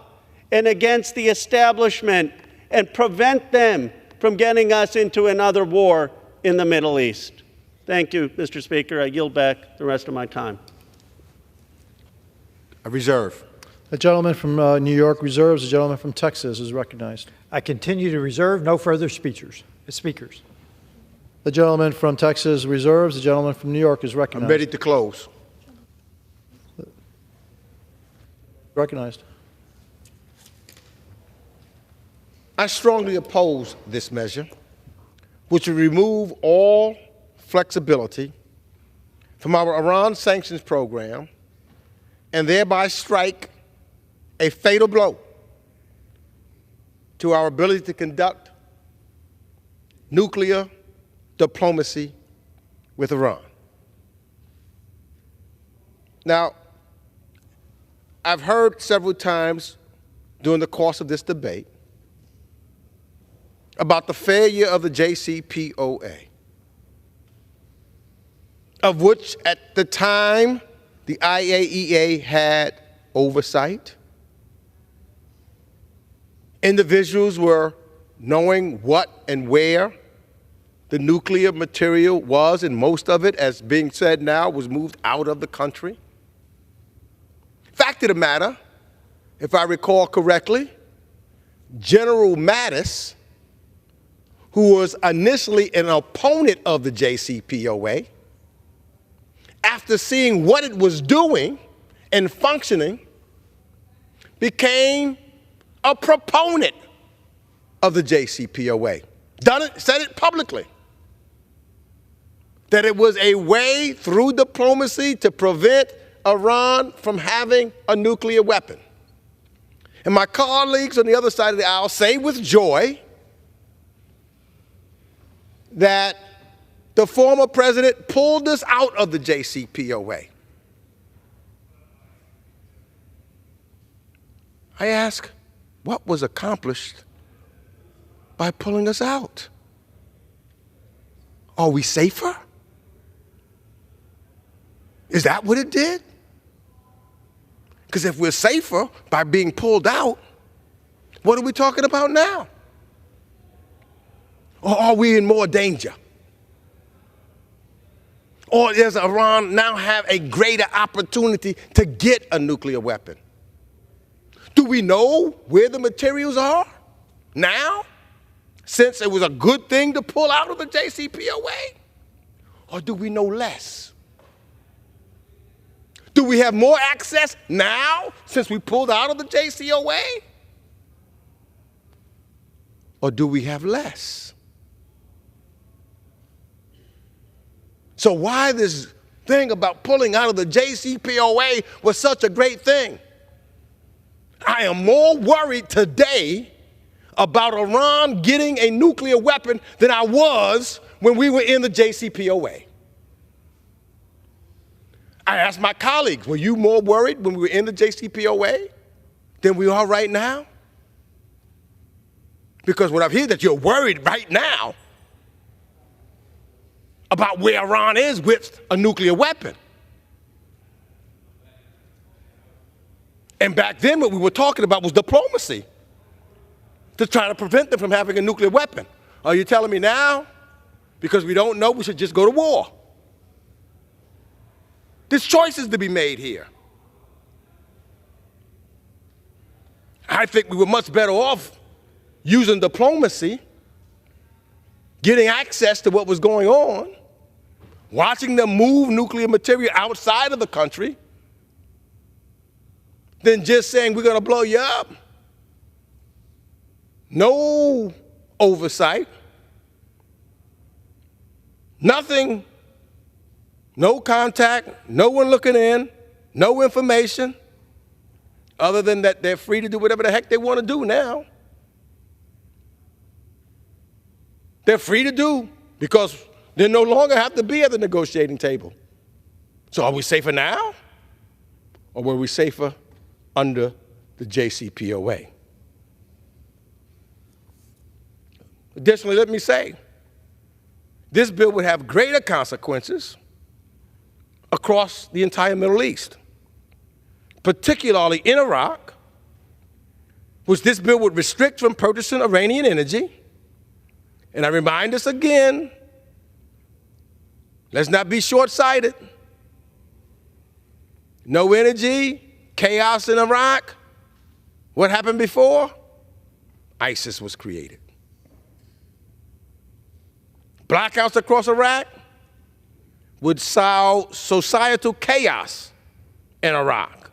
R: and against the establishment and prevent them from getting us into another war in the Middle East. Thank you, Mr. Speaker. I yield back the rest of my time.
I: I reserve.
K: The gentleman from New York reserves. The gentleman from Texas is recognized.
V: I continue to reserve. No further speakers.
K: The gentleman from Texas reserves. The gentleman from New York is recognized.
I: I'm ready to close.
K: Recognized.
I: I strongly oppose this measure, which would remove all flexibility from our Iran sanctions program and thereby strike a fatal blow to our ability to conduct nuclear diplomacy with Iran. Now, I've heard several times during the course of this debate about the failure of the JCPOA, of which at the time the IAEA had oversight. Individuals were knowing what and where the nuclear material was, and most of it, as being said now, was moved out of the country. Fact of the matter, if I recall correctly, General Mattis, who was initially an opponent of the JCPOA, after seeing what it was doing and functioning, became a proponent of the JCPOA. Said it publicly, that it was a way through diplomacy to prevent Iran from having a nuclear weapon. And my colleagues on the other side of the aisle say with joy that the former president pulled us out of the JCPOA. I ask, what was accomplished by pulling us out? Are we safer? Is that what it did? Because if we're safer by being pulled out, what are we talking about now? Or are we in more danger? Or does Iran now have a greater opportunity to get a nuclear weapon? Do we know where the materials are now, since it was a good thing to pull out of the JCPOA? Or do we know less? Do we have more access now, since we pulled out of the JCPOA? Or do we have less? So why this thing about pulling out of the JCPOA was such a great thing? I am more worried today about Iran getting a nuclear weapon than I was when we were in the JCPOA. I asked my colleagues, were you more worried when we were in the JCPOA than we are right now? Because when I hear that you're worried right now about where Iran is with a nuclear weapon, And back then, what we were talking about was diplomacy to try to prevent them from having a nuclear weapon. Are you telling me now, because we don't know, we should just go to war? There's choices to be made here. I think we were much better off using diplomacy, getting access to what was going on, watching them move nuclear material outside of the country, than just saying we're going to blow you up. No oversight, nothing, no contact, no one looking in, no information, other than that they're free to do whatever the heck they want to do now. They're free to do because they no longer have to be at the negotiating table. So are we safer now? Or were we safer under the JCPOA? Additionally, let me say, this bill would have greater consequences across the entire Middle East, particularly in Iraq, which this bill would restrict from purchasing Iranian energy. And I remind us again, let's not be short-sighted. No energy, chaos in Iraq. What happened before? ISIS was created. Blackouts across Iraq would sow societal chaos in Iraq.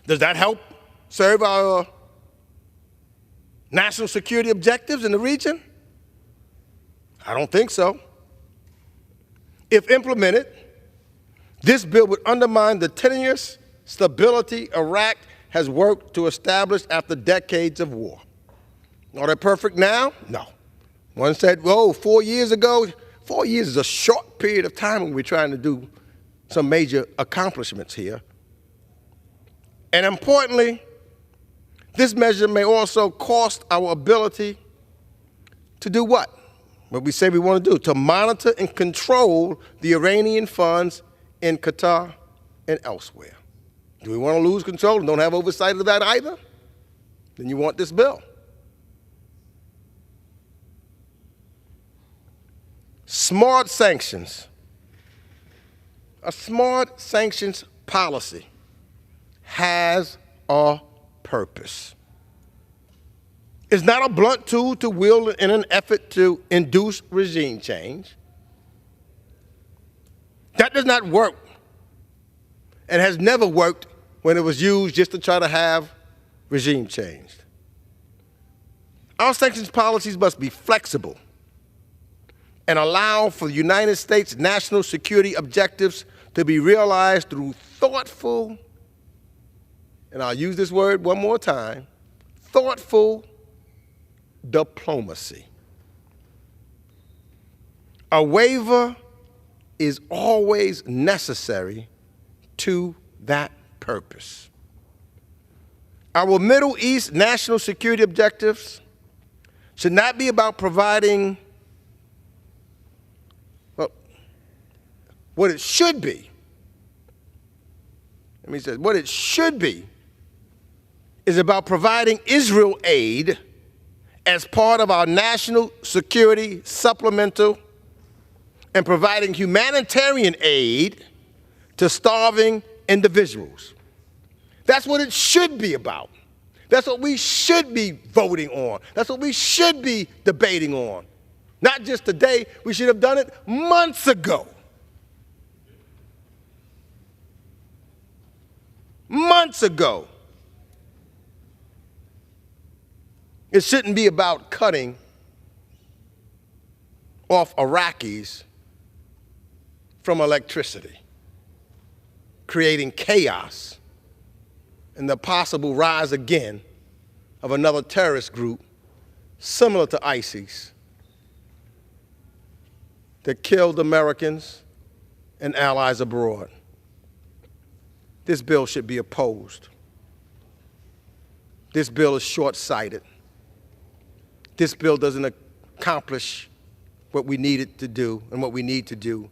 I: Does that help serve our national security objectives in the region? I don't think so. If implemented, this bill would undermine the tenuous stability Iraq has worked to establish after decades of war. Are they perfect now? No. One said, whoa, 4 years ago. 4 years is a short period of time when we're trying to do some major accomplishments here. And importantly, this measure may also cost our ability to do what? What we say we want to do, to monitor and control the Iranian funds in Qatar and elsewhere. Do we want to lose control and don't have oversight of that either? Then you want this bill. Smart sanctions. A smart sanctions policy has a purpose. It's not a blunt tool to wield in an effort to induce regime change. That does not work and has never worked when it was used just to try to have regime change. Our sanctions policies must be flexible and allow for the United States national security objectives to be realized through thoughtful, and I'll use this word one more time, thoughtful diplomacy. A waiver is always necessary to that purpose. Our Middle East national security objectives should not be about providing, well, what it should be. Let me say, what it should be is about providing Israel aid as part of our national security supplemental and providing humanitarian aid to starving individuals. That's what it should be about. That's what we should be voting on. That's what we should be debating on. Not just today, we should have done it months ago. Months ago. It shouldn't be about cutting off Iraqis from electricity, creating chaos and the possible rise again of another terrorist group similar to ISIS that killed Americans and allies abroad. This bill should be opposed. This bill is short-sighted. This bill doesn't accomplish what we need it to do and what we need to do.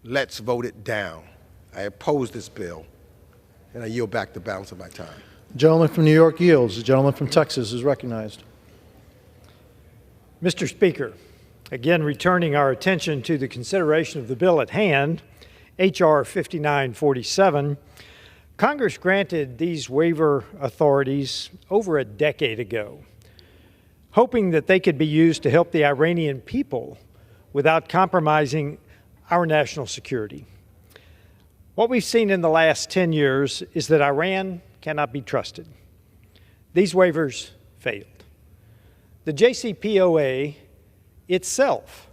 I: Let's vote it down. I oppose this bill, and I yield back the balance of my time.
K: The gentleman from New York yields. The gentleman from Texas is recognized.
V: Mr. Speaker, again returning our attention to the consideration of the bill at hand, H.R. 5947, Congress granted these waiver authorities over a decade ago, hoping that they could be used to help the Iranian people without compromising our national security. What we've seen in the last 10 years is that Iran cannot be trusted. These waivers failed. The JCPOA itself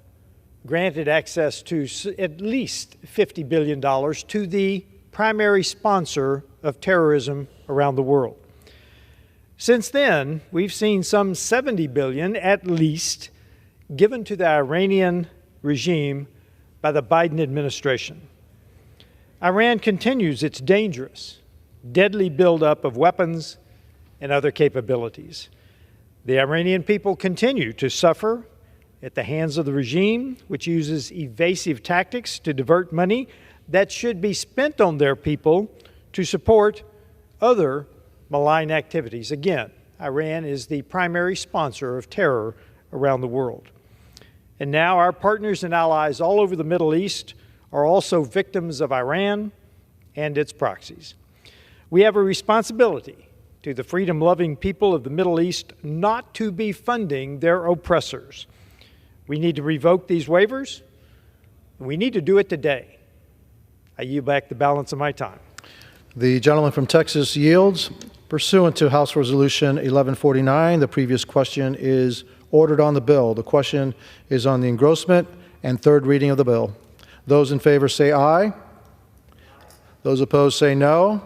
V: granted access to at least $50 billion to the primary sponsor of terrorism around the world. Since then, we've seen some $70 billion at least given to the Iranian regime by the Biden administration. Iran continues its dangerous, deadly buildup of weapons and other capabilities. The Iranian people continue to suffer at the hands of the regime, which uses evasive tactics to divert money that should be spent on their people to support other malign activities. Again, Iran is the primary sponsor of terror around the world. And now our partners and allies all over the Middle East are also victims of Iran and its proxies. We have a responsibility to the freedom-loving people of the Middle East not to be funding their oppressors. We need to revoke these waivers, and we need to do it today. I yield back the balance of my time.
K: The gentleman from Texas yields. Pursuant to House Resolution 1149, the previous question is ordered on the bill. The question is on the engrossment and third reading of the bill. Those in favor say aye. Those opposed say no.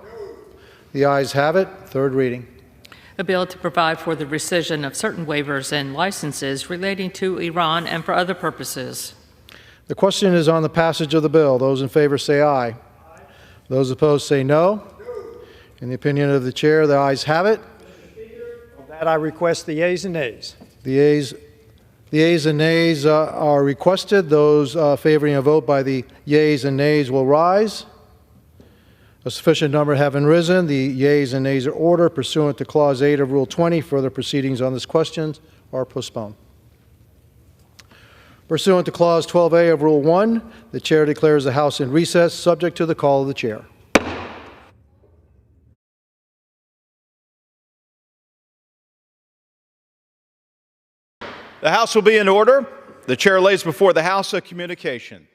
K: The ayes have it. Third reading.
Q: A bill to provide for the rescission of certain waivers and licenses relating to Iran and for other purposes.
K: The question is on the passage of the bill. Those in favor say aye. Aye. Those opposed say no. In the opinion of the chair, the ayes have it.
V: On that, I request the yeas and nays.
K: The yeas and nays are requested. Those favoring a vote by the yeas and nays will rise. A sufficient number having risen, the yeas and nays are ordered. Pursuant to Clause 8 of Rule 20, further proceedings on this question are postponed. Pursuant to Clause 12A of Rule 1, the chair declares the House in recess, subject to the call of the chair.
A: The House will be in order. The chair lays before the House a communication.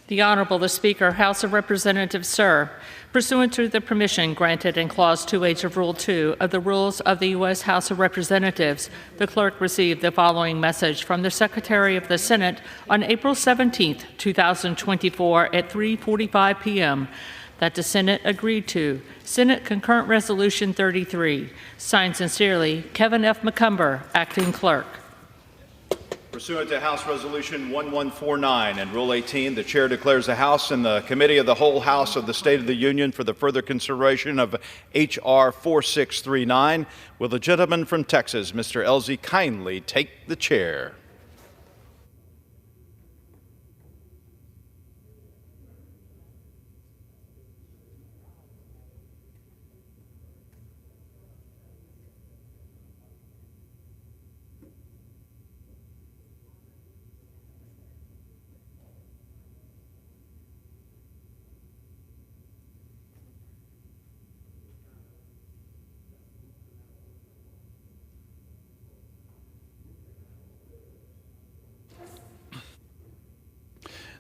Q: The Honorable the Speaker, House of Representatives, sir. Pursuant to the permission granted in Clause 2H of Rule 2 of the Rules of the U.S. House of Representatives, the clerk received the following message from the Secretary of the Senate on April 17, 2024 at 3:45 p.m. that the Senate agreed to Senate Concurrent Resolution 33. Signed sincerely, Kevin F. McCumber, Acting Clerk.
A: Pursuant to House Resolution 1149 and Rule 18, the Chair declares the House and the Committee of the Whole House of the State of the Union for the further consideration of H.R. 4639. Will the gentleman from Texas, Mr. Ellzey, kindly take the chair?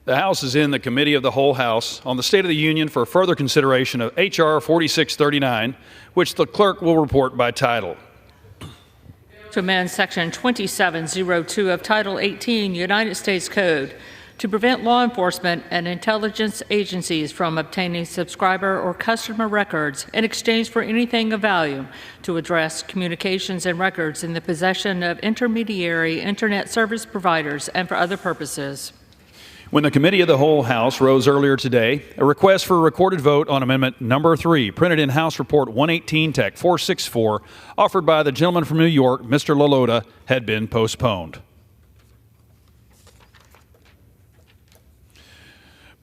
B: The House is in the Committee of the Whole House on the State of the Union for further consideration of H.R. 4639, which the clerk will report by title.
Q: To amend Section 2702 of Title 18 United States Code to prevent law enforcement and intelligence agencies from obtaining subscriber or customer records in exchange for anything of value, to address communications and records in the possession of intermediary Internet service providers and for other purposes.
B: When the Committee of the Whole House rose earlier today, a request for a recorded vote on Amendment Number 3, printed in House Report 118, Tech 464, offered by the gentleman from New York, Mr. LaLota, had been postponed.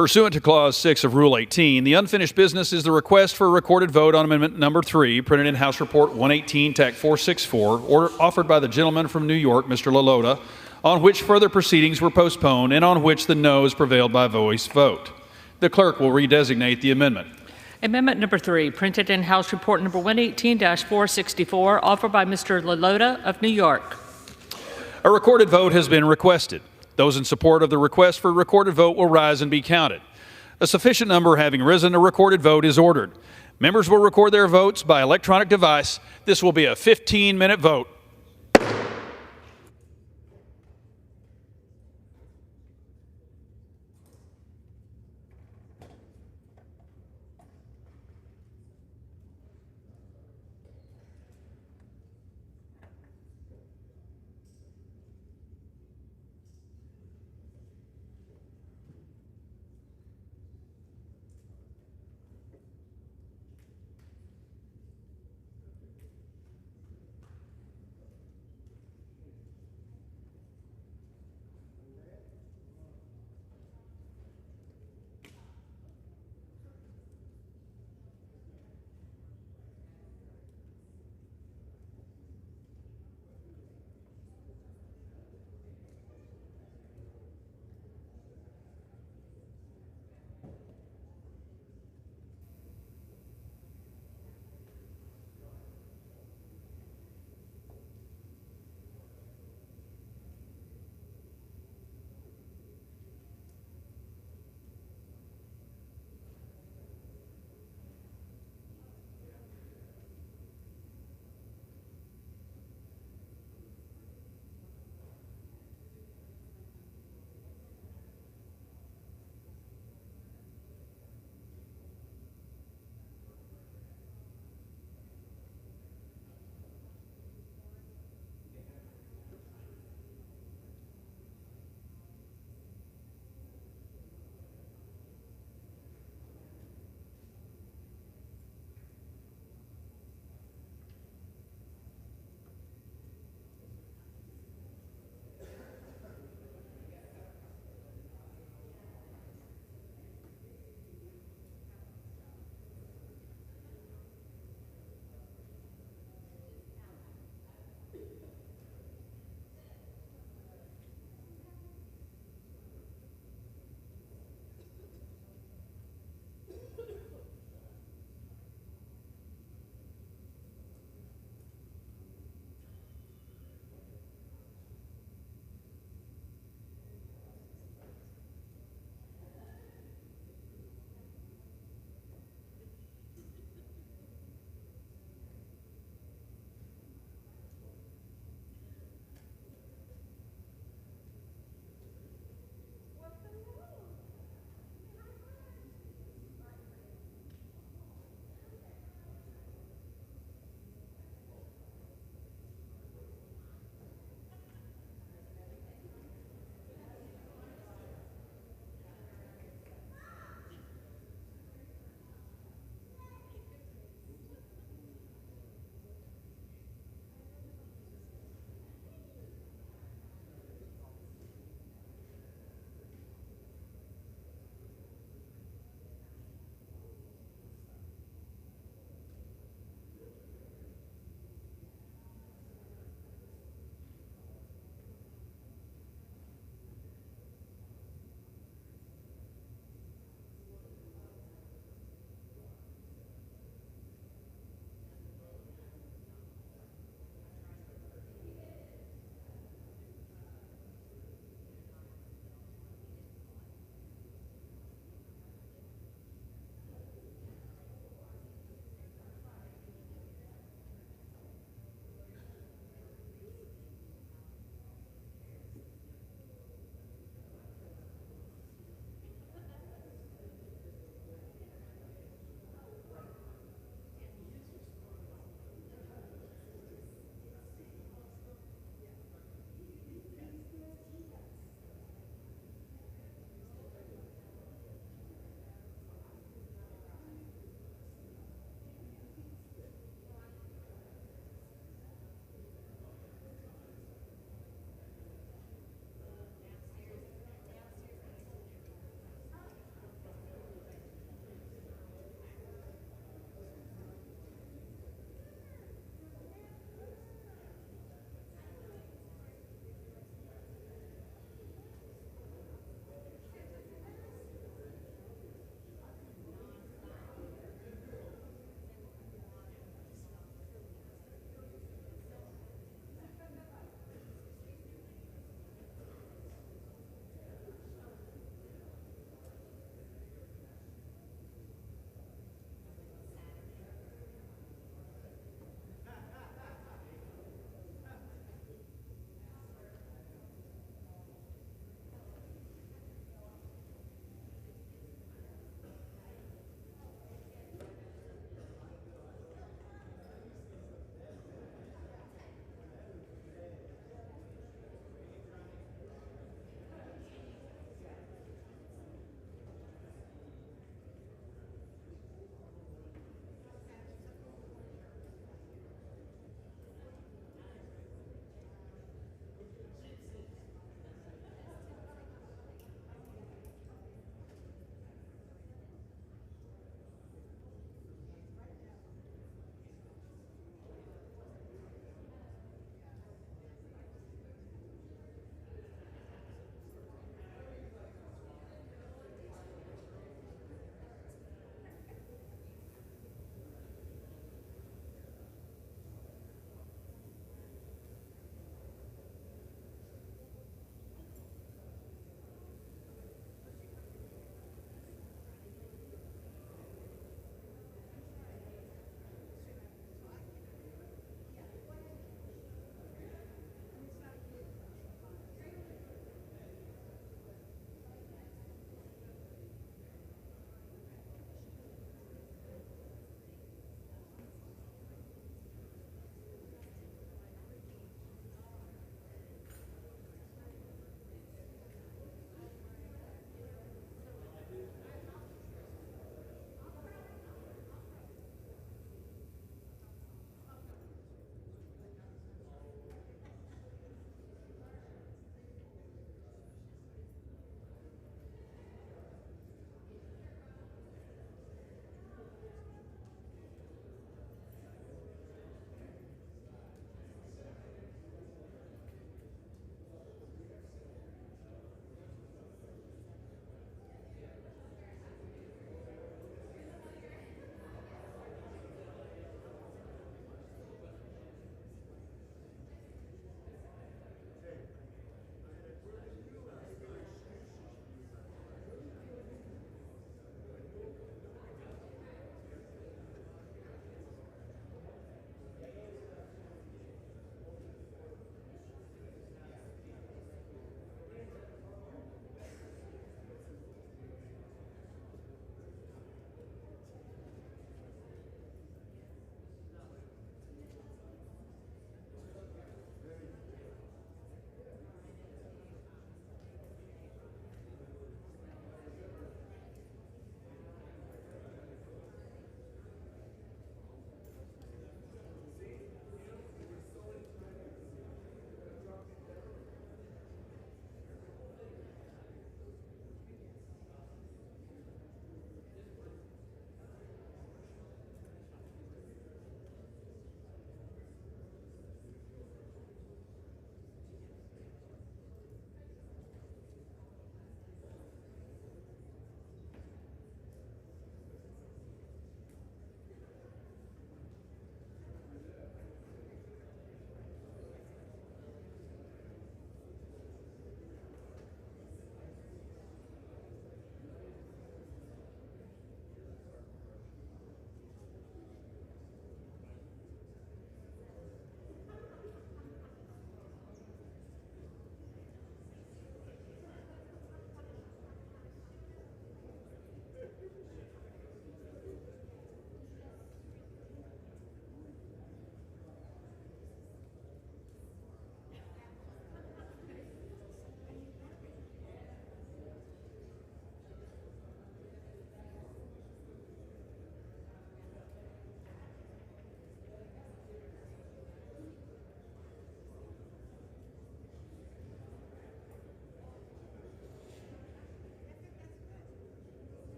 B: Pursuant to Clause 6 of Rule 18, the unfinished business is the request for a recorded vote on Amendment Number 3, printed in House Report 118, TAC 464, offered by the gentleman from New York, Mr. Lalota, on which further proceedings were postponed and on which the noes prevailed by voice vote. The clerk will redesignate the amendment.
Q: Amendment Number 3, printed in House Report Number 118-464, offered by Mr. Lalota of New York.
B: A recorded vote has been requested. Those in support of the request for a recorded vote will rise and be counted. A sufficient number having risen, a recorded vote is ordered. Members will record their votes by electronic device. This will be a 15-minute vote.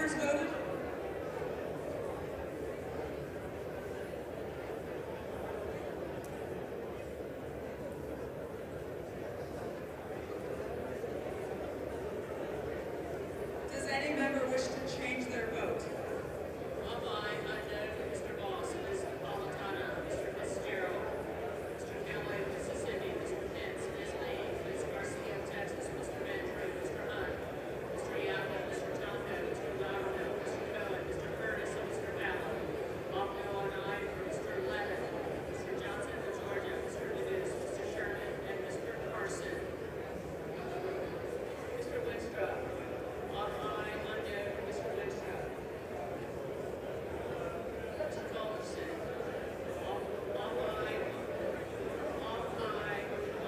M: members voted? Does any member wish to change their vote?
Q: Online, unknown, Mr. Moss, Ms. Napolitano, Mr. Fitzgerald, Mr. Kelly, Mrs. Cindy, Mr. Pitts, Ms. Lee, Ms. Garcia, Texas, Mr. Andrew, Mr. Hunt, Mr. Yapa, Mr. Tonko, Mr. Lotto, Mr. Cohen, Mr. Curtis, and Mr. Fallon. All no on aye for Mr. Levin, Mr. Johnson of Georgia, Mr. Denise, Mr. Sherman, and Mr. Carson. Mr. Winstrup. Online, unknown, Mr. Winstrup. Mr. Culberson. Online,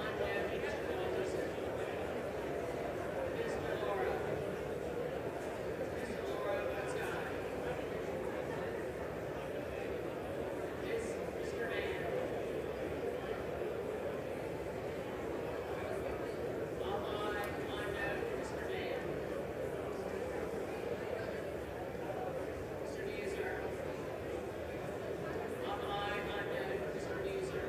Q: unknown, Mr. Culberson. Ms. Delora. Ms. Delora votes aye. Mr. Mann. Online, unknown, Mr. Mann. Mr. Muser. Online, unknown, Mr. Muser.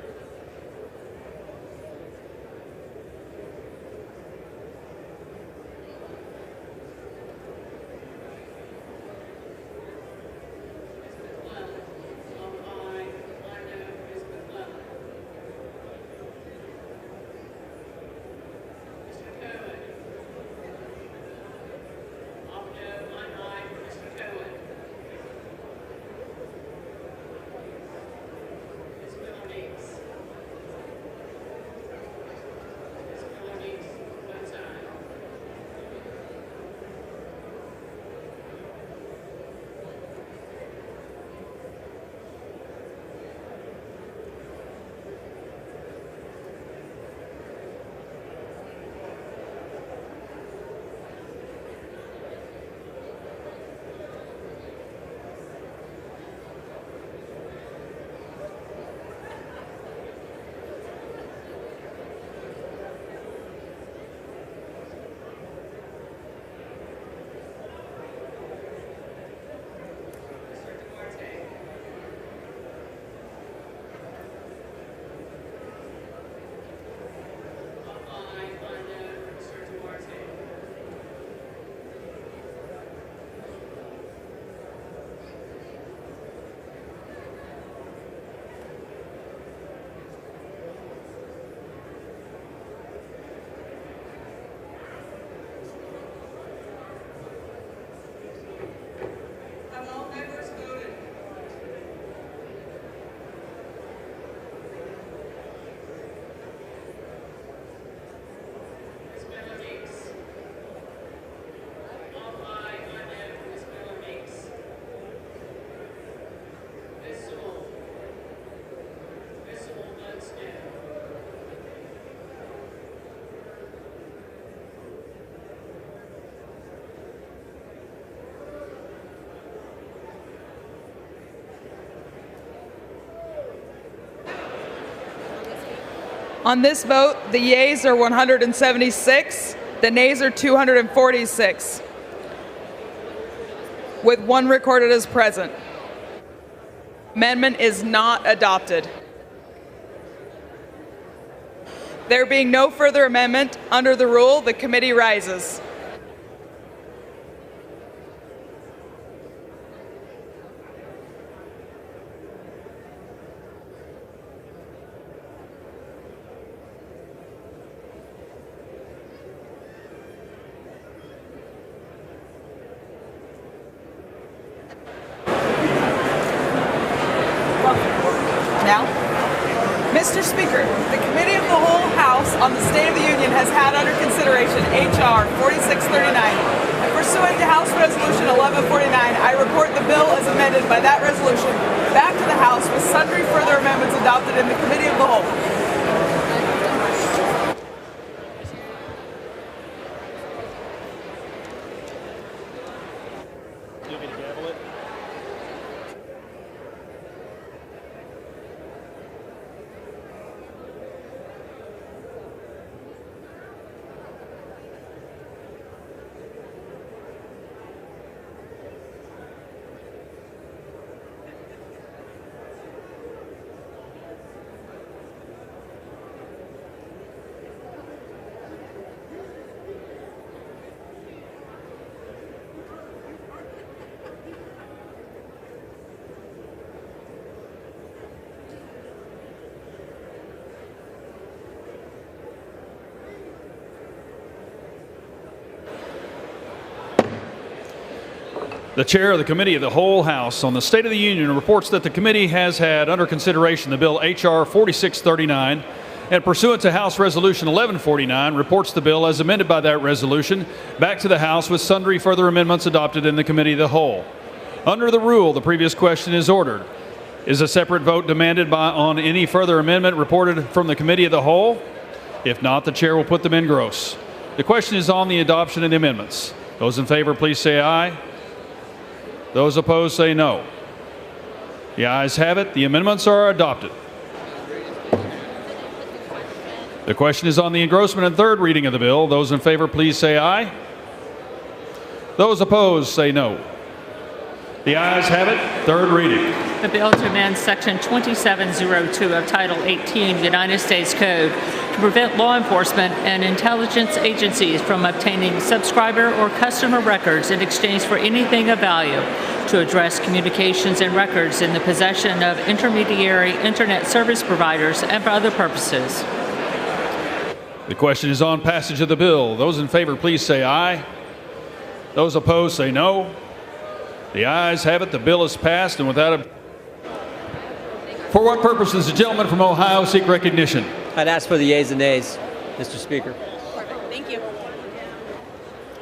Q: Ms. McClellan. Online, unknown, Ms. McClellan. Mr. Cohen. Unknown, unknown, Mr. Cohen. Ms. Miller Meeks. Ms. Miller Meeks votes aye. Mr. Duarte. Online, unknown, Mr. Duarte.
M: Have all members voted?
Q: Ms. Miller Meeks. Online, unknown, Ms. Miller Meeks. Ms. Sewell. Ms. Sewell votes no.
T: On this vote, the yeas are 176, the nays are 246, with one recorded as present. Amendment is not adopted. There being no further amendment, under the rule, the committee rises. Now, Mr. Speaker, the Committee of the Whole House on the State of the Union has had under consideration H.R. 4639. And pursuant to House Resolution 1149, I report the bill as amended by that resolution back to the House with sundry further amendments adopted in the Committee of the Whole.
B: The chair of the Committee of the Whole House on the State of the Union reports that the committee has had under consideration the bill H.R. 4639 and pursuant to House Resolution 1149 reports the bill as amended by that resolution back to the House with sundry further amendments adopted in the Committee of the Whole. Under the rule, the previous question is ordered. Is a separate vote demanded on any further amendment reported from the Committee of the Whole? If not, the chair will put them in gross. The question is on the adoption of the amendments. Those in favor, please say aye. Those opposed say no. The ayes have it. The amendments are adopted. The question is on the engrossment and third reading of the bill. Those in favor, please say aye. Those opposed say no. The ayes have it. Third reading.
Q: The bill to amend Section 2702 of Title 18 United States Code to prevent law enforcement and intelligence agencies from obtaining subscriber or customer records in exchange for anything of value, to address communications and records in the possession of intermediary internet service providers and for other purposes.
B: The question is on passage of the bill. Those in favor, please say aye. Those opposed say no. The ayes have it. The bill is passed and without a... For what purpose does the gentleman from Ohio seek recognition?
G: I'd ask for the yeas and nays, Mr. Speaker.
T: Perfect. Thank you.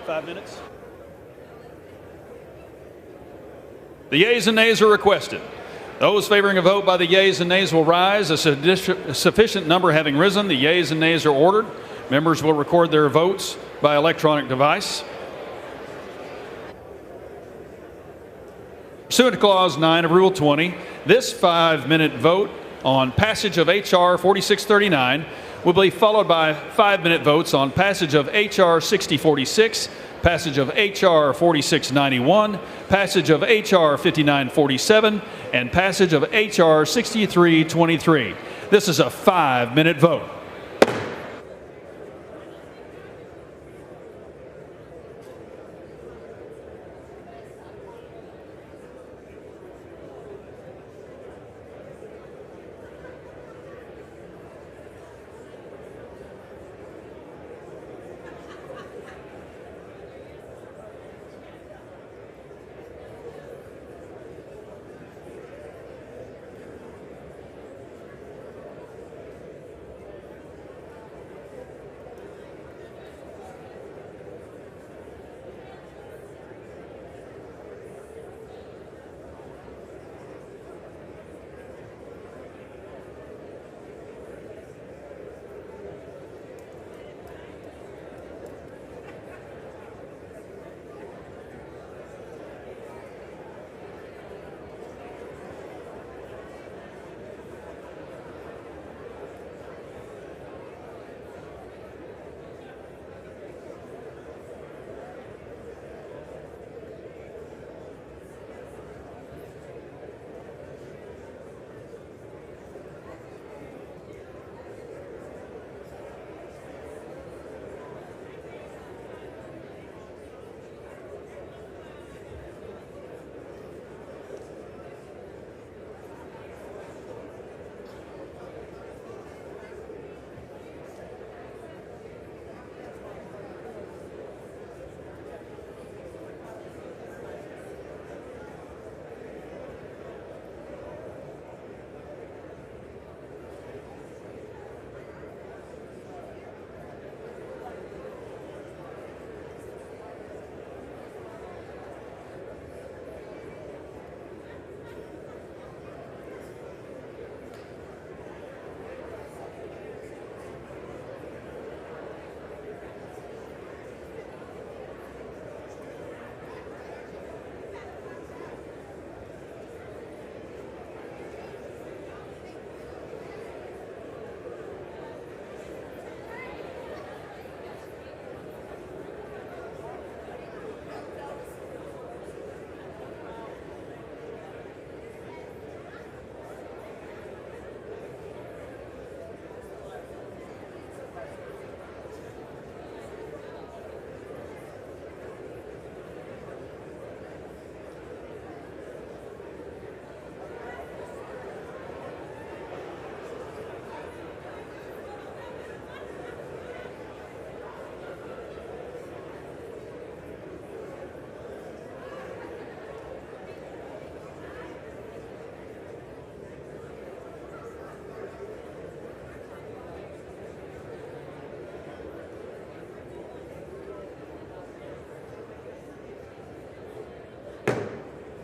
B: 5 minutes. The yeas and nays are requested. Those favoring a vote by the yeas and nays will rise. A sufficient number having risen, the yeas and nays are ordered. Members will record their votes by electronic device. Pursuant to Clause 9 of Rule 20, this 5-minute vote on passage of H.R. 4639 will be followed by 5-minute votes on passage of H.R. 6046, passage of H.R. 4691, passage of H.R. 5947, and passage of H.R. 6323. This is a 5-minute vote.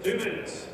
O: 2 minutes.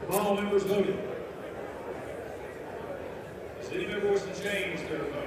O: Have all members voted? Does any member wish to change their vote?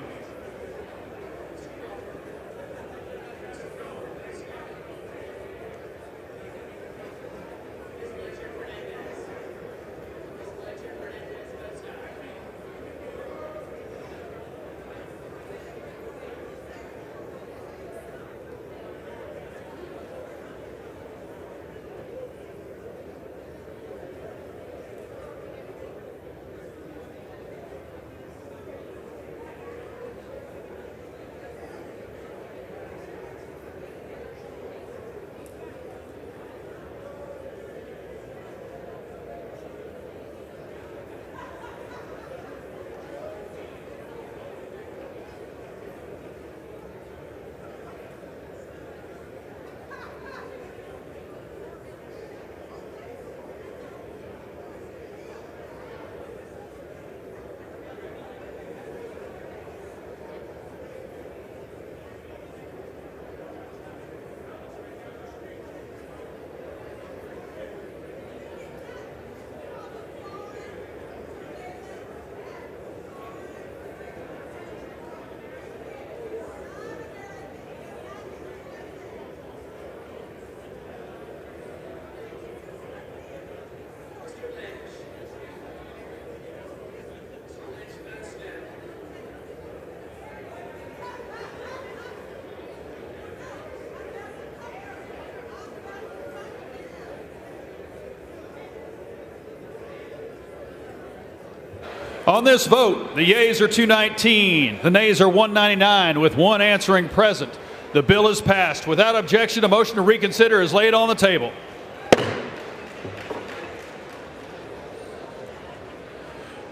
B: On this vote, the yeas are 219, the nays are 199, with one answering present. The bill is passed. Without objection, a motion to reconsider is laid on the table.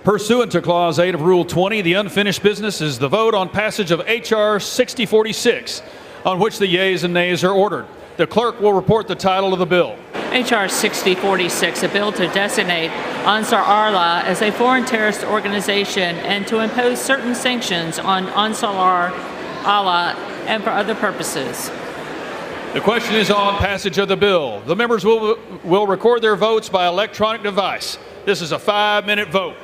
B: Pursuant to Clause 8 of Rule 20, the unfinished business is the vote on passage of H.R. 6046, on which the yeas and nays are ordered. The clerk will report the title of the bill.
Q: H.R. 6046, a bill to designate Ansar Allah as a foreign terrorist organization and to impose certain sanctions on Ansar Allah and for other purposes.
B: The question is on passage of the bill. The members will record their votes by electronic device. This is a 5-minute vote.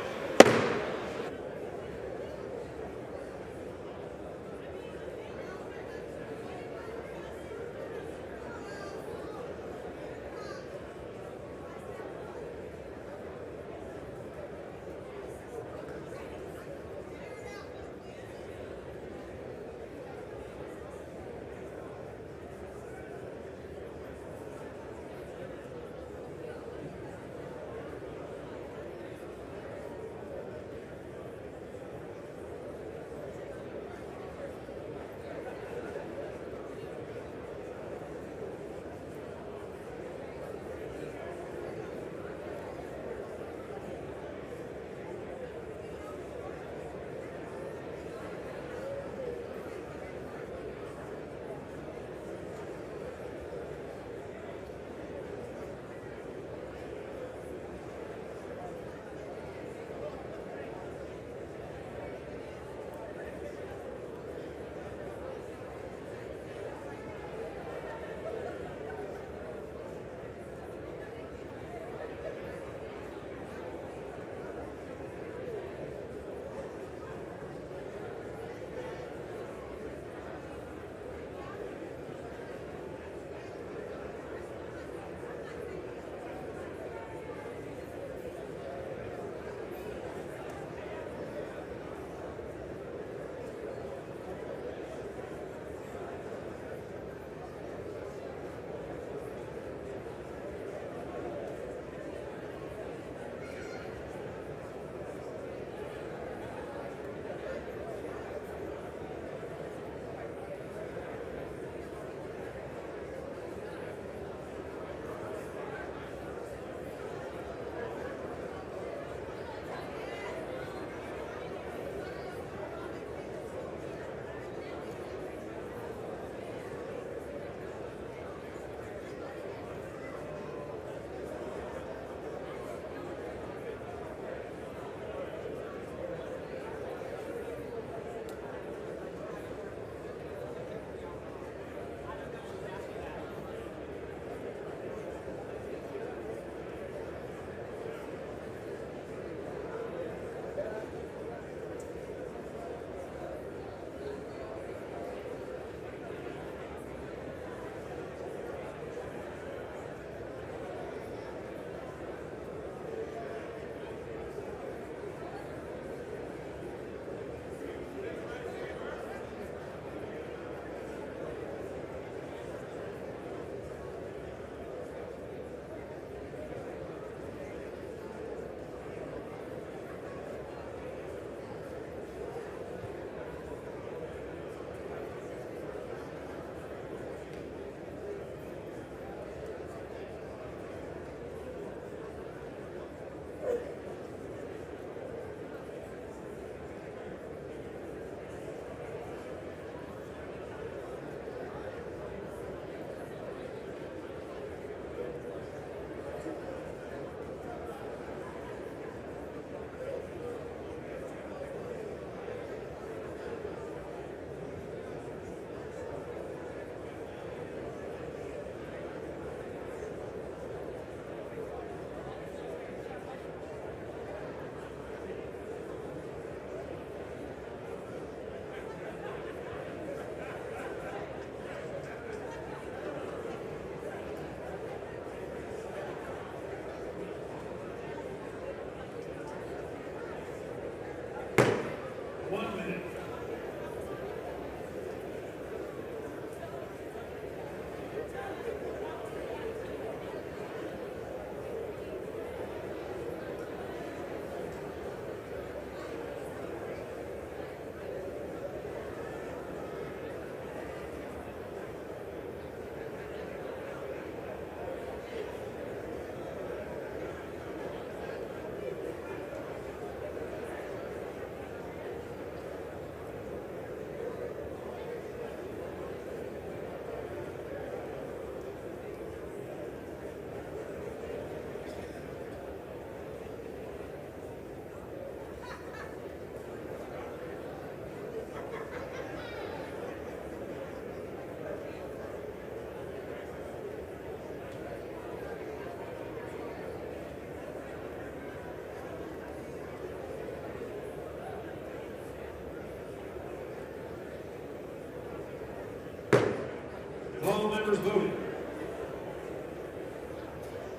O: members voted?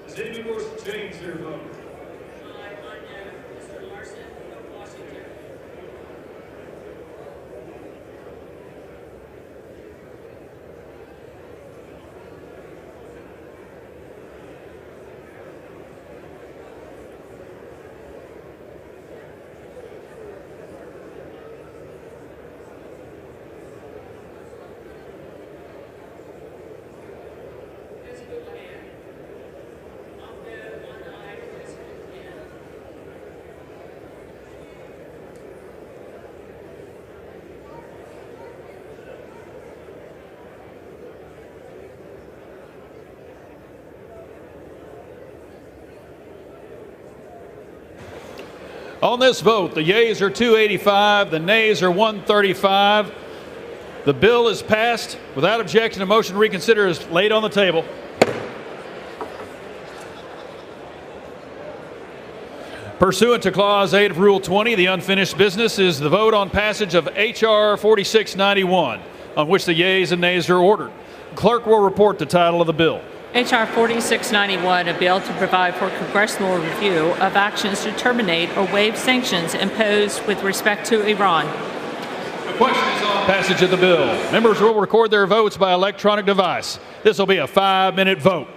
O: Does any member wish to change their vote?
B: On this vote, the yeas are 285, the nays are 135. The bill is passed. Without objection, a motion to reconsider is laid on the table. Pursuant to Clause 8 of Rule 20, the unfinished business is the vote on passage of H.R. 4691, on which the yeas and nays are ordered. Clerk will report the title of the bill.
Q: H.R. 4691, a bill to provide for congressional review of actions to terminate or waive sanctions imposed with respect to Iran.
B: The question is on passage of the bill. Members will record their votes by electronic device. This will be a 5-minute vote.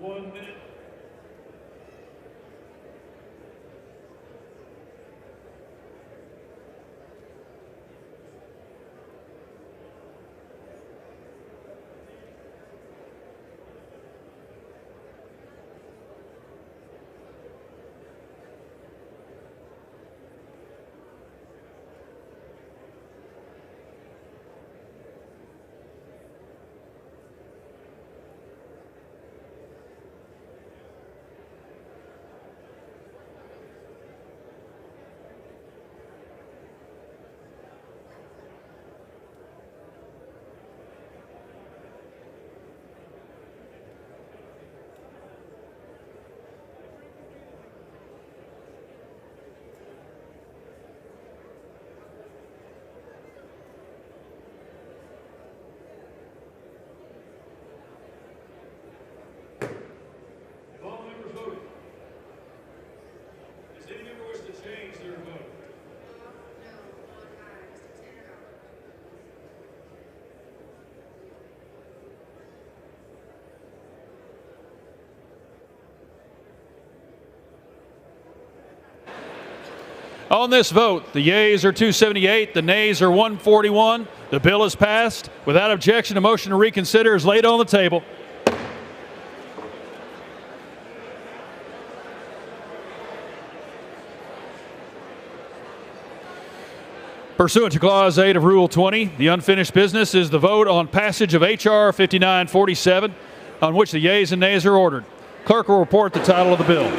O: 1 minute.
B: On this vote, the yeas are 278, the nays are 141. The bill is passed. Without objection, a motion to reconsider is laid on the table. Pursuant to Clause 8 of Rule 20, the unfinished business is the vote on passage of H.R. 5947, on which the yeas and nays are ordered. Clerk will report the title of the bill.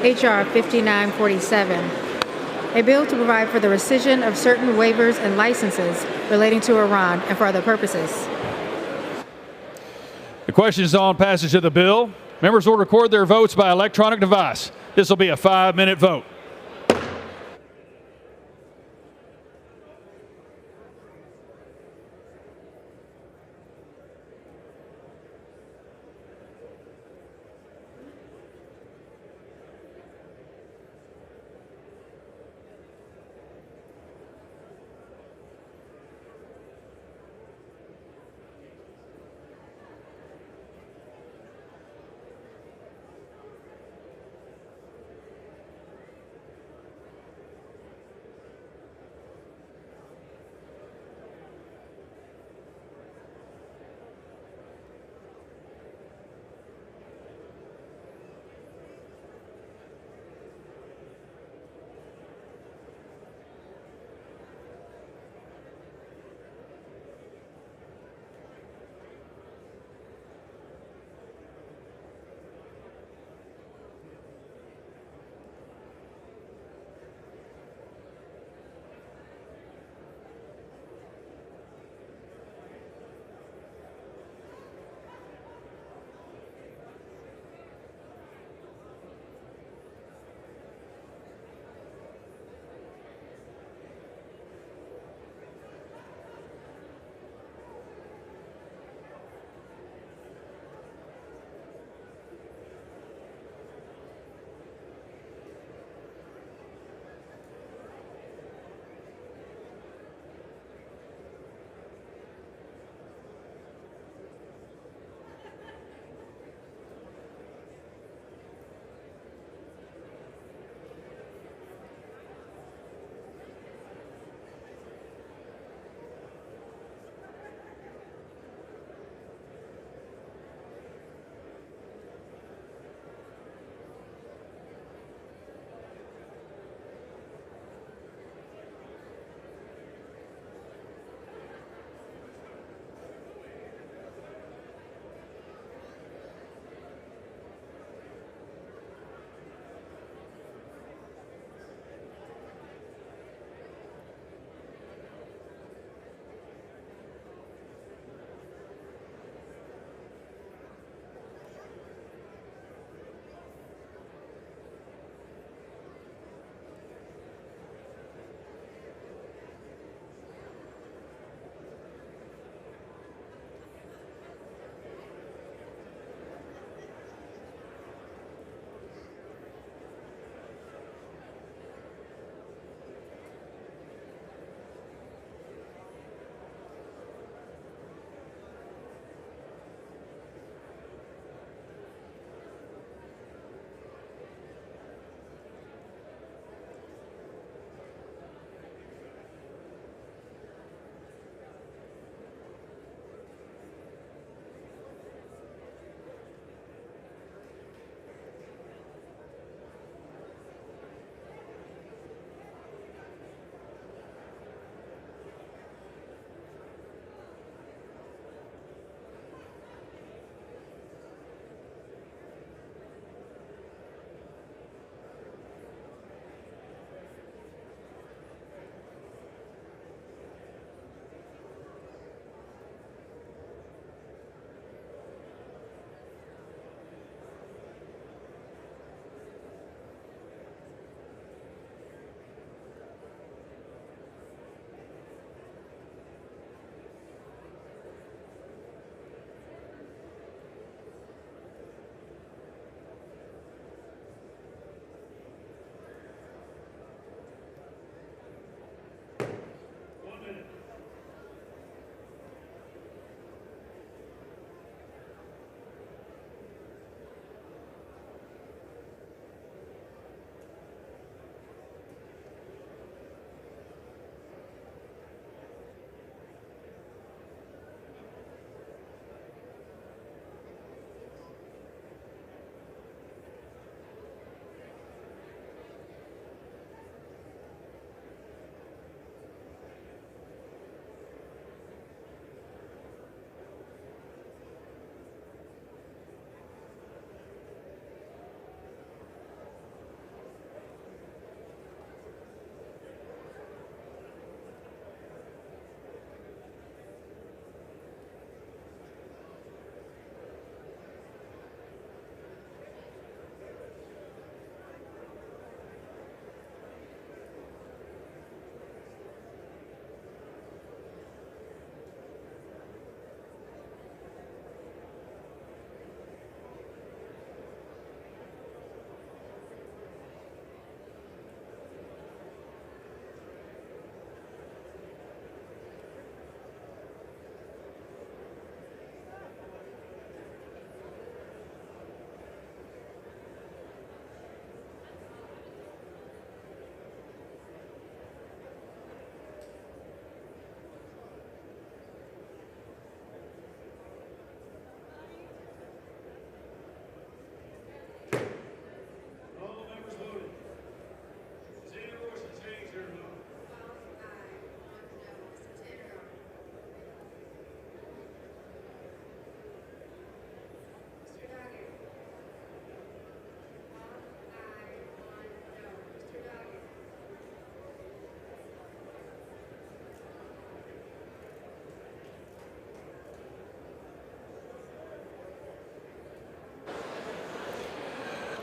N: H.R. 5947, a bill to provide for the rescission of certain waivers and licenses relating to Iran and for other purposes.
B: The question is on passage of the bill. Members will record their votes by electronic device. This will be a 5-minute vote.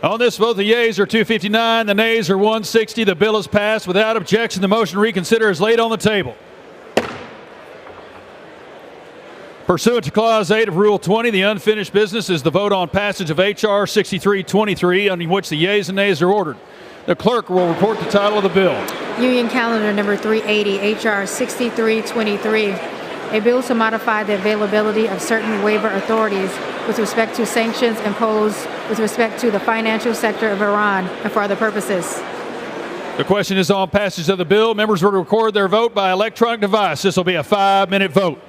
B: On this vote, the yeas are 259, the nays are 160. The bill is passed without objection. The motion to reconsider is laid on the table. Pursuant to Clause 8 of Rule 20, the unfinished business is the vote on passage of H.R. 6323, on which the yeas and nays are ordered. The clerk will report the title of the bill.
N: Union Calendar Number 380, H.R. 6323, a bill to modify the availability of certain waiver authorities with respect to sanctions imposed with respect to the financial sector of Iran and for other purposes.
B: The question is on passage of the bill. Members will record their vote by electronic device. This will be a 5-minute vote.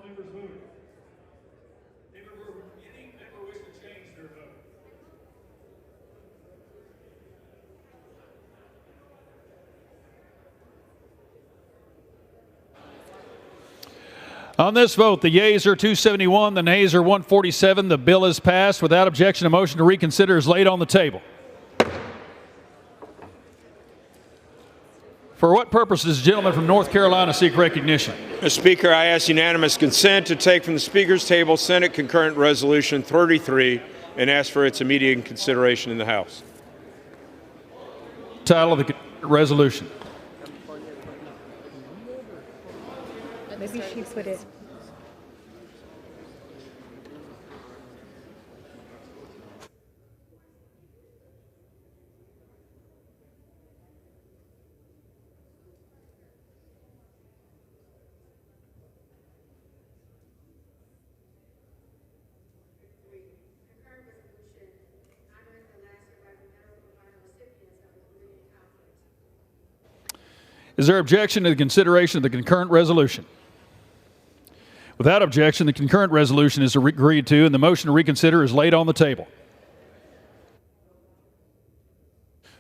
O: members voting? Any member wish to change their vote?
B: On this vote, the yeas are 271, the nays are 147. The bill is passed. Without objection, a motion to reconsider is laid on the table. For what purpose does the gentleman from North Carolina seek recognition?
P: Mr. Speaker, I ask unanimous consent to take from the Speaker's table Senate Concurrent Resolution 33 and ask for its immediate consideration in the House.
B: Title of the resolution.
N: Maybe she put it.
B: Is there objection to the consideration of the concurrent resolution? Without objection, the concurrent resolution is agreed to, and the motion to reconsider is laid on the table.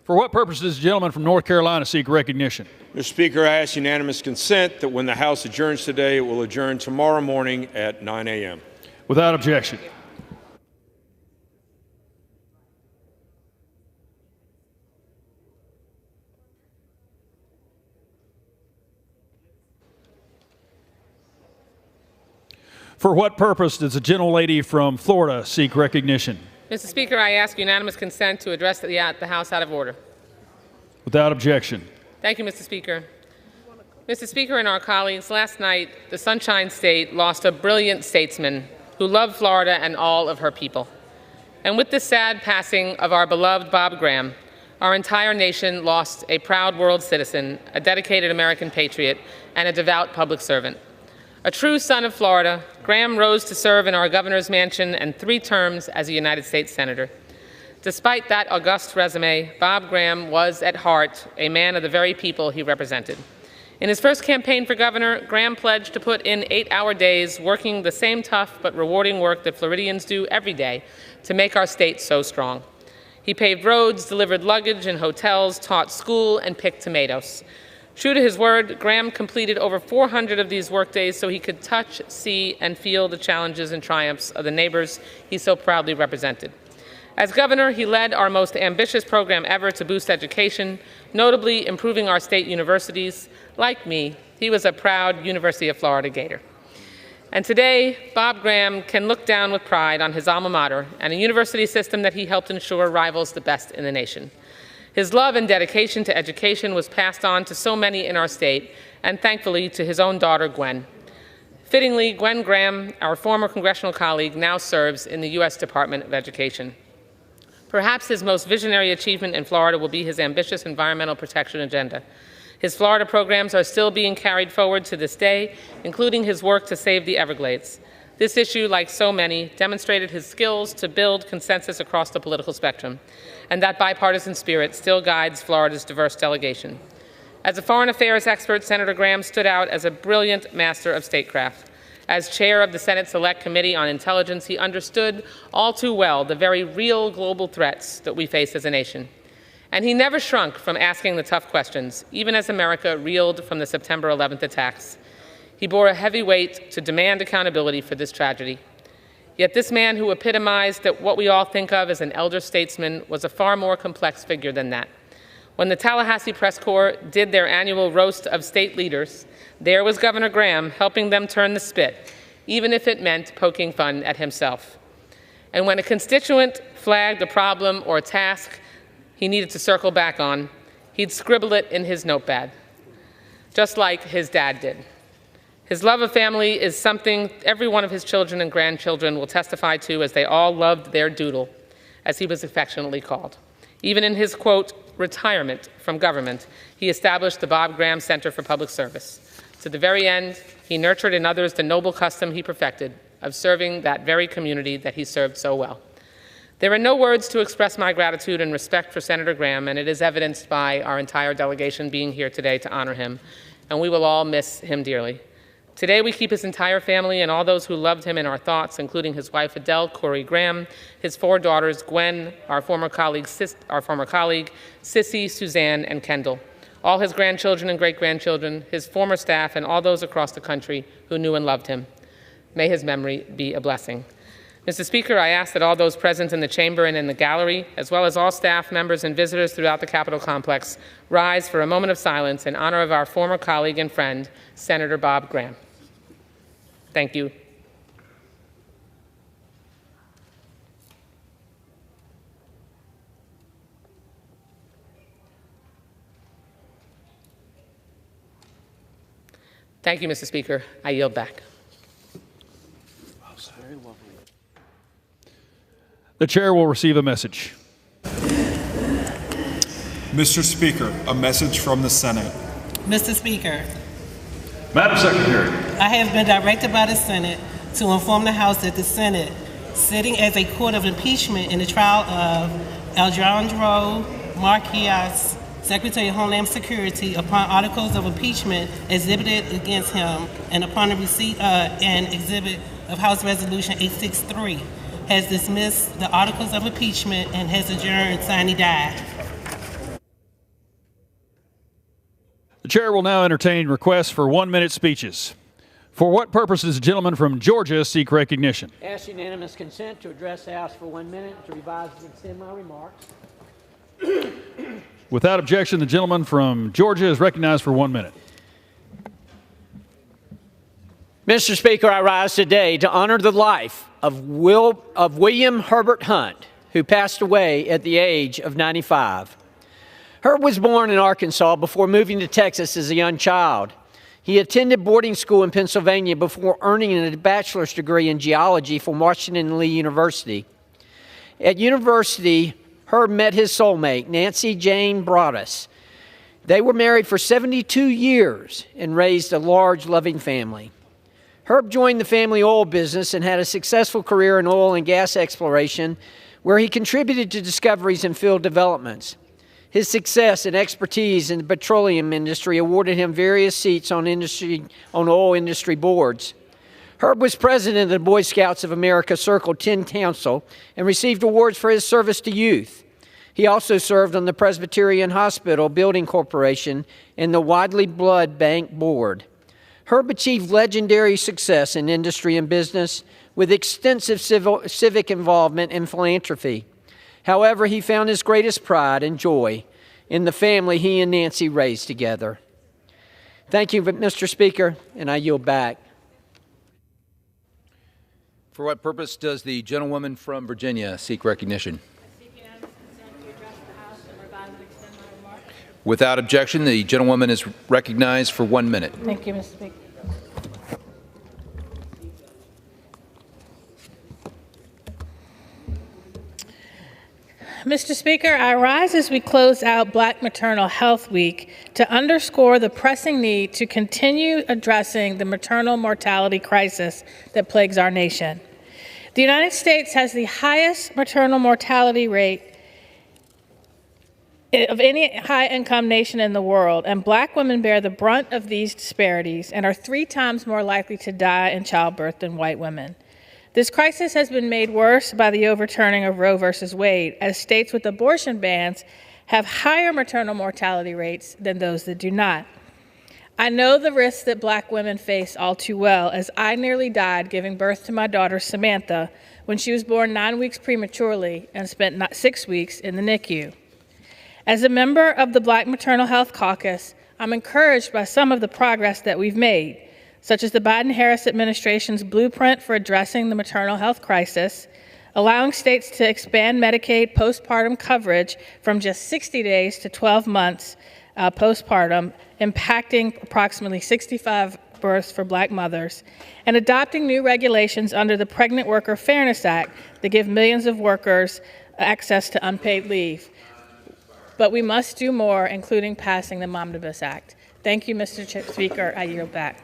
B: For what purpose does the gentleman from North Carolina seek recognition?
P: Mr. Speaker, I ask unanimous consent that when the House adjourns today, it will adjourn tomorrow morning at 9 a.m.
B: Without objection. For what purpose does the gentlelady from Florida seek recognition?
U: Mr. Speaker, I ask unanimous consent to address the House out of order.
B: Without objection.
U: Thank you, Mr. Speaker. Mr. Speaker and our colleagues, last night, the Sunshine State lost a brilliant statesman who loved Florida and all of her people. And with the sad passing of our beloved Bob Graham, our entire nation lost a proud world citizen, a dedicated American patriot, and a devout public servant. A true son of Florida, Graham rose to serve in our governor's mansion and 3 terms as a United States Senator. Despite that august resume, Bob Graham was, at heart, a man of the very people he represented. In his first campaign for governor, Graham pledged to put in 8-hour days working the same tough but rewarding work that Floridians do every day to make our state so strong. He paved roads, delivered luggage in hotels, taught school, and picked tomatoes. True to his word, Graham completed over 400 of these workdays so he could touch, see, and feel the challenges and triumphs of the neighbors he so proudly represented. As governor, he led our most ambitious program ever to boost education, notably improving our state universities. Like me, he was a proud University of Florida Gator. And today, Bob Graham can look down with pride on his alma mater and a university system that he helped ensure rivals the best in the nation. His love and dedication to education was passed on to so many in our state, and thankfully to his own daughter, Gwen. Fittingly, Gwen Graham, our former congressional colleague, now serves in the U.S. Department of Education. Perhaps his most visionary achievement in Florida will be his ambitious environmental protection agenda. His Florida programs are still being carried forward to this day, including his work to save the Everglades. This issue, like so many, demonstrated his skills to build consensus across the political spectrum, and that bipartisan spirit still guides Florida's diverse delegation. As a foreign affairs expert, Senator Graham stood out as a brilliant master of statecraft. As chair of the Senate Select Committee on Intelligence, he understood all too well the very real global threats that we face as a nation. And he never shrunk from asking the tough questions, even as America reeled from the September 11th attacks. He bore a heavy weight to demand accountability for this tragedy. Yet this man who epitomized that what we all think of as an elder statesman was a far more complex figure than that. When the Tallahassee Press Corps did their annual roast of state leaders, there was Governor Graham helping them turn the spit, even if it meant poking fun at himself. And when a constituent flagged a problem or a task he needed to circle back on, he'd scribble it in his notepad, just like his dad did. His love of family is something every one of his children and grandchildren will testify to, as they all loved their doodle, as he was affectionately called. Even in his, quote, retirement from government, he established the Bob Graham Center for Public Service. To the very end, he nurtured in others the noble custom he perfected of serving that very community that he served so well. There are no words to express my gratitude and respect for Senator Graham, and it is evidenced by our entire delegation being here today to honor him, and we will all miss him dearly. Today, we keep his entire family and all those who loved him in our thoughts, including his wife, Adele Corey Graham, his 4 daughters, Gwen, our former colleague, Sissy, Suzanne, and Kendall, all his grandchildren and great-grandchildren, his former staff, and all those across the country who knew and loved him. May his memory be a blessing. Mr. Speaker, I ask that all those present in the chamber and in the gallery, as well as all staff members and visitors throughout the Capitol complex, rise for a moment of silence in honor of our former colleague and friend, Senator Bob Graham. Thank you. Thank you, Mr. Speaker. I yield back.
B: The chair will receive a message.
O: Mr. Speaker, a message from the Senate.
H: Mr. Speaker,
B: Madam Secretary.
H: I have been directed by the Senate to inform the House that the Senate, sitting as a court of impeachment in the trial of Alejandro Marquez, Secretary of Homeland Security, upon articles of impeachment exhibited against him and upon the receipt of an exhibit of House Resolution 863, has dismissed the articles of impeachment and has adjourned sine die.
B: The chair will now entertain requests for 1-minute speeches. For what purpose does the gentleman from Georgia seek recognition?
E: Ask unanimous consent to address the House for 1 minute to revise and extend my remarks.
B: Without objection, the gentleman from Georgia is recognized for 1 minute.
E: Mr. Speaker, I rise today to honor the life of William Herbert Hunt, who passed away at the age of 95. Herb was born in Arkansas before moving to Texas as a young child. He attended boarding school in Pennsylvania before earning a bachelor's degree in geology from Washington and Lee University. At university, Herb met his soulmate, Nancy Jane Broaddus. They were married for 72 years and raised a large, loving family. Herb joined the family oil business and had a successful career in oil and gas exploration, where he contributed to discoveries and field developments. His success and expertise in the petroleum industry awarded him various seats on oil industry boards. Herb was president of the Boy Scouts of America Circle 10 Council and received awards for his service to youth. He also served on the Presbyterian Hospital Building Corporation and the Wadley Blood Bank Board. Herb achieved legendary success in industry and business with extensive civic involvement and philanthropy. However, he found his greatest pride and joy in the family he and Nancy raised together. Thank you, Mr. Speaker, and I yield back.
L: For what purpose does the gentlewoman from Virginia seek recognition? Without objection, the gentlewoman is recognized for 1 minute.
U: Thank you, Mr. Speaker.
W: Mr. Speaker, I rise as we close out Black Maternal Health Week to underscore the pressing need to continue addressing the maternal mortality crisis that plagues our nation. The United States has the highest maternal mortality rate of any high-income nation in the world, and Black women bear the brunt of these disparities and are 3 times more likely to die in childbirth than white women. This crisis has been made worse by the overturning of Roe v. Wade, as states with abortion bans have higher maternal mortality rates than those that do not. I know the risks that Black women face all too well, as I nearly died giving birth to my daughter Samantha when she was born 9 weeks prematurely and spent 6 weeks in the NICU. As a member of the Black Maternal Health Caucus, I'm encouraged by some of the progress that we've made, such as the Biden-Harris administration's blueprint for addressing the maternal health crisis, allowing states to expand Medicaid postpartum coverage from just 60 days to 12 months postpartum, impacting approximately 65 births for Black mothers, and adopting new regulations under the Pregnant Worker Fairness Act that give millions of workers access to unpaid leave. But we must do more, including passing the Momnibus Act. Thank you, Mr. Speaker. I yield back.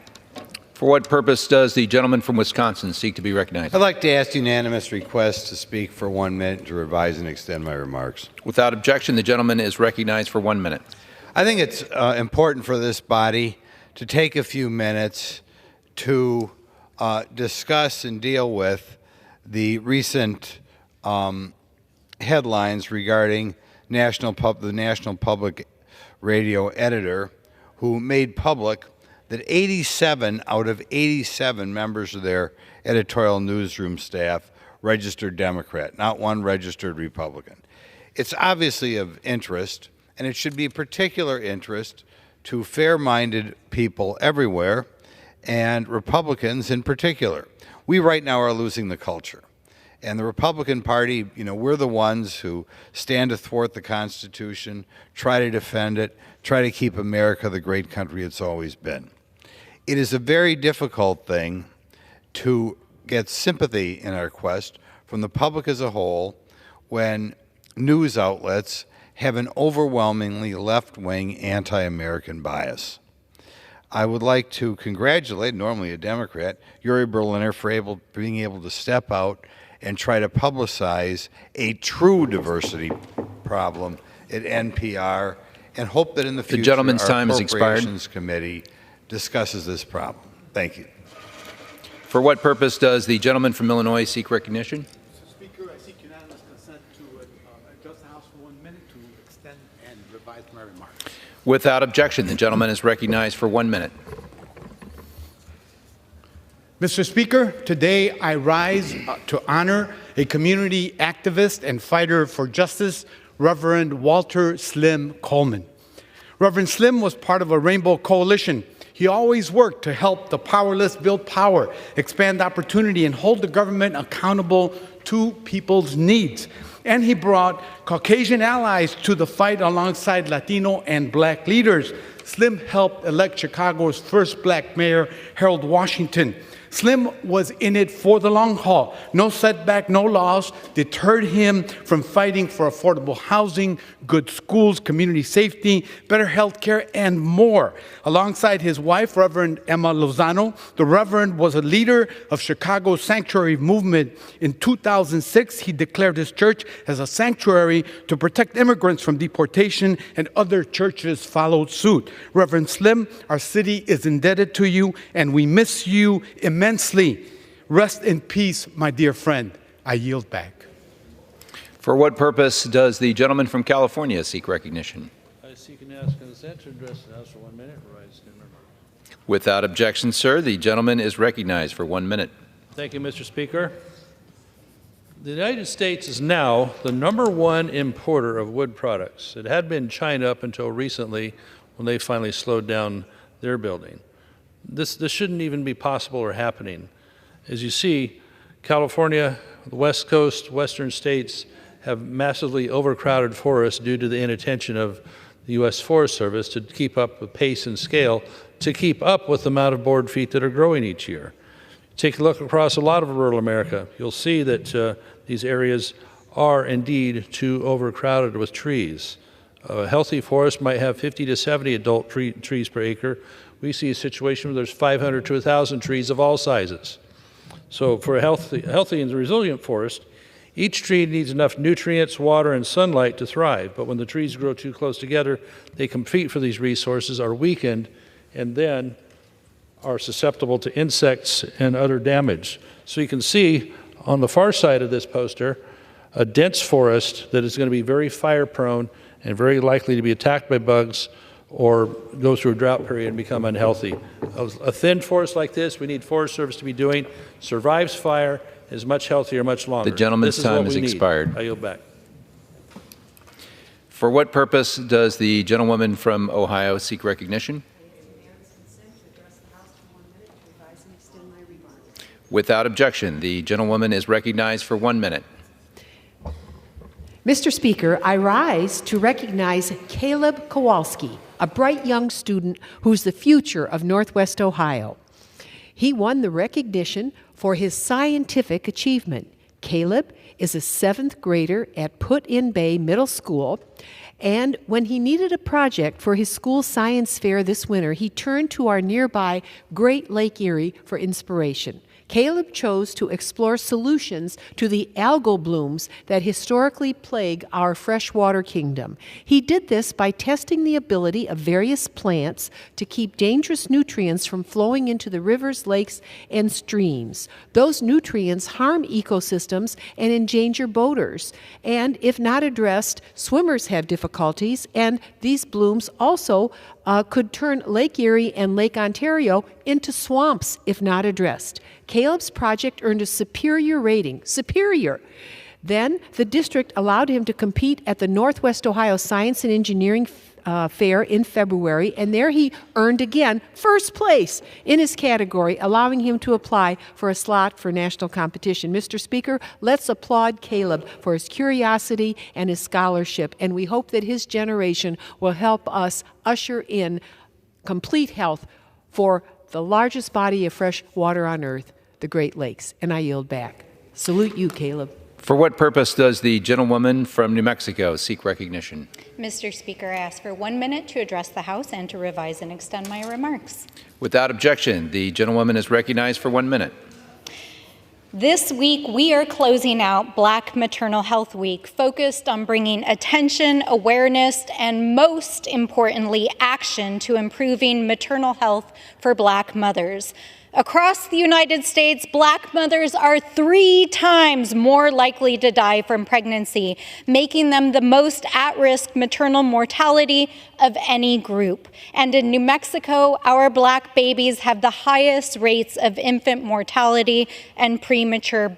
L: For what purpose does the gentleman from Wisconsin seek to be recognized?
X: I'd like to ask unanimous request to speak for 1 minute to revise and extend my remarks.
L: Without objection, the gentleman is recognized for 1 minute.
X: I think it's important for this body to take a few minutes to discuss and deal with the recent headlines regarding the National Public Radio editor who made public that 87 out of 87 members of their editorial newsroom staff registered Democrat, not one registered Republican. It's obviously of interest, and it should be of particular interest to fair-minded people everywhere, and Republicans in particular. We right now are losing the culture. And the Republican Party, we're the ones who stand to thwart the Constitution, try to defend it, try to keep America the great country it's always been. It is a very difficult thing to get sympathy in our quest from the public as a whole when news outlets have an overwhelmingly left-wing anti-American bias. I would like to congratulate, normally a Democrat, Yuri Berliner for being able to step out and try to publicize a true diversity problem at NPR, and hope that in the future
L: the gentleman's
X: our
L: time has expired.
X: Appropriations Committee discusses this problem. Thank you.
L: For what purpose does the gentleman from Illinois seek recognition?
C: Mr. Speaker, I seek unanimous consent to adjust the House for 1 minute to extend and revise my remarks.
L: Without objection, the gentleman is recognized for 1 minute.
C: Mr. Speaker, today I rise to honor a community activist and fighter for justice, Reverend Walter Slim Coleman. Reverend Slim was part of a Rainbow Coalition. He always worked to help the powerless build power, expand opportunity, and hold the government accountable to people's needs. And he brought Caucasian allies to the fight alongside Latino and Black leaders. Slim helped elect Chicago's first Black mayor, Harold Washington. Slim was in it for the long haul. No setback, no loss deterred him from fighting for affordable housing, good schools, community safety, better health care, and more. Alongside his wife, Reverend Emma Lozano, the Reverend was a leader of Chicago's sanctuary movement. In 2006, he declared his church as a sanctuary to protect immigrants from deportation, and other churches followed suit. Reverend Slim, our city is indebted to you, and we miss you immensely. Rest in peace, my dear friend. I yield back.
L: For what purpose does the gentleman from California seek recognition?
D: I seek and ask consent to address the House for 1 minute. Rise and remember.
L: Without objection, sir, the gentleman is recognized for 1 minute.
D: Thank you, Mr. Speaker. The United States is now the #1 importer of wood products. It had been China up until recently when they finally slowed down their building. This shouldn't even be possible or happening. As you see, California, the West Coast, western states have massively overcrowded forests due to the inattention of the U.S. Forest Service to keep up with pace and scale, to keep up with the amount of board feet that are growing each year. Take a look across a lot of rural America. You'll see that these areas are indeed too overcrowded with trees. A healthy forest might have 50 to 70 adult trees per acre. We see a situation where there's 500 to 1,000 trees of all sizes. So for a healthy and resilient forest, each tree needs enough nutrients, water, and sunlight to thrive. But when the trees grow too close together, they compete for these resources, are weakened, and then are susceptible to insects and other damage. So you can see on the far side of this poster a dense forest that is going to be very fire prone and very likely to be attacked by bugs or go through a drought period and become unhealthy. A thin forest like this, we need Forest Service to be doing, survives fire, is much healthier, much longer.
L: The gentleman's time has expired.
D: I yield back.
L: For what purpose does the gentlewoman from Ohio seek recognition? Without objection, the gentlewoman is recognized for 1 minute.
J: Mr. Speaker, I rise to recognize Caleb Kowalski, a bright young student who's the future of Northwest Ohio. He won the recognition for his scientific achievement. Caleb is a 7th grader at Put-in Bay Middle School, and when he needed a project for his school science fair this winter, he turned to our nearby Great Lake Erie for inspiration. Caleb chose to explore solutions to the algal blooms that historically plague our freshwater kingdom. He did this by testing the ability of various plants to keep dangerous nutrients from flowing into the rivers, lakes, and streams. Those nutrients harm ecosystems and endanger boaters. And if not addressed, swimmers have difficulties, and these blooms also could turn Lake Erie and Lake Ontario into swamps if not addressed. Caleb's project earned a superior rating. Superior. Then the district allowed him to compete at the Northwest Ohio Science and Engineering Fair in February, and there he earned again first place in his category, allowing him to apply for a slot for national competition. Mr. Speaker, let's applaud Caleb for his curiosity and his scholarship, and we hope that his generation will help us usher in complete health for the largest body of fresh water on earth, the Great Lakes. And I yield back. Salute you, Caleb.
L: For what purpose does the gentlewoman from New Mexico seek recognition?
F: Mr. Speaker, I ask for 1 minute to address the House and to revise and extend my remarks.
L: Without objection, the gentlewoman is recognized for 1 minute.
F: This week, we are closing out Black Maternal Health Week, focused on bringing attention, awareness, and most importantly, action to improving maternal health for Black mothers. Across the United States, Black mothers are 3 times more likely to die from pregnancy, making them the most at-risk maternal mortality of any group. And in New Mexico, our Black babies have the highest rates of infant mortality and premature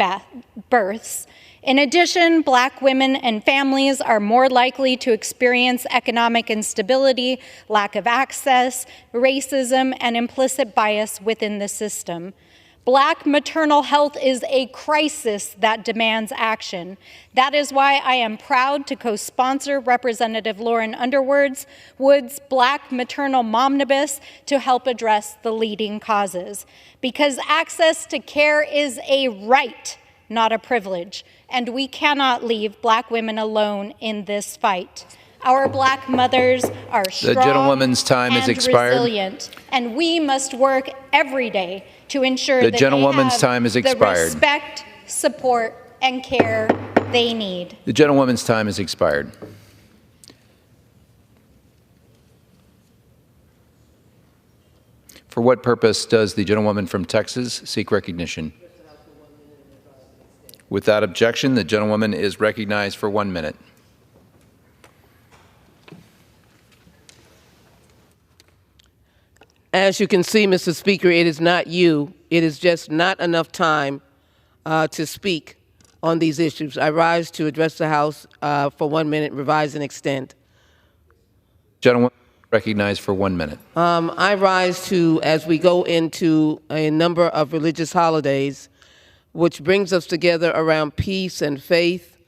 F: births. In addition, Black women and families are more likely to experience economic instability, lack of access, racism, and implicit bias within the system. Black maternal health is a crisis that demands action. That is why I am proud to co-sponsor Representative Lauren Underwood's Black Maternal Momnibus to help address the leading causes. Because access to care is a right, not a privilege, and we cannot leave Black women alone in this fight. Our Black mothers are strong
L: The gentlewoman's time
F: and
L: has expired.
F: resilient, and we must work every day to ensure
L: The
F: that
L: gentlewoman's
F: they have
L: time has
F: the
L: expired.
F: respect, support, and care they need.
L: The gentlewoman's time has expired. For what purpose does the gentlewoman from Texas seek recognition? Without objection, the gentlewoman is recognized for 1 minute.
I: As you can see, Mr. Speaker, it is not you. It is just not enough time to speak on these issues. I rise to address the House for 1 minute, revise and extend.
L: Gentlewoman recognized for 1 minute.
I: I rise to, as we go into a number of religious holidays, which brings us together around peace and faith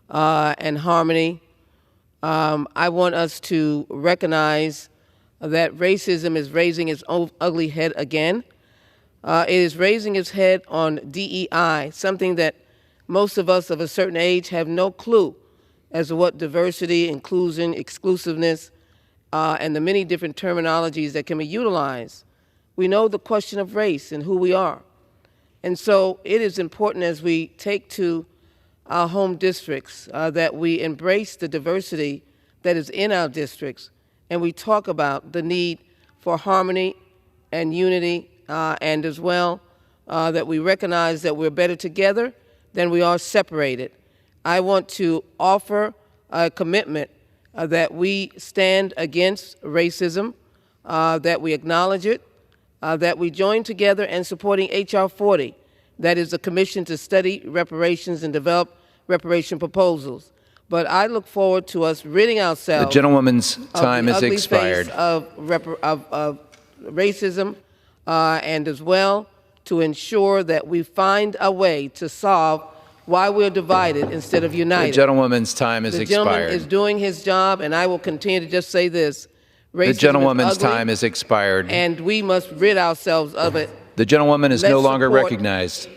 I: and harmony. I want us to recognize that racism is raising its ugly head again. It is raising its head on DEI, something that most of us of a certain age have no clue as to what diversity, inclusion, exclusiveness, and the many different terminologies that can be utilized. We know the question of race and who we are. And so it is important as we take to our home districts that we embrace the diversity that is in our districts, and we talk about the need for harmony and unity, and as well that we recognize that we're better together than we are separated. I want to offer a commitment that we stand against racism, that we acknowledge it, that we join together in supporting H.R. 40, that is a commission to study reparations and develop reparation proposals. But I look forward to us ridding ourselves
L: The gentlewoman's time
I: of
L: has
I: the ugly
L: expired.
I: face of racism, and as well to ensure that we find a way to solve why we're divided instead of united.
L: The gentlewoman's time has
I: The gentleman
L: expired.
I: is doing his job, and I will continue to just say this. Racism
L: The gentlewoman's
I: is ugly,
L: time has expired.
I: and we must rid ourselves of it.
L: The gentlewoman is
I: Let's
L: no longer
I: support-
L: recognized.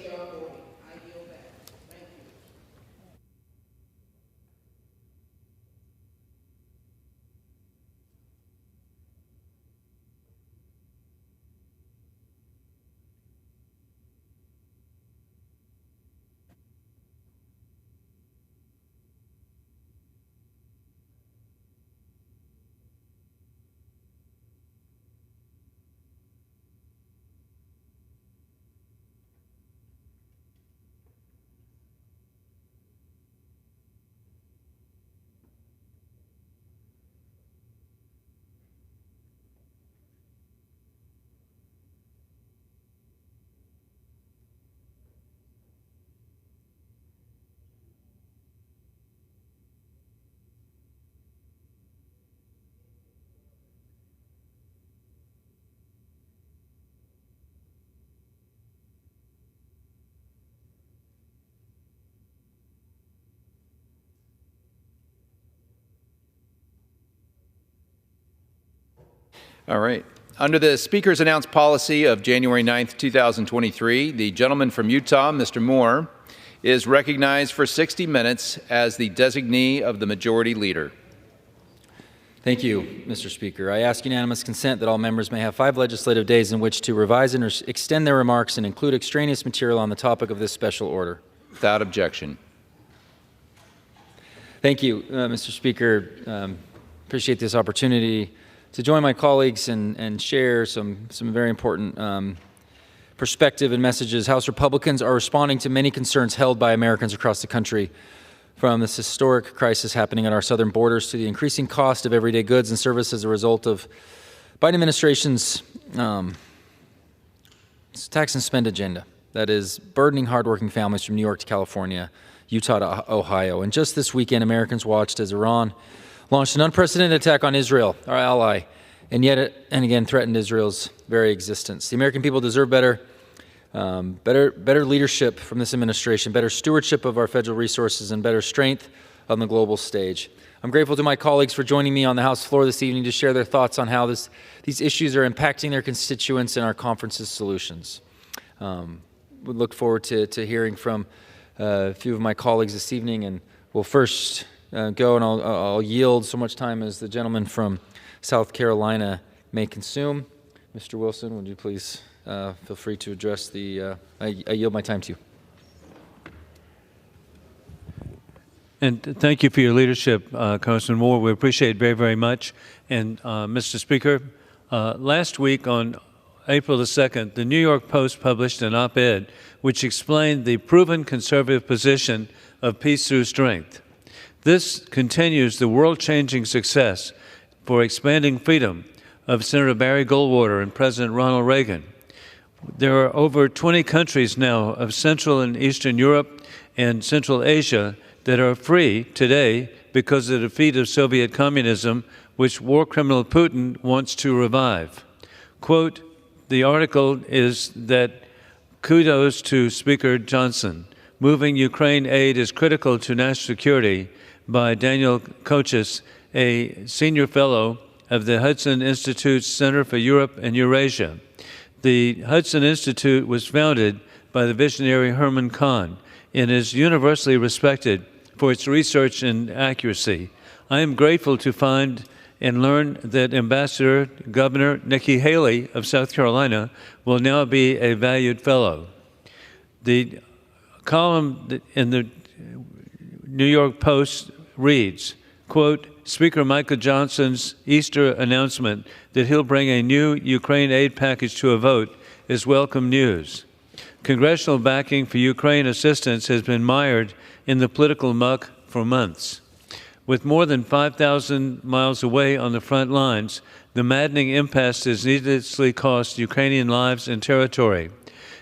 L: All right. Under the Speaker's announced policy of January 9th, 2023, the gentleman from Utah, Mr. Moore, is recognized for 60 minutes as the designee of the Majority Leader.
K: Thank you, Mr. Speaker. I ask unanimous consent that all members may have 5 legislative days in which to revise and extend their remarks and include extraneous material on the topic of this special order.
L: Without objection.
K: Thank you, Mr. Speaker. Appreciate this opportunity to join my colleagues and share some very important perspective and messages. House Republicans are responding to many concerns held by Americans across the country, from this historic crisis happening at our southern borders to the increasing cost of everyday goods and services as a result of Biden administration's tax and spend agenda that is burdening hardworking families from New York to California, Utah to Ohio. And just this weekend, Americans watched as Iran launched an unprecedented attack on Israel, our ally, and yet and again threatened Israel's very existence. The American people deserve better leadership from this administration, better stewardship of our federal resources, and better strength on the global stage. I'm grateful to my colleagues for joining me on the House floor this evening to share their thoughts on how these issues are impacting their constituents and our conference's solutions. We look forward to hearing from a few of my colleagues this evening, and we'll first go, and I'll yield so much time as the gentleman from South Carolina may consume. Mr. Wilson, would you please feel free to address I yield my time to you.
R: And thank you for your leadership, Congressman Moore. We appreciate it very, very much. And Mr. Speaker, last week on April the 2nd, the New York Post published an op-ed which explained the proven conservative position of peace through strength. This continues the world-changing success for expanding freedom of Senator Barry Goldwater and President Ronald Reagan. There are over 20 countries now of Central and Eastern Europe and Central Asia that are free today because of the defeat of Soviet communism, which war criminal Putin wants to revive. Quote, the article is that kudos to Speaker Johnson. Moving Ukraine aid is critical to national security, by Daniel Kochis, a senior fellow of the Hudson Institute's Center for Europe and Eurasia. The Hudson Institute was founded by the visionary Herman Kahn and is universally respected for its research and accuracy. I am grateful to find and learn that Ambassador Governor Nikki Haley of South Carolina will now be a valued fellow. The column in the New York Post reads, quote, Speaker Michael Johnson's Easter announcement that he'll bring a new Ukraine aid package to a vote is welcome news. Congressional backing for Ukraine assistance has been mired in the political muck for months. With more than 5,000 miles away on the front lines, the maddening impasse has needlessly cost Ukrainian lives and territory.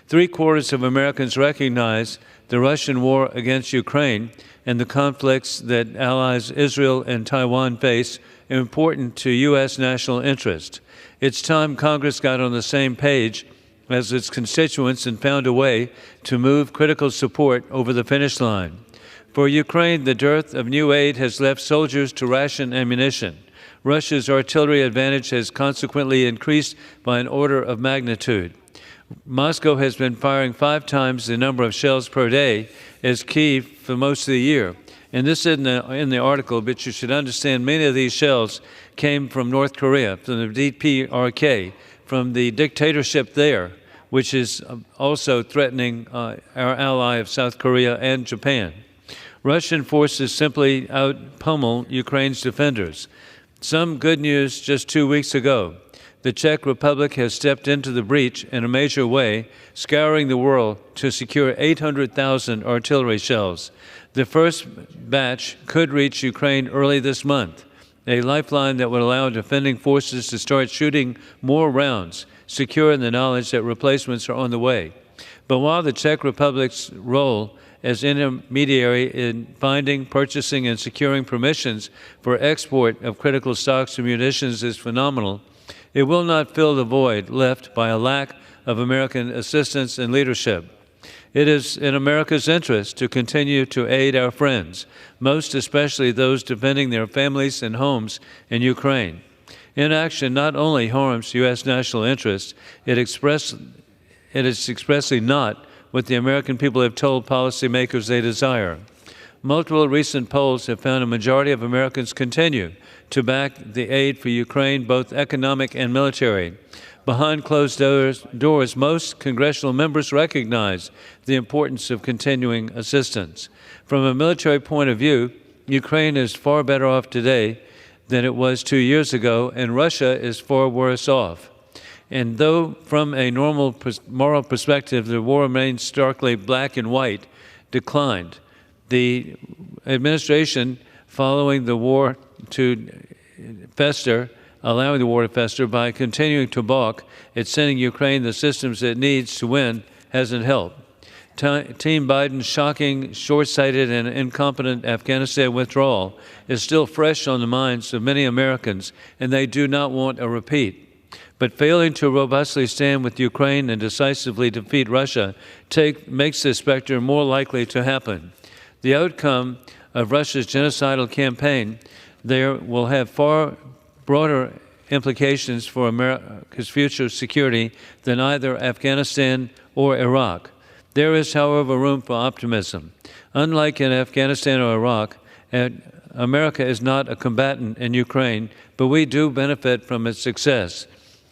R: 3/4 of Americans recognize the Russian war against Ukraine and the conflicts that allies Israel and Taiwan face are important to U.S. national interest. It's time Congress got on the same page as its constituents and found a way to move critical support over the finish line. For Ukraine, the dearth of new aid has left soldiers to ration ammunition. Russia's artillery advantage has consequently increased by an order of magnitude. Moscow has been firing 5 times the number of shells per day as Kyiv for most of the year. And this is in the article, but you should understand many of these shells came from North Korea, from the DPRK, from the dictatorship there, which is also threatening our ally of South Korea and Japan. Russian forces simply out-pummel Ukraine's defenders. Some good news just 2 weeks ago. The Czech Republic has stepped into the breach in a major way, scouring the world to secure 800,000 artillery shells. The first batch could reach Ukraine early this month, a lifeline that would allow defending forces to start shooting more rounds, secure in the knowledge that replacements are on the way. But while the Czech Republic's role as intermediary in finding, purchasing, and securing permissions for export of critical stocks of munitions is phenomenal, it will not fill the void left by a lack of American assistance and leadership. It is in America's interest to continue to aid our friends, most especially those defending their families and homes in Ukraine. Inaction not only harms U.S. national interests, it is expressly not what the American people have told policymakers they desire. Multiple recent polls have found a majority of Americans continue to back the aid for Ukraine, both economic and military. Behind closed doors, most congressional members recognize the importance of continuing assistance. From a military point of view, Ukraine is far better off today than it was 2 years ago, and Russia is far worse off. And though from a normal moral perspective the war remains starkly black and white, declined, the administration following the war to fester, allowing the war to fester by continuing to balk at sending Ukraine the systems it needs to win hasn't helped. Team Biden's shocking, short-sighted, and incompetent Afghanistan withdrawal is still fresh on the minds of many Americans, and they do not want a repeat. But failing to robustly stand with Ukraine and decisively defeat Russia makes this specter more likely to happen. The outcome of Russia's genocidal campaign there will have far broader implications for America's future security than either Afghanistan or Iraq. There is, however, room for optimism. Unlike in Afghanistan or Iraq, America is not a combatant in Ukraine, but we do benefit from its success.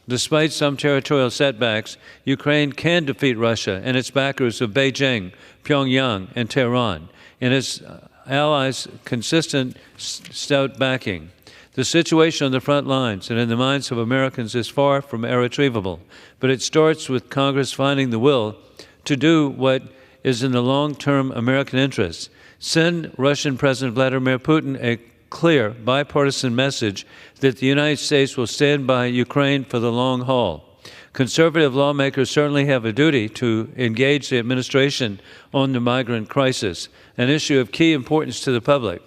R: Despite some territorial setbacks, Ukraine can defeat Russia and its backers of Beijing, Pyongyang, and Tehran, and its allies' consistent, stout backing. The situation on the front lines and in the minds of Americans is far from irretrievable, but it starts with Congress finding the will to do what is in the long-term American interest. Send Russian President Vladimir Putin a clear, bipartisan message that the United States will stand by Ukraine for the long haul. Conservative lawmakers certainly have a duty to engage the administration on the migrant crisis, an issue of key importance to the public,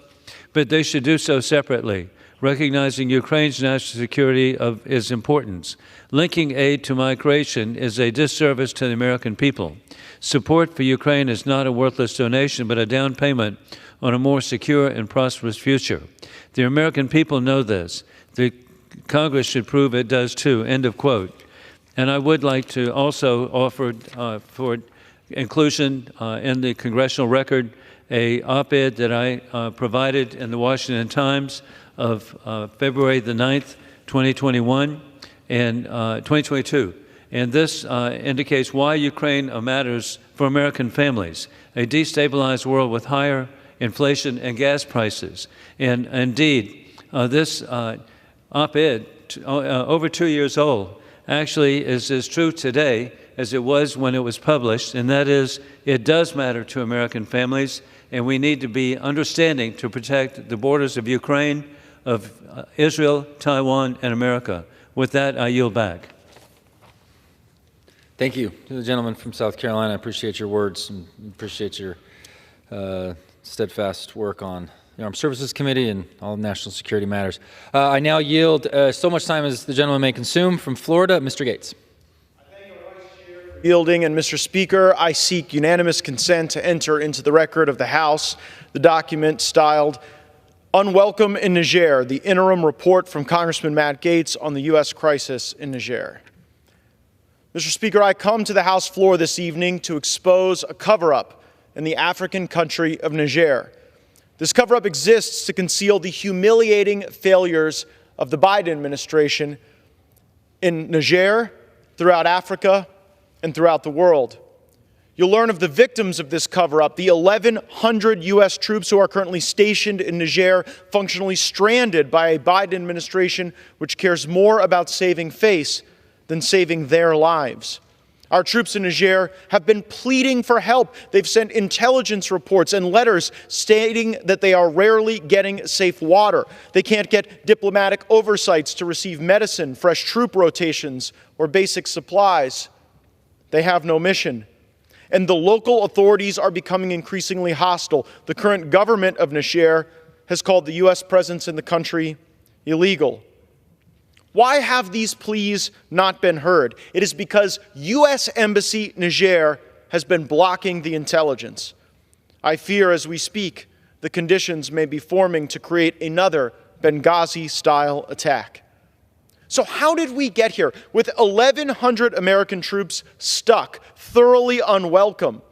R: but they should do so separately, recognizing Ukraine's national security of its importance. Linking aid to migration is a disservice to the American people. Support for Ukraine is not a worthless donation, but a down payment on a more secure and prosperous future. The American people know this. The Congress should prove it does too, end of quote. And I would like to also offer for inclusion in the congressional record a op-ed that I provided in the Washington Times of February the 9th, 2021 and 2022. And this indicates why Ukraine matters for American families, a destabilized world with higher inflation and gas prices. And indeed, this op-ed, over 2 years old, actually is as true today as it was when it was published, and that is, it does matter to American families, and we need to be understanding to protect the borders of Ukraine, of Israel, Taiwan, and America. With that, I yield back.
K: Thank you to the gentleman from South Carolina. I appreciate your words and appreciate your steadfast work on the Armed Services Committee and all national security matters. I now yield so much time as the gentleman may consume. From Florida, Mr. Gates.
A: Yielding, and Mr. Speaker, I seek unanimous consent to enter into the record of the House the document styled Unwelcome in Niger, the interim report from Congressman Matt Gaetz on the U.S. crisis in Niger. Mr. Speaker, I come to the House floor this evening to expose a cover-up in the African country of Niger. This cover-up exists to conceal the humiliating failures of the Biden administration in Niger, throughout Africa, and throughout the world. You'll learn of the victims of this cover-up, the 1,100 U.S. troops who are currently stationed in Niger, functionally stranded by a Biden administration which cares more about saving face than saving their lives. Our troops in Niger have been pleading for help. They've sent intelligence reports and letters stating that they are rarely getting safe water. They can't get diplomatic oversights to receive medicine, fresh troop rotations, or basic supplies. They have no mission. And the local authorities are becoming increasingly hostile. The current government of Niger has called the U.S. presence in the country illegal. Why have these pleas not been heard? It is because U.S. Embassy Niger has been blocking the intelligence. I fear as we speak, the conditions may be forming to create another Benghazi-style attack. So how did we get here with 1,100 American troops stuck, thoroughly unwelcome,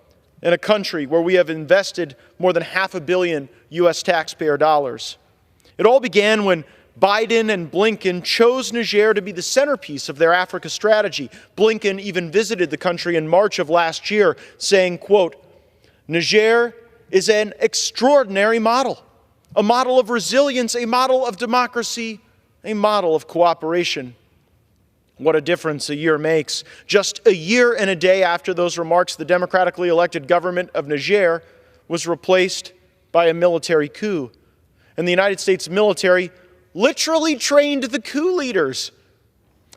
A: in a country where we have invested more than $500 million U.S. taxpayer dollars? It all began when Biden and Blinken chose Niger to be the centerpiece of their Africa strategy. Blinken even visited the country in March of last year, saying, quote, "Niger is an extraordinary model, a model of resilience, a model of democracy, a model of cooperation." What a difference a year makes. Just a year and a day after those remarks, the democratically elected government of Niger was replaced by a military coup. And the United States military literally trained the coup leaders.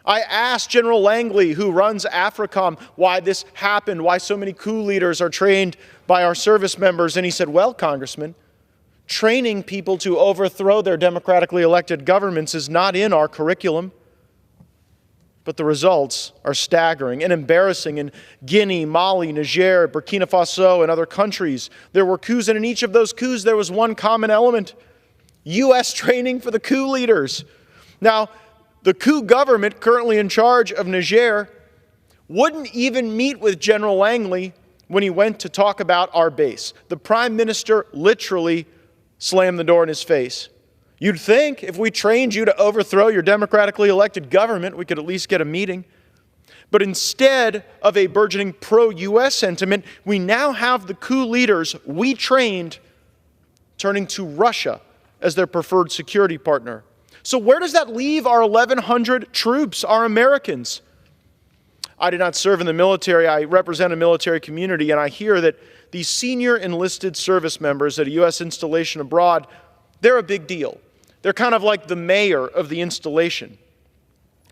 A: I asked General Langley, who runs AFRICOM, why this happened, why so many coup leaders are trained by our service members, and he said, well, Congressman, training people to overthrow their democratically elected governments is not in our curriculum. But the results are staggering and embarrassing. In Guinea, Mali, Niger, Burkina Faso, and other countries, there were coups, and in each of those coups there was one common element: U.S. training for the coup leaders. Now, the coup government currently in charge of Niger wouldn't even meet with General Langley when he went to talk about our base. The Prime Minister literally slammed the door in his face. You'd think if we trained you to overthrow your democratically elected government, we could at least get a meeting. But instead of a burgeoning pro-U.S. sentiment, we now have the coup leaders we trained turning to Russia as their preferred security partner. So where does that leave our 1,100 troops, our Americans? I did not serve in the military. I represent a military community, and I hear that these senior enlisted service members at a U.S. installation abroad, they're a big deal. They're kind of like the mayor of the installation.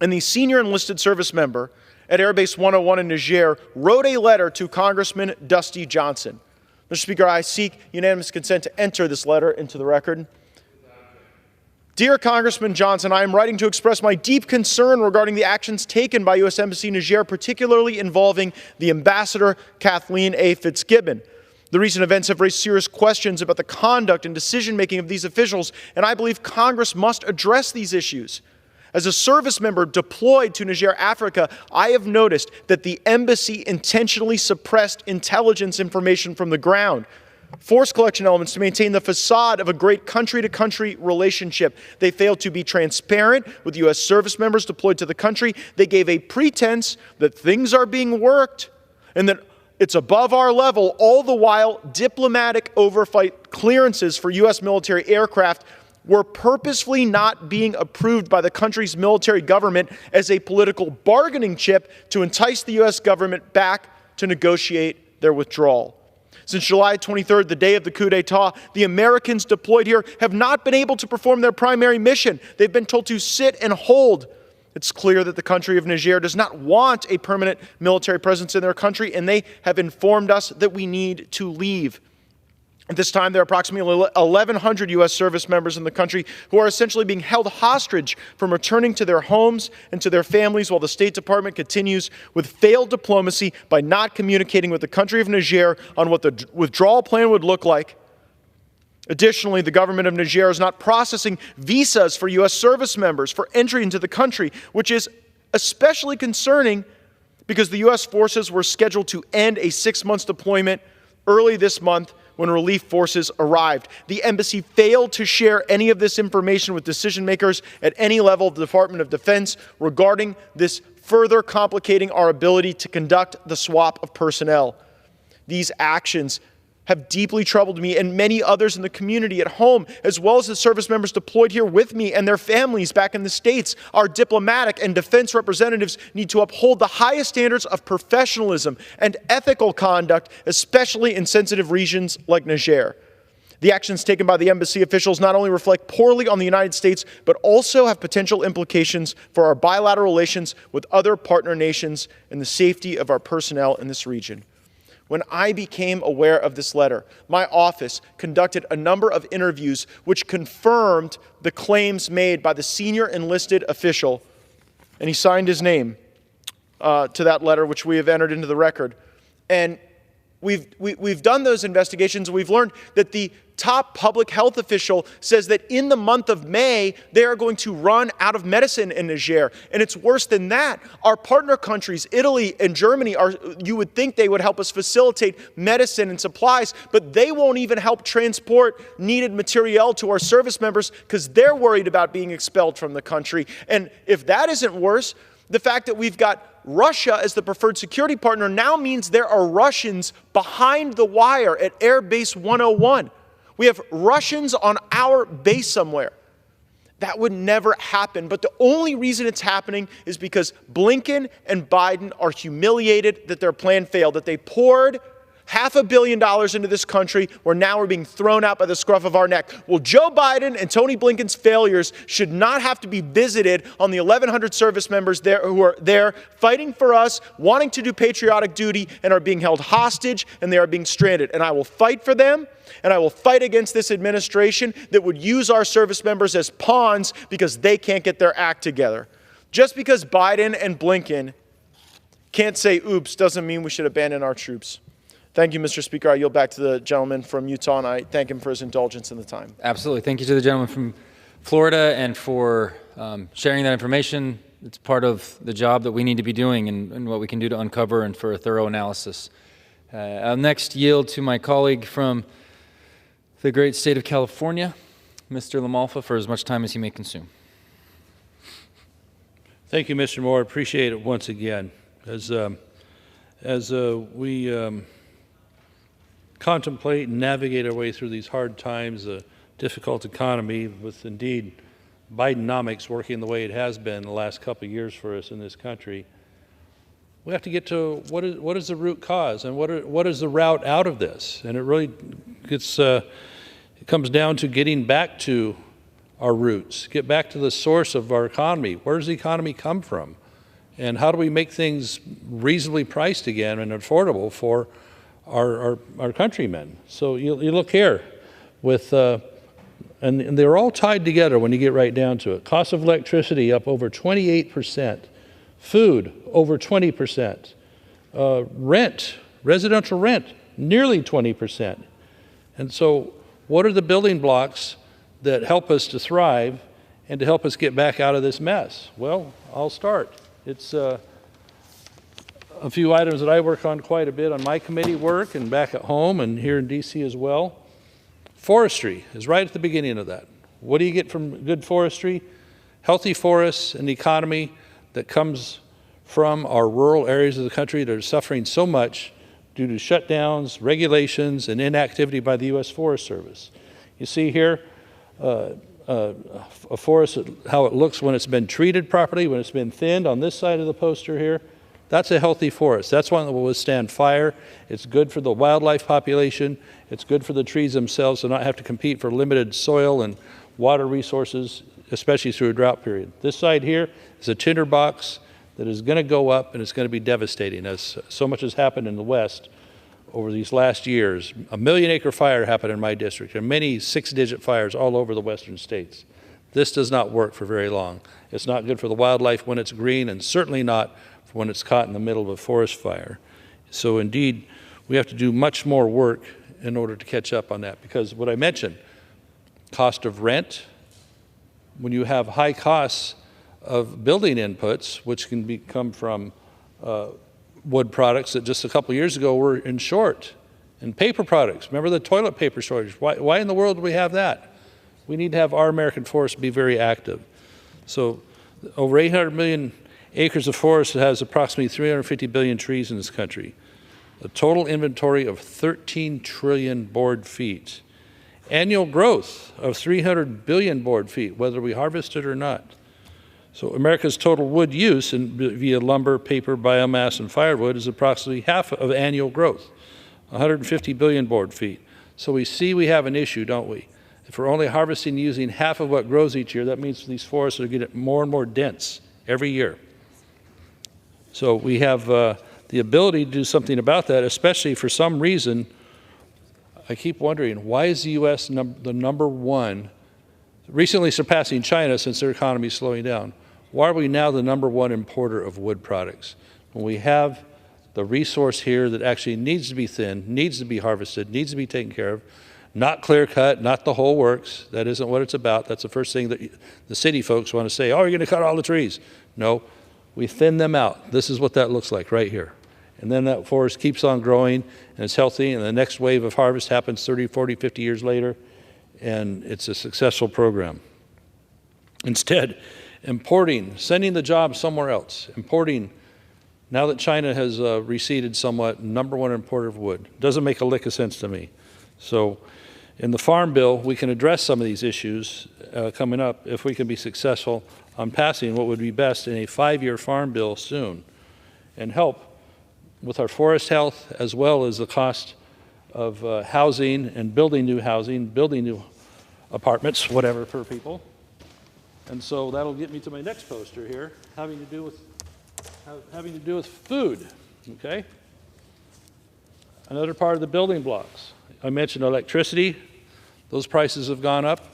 A: And the senior enlisted service member at Air Base 101 in Niger wrote a letter to Congressman Dusty Johnson. Mr. Speaker, I seek unanimous consent to enter this letter into the record. Dear Congressman Johnson, I am writing to express my deep concern regarding the actions taken by U.S. Embassy Niger, particularly involving the Ambassador Kathleen A. Fitzgibbon. The recent events have raised serious questions about the conduct and decision-making of these officials, and I believe Congress must address these issues. As a service member deployed to Niger, Africa, I have noticed that the embassy intentionally suppressed intelligence information from the ground, forced collection elements to maintain the facade of a great country-to-country relationship. They failed to be transparent with U.S. service members deployed to the country. They gave a pretense that things are being worked and that it's above our level, all the while diplomatic overflight clearances for U.S. military aircraft were purposefully not being approved by the country's military government as a political bargaining chip to entice the U.S. government back to negotiate their withdrawal. Since July 23rd, the day of the coup d'etat, the Americans deployed here have not been able to perform their primary mission. They've been told to sit and hold. It's clear that the country of Niger does not want a permanent military presence in their country, and they have informed us that we need to leave. At this time, there are approximately 1,100 U.S. service members in the country who are essentially being held hostage from returning to their homes and to their families while the State Department continues with failed diplomacy by not communicating with the country of Niger on what the withdrawal plan would look like. Additionally, the government of Niger is not processing visas for U.S. service members for entry into the country, which is especially concerning because the U.S. forces were scheduled to end a 6-month deployment early this month when relief forces arrived. The embassy failed to share any of this information with decision makers at any level of the Department of Defense regarding this, further complicating our ability to conduct the swap of personnel. These actions have deeply troubled me and many others in the community at home, as well as the service members deployed here with me and their families back in the States. Our diplomatic and defense representatives need to uphold the highest standards of professionalism and ethical conduct, especially in sensitive regions like Niger. The actions taken by the embassy officials not only reflect poorly on the United States, but also have potential implications for our bilateral relations with other partner nations and the safety of our personnel in this region. When I became aware of this letter, my office conducted a number of interviews which confirmed the claims made by the senior enlisted official, and he signed his name to that letter, which we have entered into the record. And We've done those investigations. We've learned that the top public health official says that in the month of May, they are going to run out of medicine in Niger. And it's worse than that. Our partner countries, Italy and Germany, you would think they would help us facilitate medicine and supplies, but they won't even help transport needed materiel to our service members because they're worried about being expelled from the country. And if that isn't worse, the fact that we've got Russia as the preferred security partner now means there are Russians behind the wire at Air Base 101. We have Russians on our base somewhere. That would never happen. But the only reason it's happening is because Blinken and Biden are humiliated that their plan failed, that they poured $500 million into this country where now we're being thrown out by the scruff of our neck. Well, Joe Biden and Tony Blinken's failures should not have to be visited on the 1,100 service members there who are there fighting for us, wanting to do patriotic duty, and are being held hostage, and they are being stranded. And I will fight for them, and I will fight against this administration that would use our service members as pawns because they can't get their act together. Just because Biden and Blinken can't say oops doesn't mean we should abandon our troops. Thank you, Mr. Speaker. I yield back to the gentleman from Utah, and I thank him for his indulgence in the time.
K: Absolutely. Thank you to the gentleman from Florida and for sharing that information. It's part of the job that we need to be doing and what we can do to uncover and for a thorough analysis. I'll next yield to my colleague from the great state of California, Mr. LaMalfa, for as much time as he may consume.
D: Thank you, Mr. Moore. Appreciate it once again. As we contemplate and navigate our way through these hard times, a difficult economy with indeed Bidenomics working the way it has been the last couple of years for us in this country, we have to get to what is the root cause and what is the route out of this. And it really it comes down to getting back to our roots, get back to the source of our economy. Where does the economy come from? And how do we make things reasonably priced again and affordable for our countrymen? So you look here with, and they're all tied together when you get right down to it. Cost of electricity up over 28%, food over 20%, rent, residential rent, nearly 20%. And so what are the building blocks that help us to thrive and to help us get back out of this mess? Well, I'll start. It's a few items that I work on quite a bit on my committee work and back at home and here in D.C. as well. Forestry is right at the beginning of that. What do you get from good forestry? Healthy forests and the economy that comes from our rural areas of the country that are suffering so much due to shutdowns, regulations, and inactivity by the U.S. Forest Service. You see here a forest, how it looks when it's been treated properly, when it's been thinned on this side of the poster here. That's a healthy forest. That's one that will withstand fire. It's good for the wildlife population. It's good for the trees themselves to not have to compete for limited soil and water resources, especially through a drought period. This side here is a tinderbox that is going to go up and it's going to be devastating, as so much has happened in the West over these last years. A 1 million acre fire happened in my district and many 6-digit fires all over the western states. This does not work for very long. It's not good for the wildlife when it's green, and certainly not for when it's caught in the middle of a forest fire. So indeed, we have to do much more work in order to catch up on that, because what I mentioned, cost of rent, when you have high costs of building inputs, which can come from wood products that just a couple of years ago were in short, and paper products. Remember the toilet paper shortage? Why in the world do we have that? We need to have our American forests be very active. So over 800 million acres of forest has approximately 350 billion trees in this country. A total inventory of 13 trillion board feet. Annual growth of 300 billion board feet, whether we harvest it or not. So America's total wood use via lumber, paper, biomass, and firewood is approximately half of annual growth, 150 billion board feet. So we see we have an issue, don't we? If we're only harvesting using half of what grows each year, that means these forests are getting more and more dense every year. So we have the ability to do something about that, especially for some reason. I keep wondering, why is the U.S. the number one, recently surpassing China since their economy is slowing down? Why are we now the number one importer of wood products when we have the resource here that actually needs to be thinned, needs to be harvested, needs to be taken care of, not clear cut, not the whole works. That isn't what it's about. That's the first thing that the city folks want to say, oh, you're going to cut all the trees. No, we thin them out. This is what that looks like right here. And then that forest keeps on growing and it's healthy, and the next wave of harvest happens 30, 40, 50 years later, and it's a successful program. Instead, importing, sending the job somewhere else, importing, now that China has receded somewhat, #1 importer of wood, doesn't make a lick of sense to me. So in the Farm Bill, we can address some of these issues coming up if we can be successful on passing what would be best in a 5-year Farm Bill soon, and help with our forest health as well as the cost of housing and building new housing, building new apartments, whatever, per people. And so that'll get me to my next poster here, having to do with food, okay? Another part of the building blocks. I mentioned electricity. Those prices have gone up,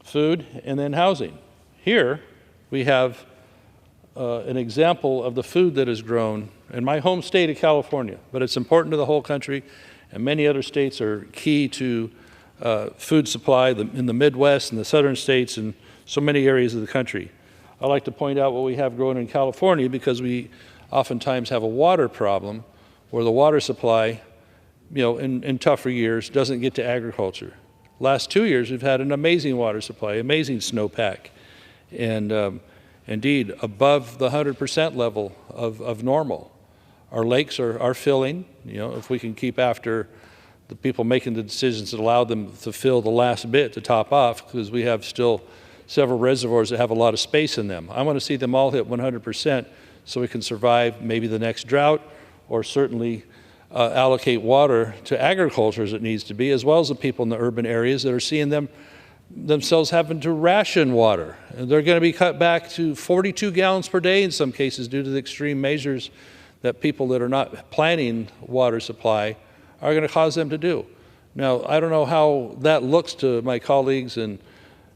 D: food, and then housing. Here we have an example of the food that is grown in my home state of California, but it's important to the whole country, and many other states are key to food supply in the Midwest and the southern states and so many areas of the country. I like to point out what we have growing in California because we oftentimes have a water problem where the water supply, in tougher years doesn't get to agriculture. Last 2 years we've had an amazing water supply, amazing snowpack, and indeed above the 100% level of normal. Our lakes are filling, if we can keep after the people making the decisions that allow them to fill the last bit to top off, because we have still several reservoirs that have a lot of space in them. I want to see them all hit 100% so we can survive maybe the next drought, or certainly allocate water to agriculture as it needs to be, as well as the people in the urban areas that are seeing themselves having to ration water. And they're going to be cut back to 42 gallons per day in some cases due to the extreme measures that people that are not planning water supply are going to cause them to do. Now, I don't know how that looks to my colleagues in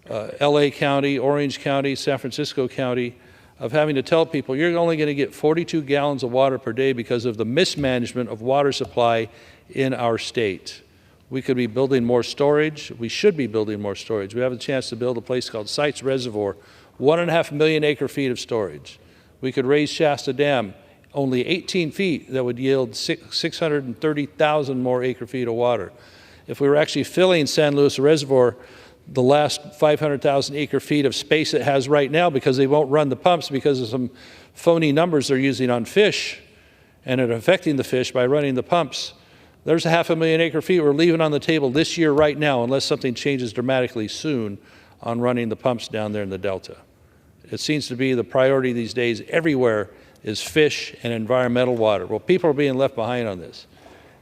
D: LA County, Orange County, San Francisco County, of having to tell people you're only going to get 42 gallons of water per day because of the mismanagement of water supply in our state. We could be building more storage. We should be building more storage. We have a chance to build a place called Sites Reservoir, 1.5 million acre feet of storage. We could raise Shasta Dam only 18 feet, that would yield 630,000 more acre feet of water. If we were actually filling San Luis Reservoir, the last 500,000 acre feet of space it has right now, because they won't run the pumps because of some phony numbers they're using on fish and it affecting the fish by running the pumps, there's 500,000 acre feet we're leaving on the table this year right now, unless something changes dramatically soon on running the pumps down there in the Delta. It seems to be the priority these days everywhere is fish and environmental water. Well, people are being left behind on this.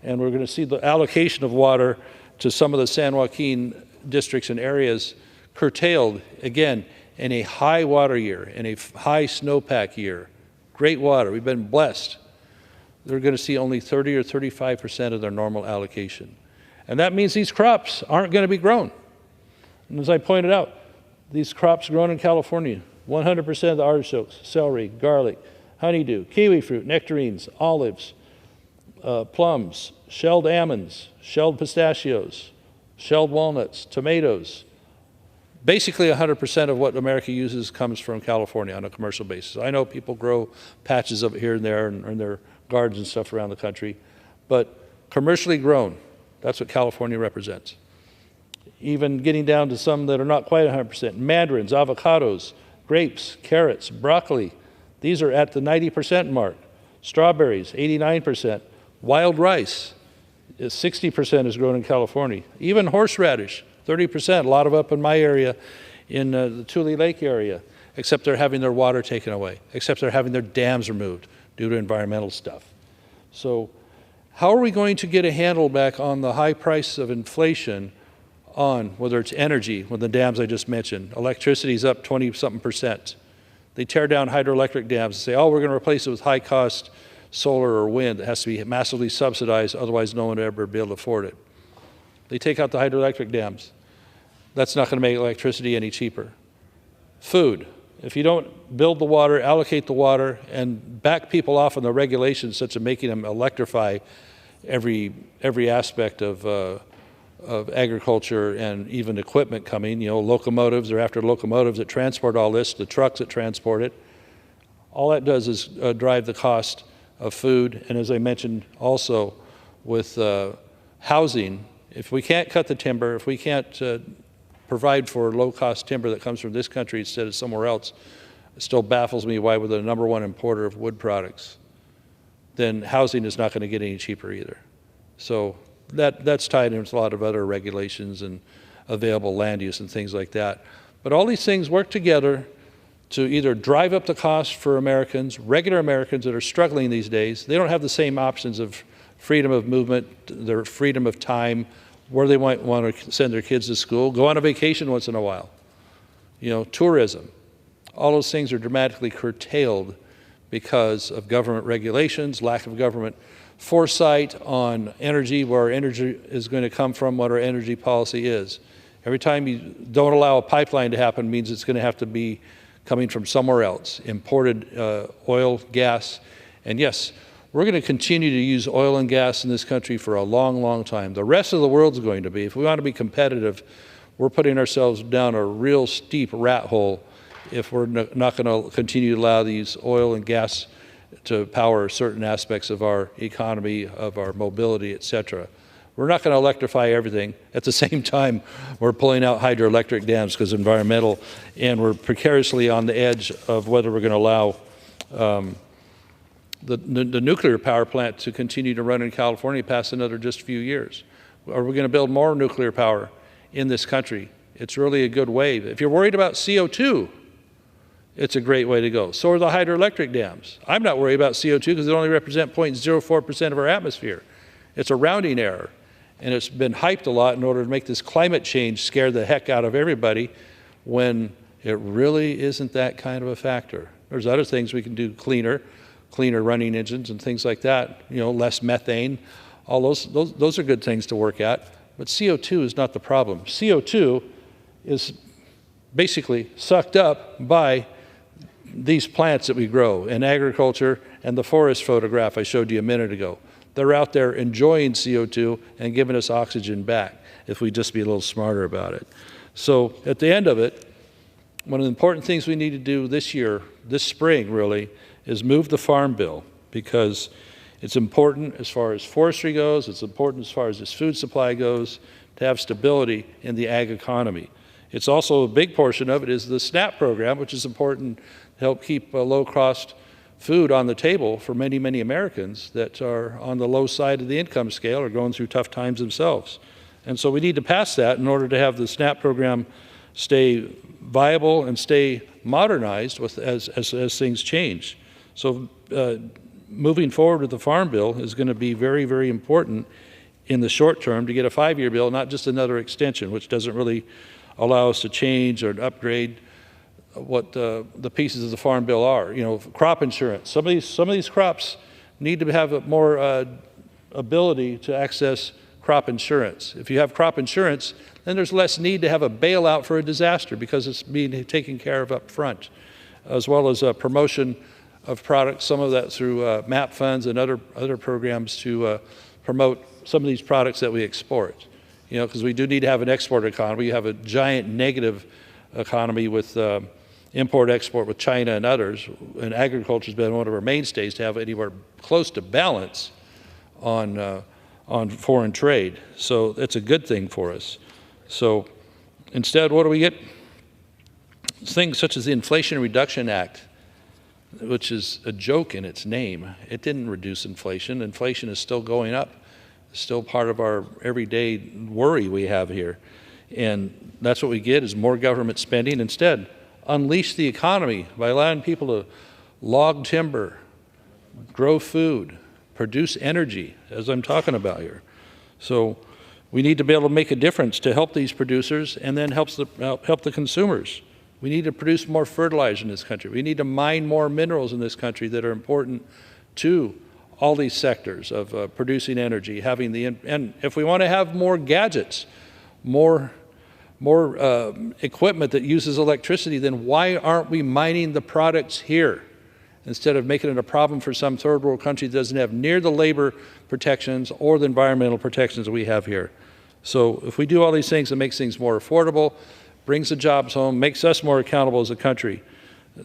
D: And we're going to see the allocation of water to some of the San Joaquin districts and areas curtailed, again, in a high water year, in a high snowpack year. Great water. We've been blessed. They're going to see only 30 or 35% of their normal allocation. And that means these crops aren't going to be grown. And as I pointed out, these crops grown in California, 100% of the artichokes, celery, garlic, honeydew, kiwi fruit, nectarines, olives, plums, shelled almonds, shelled pistachios, shelled walnuts, tomatoes. Basically 100% of what America uses comes from California on a commercial basis. I know people grow patches of it here and there in their gardens and stuff around the country, but commercially grown, that's what California represents. Even getting down to some that are not quite 100%, mandarins, avocados, grapes, carrots, broccoli, these are at the 90% mark. Strawberries, 89%. Wild rice, 60% is grown in California. Even horseradish, 30%, a lot of up in my area, in the Tule Lake area, except they're having their water taken away, except they're having their dams removed due to environmental stuff. So how are we going to get a handle back on the high price of inflation on whether it's energy, with the dams I just mentioned? Electricity's up 20-something%. They tear down hydroelectric dams and say, oh, we're going to replace it with high-cost solar or wind that has to be massively subsidized, otherwise no one would ever be able to afford it. They take out the hydroelectric dams. That's not going to make electricity any cheaper. Food. if you don't build the water, allocate the water, and back people off on the regulations such as making them electrify every aspect of agriculture and even equipment coming, locomotives, they're after locomotives that transport all this, the trucks that transport it. All that does is drive the cost of food. And as I mentioned also with housing, if we can't cut the timber, if we can't provide for low-cost timber that comes from this country instead of somewhere else, it still baffles me why we're the #1 importer of wood products. Then housing is not going to get any cheaper either. So that's tied into a lot of other regulations and available land use and things like that. But all these things work together to either drive up the cost for Americans, regular Americans that are struggling these days. They don't have the same options of freedom of movement, their freedom of time, where they might want to send their kids to school, go on a vacation once in a while, tourism. All those things are dramatically curtailed because of government regulations, lack of government foresight on energy, where our energy is going to come from, what our energy policy is. Every time you don't allow a pipeline to happen means it's going to have to be coming from somewhere else, imported oil, gas. And yes, we're going to continue to use oil and gas in this country for a long, long time. The rest of the world's going to be. If we want to be competitive, we're putting ourselves down a real steep rat hole if we're not going to continue to allow these oil and gas to power certain aspects of our economy, of our mobility, et cetera. We're not going to electrify everything. At the same time, we're pulling out hydroelectric dams because environmental, and we're precariously on the edge of whether we're going to allow the nuclear power plant to continue to run in California past another just few years. Are we going to build more nuclear power in this country? It's really a good way. If you're worried about CO2, it's a great way to go. So are the hydroelectric dams. I'm not worried about CO2 because they only represent 0.04% of our atmosphere. It's a rounding error. And it's been hyped a lot in order to make this climate change scare the heck out of everybody when it really isn't that kind of a factor. There's other things we can do cleaner running engines and things like that, less methane. All those are good things to work at. But CO2 is not the problem. CO2 is basically sucked up by these plants that we grow in agriculture and the forest photograph I showed you a minute ago. They're out there enjoying CO2 and giving us oxygen back if we just be a little smarter about it. So at the end of it, one of the important things we need to do this year, this spring really, is move the Farm Bill, because it's important as far as forestry goes, it's important as far as this food supply goes, to have stability in the ag economy. It's also a big portion of it is the SNAP program, which is important to help keep low-cost food on the table for many, many Americans that are on the low side of the income scale or going through tough times themselves. And so we need to pass that in order to have the SNAP program stay viable and stay modernized as things change. So moving forward with the Farm Bill is going to be very, very important in the short term to get a 5-year bill, not just another extension, which doesn't really allow us to change or upgrade what the pieces of the Farm Bill are. Crop insurance. Some of these crops need to have more ability to access crop insurance. If you have crop insurance, then there's less need to have a bailout for a disaster because it's being taken care of up front, as well as promotion of products, some of that through MAP funds and other programs to promote some of these products that we export. Because we do need to have an export economy. You have a giant negative economy with import-export with China and others, and agriculture has been one of our mainstays to have anywhere close to balance on foreign trade. So it's a good thing for us. So instead, what do we get? Things such as the Inflation Reduction Act, which is a joke in its name. It didn't reduce inflation. Inflation is still going up. It's still part of our everyday worry we have here. And that's what we get is more government spending. Instead, unleash the economy by allowing people to log timber, grow food, produce energy, as I'm talking about here. So we need to be able to make a difference to help these producers and then help the consumers. We need to produce more fertilizer in this country. We need to mine more minerals in this country that are important to all these sectors of producing energy, and if we want to have more gadgets, more equipment that uses electricity, then why aren't we mining the products here instead of making it a problem for some third world country that doesn't have near the labor protections or the environmental protections that we have here? So if we do all these things, it makes things more affordable, brings the jobs home, makes us more accountable as a country.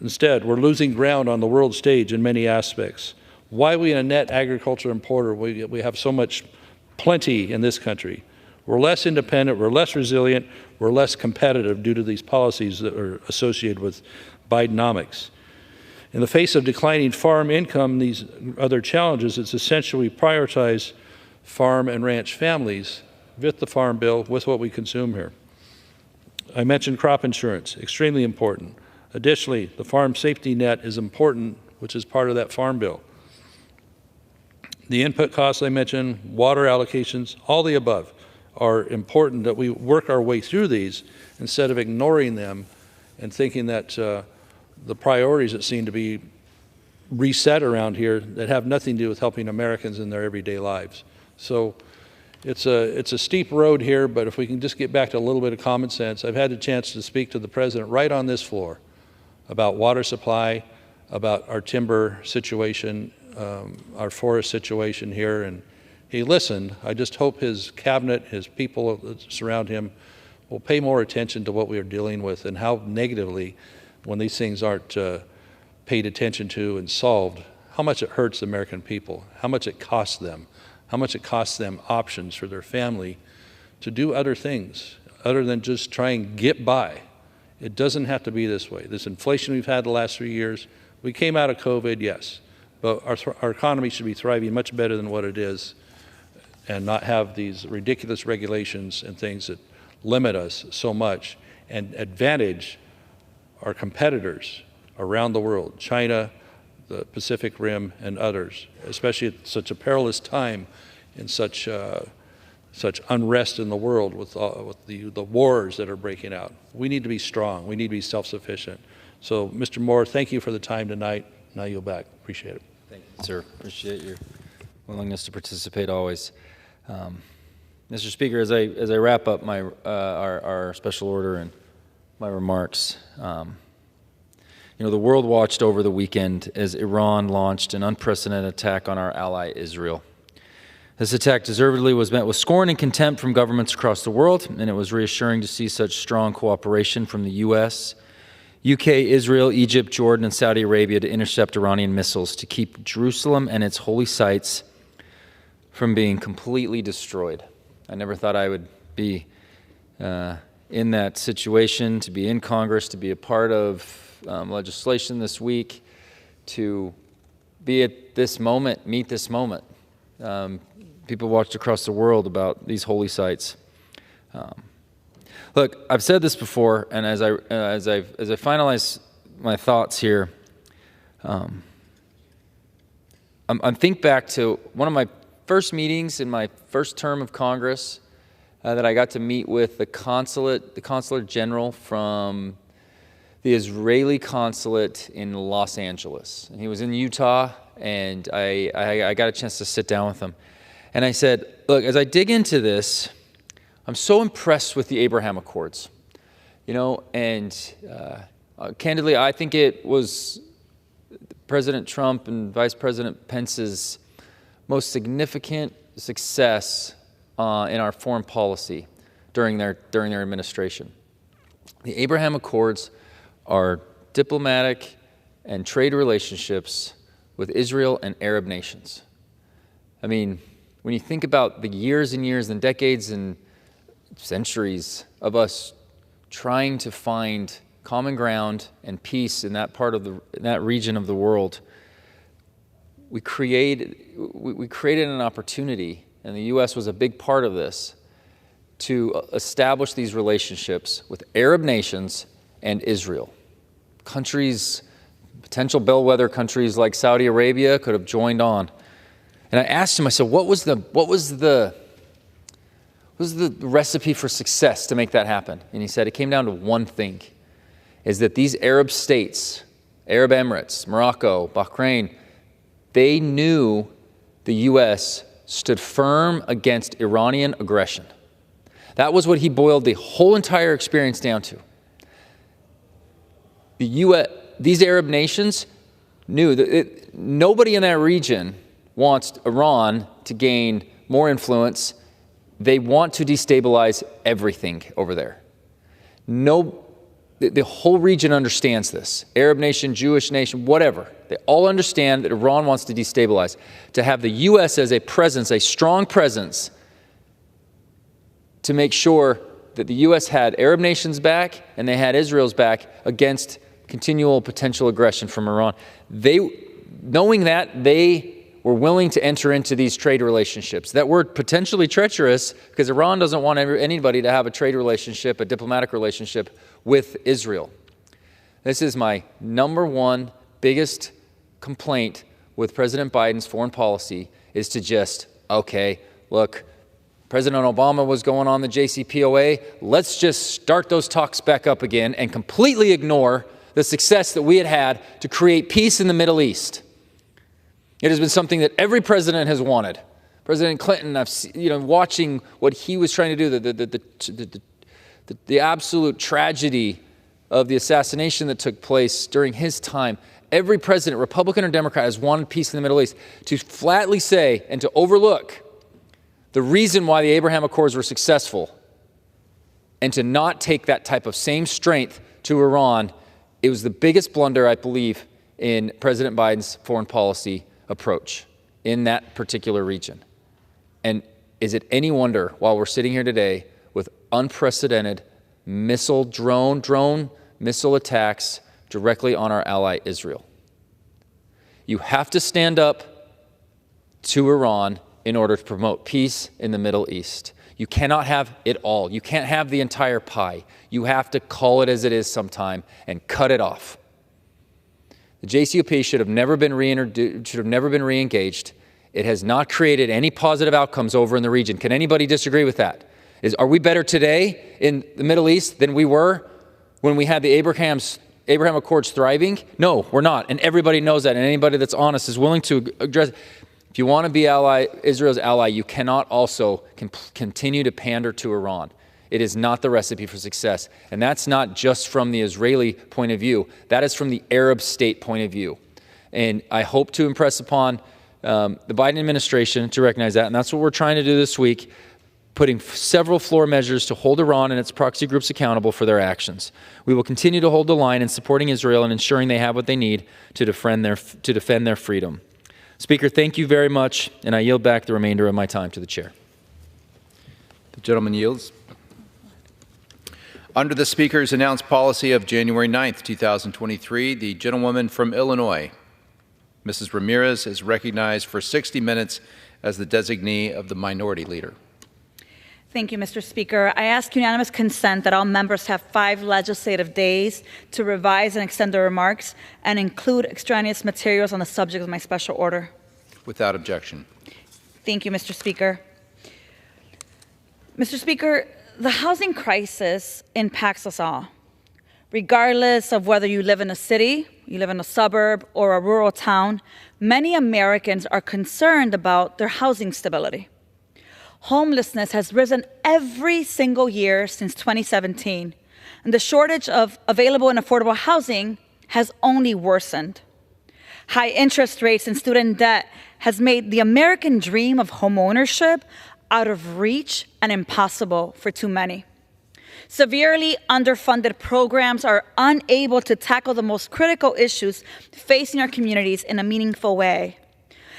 D: Instead, we're losing ground on the world stage in many aspects. Why are we a net agriculture importer? We have so much plenty in this country. We're less independent, we're less resilient, we're less competitive due to these policies that are associated with Bidenomics. In the face of declining farm income, these other challenges, it's essential we prioritize farm and ranch families with the Farm Bill, with what we consume here. I mentioned crop insurance, extremely important. Additionally, the farm safety net is important, which is part of that Farm Bill. The input costs I mentioned, water allocations, all the above are important that we work our way through these instead of ignoring them and thinking that the priorities that seem to be reset around here that have nothing to do with helping Americans in their everyday lives. So it's a steep road here, but if we can just get back to a little bit of common sense. I've had the chance to speak to the President right on this floor about water supply, about our timber situation, our forest situation here, and he listened. I just hope his cabinet, his people that surround him, will pay more attention to what we are dealing with and how negatively, when these things aren't paid attention to and solved, how much it hurts the American people, how much it costs them, how much it costs them options for their family to do other things other than just try and get by. It doesn't have to be this way. This inflation we've had the last 3 years, we came out of COVID, yes, but our economy should be thriving much better than what it is and not have these ridiculous regulations and things that limit us so much and advantage our competitors around the world, China, the Pacific Rim, and others, especially at such a perilous time in such unrest in the world with the wars that are breaking out. We need to be strong. We need to be self-sufficient. So, Mr. Moore, thank you for the time tonight. Now you'll back. Appreciate it.
K: Thank you, sir. Appreciate your willingness to participate always. Mr. Speaker, as I wrap up my our special order and my remarks, the world watched over the weekend as Iran launched an unprecedented attack on our ally Israel. This attack deservedly was met with scorn and contempt from governments across the world, and it was reassuring to see such strong cooperation from the U.S., UK, Israel, Egypt, Jordan, and Saudi Arabia to intercept Iranian missiles to keep Jerusalem and its holy sites from being completely destroyed. I never thought I would be in that situation, to be in Congress, to be a part of legislation this week, to be at this moment, meet this moment. People watched across the world about these holy sites. Look, I've said this before, and as I finalize my thoughts here, I think back to one of my first meetings in my first term of Congress that I got to meet with the consulate general from the Israeli consulate in Los Angeles. And he was in Utah, and I got a chance to sit down with him. And I said, look, as I dig into this, I'm so impressed with the Abraham Accords, and candidly, I think it was President Trump and Vice President Pence's most significant success in our foreign policy during their administration. The Abraham Accords are diplomatic and trade relationships with Israel and Arab nations. I mean, when you think about the years and years and decades and centuries of us trying to find common ground and peace in that part of that region of the world, we created an opportunity, and the U.S. was a big part of this, to establish these relationships with Arab nations and Israel. Countries, potential bellwether countries like Saudi Arabia could have joined on. And I asked him, I said, what was the recipe for success to make that happen? And he said it came down to one thing, is that these Arab states, Arab Emirates, Morocco, Bahrain, they knew the U.S. stood firm against Iranian aggression. That was what he boiled the whole entire experience down to. These Arab nations knew that nobody in that region wants Iran to gain more influence. They want to destabilize everything over there. The whole region understands this. Arab nation, Jewish nation, whatever. They all understand that Iran wants to destabilize. To have the U.S. as a presence, a strong presence, to make sure that the U.S. had Arab nations back and they had Israel's back against continual potential aggression from Iran. Knowing that, they were willing to enter into these trade relationships that were potentially treacherous because Iran doesn't want anybody to have a trade relationship, a diplomatic relationship with Israel. This is my number one biggest complaint with President Biden's foreign policy is to just, okay, look, President Obama was going on the JCPOA. Let's just start those talks back up again and completely ignore the success that we had to create peace in the Middle East. It has been something that every president has wanted. President Clinton, watching what he was trying to do, the absolute tragedy of the assassination that took place during his time. Every president, Republican or Democrat, has wanted peace in the Middle East. To flatly say and to overlook the reason why the Abraham Accords were successful and to not take that type of same strength to Iran, it was the biggest blunder, I believe, in President Biden's foreign policy approach in that particular region. And is it any wonder, while we're sitting here today with unprecedented drone missile attacks directly on our ally Israel? You have to stand up to Iran in order to promote peace in the Middle East. You cannot have it all. You can't have the entire pie. You have to call it as it is sometime and cut it off. The JCPOA should have never been re-engaged. It has not created any positive outcomes over in the region. Can anybody disagree with that? Are we better today in the Middle East than we were when we had the Abraham Accords thriving? No, we're not. And everybody knows that. And anybody that's honest is willing to address. If you want to be Israel's ally, you cannot also continue to pander to Iran. It is not the recipe for success. And that's not just from the Israeli point of view. That is from the Arab state point of view. And I hope to impress upon the Biden administration to recognize that. And that's what we're trying to do this week, putting several floor measures to hold Iran and its proxy groups accountable for their actions. We will continue to hold the line in supporting Israel and ensuring they have what they need to defend their freedom. Speaker, thank you very much, and I yield back the remainder of my time to the chair.
L: The gentleman yields. Under the Speaker's announced policy of January 9th, 2023, the gentlewoman from Illinois, Mrs. Ramirez, is recognized for 60 minutes as the designee of the Minority Leader.
G: Thank you, Mr. Speaker. I ask unanimous consent that all members have 5 legislative days to revise and extend their remarks and include extraneous materials on the subject of my special order.
L: Without objection.
G: Thank you, Mr. Speaker. Mr. Speaker, the housing crisis impacts us all. Regardless of whether you live in a city, you live in a suburb, or a rural town, many Americans are concerned about their housing stability. Homelessness has risen every single year since 2017, and the shortage of available and affordable housing has only worsened. High interest rates and student debt has made the American dream of homeownership out of reach and impossible for too many. Severely underfunded programs are unable to tackle the most critical issues facing our communities in a meaningful way.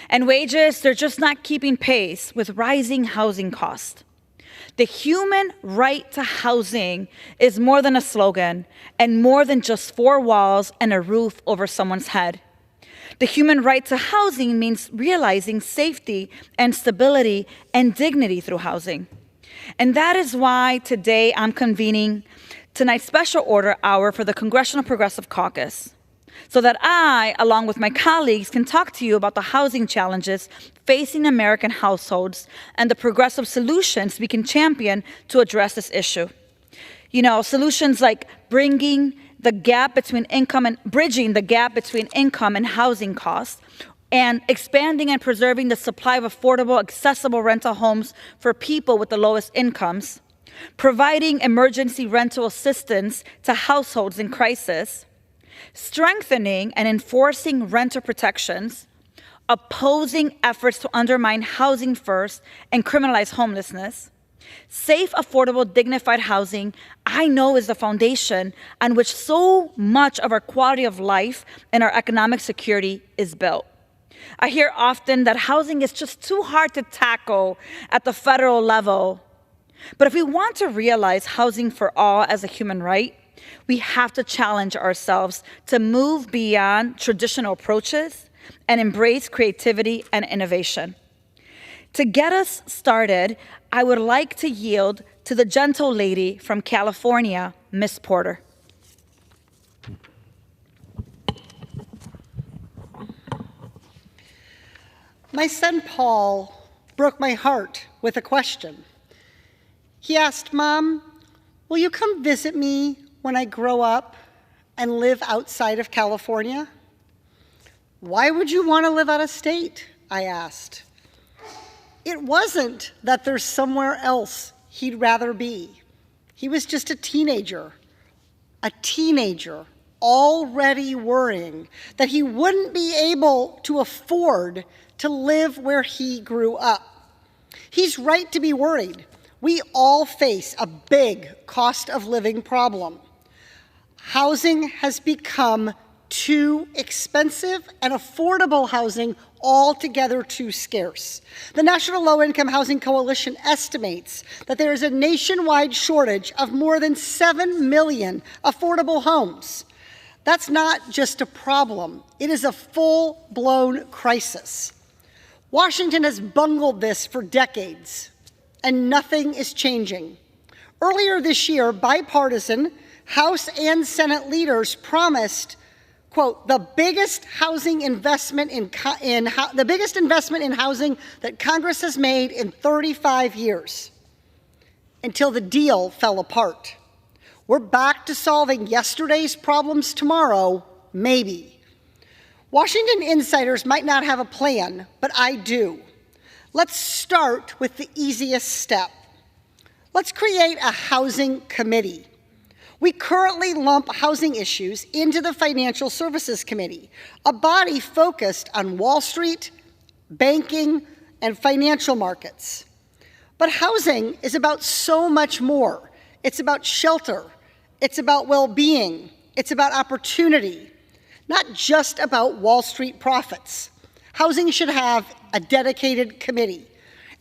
G: And wages, they're just not keeping pace with rising housing costs. The human right to housing is more than a slogan and more than just 4 walls and a roof over someone's head. The human right to housing means realizing safety and stability and dignity through housing. And that is why today I'm convening tonight's special order hour for the Congressional Progressive Caucus, so that I, along with my colleagues, can talk to you about the housing challenges facing American households and the progressive solutions we can champion to address this issue. You know, solutions like bridging the gap between income and housing costs, and expanding and preserving the supply of affordable, accessible rental homes for people with the lowest incomes, providing emergency rental assistance to households in crisis, strengthening and enforcing renter protections, opposing efforts to undermine housing first and criminalize homelessness. Safe, affordable, dignified housing, I know, is the foundation on which so much of our quality of life and our economic security is built. I hear often that housing is just too hard to tackle at the federal level. But if we want to realize housing for all as a human right, we have to challenge ourselves to move beyond traditional approaches and embrace creativity and innovation. To get us started, I would like to yield to the gentle lady from California, Miss Porter.
M: My son Paul broke my heart with a question. He asked, "Mom, will you come visit me when I grow up and live outside of California?" "Why would you want to live out of state?" I asked. It wasn't that there's somewhere else he'd rather be. He was just a teenager already worrying that he wouldn't be able to afford to live where he grew up. He's right to be worried. We all face a big cost of living problem. Housing has become too expensive and affordable housing altogether too scarce. The National Low Income Housing Coalition estimates that there is a nationwide shortage of more than 7 million affordable homes. That's not just a problem, it is a full-blown crisis. Washington has bungled this for decades, and nothing is changing. Earlier this year, bipartisan House and Senate leaders promised, quote, the biggest investment in housing that Congress has made in 35 years, until the deal fell apart. We're back to solving yesterday's problems tomorrow, maybe. Washington insiders might not have a plan, but I do. Let's start with the easiest step. Let's create a housing committee. We currently lump housing issues into the Financial Services Committee, a body focused on Wall Street, banking, and financial markets. But housing is about so much more. It's about shelter. It's about well-being. It's about opportunity, not just about Wall Street profits. Housing should have a dedicated committee.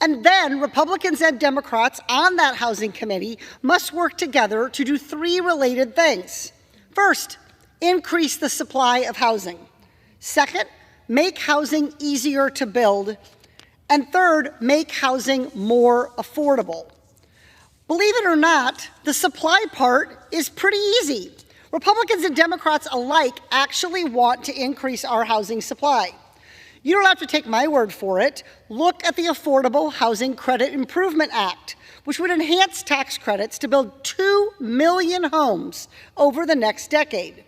M: And then Republicans and Democrats on that housing committee must work together to do three related things. First, increase the supply of housing. Second, make housing easier to build. And third, make housing more affordable. Believe it or not, the supply part is pretty easy. Republicans and Democrats alike actually want to increase our housing supply. You don't have to take my word for it. Look at the Affordable Housing Credit Improvement Act, which would enhance tax credits to build 2 million homes over the next decade.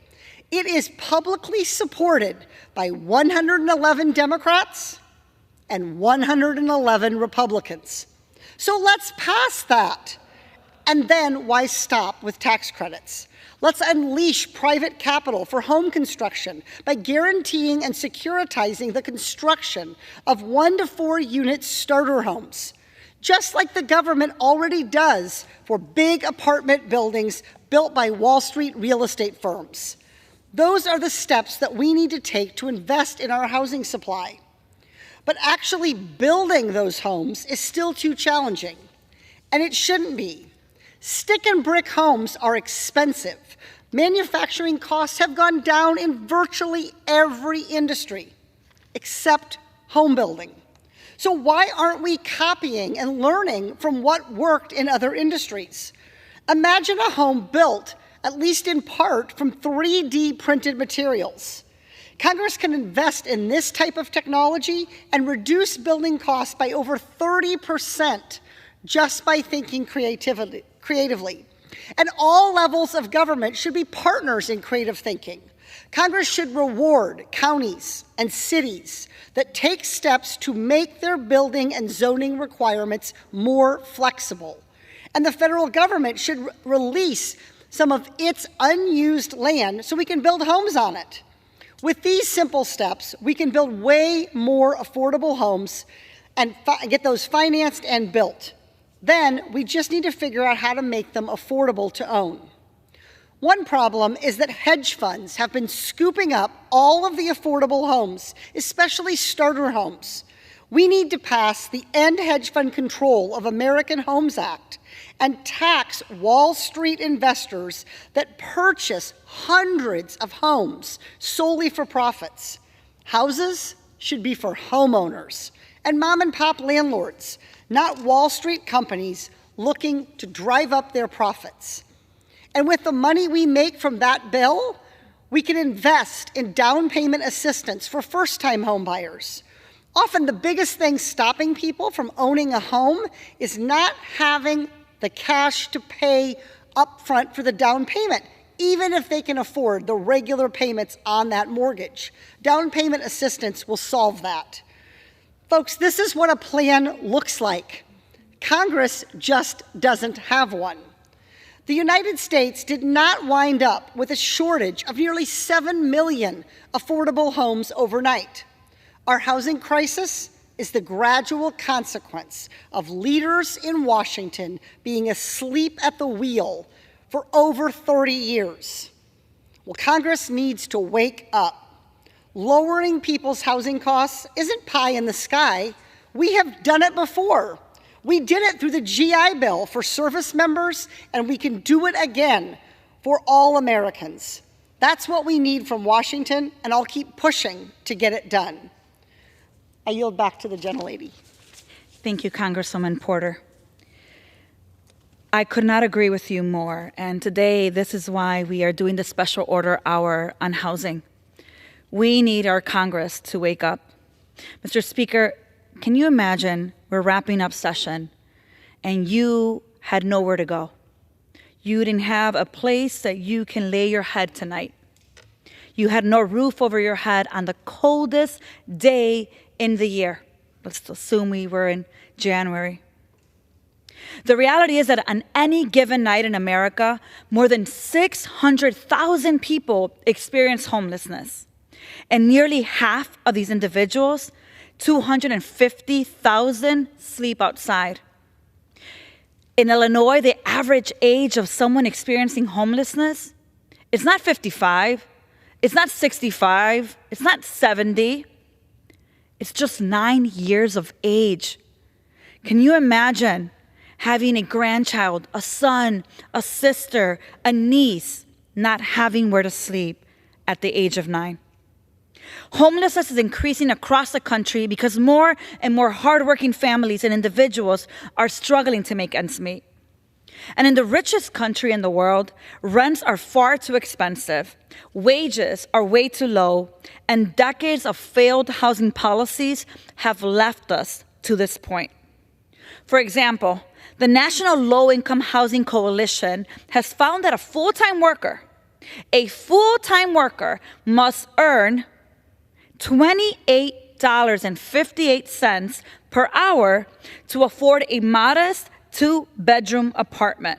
M: It is publicly supported by 111 Democrats and 111 Republicans. So let's pass that. And then why stop with tax credits? Let's unleash private capital for home construction by guaranteeing and securitizing the construction of 1 to 4 unit starter homes, just like the government already does for big apartment buildings built by Wall Street real estate firms. Those are the steps that we need to take to invest in our housing supply. But actually building those homes is still too challenging, and it shouldn't be. Stick and brick homes are expensive. Manufacturing costs have gone down in virtually every industry, except home building. So why aren't we copying and learning from what worked in other industries? Imagine a home built, at least in part, from 3D printed materials. Congress can invest in this type of technology and reduce building costs by over 30% just by thinking creatively. And all levels of government should be partners in creative thinking. Congress should reward counties and cities that take steps to make their building and zoning requirements more flexible. And the federal government should release some of its unused land so we can build homes on it. With these simple steps, we can build way more affordable homes and get those financed and built. Then we just need to figure out how to make them affordable to own. One problem is that hedge funds have been scooping up all of the affordable homes, especially starter homes. We need to pass the End Hedge Fund Control of American Homes Act and tax Wall Street investors that purchase hundreds of homes solely for profits. Houses should be for homeowners and mom and pop landlords, not Wall Street companies looking to drive up their profits. And with the money we make from that bill, we can invest in down payment assistance for first-time home buyers. Often the biggest thing stopping people from owning a home is not having the cash to pay upfront for the down payment, even if they can afford the regular payments on that mortgage. Down payment assistance will solve that. Folks, this is what a plan looks like. Congress just doesn't have one. The United States did not wind up with a shortage of nearly 7 million affordable homes overnight. Our housing crisis is the gradual consequence of leaders in Washington being asleep at the wheel for over 30 years. Well, Congress needs to wake up. Lowering people's housing costs isn't pie in the sky. We have done it before. We did it through the GI Bill for service members, and we can do it again for all Americans. That's what we need from Washington, and I'll keep pushing to get it done. I yield back to the gentlelady.
G: Thank you, Congresswoman Porter. I could not agree with you more, and today this is why we are doing the special order hour on housing. We need our Congress to wake up. Mr. Speaker, can you imagine we're wrapping up session and you had nowhere to go? You didn't have a place that you can lay your head tonight. You had no roof over your head on the coldest day in the year. Let's assume we were in January. The reality is that on any given night in America, more than 600,000 people experience homelessness. And nearly half of these individuals, 250,000, sleep outside. In Illinois, the average age of someone experiencing homelessness is not 55, it's not 65, it's not 70, it's just 9 years of age. Can you imagine having a grandchild, a son, a sister, a niece, not having where to sleep at the age of 9? Homelessness is increasing across the country because more and more hardworking families and individuals are struggling to make ends meet. And in the richest country in the world, rents are far too expensive, wages are way too low, and decades of failed housing policies have left us to this point. For example, the National Low-Income Housing Coalition has found that a full-time worker must earn $28.58 per hour to afford a modest 2-bedroom apartment.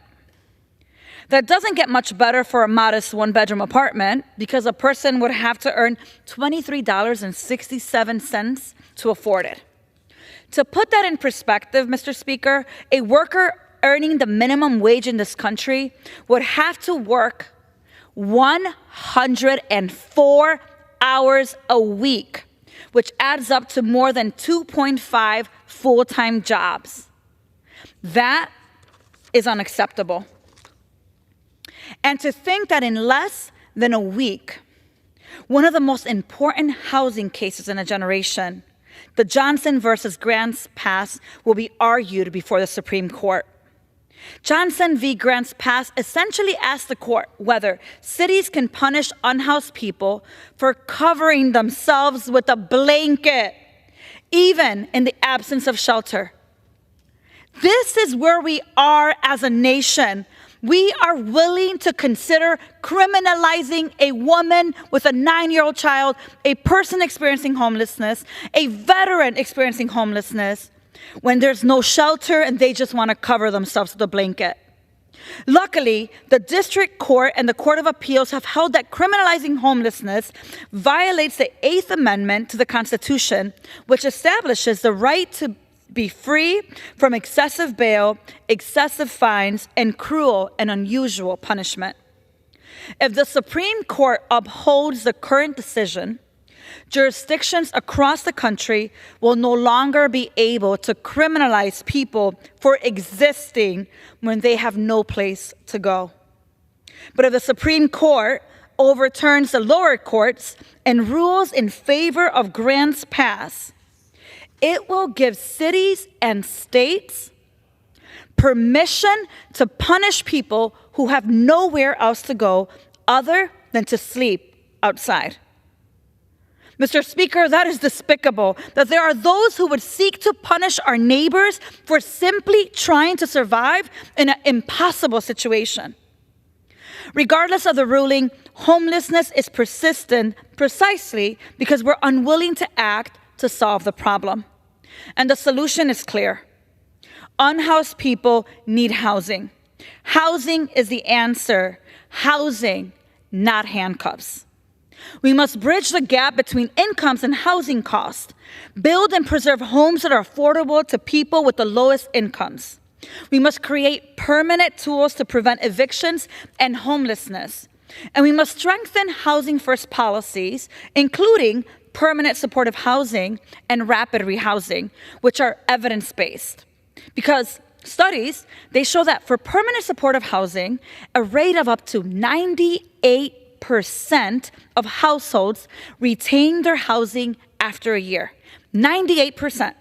G: That doesn't get much better for a modest 1-bedroom apartment because a person would have to earn $23.67 to afford it. To put that in perspective, Mr. Speaker, a worker earning the minimum wage in this country would have to work 104 hours a week, which adds up to more than 2.5 full-time jobs. That is unacceptable. And to think that in less than a week, one of the most important housing cases in a generation, the Johnson versus Grants Pass, will be argued before the Supreme Court. Johnson v. Grants Pass essentially asked the court whether cities can punish unhoused people for covering themselves with a blanket, even in the absence of shelter. This is where we are as a nation. We are willing to consider criminalizing a woman with a 9-year-old child, a person experiencing homelessness, a veteran experiencing homelessness, when there's no shelter and they just want to cover themselves with a blanket. Luckily, the district court and the Court of Appeals have held that criminalizing homelessness violates the 8th Amendment to the Constitution, which establishes the right to be free from excessive bail, excessive fines, and cruel and unusual punishment. If the Supreme Court upholds the current decision, jurisdictions across the country will no longer be able to criminalize people for existing when they have no place to go. But if the Supreme Court overturns the lower courts and rules in favor of Grants Pass, it will give cities and states permission to punish people who have nowhere else to go other than to sleep outside. Mr. Speaker, that is despicable, that there are those who would seek to punish our neighbors for simply trying to survive in an impossible situation. Regardless of the ruling, homelessness is persistent precisely because we're unwilling to act to solve the problem. And the solution is clear. Unhoused people need housing. Housing is the answer. Housing, not handcuffs. We must bridge the gap between incomes and housing costs, build and preserve homes that are affordable to people with the lowest incomes. We must create permanent tools to prevent evictions and homelessness. And we must strengthen housing first policies, including permanent supportive housing and rapid rehousing, which are evidence-based. Because studies, they show that for permanent supportive housing, a rate of up to 98% of households retain their housing after a year. 98%.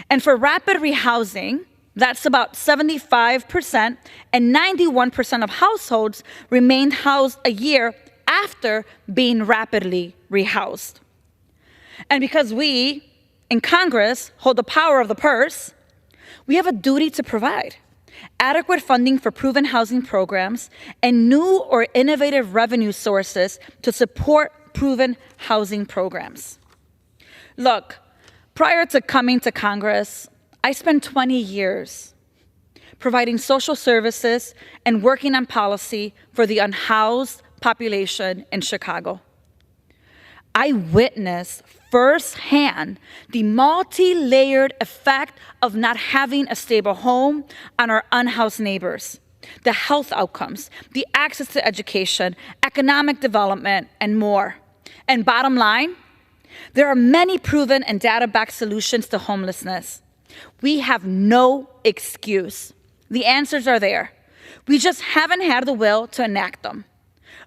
G: And for rapid rehousing, that's about 75%, and 91% of households remain housed a year after being rapidly rehoused. And because we, in Congress, hold the power of the purse, we have a duty to provide adequate funding for proven housing programs and new or innovative revenue sources to support proven housing programs. Look, prior to coming to Congress, I spent 20 years providing social services and working on policy for the unhoused population in Chicago. I witnessed firsthand the multi-layered effect of not having a stable home on our unhoused neighbors, the health outcomes, the access to education, economic development, and more. And bottom line, there are many proven and data-backed solutions to homelessness. We have no excuse. The answers are there. We just haven't had the will to enact them.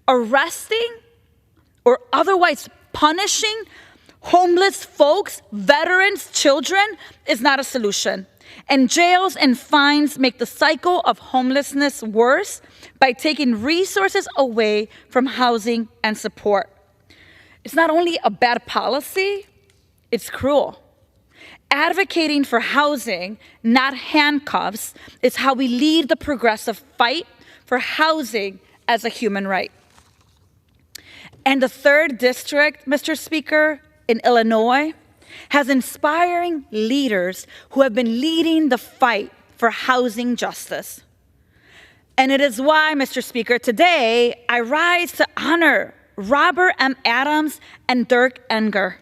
G: Arresting or otherwise punishing homeless folks, veterans, children is not a solution. And jails and fines make the cycle of homelessness worse by taking resources away from housing and support. It's not only a bad policy, it's cruel. Advocating for housing, not handcuffs, is how we lead the progressive fight for housing as a human right. And the 3rd District, Mr. Speaker, in Illinois, has inspiring leaders who have been leading the fight for housing justice. And it is why, Mr. Speaker, today I rise to honor Robert M. Adams and Dirk Enger.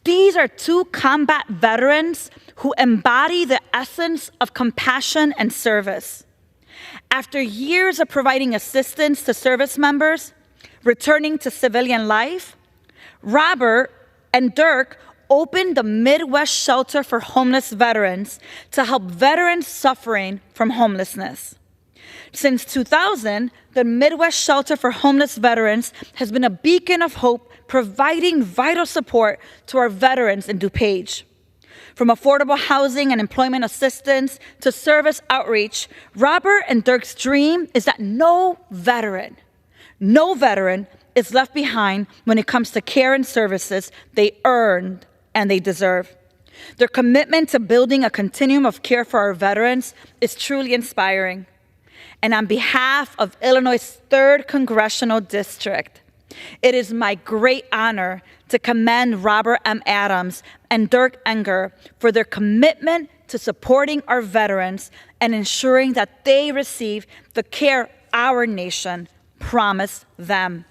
G: These are 2 combat veterans who embody the essence of compassion and service. After years of providing assistance to service members, returning to civilian life, Robert and Dirk opened the Midwest Shelter for Homeless Veterans to help veterans suffering from homelessness. Since 2000, the Midwest Shelter for Homeless Veterans has been a beacon of hope, providing vital support to our veterans in DuPage. From affordable housing and employment assistance to service outreach, Robert and Dirk's dream is that no veteran is left behind when it comes to care and services they earned and they deserve. Their commitment to building a continuum of care for our veterans is truly inspiring. And on behalf of Illinois' 3rd Congressional District, It is my great honor to commend Robert M. Adams and Dirk Enger for their commitment to supporting our veterans and ensuring that they receive the care our nation promised them.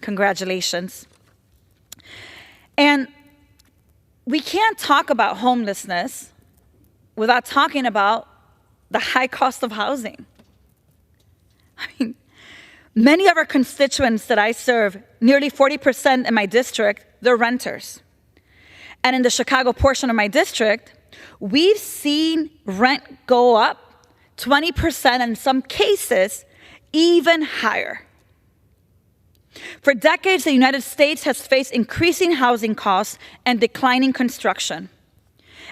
G: Congratulations. And we can't talk about homelessness without talking about the high cost of housing. I mean, many of our constituents that I serve, nearly 40% in my district, they're renters. And in the Chicago portion of my district, we've seen rent go up 20%, in some cases, even higher. For decades, the United States has faced increasing housing costs and declining construction.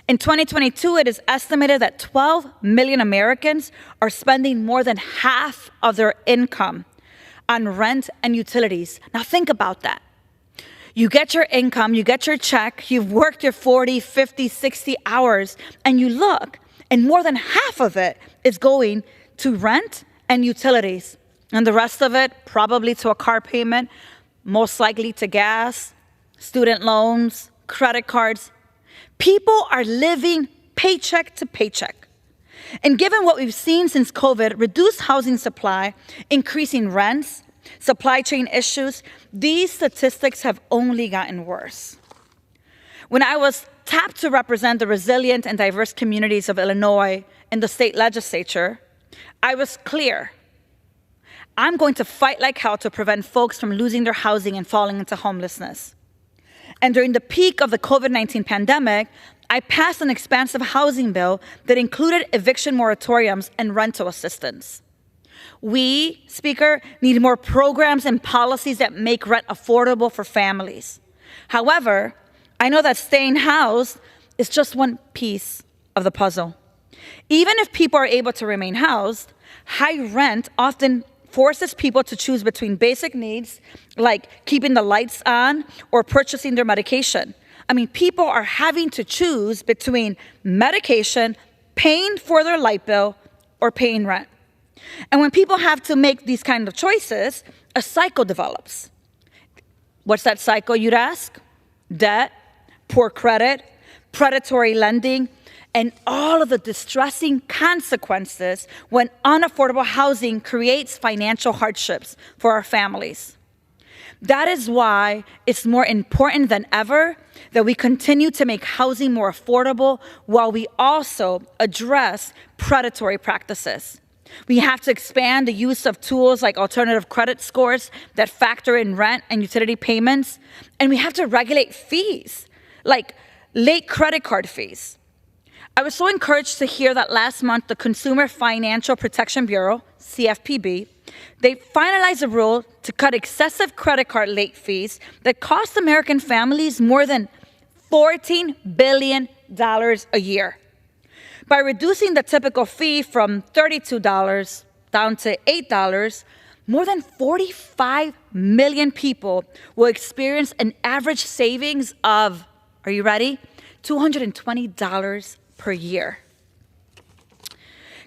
G: In 2022, it is estimated that 12 million Americans are spending more than half of their income on rent and utilities. Now think about that. You get your income, you get your check, you've worked your 40, 50, 60 hours, and you look, and more than half of it is going to rent and utilities. And the rest of it, probably to a car payment, most likely to gas, student loans, credit cards. People are living paycheck to paycheck. And given what we've seen since COVID, reduced housing supply, increasing rents, supply chain issues, these statistics have only gotten worse. When I was tapped to represent the resilient and diverse communities of Illinois in the state legislature, I was clear. I'm going to fight like hell to prevent folks from losing their housing and falling into homelessness. And during the peak of the COVID-19 pandemic, I passed an expansive housing bill that included eviction moratoriums and rental assistance. We, Speaker, need more programs and policies that make rent affordable for families. However, I know that staying housed is just one piece of the puzzle. Even if people are able to remain housed, high rent often forces people to choose between basic needs like keeping the lights on or purchasing their medication. I mean, people are having to choose between medication, paying for their light bill, or paying rent. And when people have to make these kind of choices, a cycle develops. What's that cycle, you'd ask? Debt, poor credit, predatory lending, and all of the distressing consequences when unaffordable housing creates financial hardships for our families. That is why it's more important than ever that we continue to make housing more affordable while we also address predatory practices. We have to expand the use of tools like alternative credit scores that factor in rent and utility payments, and we have to regulate fees like late credit card fees. I was so encouraged to hear that last month the Consumer Financial Protection Bureau, CFPB, they finalized a rule to cut excessive credit card late fees that cost American families more than $14 billion a year. By reducing the typical fee from $32 down to $8, more than 45 million people will experience an average savings of, are you ready? $220 per year.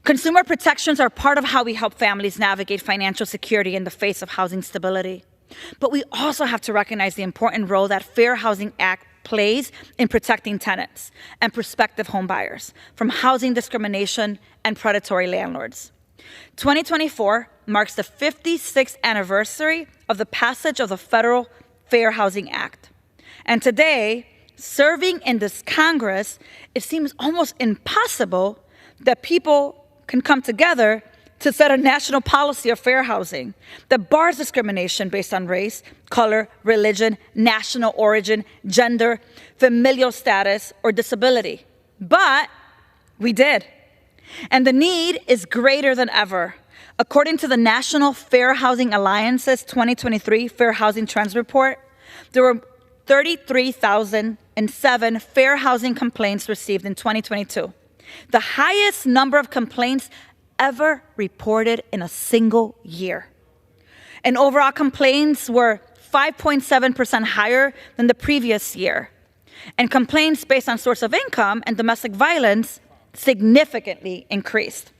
G: Consumer protections are part of how we help families navigate financial security in the face of housing stability. But we also have to recognize the important role that Fair Housing Act plays in protecting tenants and prospective homebuyers from housing discrimination and predatory landlords. 2024 marks the 56th anniversary of the passage of the Federal Fair Housing Act. And today, serving in this Congress, it seems almost impossible that people can come together to set a national policy of fair housing that bars discrimination based on race, color, religion, national origin, gender, familial status, or disability. But we did. And the need is greater than ever. According to the National Fair Housing Alliance's 2023 Fair Housing Trends Report, there were 33,007 fair housing complaints received in 2022, the highest number of complaints ever reported in a single year. And overall complaints were 5.7% higher than the previous year. And complaints based on source of income and domestic violence significantly increased.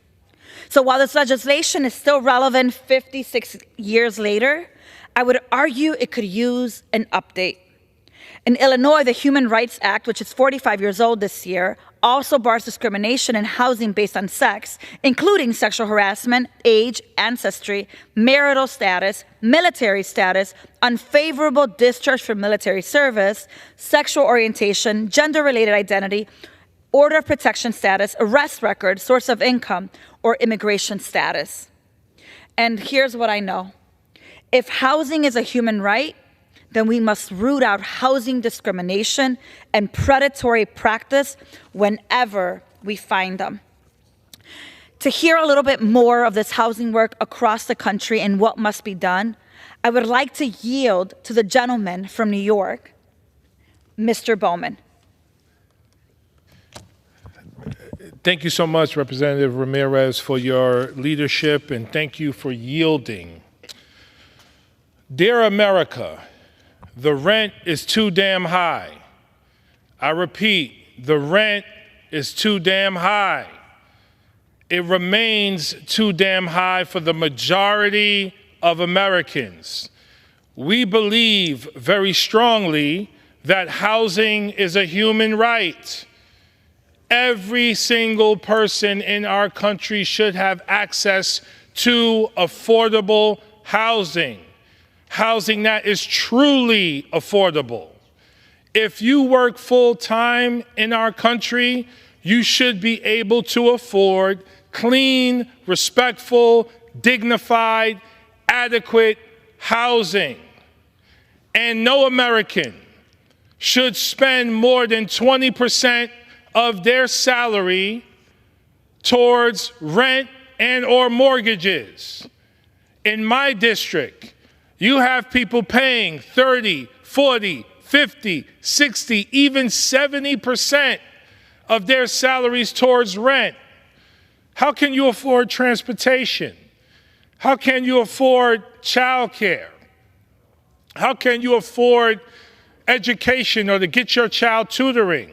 G: So while this legislation is still relevant 56 years later, I would argue it could use an update. In Illinois, the Human Rights Act, which is 45 years old this year, also bars discrimination in housing based on sex, including sexual harassment, age, ancestry, marital status, military status, unfavorable discharge from military service, sexual orientation, gender-related identity, order of protection status, arrest record, source of income, or immigration status. And here's what I know. If housing is a human right, then we must root out housing discrimination and predatory practice whenever we find them. To hear a little bit more of this housing work across the country and what must be done, I would like to yield to the gentleman from New York, Mr. Bowman.
Q: Thank you so much, Representative Ramirez, for your leadership, and thank you for yielding. Dear America, the rent is too damn high. I repeat, the rent is too damn high. It remains too damn high for the majority of Americans. We believe very strongly that housing is a human right. Every single person in our country should have access to affordable housing. Housing that is truly affordable. If you work full-time in our country, you should be able to afford clean, respectful, dignified, adequate housing. And no American should spend more than 20% of their salary towards rent and or mortgages. In my district, you have people paying 30, 40, 50, 60, even 70% of their salaries towards rent. How can you afford transportation? How can you afford childcare? How can you afford education or to get your child tutoring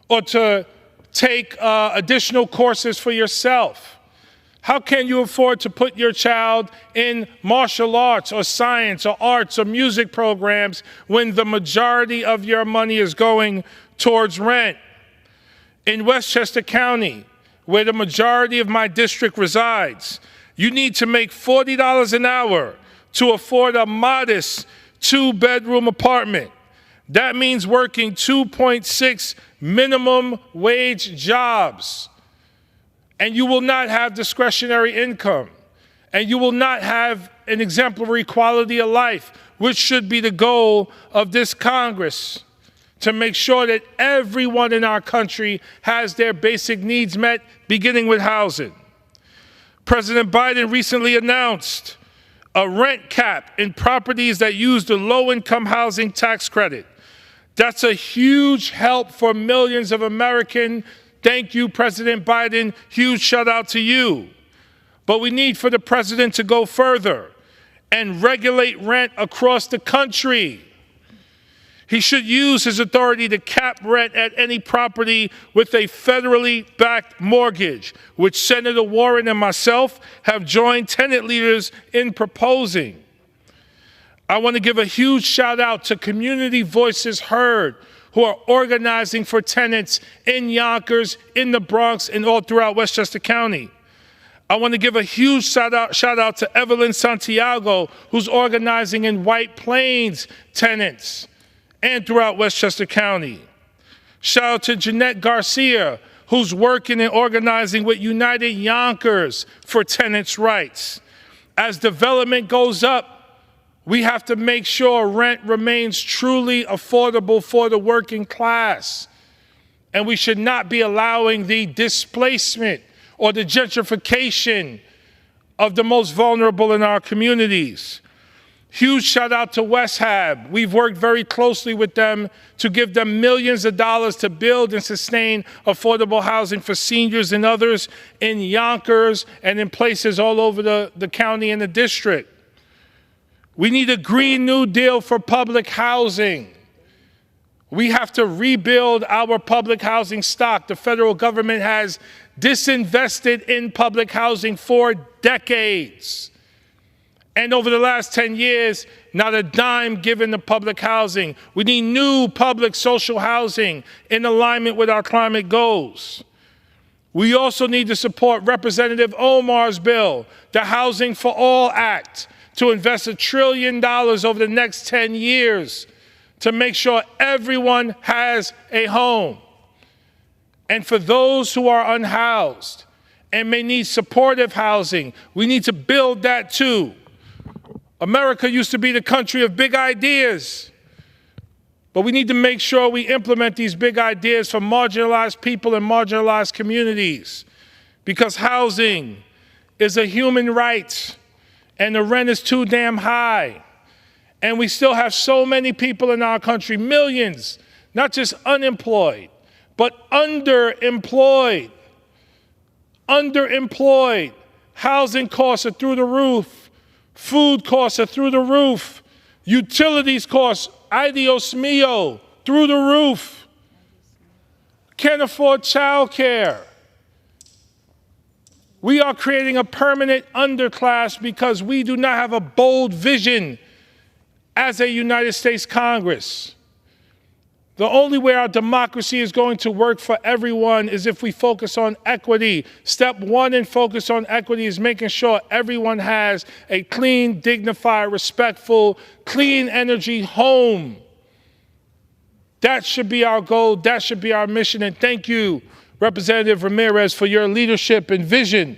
Q: or to take additional courses for yourself? How can you afford to put your child in martial arts or science or arts or music programs when the majority of your money is going towards rent? In Westchester County, where the majority of my district resides, you need to make $40 an hour to afford a modest 2-bedroom apartment. That means working 2.6 minimum wage jobs. And you will not have discretionary income. And you will not have an exemplary quality of life, which should be the goal of this Congress, to make sure that everyone in our country has their basic needs met, beginning with housing. President Biden recently announced a rent cap in properties that use the low-income housing tax credit. That's a huge help for millions of Americans. Thank you, President Biden. Huge shout out to you. But we need for the president to go further and regulate rent across the country. He should use his authority to cap rent at any property with a federally backed mortgage, which Senator Warren and myself have joined tenant leaders in proposing. I want to give a huge shout out to Community Voices Heard, who are organizing for tenants in Yonkers, in the Bronx, and all throughout Westchester County. I want to give a huge shout out to Evelyn Santiago, who's organizing in White Plains tenants and throughout Westchester County. Shout out to Jeanette Garcia, who's working and organizing with United Yonkers for tenants' rights. As development goes up, we have to make sure rent remains truly affordable for the working class. And we should not be allowing the displacement or the gentrification of the most vulnerable in our communities. Huge shout out to West Hab. We've worked very closely with them to give them millions of dollars to build and sustain affordable housing for seniors and others in Yonkers and in places all over the county and the district. We need a Green New Deal for public housing. We have to rebuild our public housing stock. The federal government has disinvested in public housing for decades. And over the last 10 years, not a dime given to public housing. We need new public social housing in alignment with our climate goals. We also need to support Representative Omar's bill, the Housing for All Act, to invest $1 trillion over the next 10 years to make sure everyone has a home. And for those who are unhoused and may need supportive housing, we need to build that too. America used to be the country of big ideas, but we need to make sure we implement these big ideas for marginalized people and marginalized communities, because housing is a human right and the rent is too damn high. And we still have so many people in our country, millions, not just unemployed, but underemployed. Underemployed. Housing costs are through the roof. Food costs are through the roof. Utilities costs, ay Dios mío, through the roof. Can't afford childcare. We are creating a permanent underclass because we do not have a bold vision as a United States Congress. The only way our democracy is going to work for everyone is if we focus on equity. Step one in focus on equity is making sure everyone has a clean, dignified, respectful, clean energy home. That should be our goal. That should be our mission. And thank you, Representative Ramirez, for your leadership and vision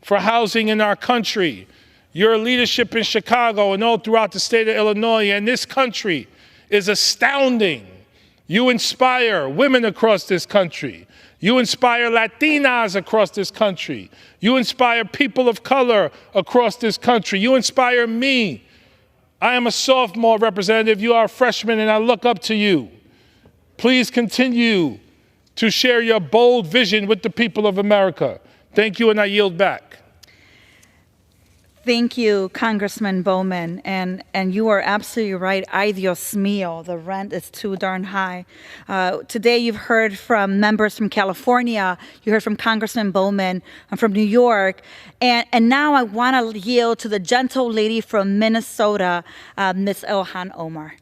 Q: for housing in our country. Your leadership in Chicago and all throughout the state of Illinois and this country is astounding. You inspire women across this country. You inspire Latinas across this country. You inspire people of color across this country. You inspire me. I am a sophomore, Representative. You are a freshman, and I look up to you. Please continue to share your bold vision with the people of America. Thank you, and I yield back.
G: Thank you, Congressman Bowman. And you are absolutely right. Ay Dios mío, the rent is too darn high. Today you've heard from members from California. You heard from Congressman Bowman from New York. And now I want to yield to the gentle lady from Minnesota, Ms. Ilhan Omar.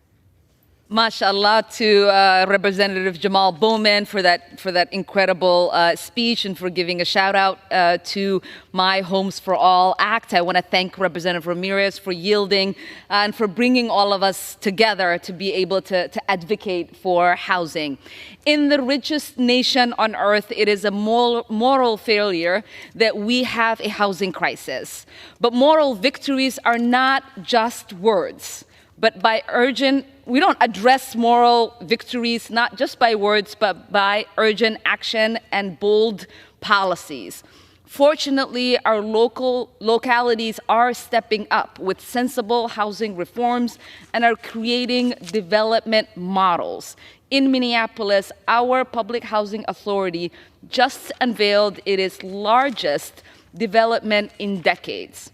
N: Mashallah to Representative Jamal Bowman for that incredible speech and for giving a shout out to My Homes for All Act. I want to thank Representative Ramirez for yielding and for bringing all of us together to be able to advocate for housing. In the richest nation on earth, it is a moral failure that we have a housing crisis. But moral victories are not just words, but by urgent. We don't address moral victories not just by words, but by urgent action and bold policies. Fortunately, our localities are stepping up with sensible housing reforms and are creating development models. In Minneapolis, our public housing authority just unveiled its largest development in decades.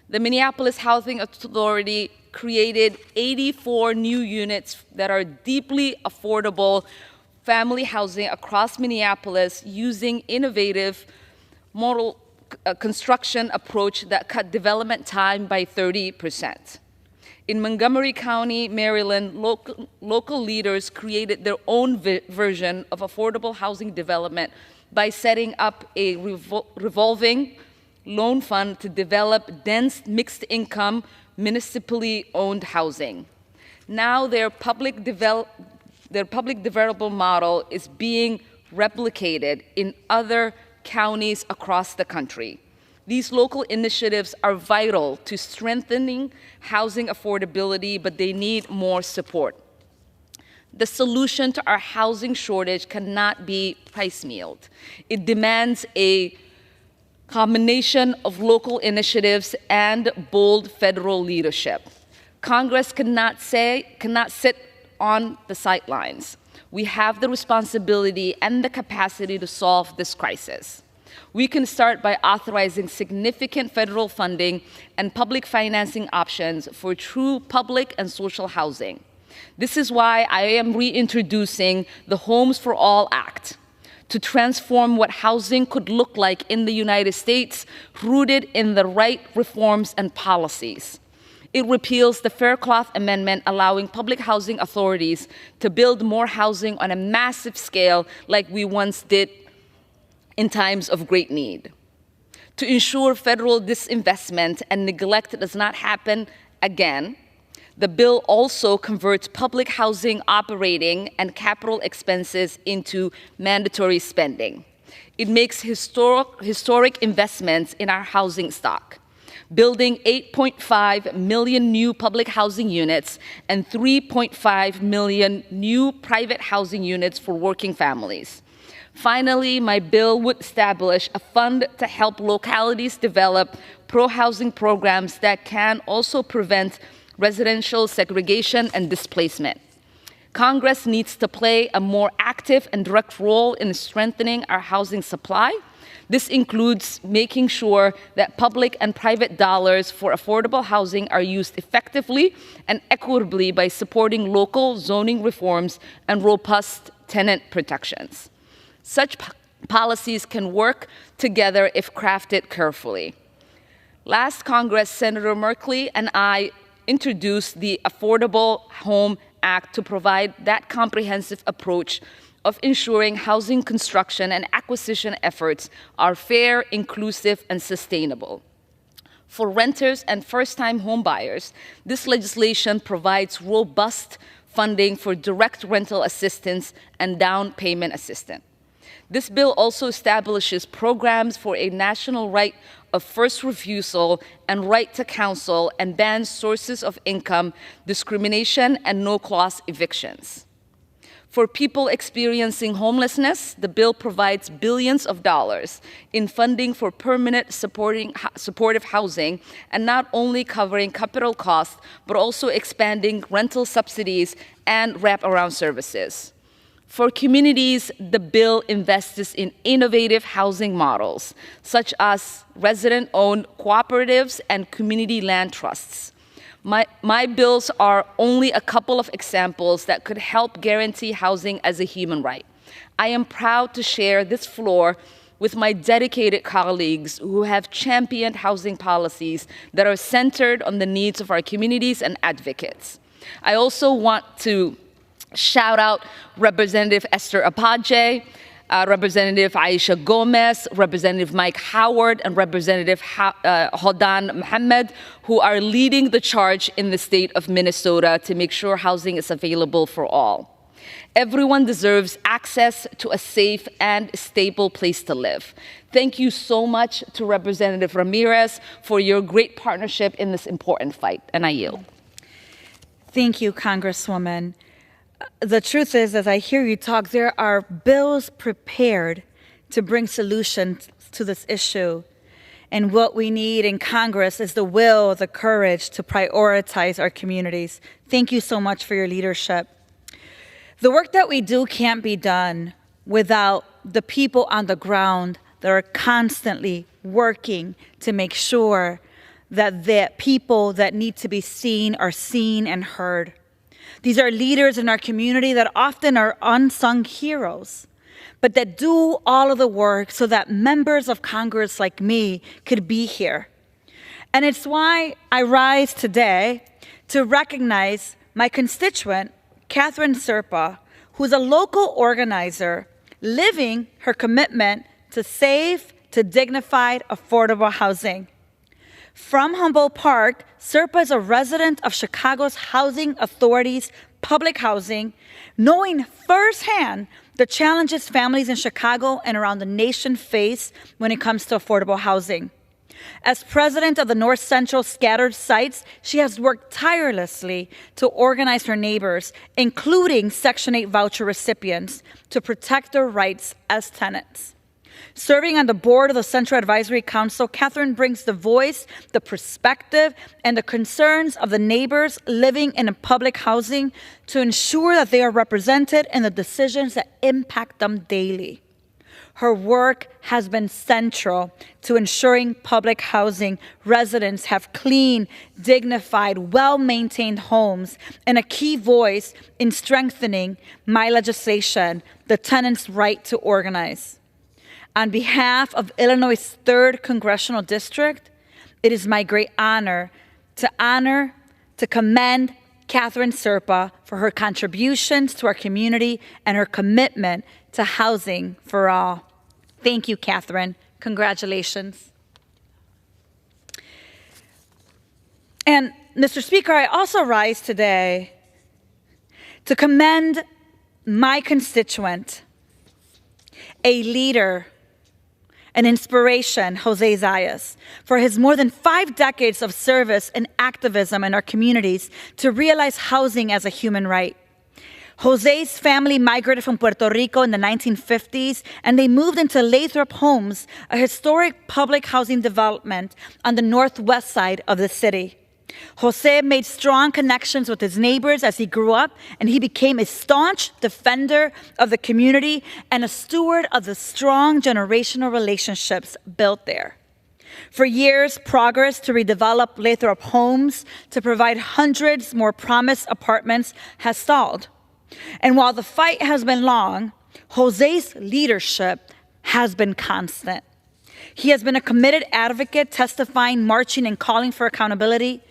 N: The Minneapolis Housing Authority created 84 new units that are deeply affordable family housing across Minneapolis using innovative model construction approach that cut development time by 30%. In Montgomery County, Maryland, local leaders created their own version of affordable housing development by setting up a revolving loan fund to develop dense mixed income municipally owned housing. Now their public development model is being replicated in other counties across the country. These local initiatives are vital to strengthening housing affordability, but they need more support. The solution to our housing shortage cannot be piecemealed. It demands a combination of local initiatives and bold federal leadership. Congress cannot sit on the sidelines. We have the responsibility and the capacity to solve this crisis. We can start by authorizing significant federal funding and public financing options for true public and social housing. This is why I am reintroducing the Homes for All Act to transform what housing could look like in the United States, rooted in the right reforms and policies. It repeals the Faircloth Amendment, allowing public housing authorities to build more housing on a massive scale like we once did in times of great need. To ensure federal disinvestment and neglect does not happen again, the bill also converts public housing operating and capital expenses into mandatory spending. It makes historic investments in our housing stock, building 8.5 million new public housing units and 3.5 million new private housing units for working families. Finally, my bill would establish a fund to help localities develop pro-housing programs that can also prevent residential segregation and displacement. Congress needs to play a more active and direct role in strengthening our housing supply. This includes making sure that public and private dollars for affordable housing are used effectively and equitably by supporting local zoning reforms and robust tenant protections. Such policies can work together if crafted carefully. Last Congress, Senator Merkley and I introduced the Affordable Home Act to provide that comprehensive approach of ensuring housing construction and acquisition efforts are fair, inclusive, and sustainable. For renters and first-time homebuyers, this legislation provides robust funding for direct rental assistance and down payment assistance. This bill also establishes programs for a national right of first refusal and right to counsel and bans sources of income discrimination and no-clause evictions. For people experiencing homelessness, the bill provides billions of dollars in funding for permanent supportive housing and not only covering capital costs, but also expanding rental subsidies and wraparound services. For communities, the bill invests in innovative housing models, such as resident-owned cooperatives and community land trusts. My bills are only a couple of examples that could help guarantee housing as a human right. I am proud to share this floor with my dedicated colleagues who have championed housing policies that are centered on the needs of our communities and advocates. I also want to shout out Representative Esther Apache, Representative Aisha Gomez, Representative Mike Howard, and Representative Hodan Mohammed, who are leading the charge in the state of Minnesota to make sure housing is available for all. Everyone deserves access to a safe and stable place to live. Thank you so much to Representative Ramirez for your great partnership in this important fight, and I yield.
G: Thank you, Congresswoman. The truth is, as I hear you talk, there are bills prepared to bring solutions to this issue. And what we need in Congress is the will, the courage to prioritize our communities. Thank you so much for your leadership. The work that we do can't be done without the people on the ground that are constantly working to make sure that the people that need to be seen are seen and heard. These are leaders in our community that often are unsung heroes, but that do all of the work so that members of Congress like me could be here. And it's why I rise today to recognize my constituent, Catherine Serpa, who's a local organizer living her commitment to safe, to dignified, affordable housing. From Humboldt Park, Serpa is a resident of Chicago's Housing Authority's public housing, knowing firsthand the challenges families in Chicago and around the nation face when it comes to affordable housing. As president of the North Central Scattered Sites, she has worked tirelessly to organize her neighbors, including Section 8 voucher recipients, to protect their rights as tenants. Serving on the board of the Central Advisory Council, Catherine brings the voice, the perspective, and the concerns of the neighbors living in public housing to ensure that they are represented in the decisions that impact them daily. Her work has been central to ensuring public housing residents have clean, dignified, well-maintained homes, and a key voice in strengthening my legislation, the tenants' right to organize. On behalf of Illinois' 3rd Congressional District, it is my great honor to commend Catherine Serpa for her contributions to our community and her commitment to housing for all. Thank you, Catherine. Congratulations. And Mr. Speaker, I also rise today to commend my constituent, a leader, an inspiration, Jose Zayas, for his more than 5 decades of service and activism in our communities to realize housing as a human right. Jose's family migrated from Puerto Rico in the 1950s, and they moved into Lathrop Homes, a historic public housing development on the northwest side of the city. Jose made strong connections with his neighbors as he grew up, and he became a staunch defender of the community and a steward of the strong generational relationships built there. For years, progress to redevelop Lathrop Homes to provide hundreds more promised apartments has stalled. And while the fight has been long, Jose's leadership has been constant. He has been a committed advocate, testifying, marching, and calling for accountability.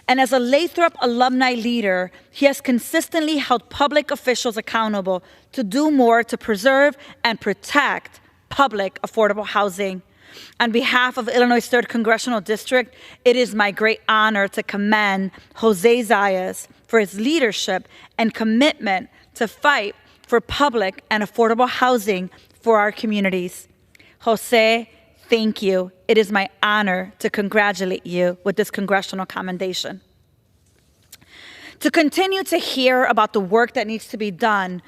G: And as a Lathrop alumni leader, he has consistently held public officials accountable to do more to preserve and protect public affordable housing. On behalf of Illinois' 3rd Congressional District, it is my great honor to commend Jose Zayas for his leadership and commitment to fight for public and affordable housing for our communities. Jose, thank you. It is my honor to congratulate you with this congressional commendation. To continue to hear about the work that needs to be done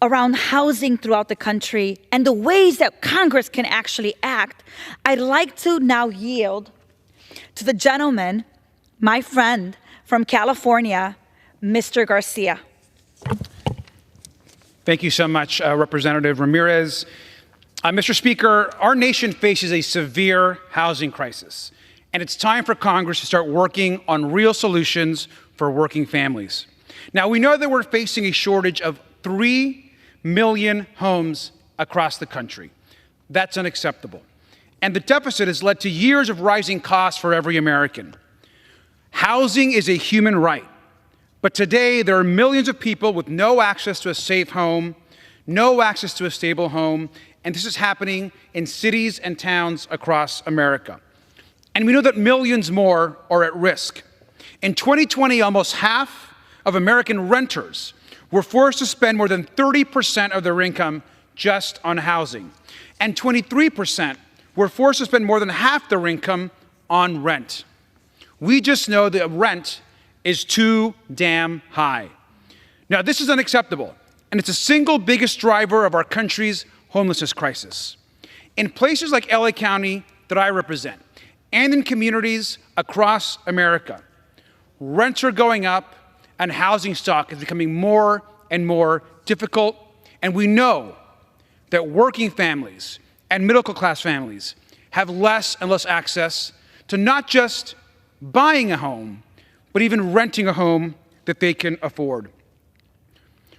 G: around housing throughout the country and the ways that Congress can actually act, I'd like to now yield to the gentleman, my friend from California, Mr. Garcia.
P: Thank you so much, Representative Ramirez. Mr. Speaker, our nation faces a severe housing crisis, and it's time for Congress to start working on real solutions for working families. Now, we know that we're facing a shortage of 3 million homes across the country. That's unacceptable. And the deficit has led to years of rising costs for every American. Housing is a human right, but today there are millions of people with no access to a safe home, no access to a stable home, and this is happening in cities and towns across America. And we know that millions more are at risk. In 2020, almost half of American renters were forced to spend more than 30% of their income just on housing. And 23% were forced to spend more than half their income on rent. We just know that rent is too damn high. Now, this is unacceptable, and it's the single biggest driver of our country's homelessness crisis. In places like LA County that I represent, and in communities across America, rents are going up and housing stock is becoming more and more difficult. And we know that working families and middle-class families have less and less access to not just buying a home, but even renting a home that they can afford.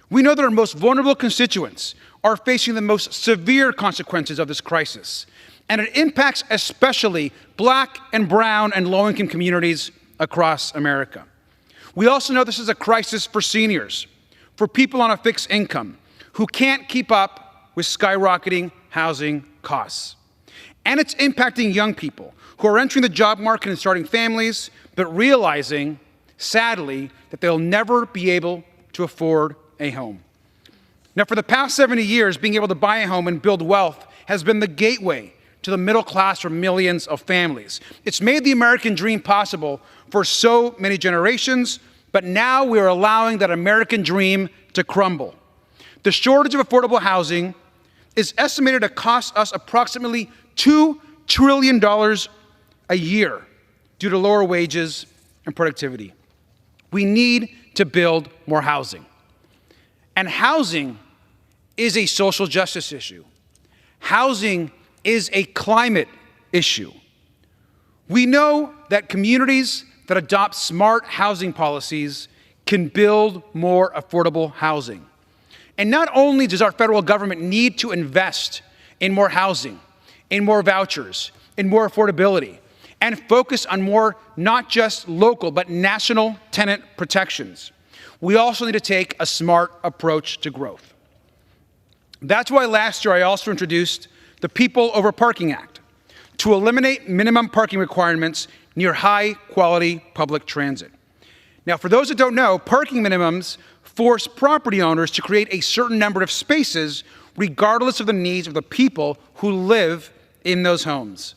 P: We know that our most vulnerable constituents are facing the most severe consequences of this crisis, and it impacts especially Black and brown and low-income communities across America. We also know this is a crisis for seniors, for people on a fixed income who can't keep up with skyrocketing housing costs. And it's impacting young people who are entering the job market and starting families, but realizing, sadly, that they'll never be able to afford a home. Now, for the past 70 years, being able to buy a home and build wealth has been the gateway to the middle class for millions of families. It's made the American dream possible for so many generations, but now we're allowing that American dream to crumble. The shortage of affordable housing is estimated to cost us approximately $2 trillion a year due to lower wages and productivity. We need to build more housing. And housing is a social justice issue. housing is a climate issue. We know that communities that adopt smart housing policies can build more affordable housing. And not only does our federal government need to invest in more housing, in more vouchers, in more affordability, and focus on more not just local but national tenant protections, we also need to take a smart approach to growth. That's why last year I also introduced the People Over Parking Act to eliminate minimum parking requirements near high-quality public transit. Now, for those that don't know, parking minimums force property owners to create a certain number of spaces regardless of the needs of the people who live in those homes.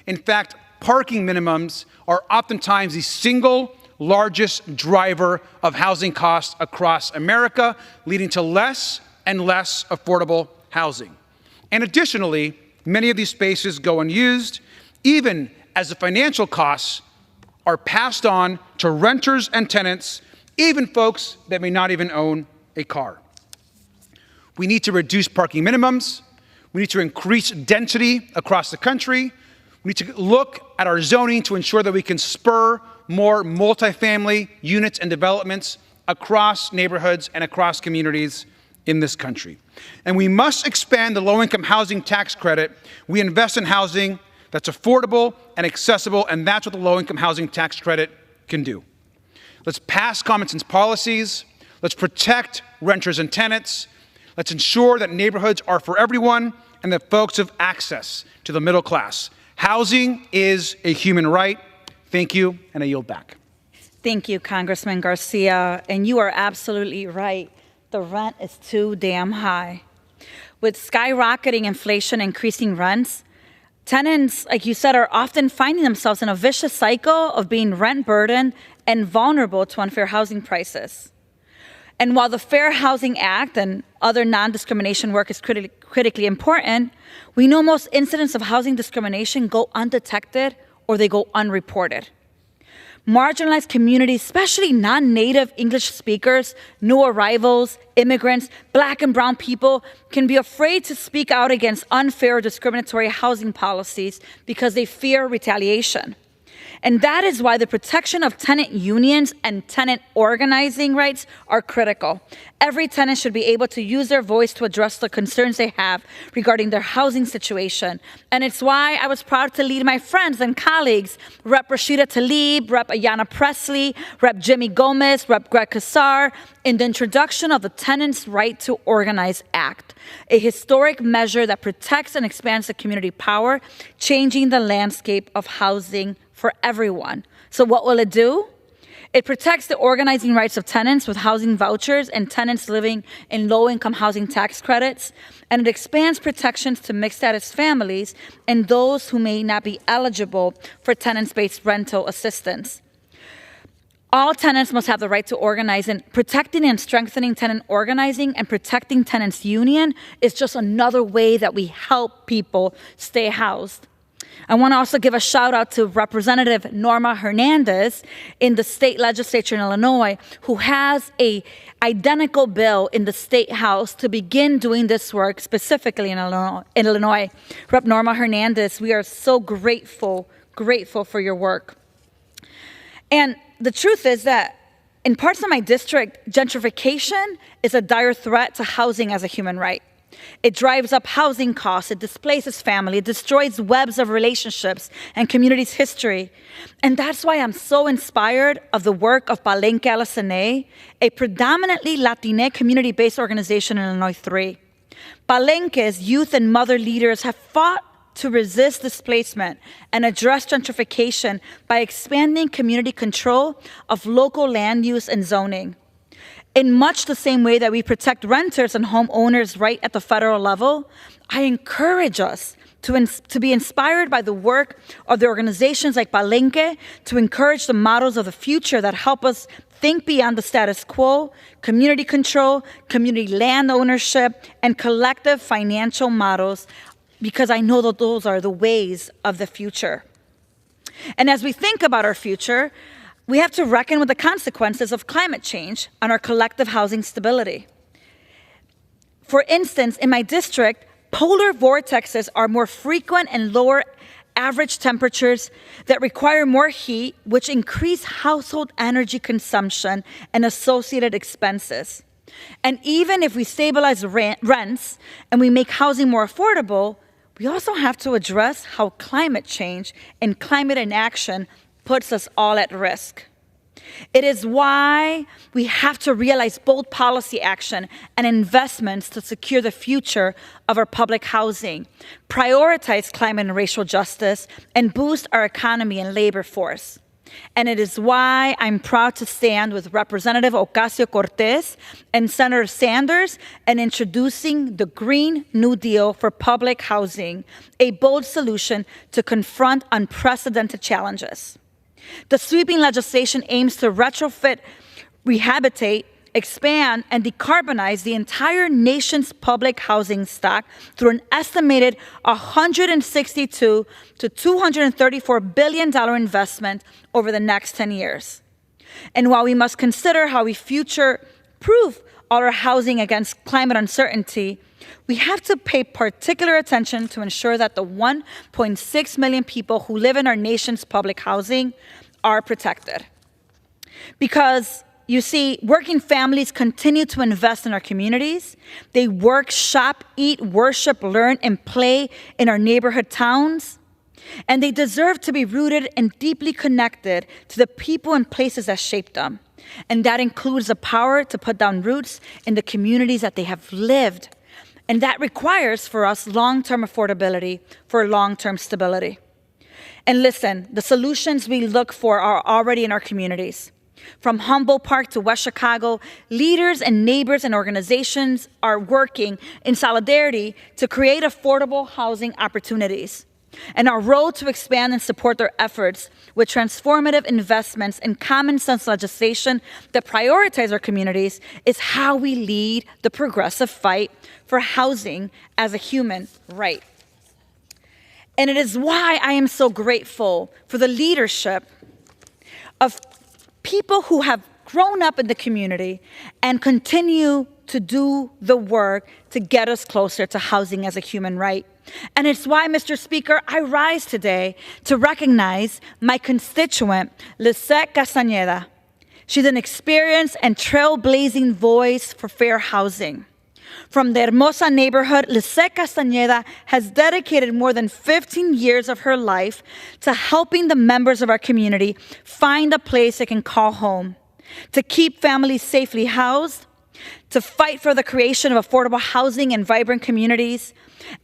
P: In fact, parking minimums are oftentimes the single largest driver of housing costs across America, leading to less and less affordable housing. And additionally, many of these spaces go unused, even as the financial costs are passed on to renters and tenants, even folks that may not even own a car. We need to reduce parking minimums. We need to increase density across the country. We need to look at our zoning to ensure that we can spur more multifamily units and developments across neighborhoods and across communities in this country. And we must expand the low-income housing tax credit. We invest in housing that's affordable and accessible, and that's what the low-income housing tax credit can do. Let's pass common sense policies. Let's protect renters and tenants. Let's ensure that neighborhoods are for everyone and that folks have access to the middle class. Housing is a human right. Thank you, and I yield back.
G: Thank you, Congressman Garcia. And you are absolutely right. The rent is too damn high. With skyrocketing inflation, increasing rents, tenants, like you said, are often finding themselves in a vicious cycle of being rent burdened and vulnerable to unfair housing prices. And while the Fair Housing Act and other non-discrimination work is critically important, we know most incidents of housing discrimination go undetected or they go unreported. Marginalized communities, especially non-native English speakers, new arrivals, immigrants, Black and brown people, can be afraid to speak out against unfair or discriminatory housing policies because they fear retaliation. And that is why the protection of tenant unions and tenant organizing rights are critical. Every tenant should be able to use their voice to address the concerns they have regarding their housing situation. And it's why I was proud to lead my friends and colleagues, Rep. Rashida Tlaib, Rep. Ayanna Pressley, Rep. Jimmy Gomez, Rep. Greg Casar, in the introduction of the Tenants' Right to Organize Act, a historic measure that protects and expands the community power, changing the landscape of housing for everyone. So what will it do? It protects the organizing rights of tenants with housing vouchers and tenants living in low-income housing tax credits, and it expands protections to mixed-status families and those who may not be eligible for tenants-based rental assistance. All tenants must have the right to organize, and protecting and strengthening tenant organizing and protecting tenants' union is just another way that we help people stay housed. I want to also give a shout out to Representative Norma Hernandez in the state legislature in Illinois, who has an identical bill in the state house to begin doing this work specifically in Illinois. Rep. Norma Hernandez, we are so grateful for your work. And the truth is that in parts of my district, gentrification is a dire threat to housing as a human right. It drives up housing costs, it displaces family, it destroys webs of relationships and communities' history. And that's why I'm so inspired of the work of Palenque Alacené, a predominantly Latina community-based organization in Illinois 3. Palenque's youth and mother leaders have fought to resist displacement and address gentrification by expanding community control of local land use and zoning. In much the same way that we protect renters and homeowners right at the federal level, I encourage us to be inspired by the work of the organizations like Palenque to encourage the models of the future that help us think beyond the status quo, community control, community land ownership, and collective financial models, because I know that those are the ways of the future. And as we think about our future, we have to reckon with the consequences of climate change on our collective housing stability. For instance, in my district, Polar vortexes are more frequent and lower average temperatures that require more heat, which increase household energy consumption and associated expenses. And even if we stabilize rents and we make housing more affordable, we also have to address how climate change and climate inaction puts us all at risk. It is why we have to realize bold policy action and investments to secure the future of our public housing, prioritize climate and racial justice, and boost our economy and labor force. And it is why I'm proud to stand with Representative Ocasio-Cortez and Senator Sanders in introducing the Green New Deal for public housing, a bold solution to confront unprecedented challenges. The sweeping legislation aims to retrofit, rehabilitate, expand, and decarbonize the entire nation's public housing stock through an estimated $162 to $234 billion investment over the next 10 years. And while we must consider how we future-proof all our housing against climate uncertainty, we have to pay particular attention to ensure that the 1.6 million people who live in our nation's public housing are protected. Because, you see, working families continue to invest in our communities. They work, shop, eat, worship, learn, and play in our neighborhood towns. And they deserve to be rooted and deeply connected to the people and places that shaped them. And that includes the power to put down roots in the communities that they have lived. And that requires for us long-term affordability for long-term stability. And listen, the solutions we look for are already in our communities. From Humboldt Park to West Chicago, leaders and neighbors and organizations are working in solidarity to create affordable housing opportunities. And our role to expand and support their efforts with transformative investments and common sense legislation that prioritize our communities is how we lead the progressive fight for housing as a human right. And it is why I am so grateful for the leadership of people who have grown up in the community and continue to do the work to get us closer to housing as a human right. And it's why, Mr. Speaker, I rise today to recognize my constituent, Lisette Castañeda. She's an experienced and trailblazing voice for fair housing. From the Hermosa neighborhood, Lisette Castañeda has dedicated more than 15 years of her life to helping the members of our community find a place they can call home, to keep families safely housed, to fight for the creation of affordable housing and vibrant communities.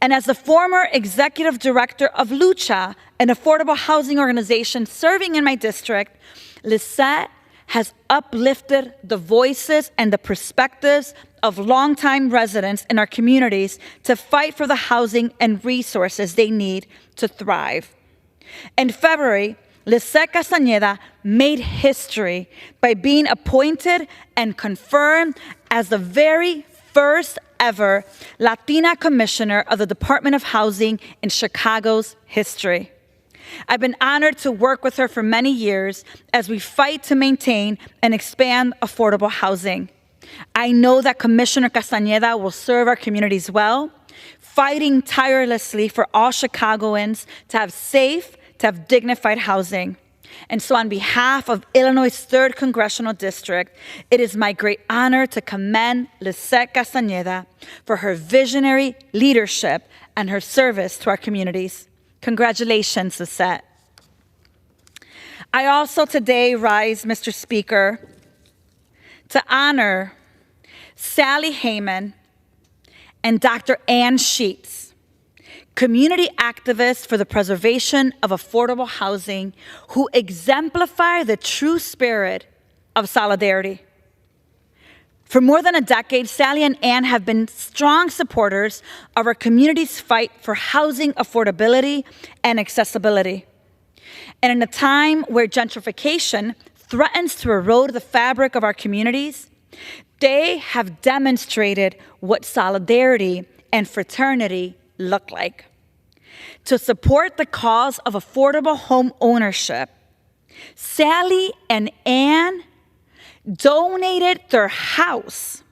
G: And as the former executive director of Lucha, an affordable housing organization serving in my district, Lisette has uplifted the voices and the perspectives of longtime residents in our communities to fight for the housing and resources they need to thrive. In February, Lisette Castañeda made history by being appointed and confirmed as the very first ever Latina commissioner of the Department of Housing in Chicago's history. I've been honored to work with her for many years as we fight to maintain and expand affordable housing. I know that Commissioner Castañeda will serve our communities well, fighting tirelessly for all Chicagoans to have safe, to have dignified housing. And so on behalf of Illinois' 3rd Congressional District, it is my great honor to commend Lisette Castañeda for her visionary leadership and her service to our communities. Congratulations, Lisette. I also today rise, Mr. Speaker, to honor Sally Heyman and Dr. Ann Sheets, community activists for the preservation of affordable housing who exemplify the true spirit of solidarity. For more than a decade, Sally and Ann have been strong supporters of our community's fight for housing affordability and accessibility. And in a time where gentrification threatens to erode the fabric of our communities, they have demonstrated what solidarity and fraternity look like. To support the cause of affordable home ownership, Sally and Ann donated their house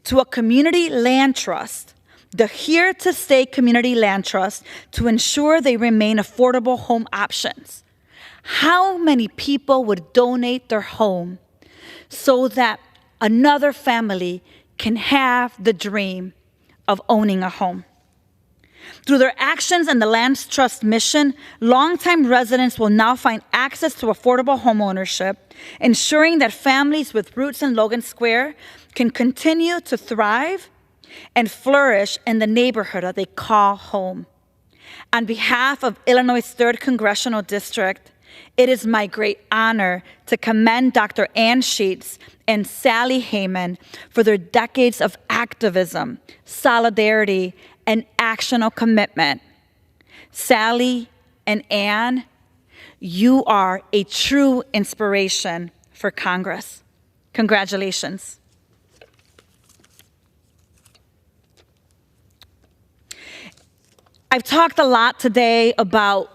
G: to a community land trust the Here to Stay Community Land Trust to ensure they remain affordable home options. How many people would donate their home so that another family can have the dream of owning a home? Through their actions and the Land Trust mission, longtime residents will now find access to affordable home ownership, ensuring that families with roots in Logan Square can continue to thrive and flourish in the neighborhood that they call home. On behalf of Illinois' 3rd Congressional District, it is my great honor to commend Dr. Ann Sheets and Sally Heyman for their decades of activism, solidarity, and actional commitment. Sally and Ann, you are a true inspiration for Congress. Congratulations. I've talked a lot today about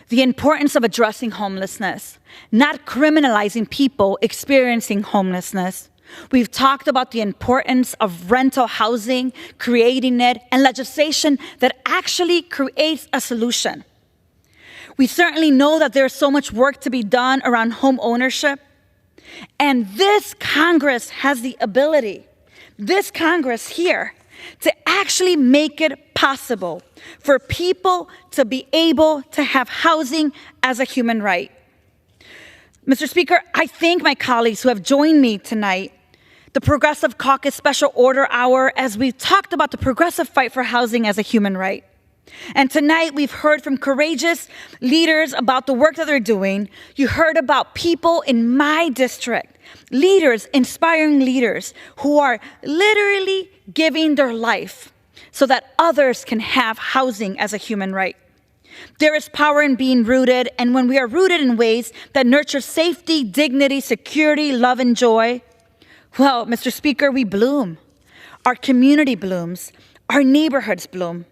G: the importance of addressing homelessness, not criminalizing people experiencing homelessness. We've talked about the importance of rental housing, creating it, and legislation that actually creates a solution. We certainly know that there's so much work to be done around home ownership, and this Congress has the ability, this Congress here, to actually make it possible for people to be able to have housing as a human right. Mr. Speaker, I thank my colleagues who have joined me tonight, the Progressive Caucus Special Order Hour, as we've talked about the progressive fight for housing as a human right. And tonight we've heard from courageous leaders about the work that they're doing. You heard about people in my district, leaders, inspiring leaders who are literally giving their life so that others can have housing as a human right. There is power in being rooted, and when we are rooted in ways that nurture safety, dignity, security, love, and joy, well, Mr. Speaker, we bloom. Our community blooms. Our neighborhoods bloom.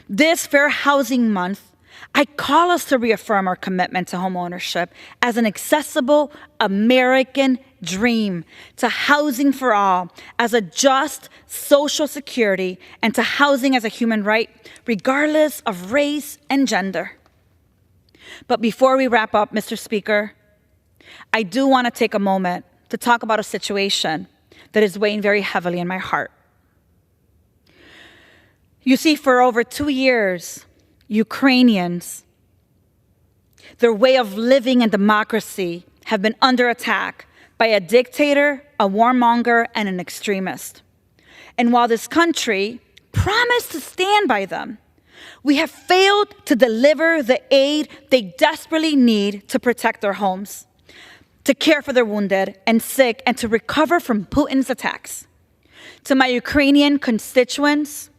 G: This Fair Housing Month, I call us to reaffirm our commitment to homeownership as an accessible American dream, to housing for all, as a just social security, and to housing as a human right, regardless of race and gender. But before we wrap up, Mr. Speaker, I do want to take a moment to talk about a situation that is weighing very heavily in my heart. You see, for over 2 years, Ukrainians, their way of living and democracy have been under attack by a dictator, a warmonger, and an extremist. And while this country promised to stand by them, we have failed to deliver the aid they desperately need to protect their homes, to care for their wounded and sick, and to recover from Putin's attacks. To my Ukrainian constituents,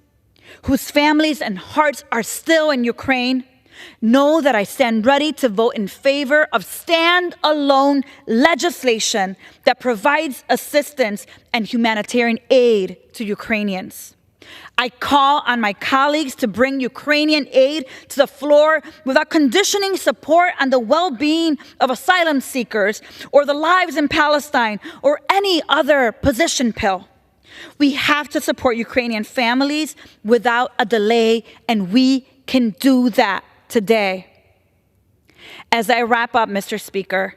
G: whose families and hearts are still in Ukraine, know that I stand ready to vote in favor of stand-alone legislation that provides assistance and humanitarian aid to Ukrainians. I call on my colleagues to bring Ukrainian aid to the floor without conditioning support on the well-being of asylum seekers or the lives in Palestine or any other position pill. We have to support Ukrainian families without a delay, and we can do that today. As I wrap up, Mr. Speaker,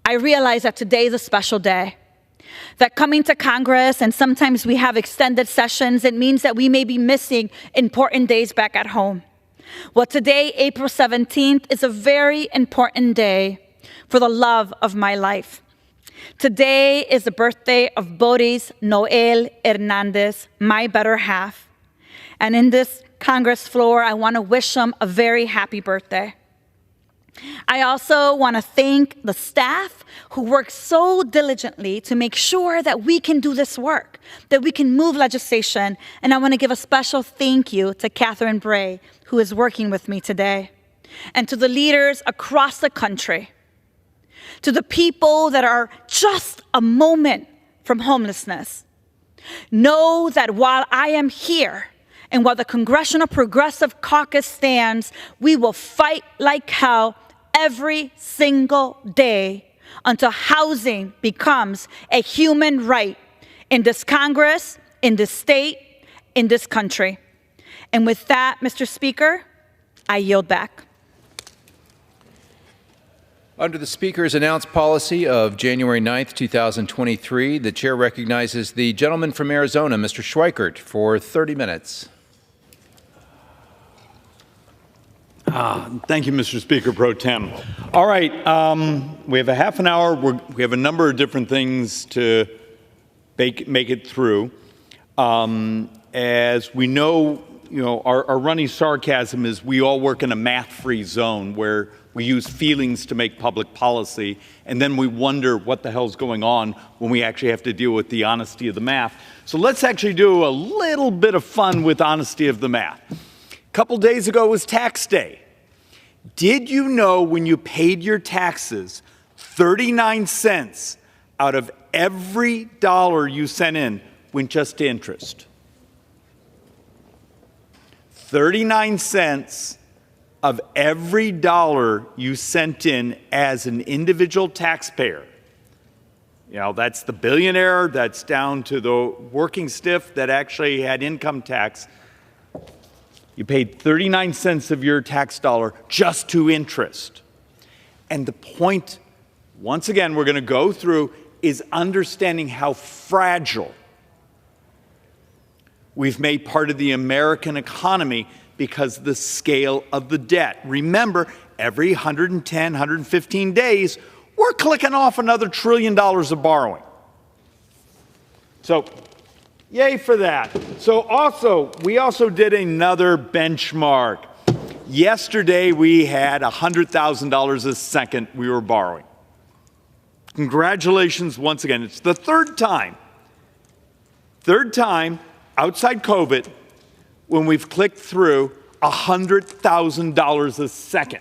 G: I realize that today is a special day. That coming to Congress, and sometimes we have extended sessions, it means that we may be missing important days back at home. Well, today, April 17th, is a very important day for the love of my life. Today is the birthday of Boris Noel Hernandez, my better half. And in this Congress floor, I want to wish him a very happy birthday. I also want to thank the staff who worked so diligently to make sure that we can do this work, that we can move legislation. And I want to give a special thank you to Catherine Bray, who is working with me today, and to the leaders across the country, to the people that are just a moment from homelessness. Know that while I am here, and while the Congressional Progressive Caucus stands, we will fight like hell every single day until housing becomes a human right in this Congress in this state, in this country. And with that, Mr. Speaker, I yield back.
L: Under the Speaker's announced policy of January 9th, 2023, the Chair recognizes the gentleman from Arizona, Mr. Schweikert, for 30 minutes.
O: Thank you, Mr. Speaker Pro Tem. All right, we have a half an hour. We have a number of different things to make it through. As we know, our running sarcasm is we all work in a math-free zone where we use feelings to make public policy, and then we wonder what the hell's going on when we actually have to deal with the honesty of the math. So let's actually do a little bit of fun with honesty of the math. A couple days ago was tax day. Did you know when you paid your taxes, 39 cents out of every dollar you sent in went just to interest? 39 cents of every dollar you sent in as an individual taxpayer. That's the billionaire, that's down to the working stiff that actually had income tax. You paid 39 cents of your tax dollar just to interest. And the point, once again, we're going to go through is understanding how fragile we've made part of the American economy because of the scale of the debt. Remember, every 110, 115 days, we're clicking off another $1 trillion of borrowing. So, yay for that. So we also did another benchmark. Yesterday, we had $100,000 a second we were borrowing. Congratulations once again. It's the third time outside COVID when we've clicked through $100,000 a second.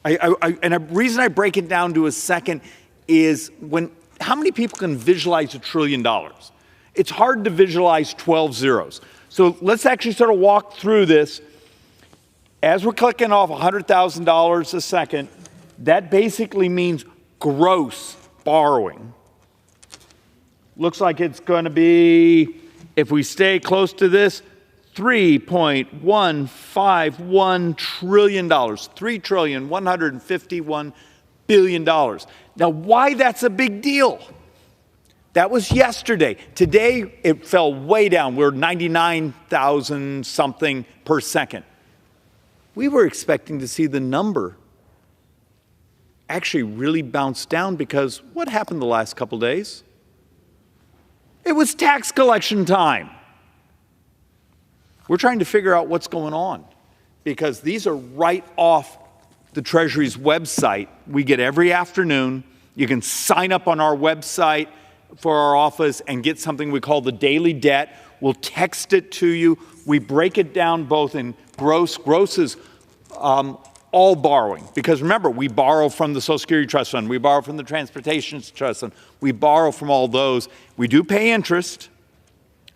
O: And the reason I break it down to a second is how many people can visualize $1 trillion? It's hard to visualize 12 zeros. So let's actually sort of walk through this. As we're clicking off $100,000 a second, that basically means gross borrowing. Looks like it's going to be, if we stay close to this, $3.151 trillion, $3.151 billion. Now, why that's a big deal? That was yesterday. Today, it fell way down. We're 99,000 something per second. We were expecting to see the number actually really bounce down because what happened the last couple days? It was tax collection time. We're trying to figure out what's going on because these are right off the Treasury's website. We get every afternoon. You can sign up on our website for our office and get something we call the daily debt. We'll text it to you. We break it down both in gross. Gross is all borrowing because remember, we borrow from the Social Security Trust Fund. We borrow from the Transportation Trust Fund. We borrow from all those. We do pay interest,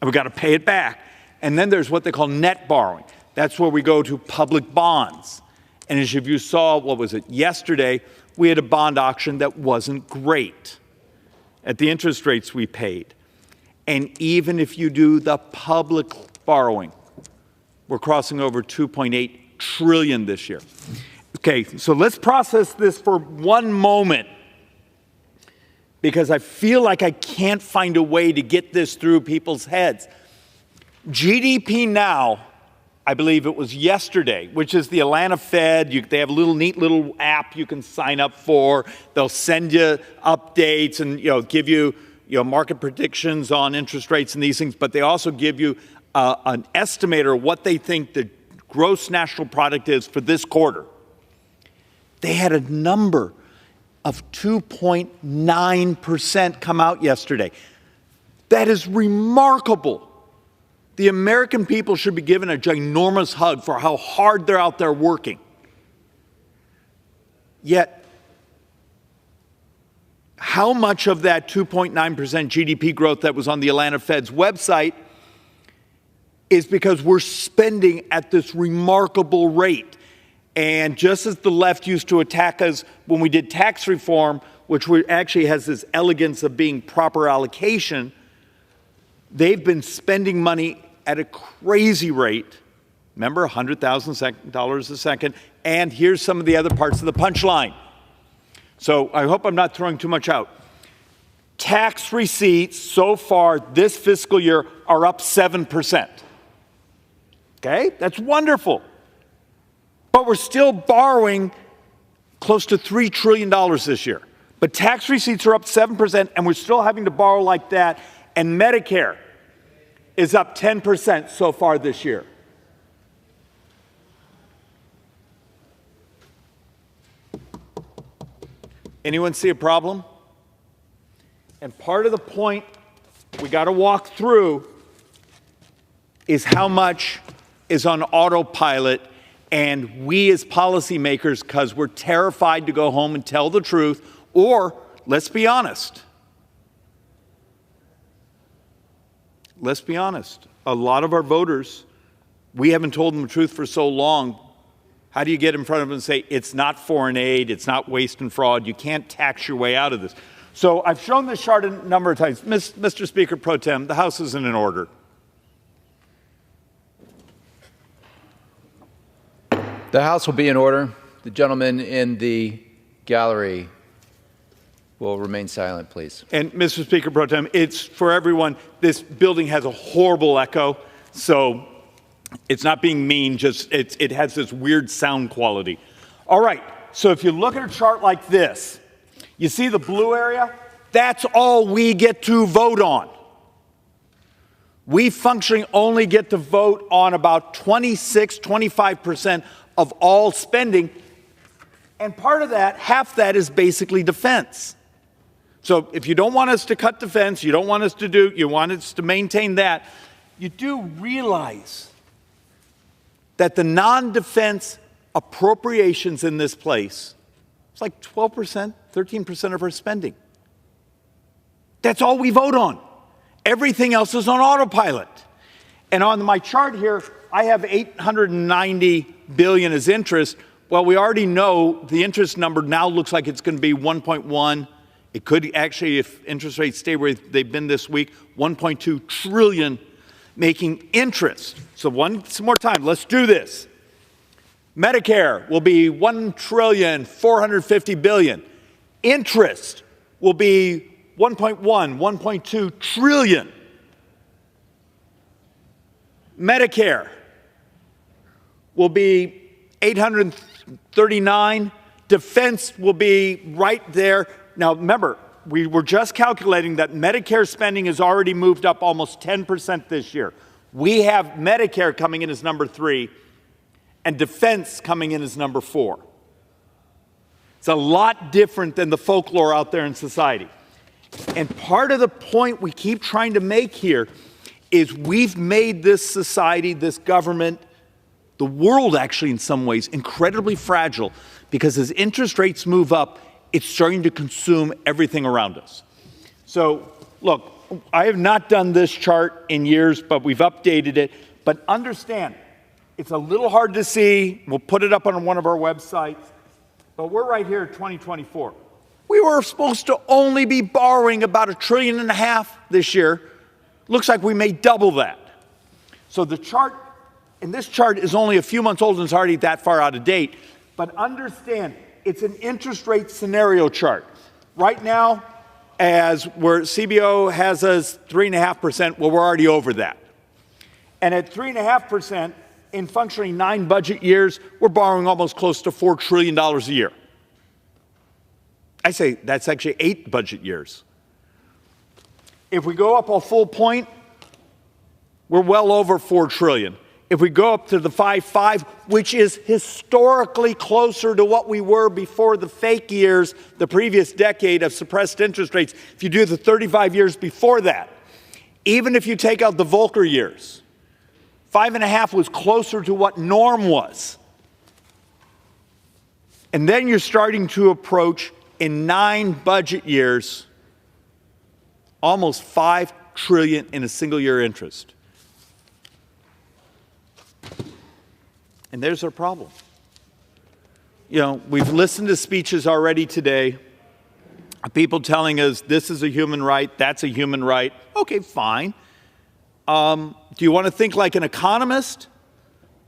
O: and we've got to pay it back. And then there's what they call net borrowing. That's where we go to public bonds. And as you saw, what was it, yesterday, we had a bond auction that wasn't great at the interest rates we paid. And even if you do the public borrowing, we're crossing over $2.8 trillion this year. Okay, so let's process this for one moment because I feel like I can't find a way to get this through people's heads. GDP Now, I believe it was yesterday, which is the Atlanta Fed. They have a neat little app you can sign up for. They'll send you updates and give you market predictions on interest rates and these things. But they also give you an estimator of what they think the gross national product is for this quarter. They had a number of 2.9% come out yesterday. That is remarkable. The American people should be given a ginormous hug for how hard they're out there working. Yet, how much of that 2.9% GDP growth that was on the Atlanta Fed's website is because we're spending at this remarkable rate? And just as the left used to attack us when we did tax reform, which actually has this elegance of being proper allocation, They've been spending money at a crazy rate. Remember, $100,000 a second. And here's some of the other parts of the punchline. So I hope I'm not throwing too much out. Tax receipts so far this fiscal year are up 7%. Okay, that's wonderful. But we're still borrowing close to $3 trillion this year. But tax receipts are up 7%, and we're still having to borrow like that. And Medicare is up 10% so far this year. Anyone see a problem? And part of the point we got to walk through is how much is on autopilot, and we as policymakers, because we're terrified to go home and tell the truth, or let's be honest. Let's be honest. A lot of our voters, we haven't told them the truth for so long. How do you get in front of them and say, it's not foreign aid, it's not waste and fraud, you can't tax your way out of this? So I've shown this chart a number of times. Mr. Speaker Pro Tem, the House isn't in order.
L: The House will be in order. The gentleman in the gallery will remain silent, please.
O: And Mr. Speaker Pro Tem, it's for everyone, this building has a horrible echo, so it's not being mean, just it has this weird sound quality. All right, so if you look at a chart like this, you see the blue area? That's all we get to vote on. We functionally only get to vote on about 25% of all spending, and part of that, half that is basically defense. So if you don't want us to cut defense, you don't want us to do, you want us to maintain that, you do realize that the non-defense appropriations in this place, it's like 12%, 13% of our spending. That's all we vote on. Everything else is on autopilot. And on my chart here, I have $890 billion as interest. Well, we already know the interest number now looks like it's going to be 1.1. It could actually, if interest rates stay where they've been this week, 1.2 trillion making interest. So some more time, let's do this. Medicare will be $1.45 trillion. Interest will be 1.2 trillion. Medicare will be 839. Defense will be right there. Now, remember, we were just calculating that Medicare spending has already moved up almost 10% this year. We have Medicare coming in as number 3 and defense coming in as number 4. It's a lot different than the folklore out there in society. And part of the point we keep trying to make here is we've made this society, this government, the world actually in some ways, incredibly fragile because as interest rates move up, it's starting to consume everything around us. So, look, I have not done this chart in years, but we've updated it. But understand, it's a little hard to see. We'll put it up on one of our websites. But we're right here at 2024. We were supposed to only be borrowing about $1.5 trillion this year. Looks like we may double that. So the chart, and this chart is only a few months old and it's already that far out of date. But understand, it's an interest rate scenario chart. Right now, as where CBO has us 3.5%, well, we're already over that. And at 3.5%, in functionally 9 budget years, we're borrowing almost close to $4 trillion a year. I say that's actually 8 budget years. If we go up a full point, we're well over $4 trillion. If we go up to the 5.5, which is historically closer to what we were before the fake years, the previous decade of suppressed interest rates, if you do the 35 years before that, even if you take out the Volcker years, 5.5 was closer to what norm was. And then you're starting to approach, in 9 budget years, almost $5 trillion in a single year interest. And there's our problem. You know, we've listened to speeches already today, people telling us this is a human right, that's a human right. Okay, fine. Do you want to think like an economist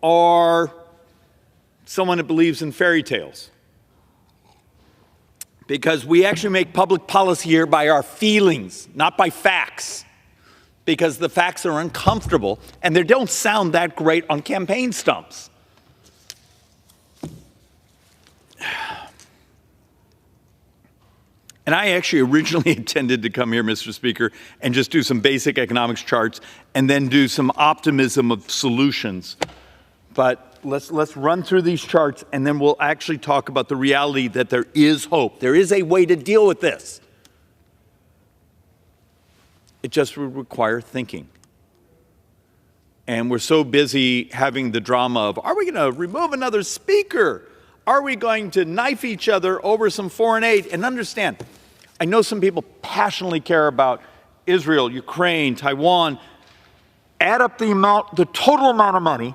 O: or someone that believes in fairy tales? Because we actually make public policy here by our feelings, not by facts. Because the facts are uncomfortable and they don't sound that great on campaign stumps. And I actually originally intended to come here, Mr. Speaker, and just do some basic economics charts and then do some optimism of solutions. But let's run through these charts and then we'll actually talk about the reality that there is hope. There is a way to deal with this. It just would require thinking. And we're so busy having the drama of, are we going to remove another speaker? Are we going to knife each other over some foreign aid? And understand, I know some people passionately care about Israel, Ukraine, Taiwan. Add up the total amount of money,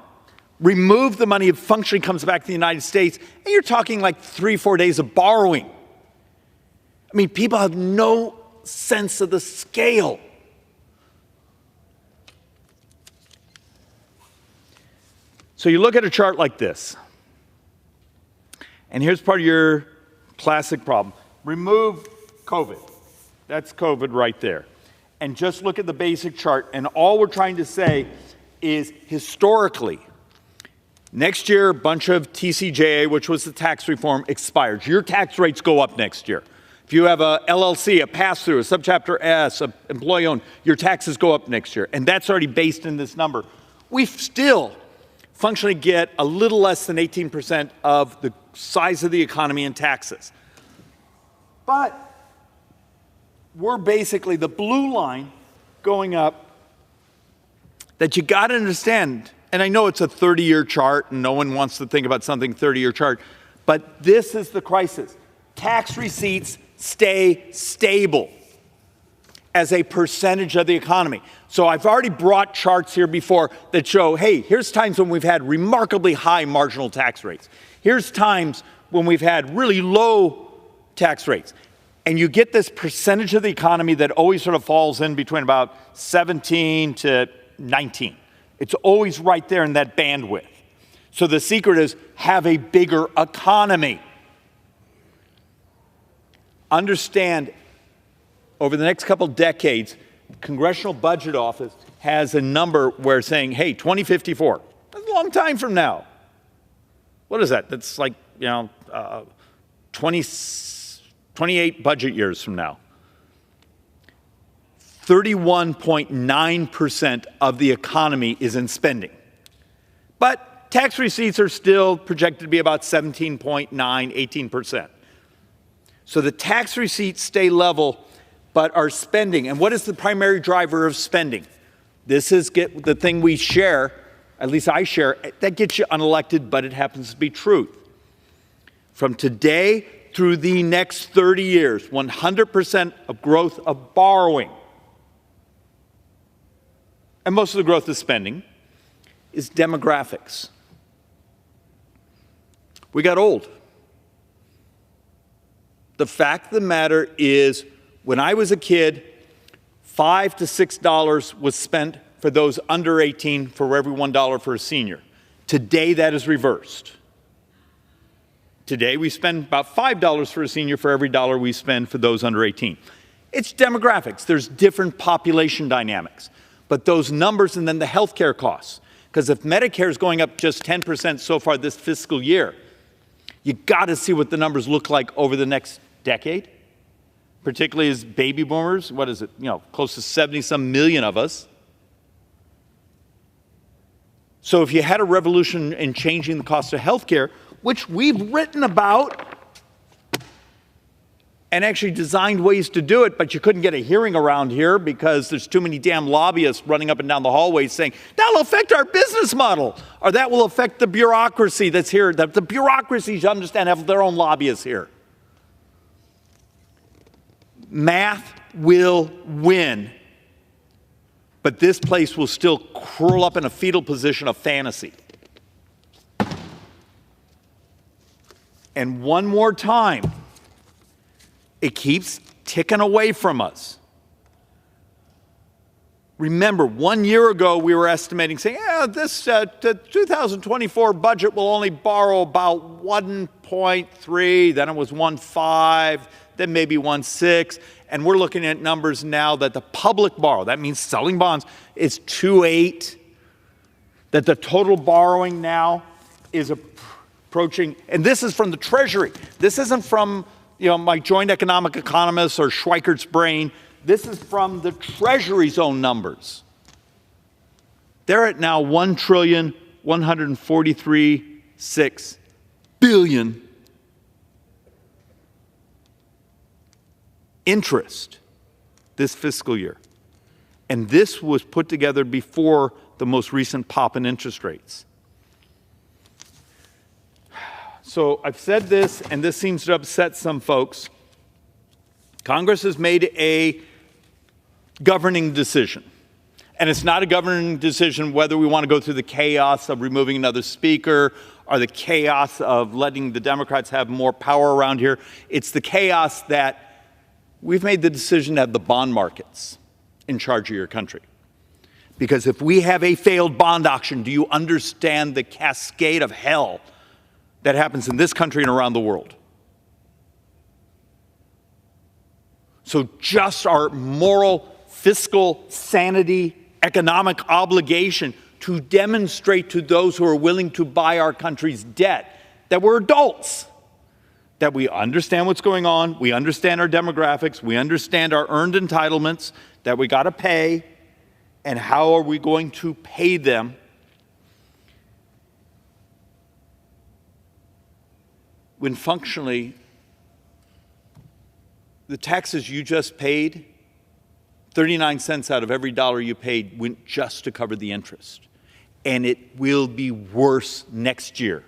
O: remove the money, it functionally comes back to the United States, and you're talking like 3-4 days of borrowing. I mean, people have no sense of the scale. So you look at a chart like this, and here's part of your classic problem. Remove COVID. That's COVID right there. And just look at the basic chart, and all we're trying to say is historically, next year, a bunch of TCJA, which was the tax reform, expires. Your tax rates go up next year. If you have a LLC, a pass-through, a subchapter S, an employee-owned, your taxes go up next year. And that's already based in this number. We still functionally get a little less than 18% of the size of the economy in taxes. But we're basically the blue line going up that you got to understand. And I know it's a 30-year chart and no one wants to think about something 30-year chart, but this is the crisis. Tax receipts stay stable as a percentage of the economy. So I've already brought charts here before that show, hey, here's times when we've had remarkably high marginal tax rates. Here's times when we've had really low tax rates. And you get this percentage of the economy that always sort of falls in between about 17 to 19. It's always right there in that bandwidth. So the secret is have a bigger economy. Understand, over the next couple decades, Congressional Budget Office has a number where saying, hey, 2054, that's a long time from now. What is that? That's like, 28 budget years from now. 31.9% of the economy is in spending. But tax receipts are still projected to be about 17.9, 18%. So the tax receipts stay level, but our spending, and what is the primary driver of spending? This is the thing we share, at least I share, that gets you unelected, but it happens to be truth. From today through the next 30 years, 100% of growth of borrowing, and most of the growth of spending, is demographics. We got old. The fact of the matter is, when I was a kid, $5 to $6 was spent for those under 18 for every $1 for a senior. Today, that is reversed. Today, we spend about $5 for a senior for every dollar we spend for those under 18. It's demographics. There's different population dynamics. But those numbers and then the healthcare costs. Because if Medicare is going up just 10% so far this fiscal year, you got to see what the numbers look like over the next decade, particularly as baby boomers, what is it, close to 70-some million of us. So if you had a revolution in changing the cost of healthcare, which we've written about and actually designed ways to do it, but you couldn't get a hearing around here because there's too many damn lobbyists running up and down the hallways saying, that'll affect our business model, or that will affect the bureaucracy that's here. The bureaucracies, you understand, have their own lobbyists here. Math will win, but this place will still curl up in a fetal position of fantasy. And one more time, it keeps ticking away from us. Remember, 1 year ago, we were estimating, saying, this 2024 budget will only borrow about 1.3, then it was 1.5, then maybe 1.6, and we're looking at numbers now that the public borrow, that means selling bonds, is 2.8, that the total borrowing now is approaching, and this is from the Treasury. This isn't from my joint economic economist or Schweikert's brain. This is from the Treasury's own numbers. They're at now $1,143.6 billion interest this fiscal year. And this was put together before the most recent pop in interest rates. So I've said this, and this seems to upset some folks. Congress has made a governing decision. And it's not a governing decision whether we want to go through the chaos of removing another speaker or the chaos of letting the Democrats have more power around here. It's the chaos that we've made the decision to have the bond markets in charge of your country. Because if we have a failed bond auction, do you understand the cascade of hell that happens in this country and around the world? So just our moral, fiscal sanity, economic obligation to demonstrate to those who are willing to buy our country's debt that we're adults, that we understand what's going on, we understand our demographics, we understand our earned entitlements, that we got to pay, and how are we going to pay them. When functionally, the taxes you just paid, 39 cents out of every dollar you paid went just to cover the interest. And it will be worse next year.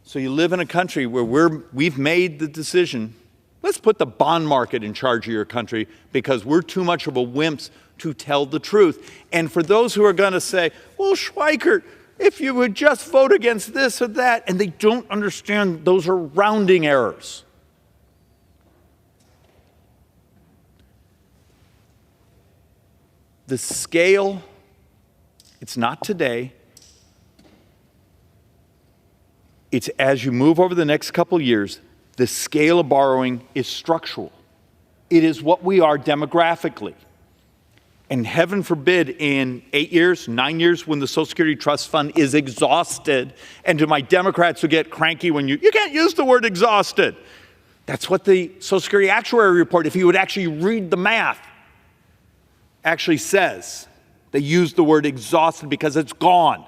O: So you live in a country where we've made the decision, let's put the bond market in charge of your country because we're too much of a wimps to tell the truth. And for those who are going to say, well, Schweikert, if you would just vote against this or that, and they don't understand those are rounding errors. The scale, it's not today. It's as you move over the next couple years, the scale of borrowing is structural. It is what we are demographically. And heaven forbid in 8 years, 9 years, when the Social Security Trust Fund is exhausted, and to my Democrats who get cranky when you can't use the word exhausted. That's what the Social Security Actuary Report, if you would actually read the math, actually says. They use the word exhausted because it's gone.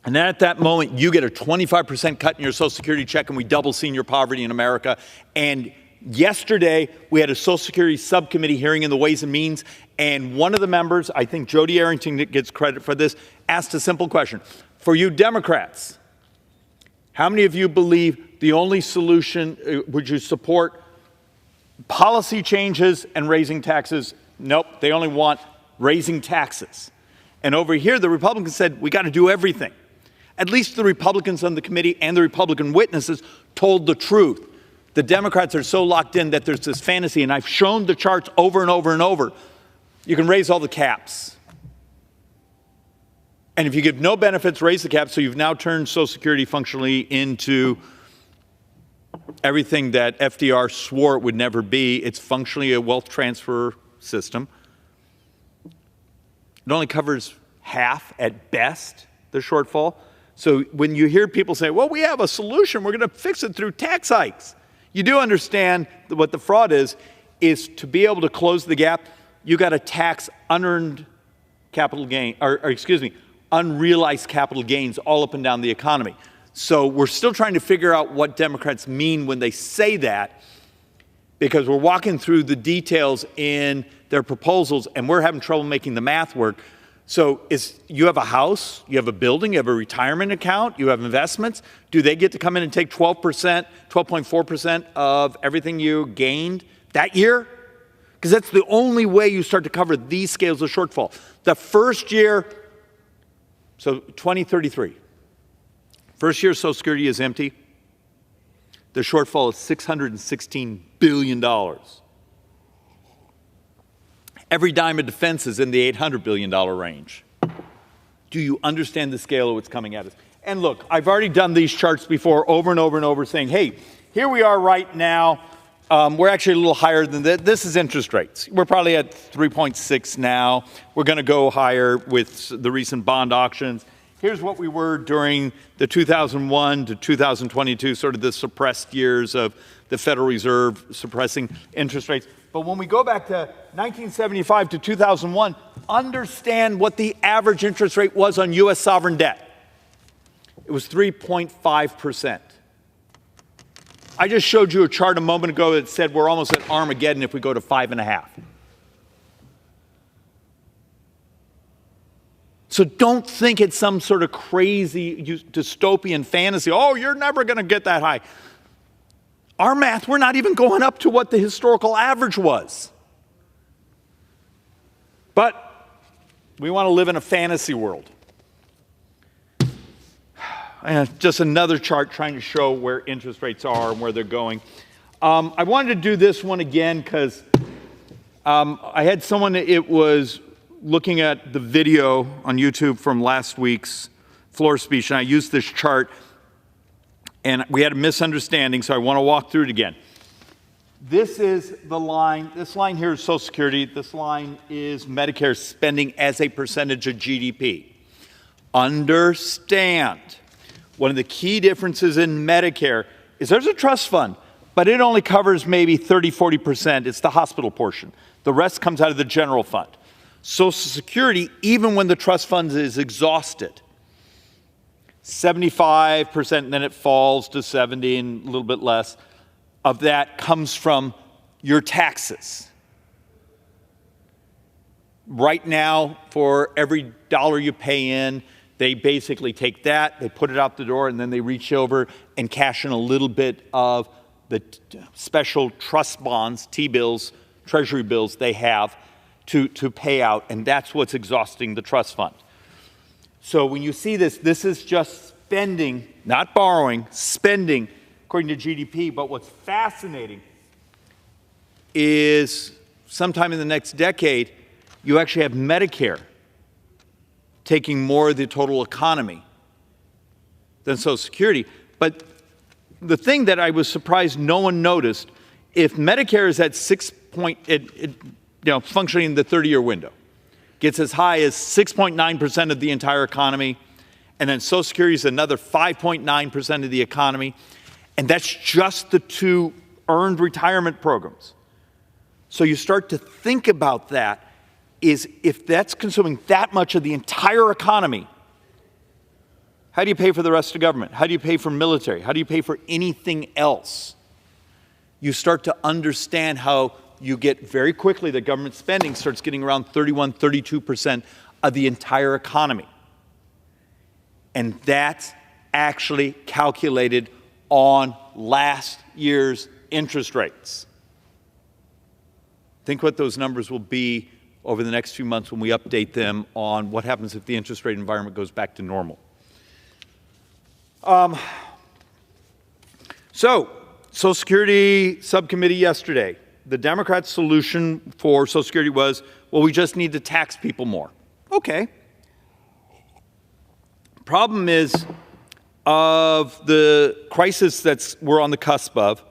O: And then at that moment, you get a 25% cut in your Social Security check, and we double senior poverty in America. And yesterday, we had a Social Security subcommittee hearing in the Ways and Means, and one of the members, I think Jody Arrington gets credit for this, asked a simple question. For you Democrats, how many of you believe the only solution, would you support policy changes and raising taxes? Nope, they only want raising taxes. And over here, the Republicans said, we got to do everything. At least the Republicans on the committee and the Republican witnesses told the truth. The Democrats are so locked in that there's this fantasy, and I've shown the charts over and over and over. You can raise all the caps. And if you give no benefits, raise the caps, so you've now turned Social Security functionally into everything that FDR swore it would never be. It's functionally a wealth transfer system. It only covers half, at best, the shortfall. So when you hear people say, well, we have a solution, we're going to fix it through tax hikes. You do understand that what the fraud is to be able to close the gap, you got to tax unearned capital gain, unrealized capital gains all up and down the economy. So we're still trying to figure out what Democrats mean when they say that, because we're walking through the details in their proposals and we're having trouble making the math work. So you have a house, you have a building, you have a retirement account, you have investments. Do they get to come in and take 12%, 12.4% of everything you gained that year? Because that's the only way you start to cover these scales of shortfall. The first year, so 2033, first year Social Security is empty. The shortfall is $616 billion. Every dime of defense is in the $800 billion range. Do you understand the scale of what's coming at us? And look, I've already done these charts before over and over and over saying, hey, here we are right now. We're actually a little higher than that. This is interest rates. We're probably at 3.6 now. We're going to go higher with the recent bond auctions. Here's what we were during the 2001 to 2022, sort of the suppressed years of the Federal Reserve suppressing interest rates. But when we go back to 1975 to 2001, understand what the average interest rate was on U.S. sovereign debt. It was 3.5%. I just showed you a chart a moment ago that said we're almost at Armageddon if we go to 5.5. So don't think it's some sort of crazy dystopian fantasy. Oh, you're never going to get that high. Our math, we're not even going up to what the historical average was. But we want to live in a fantasy world. And just another chart trying to show where interest rates are and where they're going. I wanted to do this one again because I had someone, it was looking at the video on YouTube from last week's floor speech, and I used this chart, and we had a misunderstanding, so I want to walk through it again. This is the line. This line here is Social Security. This line is Medicare spending as a percentage of GDP. Understand, one of the key differences in Medicare is there's a trust fund, but it only covers maybe 30-40%. It's the hospital portion. The rest comes out of the general fund. Social Security, even when the trust fund is exhausted, 75%, and then it falls to 70 and a little bit less, of that comes from your taxes. Right now, for every dollar you pay in, they basically take that, they put it out the door, and then they reach over and cash in a little bit of the special trust bonds, T-bills, treasury bills they have to pay out, and that's what's exhausting the trust fund. So when you see this, this is just spending, not borrowing, spending according to GDP. But what's fascinating is sometime in the next decade, you actually have Medicare taking more of the total economy than Social Security. But the thing that I was surprised no one noticed, if Medicare is at functioning in the 30-year window, gets as high as 6.9% of the entire economy, and then Social Security is another 5.9% of the economy, and that's just the two earned retirement programs. So you start to think about that, is if that's consuming that much of the entire economy, how do you pay for the rest of government? How do you pay for military? How do you pay for anything else? You start to understand how you get very quickly that government spending starts getting around 31, 32% of the entire economy. And that's actually calculated on last year's interest rates. Think what those numbers will be over the next few months when we update them on what happens if the interest rate environment goes back to normal. So, Social Security subcommittee yesterday, the Democrats' solution for Social Security was, well, we just need to tax people more. Okay. Problem is, of the crisis that we're on the cusp of,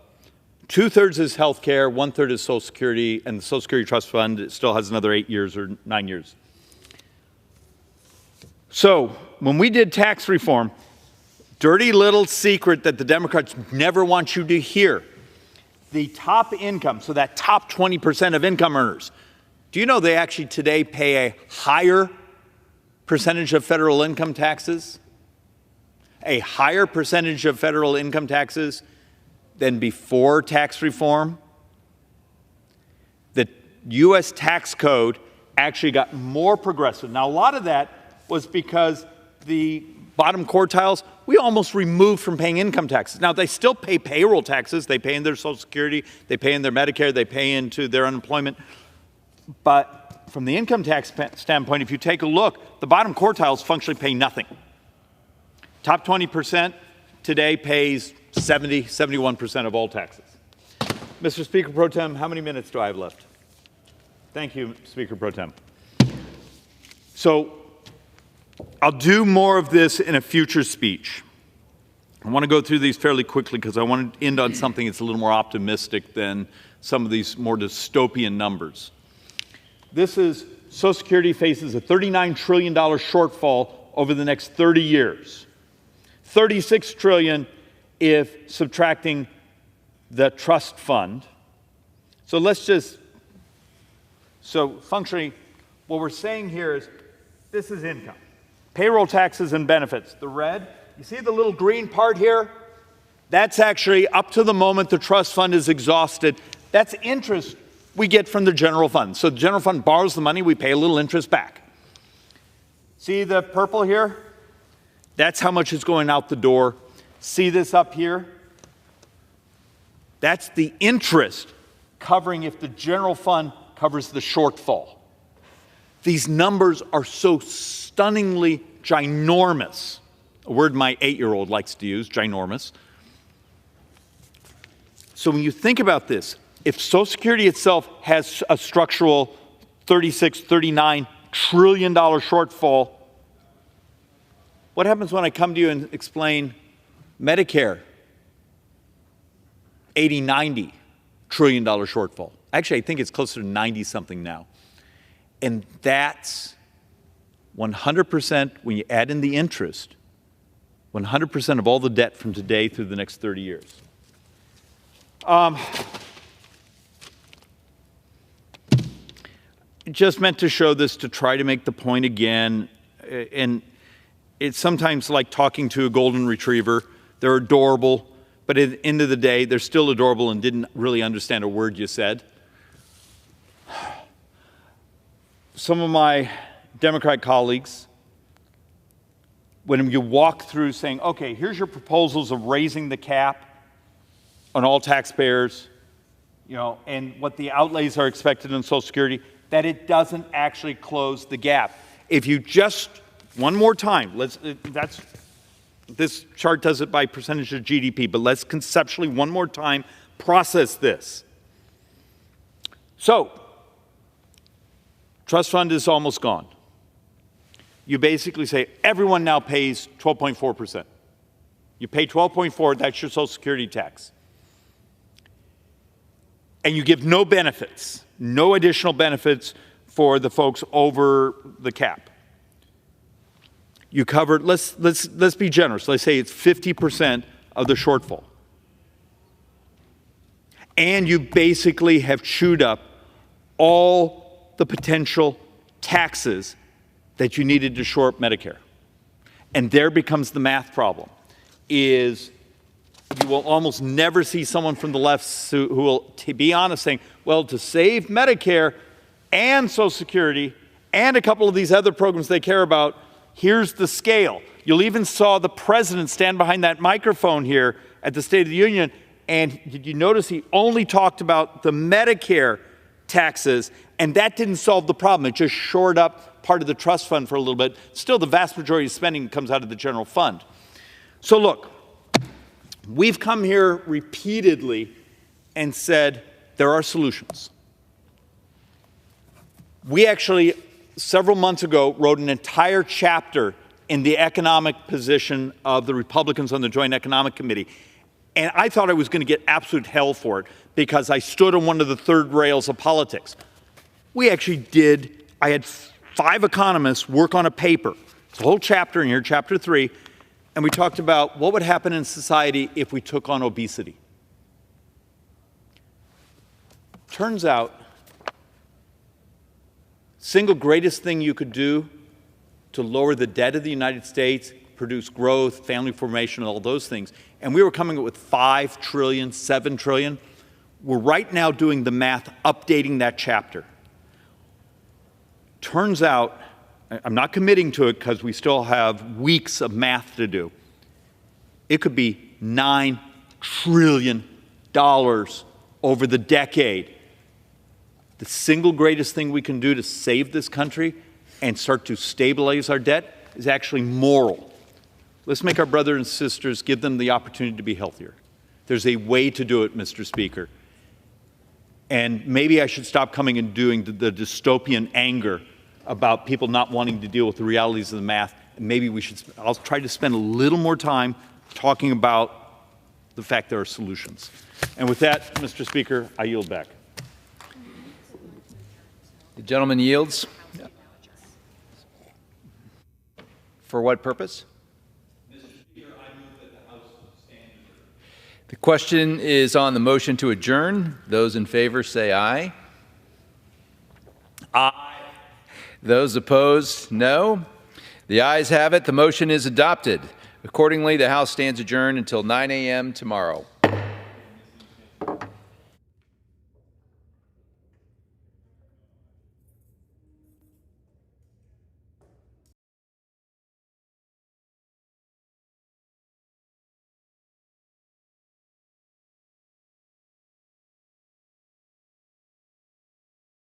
O: 2/3 is health care, 1/3 is Social Security, and the Social Security Trust Fund still has another 8 years or 9 years. So when we did tax reform, dirty little secret that the Democrats never want you to hear, the top income, so that top 20% of income earners, do you know they actually today pay a higher percentage of federal income taxes? A higher percentage of federal income taxes than before tax reform? The U.S. tax code actually got more progressive. Now, a lot of that was because the bottom quartiles, we almost removed from paying income taxes. Now, they still pay payroll taxes. They pay in their Social Security. They pay in their Medicare. They pay into their unemployment. But from the income tax standpoint, if you take a look, the bottom quartiles functionally pay nothing. Top 20% today pays 71% of all taxes. Mr. Speaker Pro Tem, how many minutes do I have left? Thank you, Speaker Pro Tem. So I'll do more of this in a future speech. I want to go through these fairly quickly because I want to end on something that's a little more optimistic than some of these more dystopian numbers. This is Social Security faces a $39 trillion shortfall over the next 30 years. $36 trillion if subtracting the trust fund. So let's just, functionally, what we're saying here is this is income. Payroll taxes and benefits. The red, you see the little green part here? That's actually up to the moment the trust fund is exhausted. That's interest we get from the general fund. So the general fund borrows the money, we pay a little interest back. See the purple here? That's how much is going out the door. See this up here? That's the interest covering if the general fund covers the shortfall. These numbers are so stunningly ginormous, a word my 8-year-old likes to use, ginormous. So when you think about this, if Social Security itself has a structural $36, $39 trillion shortfall, what happens when I come to you and explain Medicare, $80, $90 trillion shortfall? Actually, I think it's closer to 90-something now. And that's 100%, when you add in the interest, 100% of all the debt from today through the next 30 years. Just meant to show this to try to make the point again, and it's sometimes like talking to a golden retriever. They're adorable, but at the end of the day, they're still adorable and didn't really understand a word you said. Some of my Democrat colleagues, when you walk through saying, okay, here's your proposals of raising the cap on all taxpayers, and what the outlays are expected in Social Security, that it doesn't actually close the gap. If you just, one more time, this chart does it by percentage of GDP, but let's conceptually one more time process this. So, trust fund is almost gone. You basically say everyone now pays 12.4%. You pay 12.4, that's your Social Security tax. And you give no benefits, no additional benefits for the folks over the cap. You cover, let's be generous. Let's say it's 50% of the shortfall. And you basically have chewed up all the potential taxes that you needed to shore up Medicare. And there becomes the math problem, is you will almost never see someone from the left who will be honest saying, well, to save Medicare and Social Security and a couple of these other programs they care about, here's the scale. You'll even saw the president stand behind that microphone here at the State of the Union, and did you notice he only talked about the Medicare taxes, and that didn't solve the problem. It just shored up part of the trust fund for a little bit. Still, the vast majority of spending comes out of the general fund. So look, we've come here repeatedly and said there are solutions. We actually, several months ago, wrote an entire chapter in the economic position of the Republicans on the Joint Economic Committee. And I thought I was going to get absolute hell for it because I stood on one of the third rails of politics. We actually did, I had 5 economists work on a paper. It's a whole chapter in here, chapter 3, and we talked about what would happen in society if we took on obesity. Turns out, single greatest thing you could do to lower the debt of the United States, produce growth, family formation, all those things, and we were coming up with 5 trillion, 7 trillion. We're right now doing the math, updating that chapter. Turns out, I'm not committing to it because we still have weeks of math to do. It could be $9 trillion over the decade. The single greatest thing we can do to save this country and start to stabilize our debt is actually moral. Let's make our brothers and sisters, give them the opportunity to be healthier. There's a way to do it, Mr. Speaker. And maybe I should stop coming and doing the dystopian anger about people not wanting to deal with the realities of the math. And maybe I'll try to spend a little more time talking about the fact there are solutions. And with that, Mr. Speaker, I yield back.
L: The gentleman yields. For what purpose? The question is on the motion to adjourn. Those in favor say aye. Aye. Those opposed, no. The ayes have it. The motion is adopted. Accordingly, the House stands adjourned until 9 a.m. tomorrow.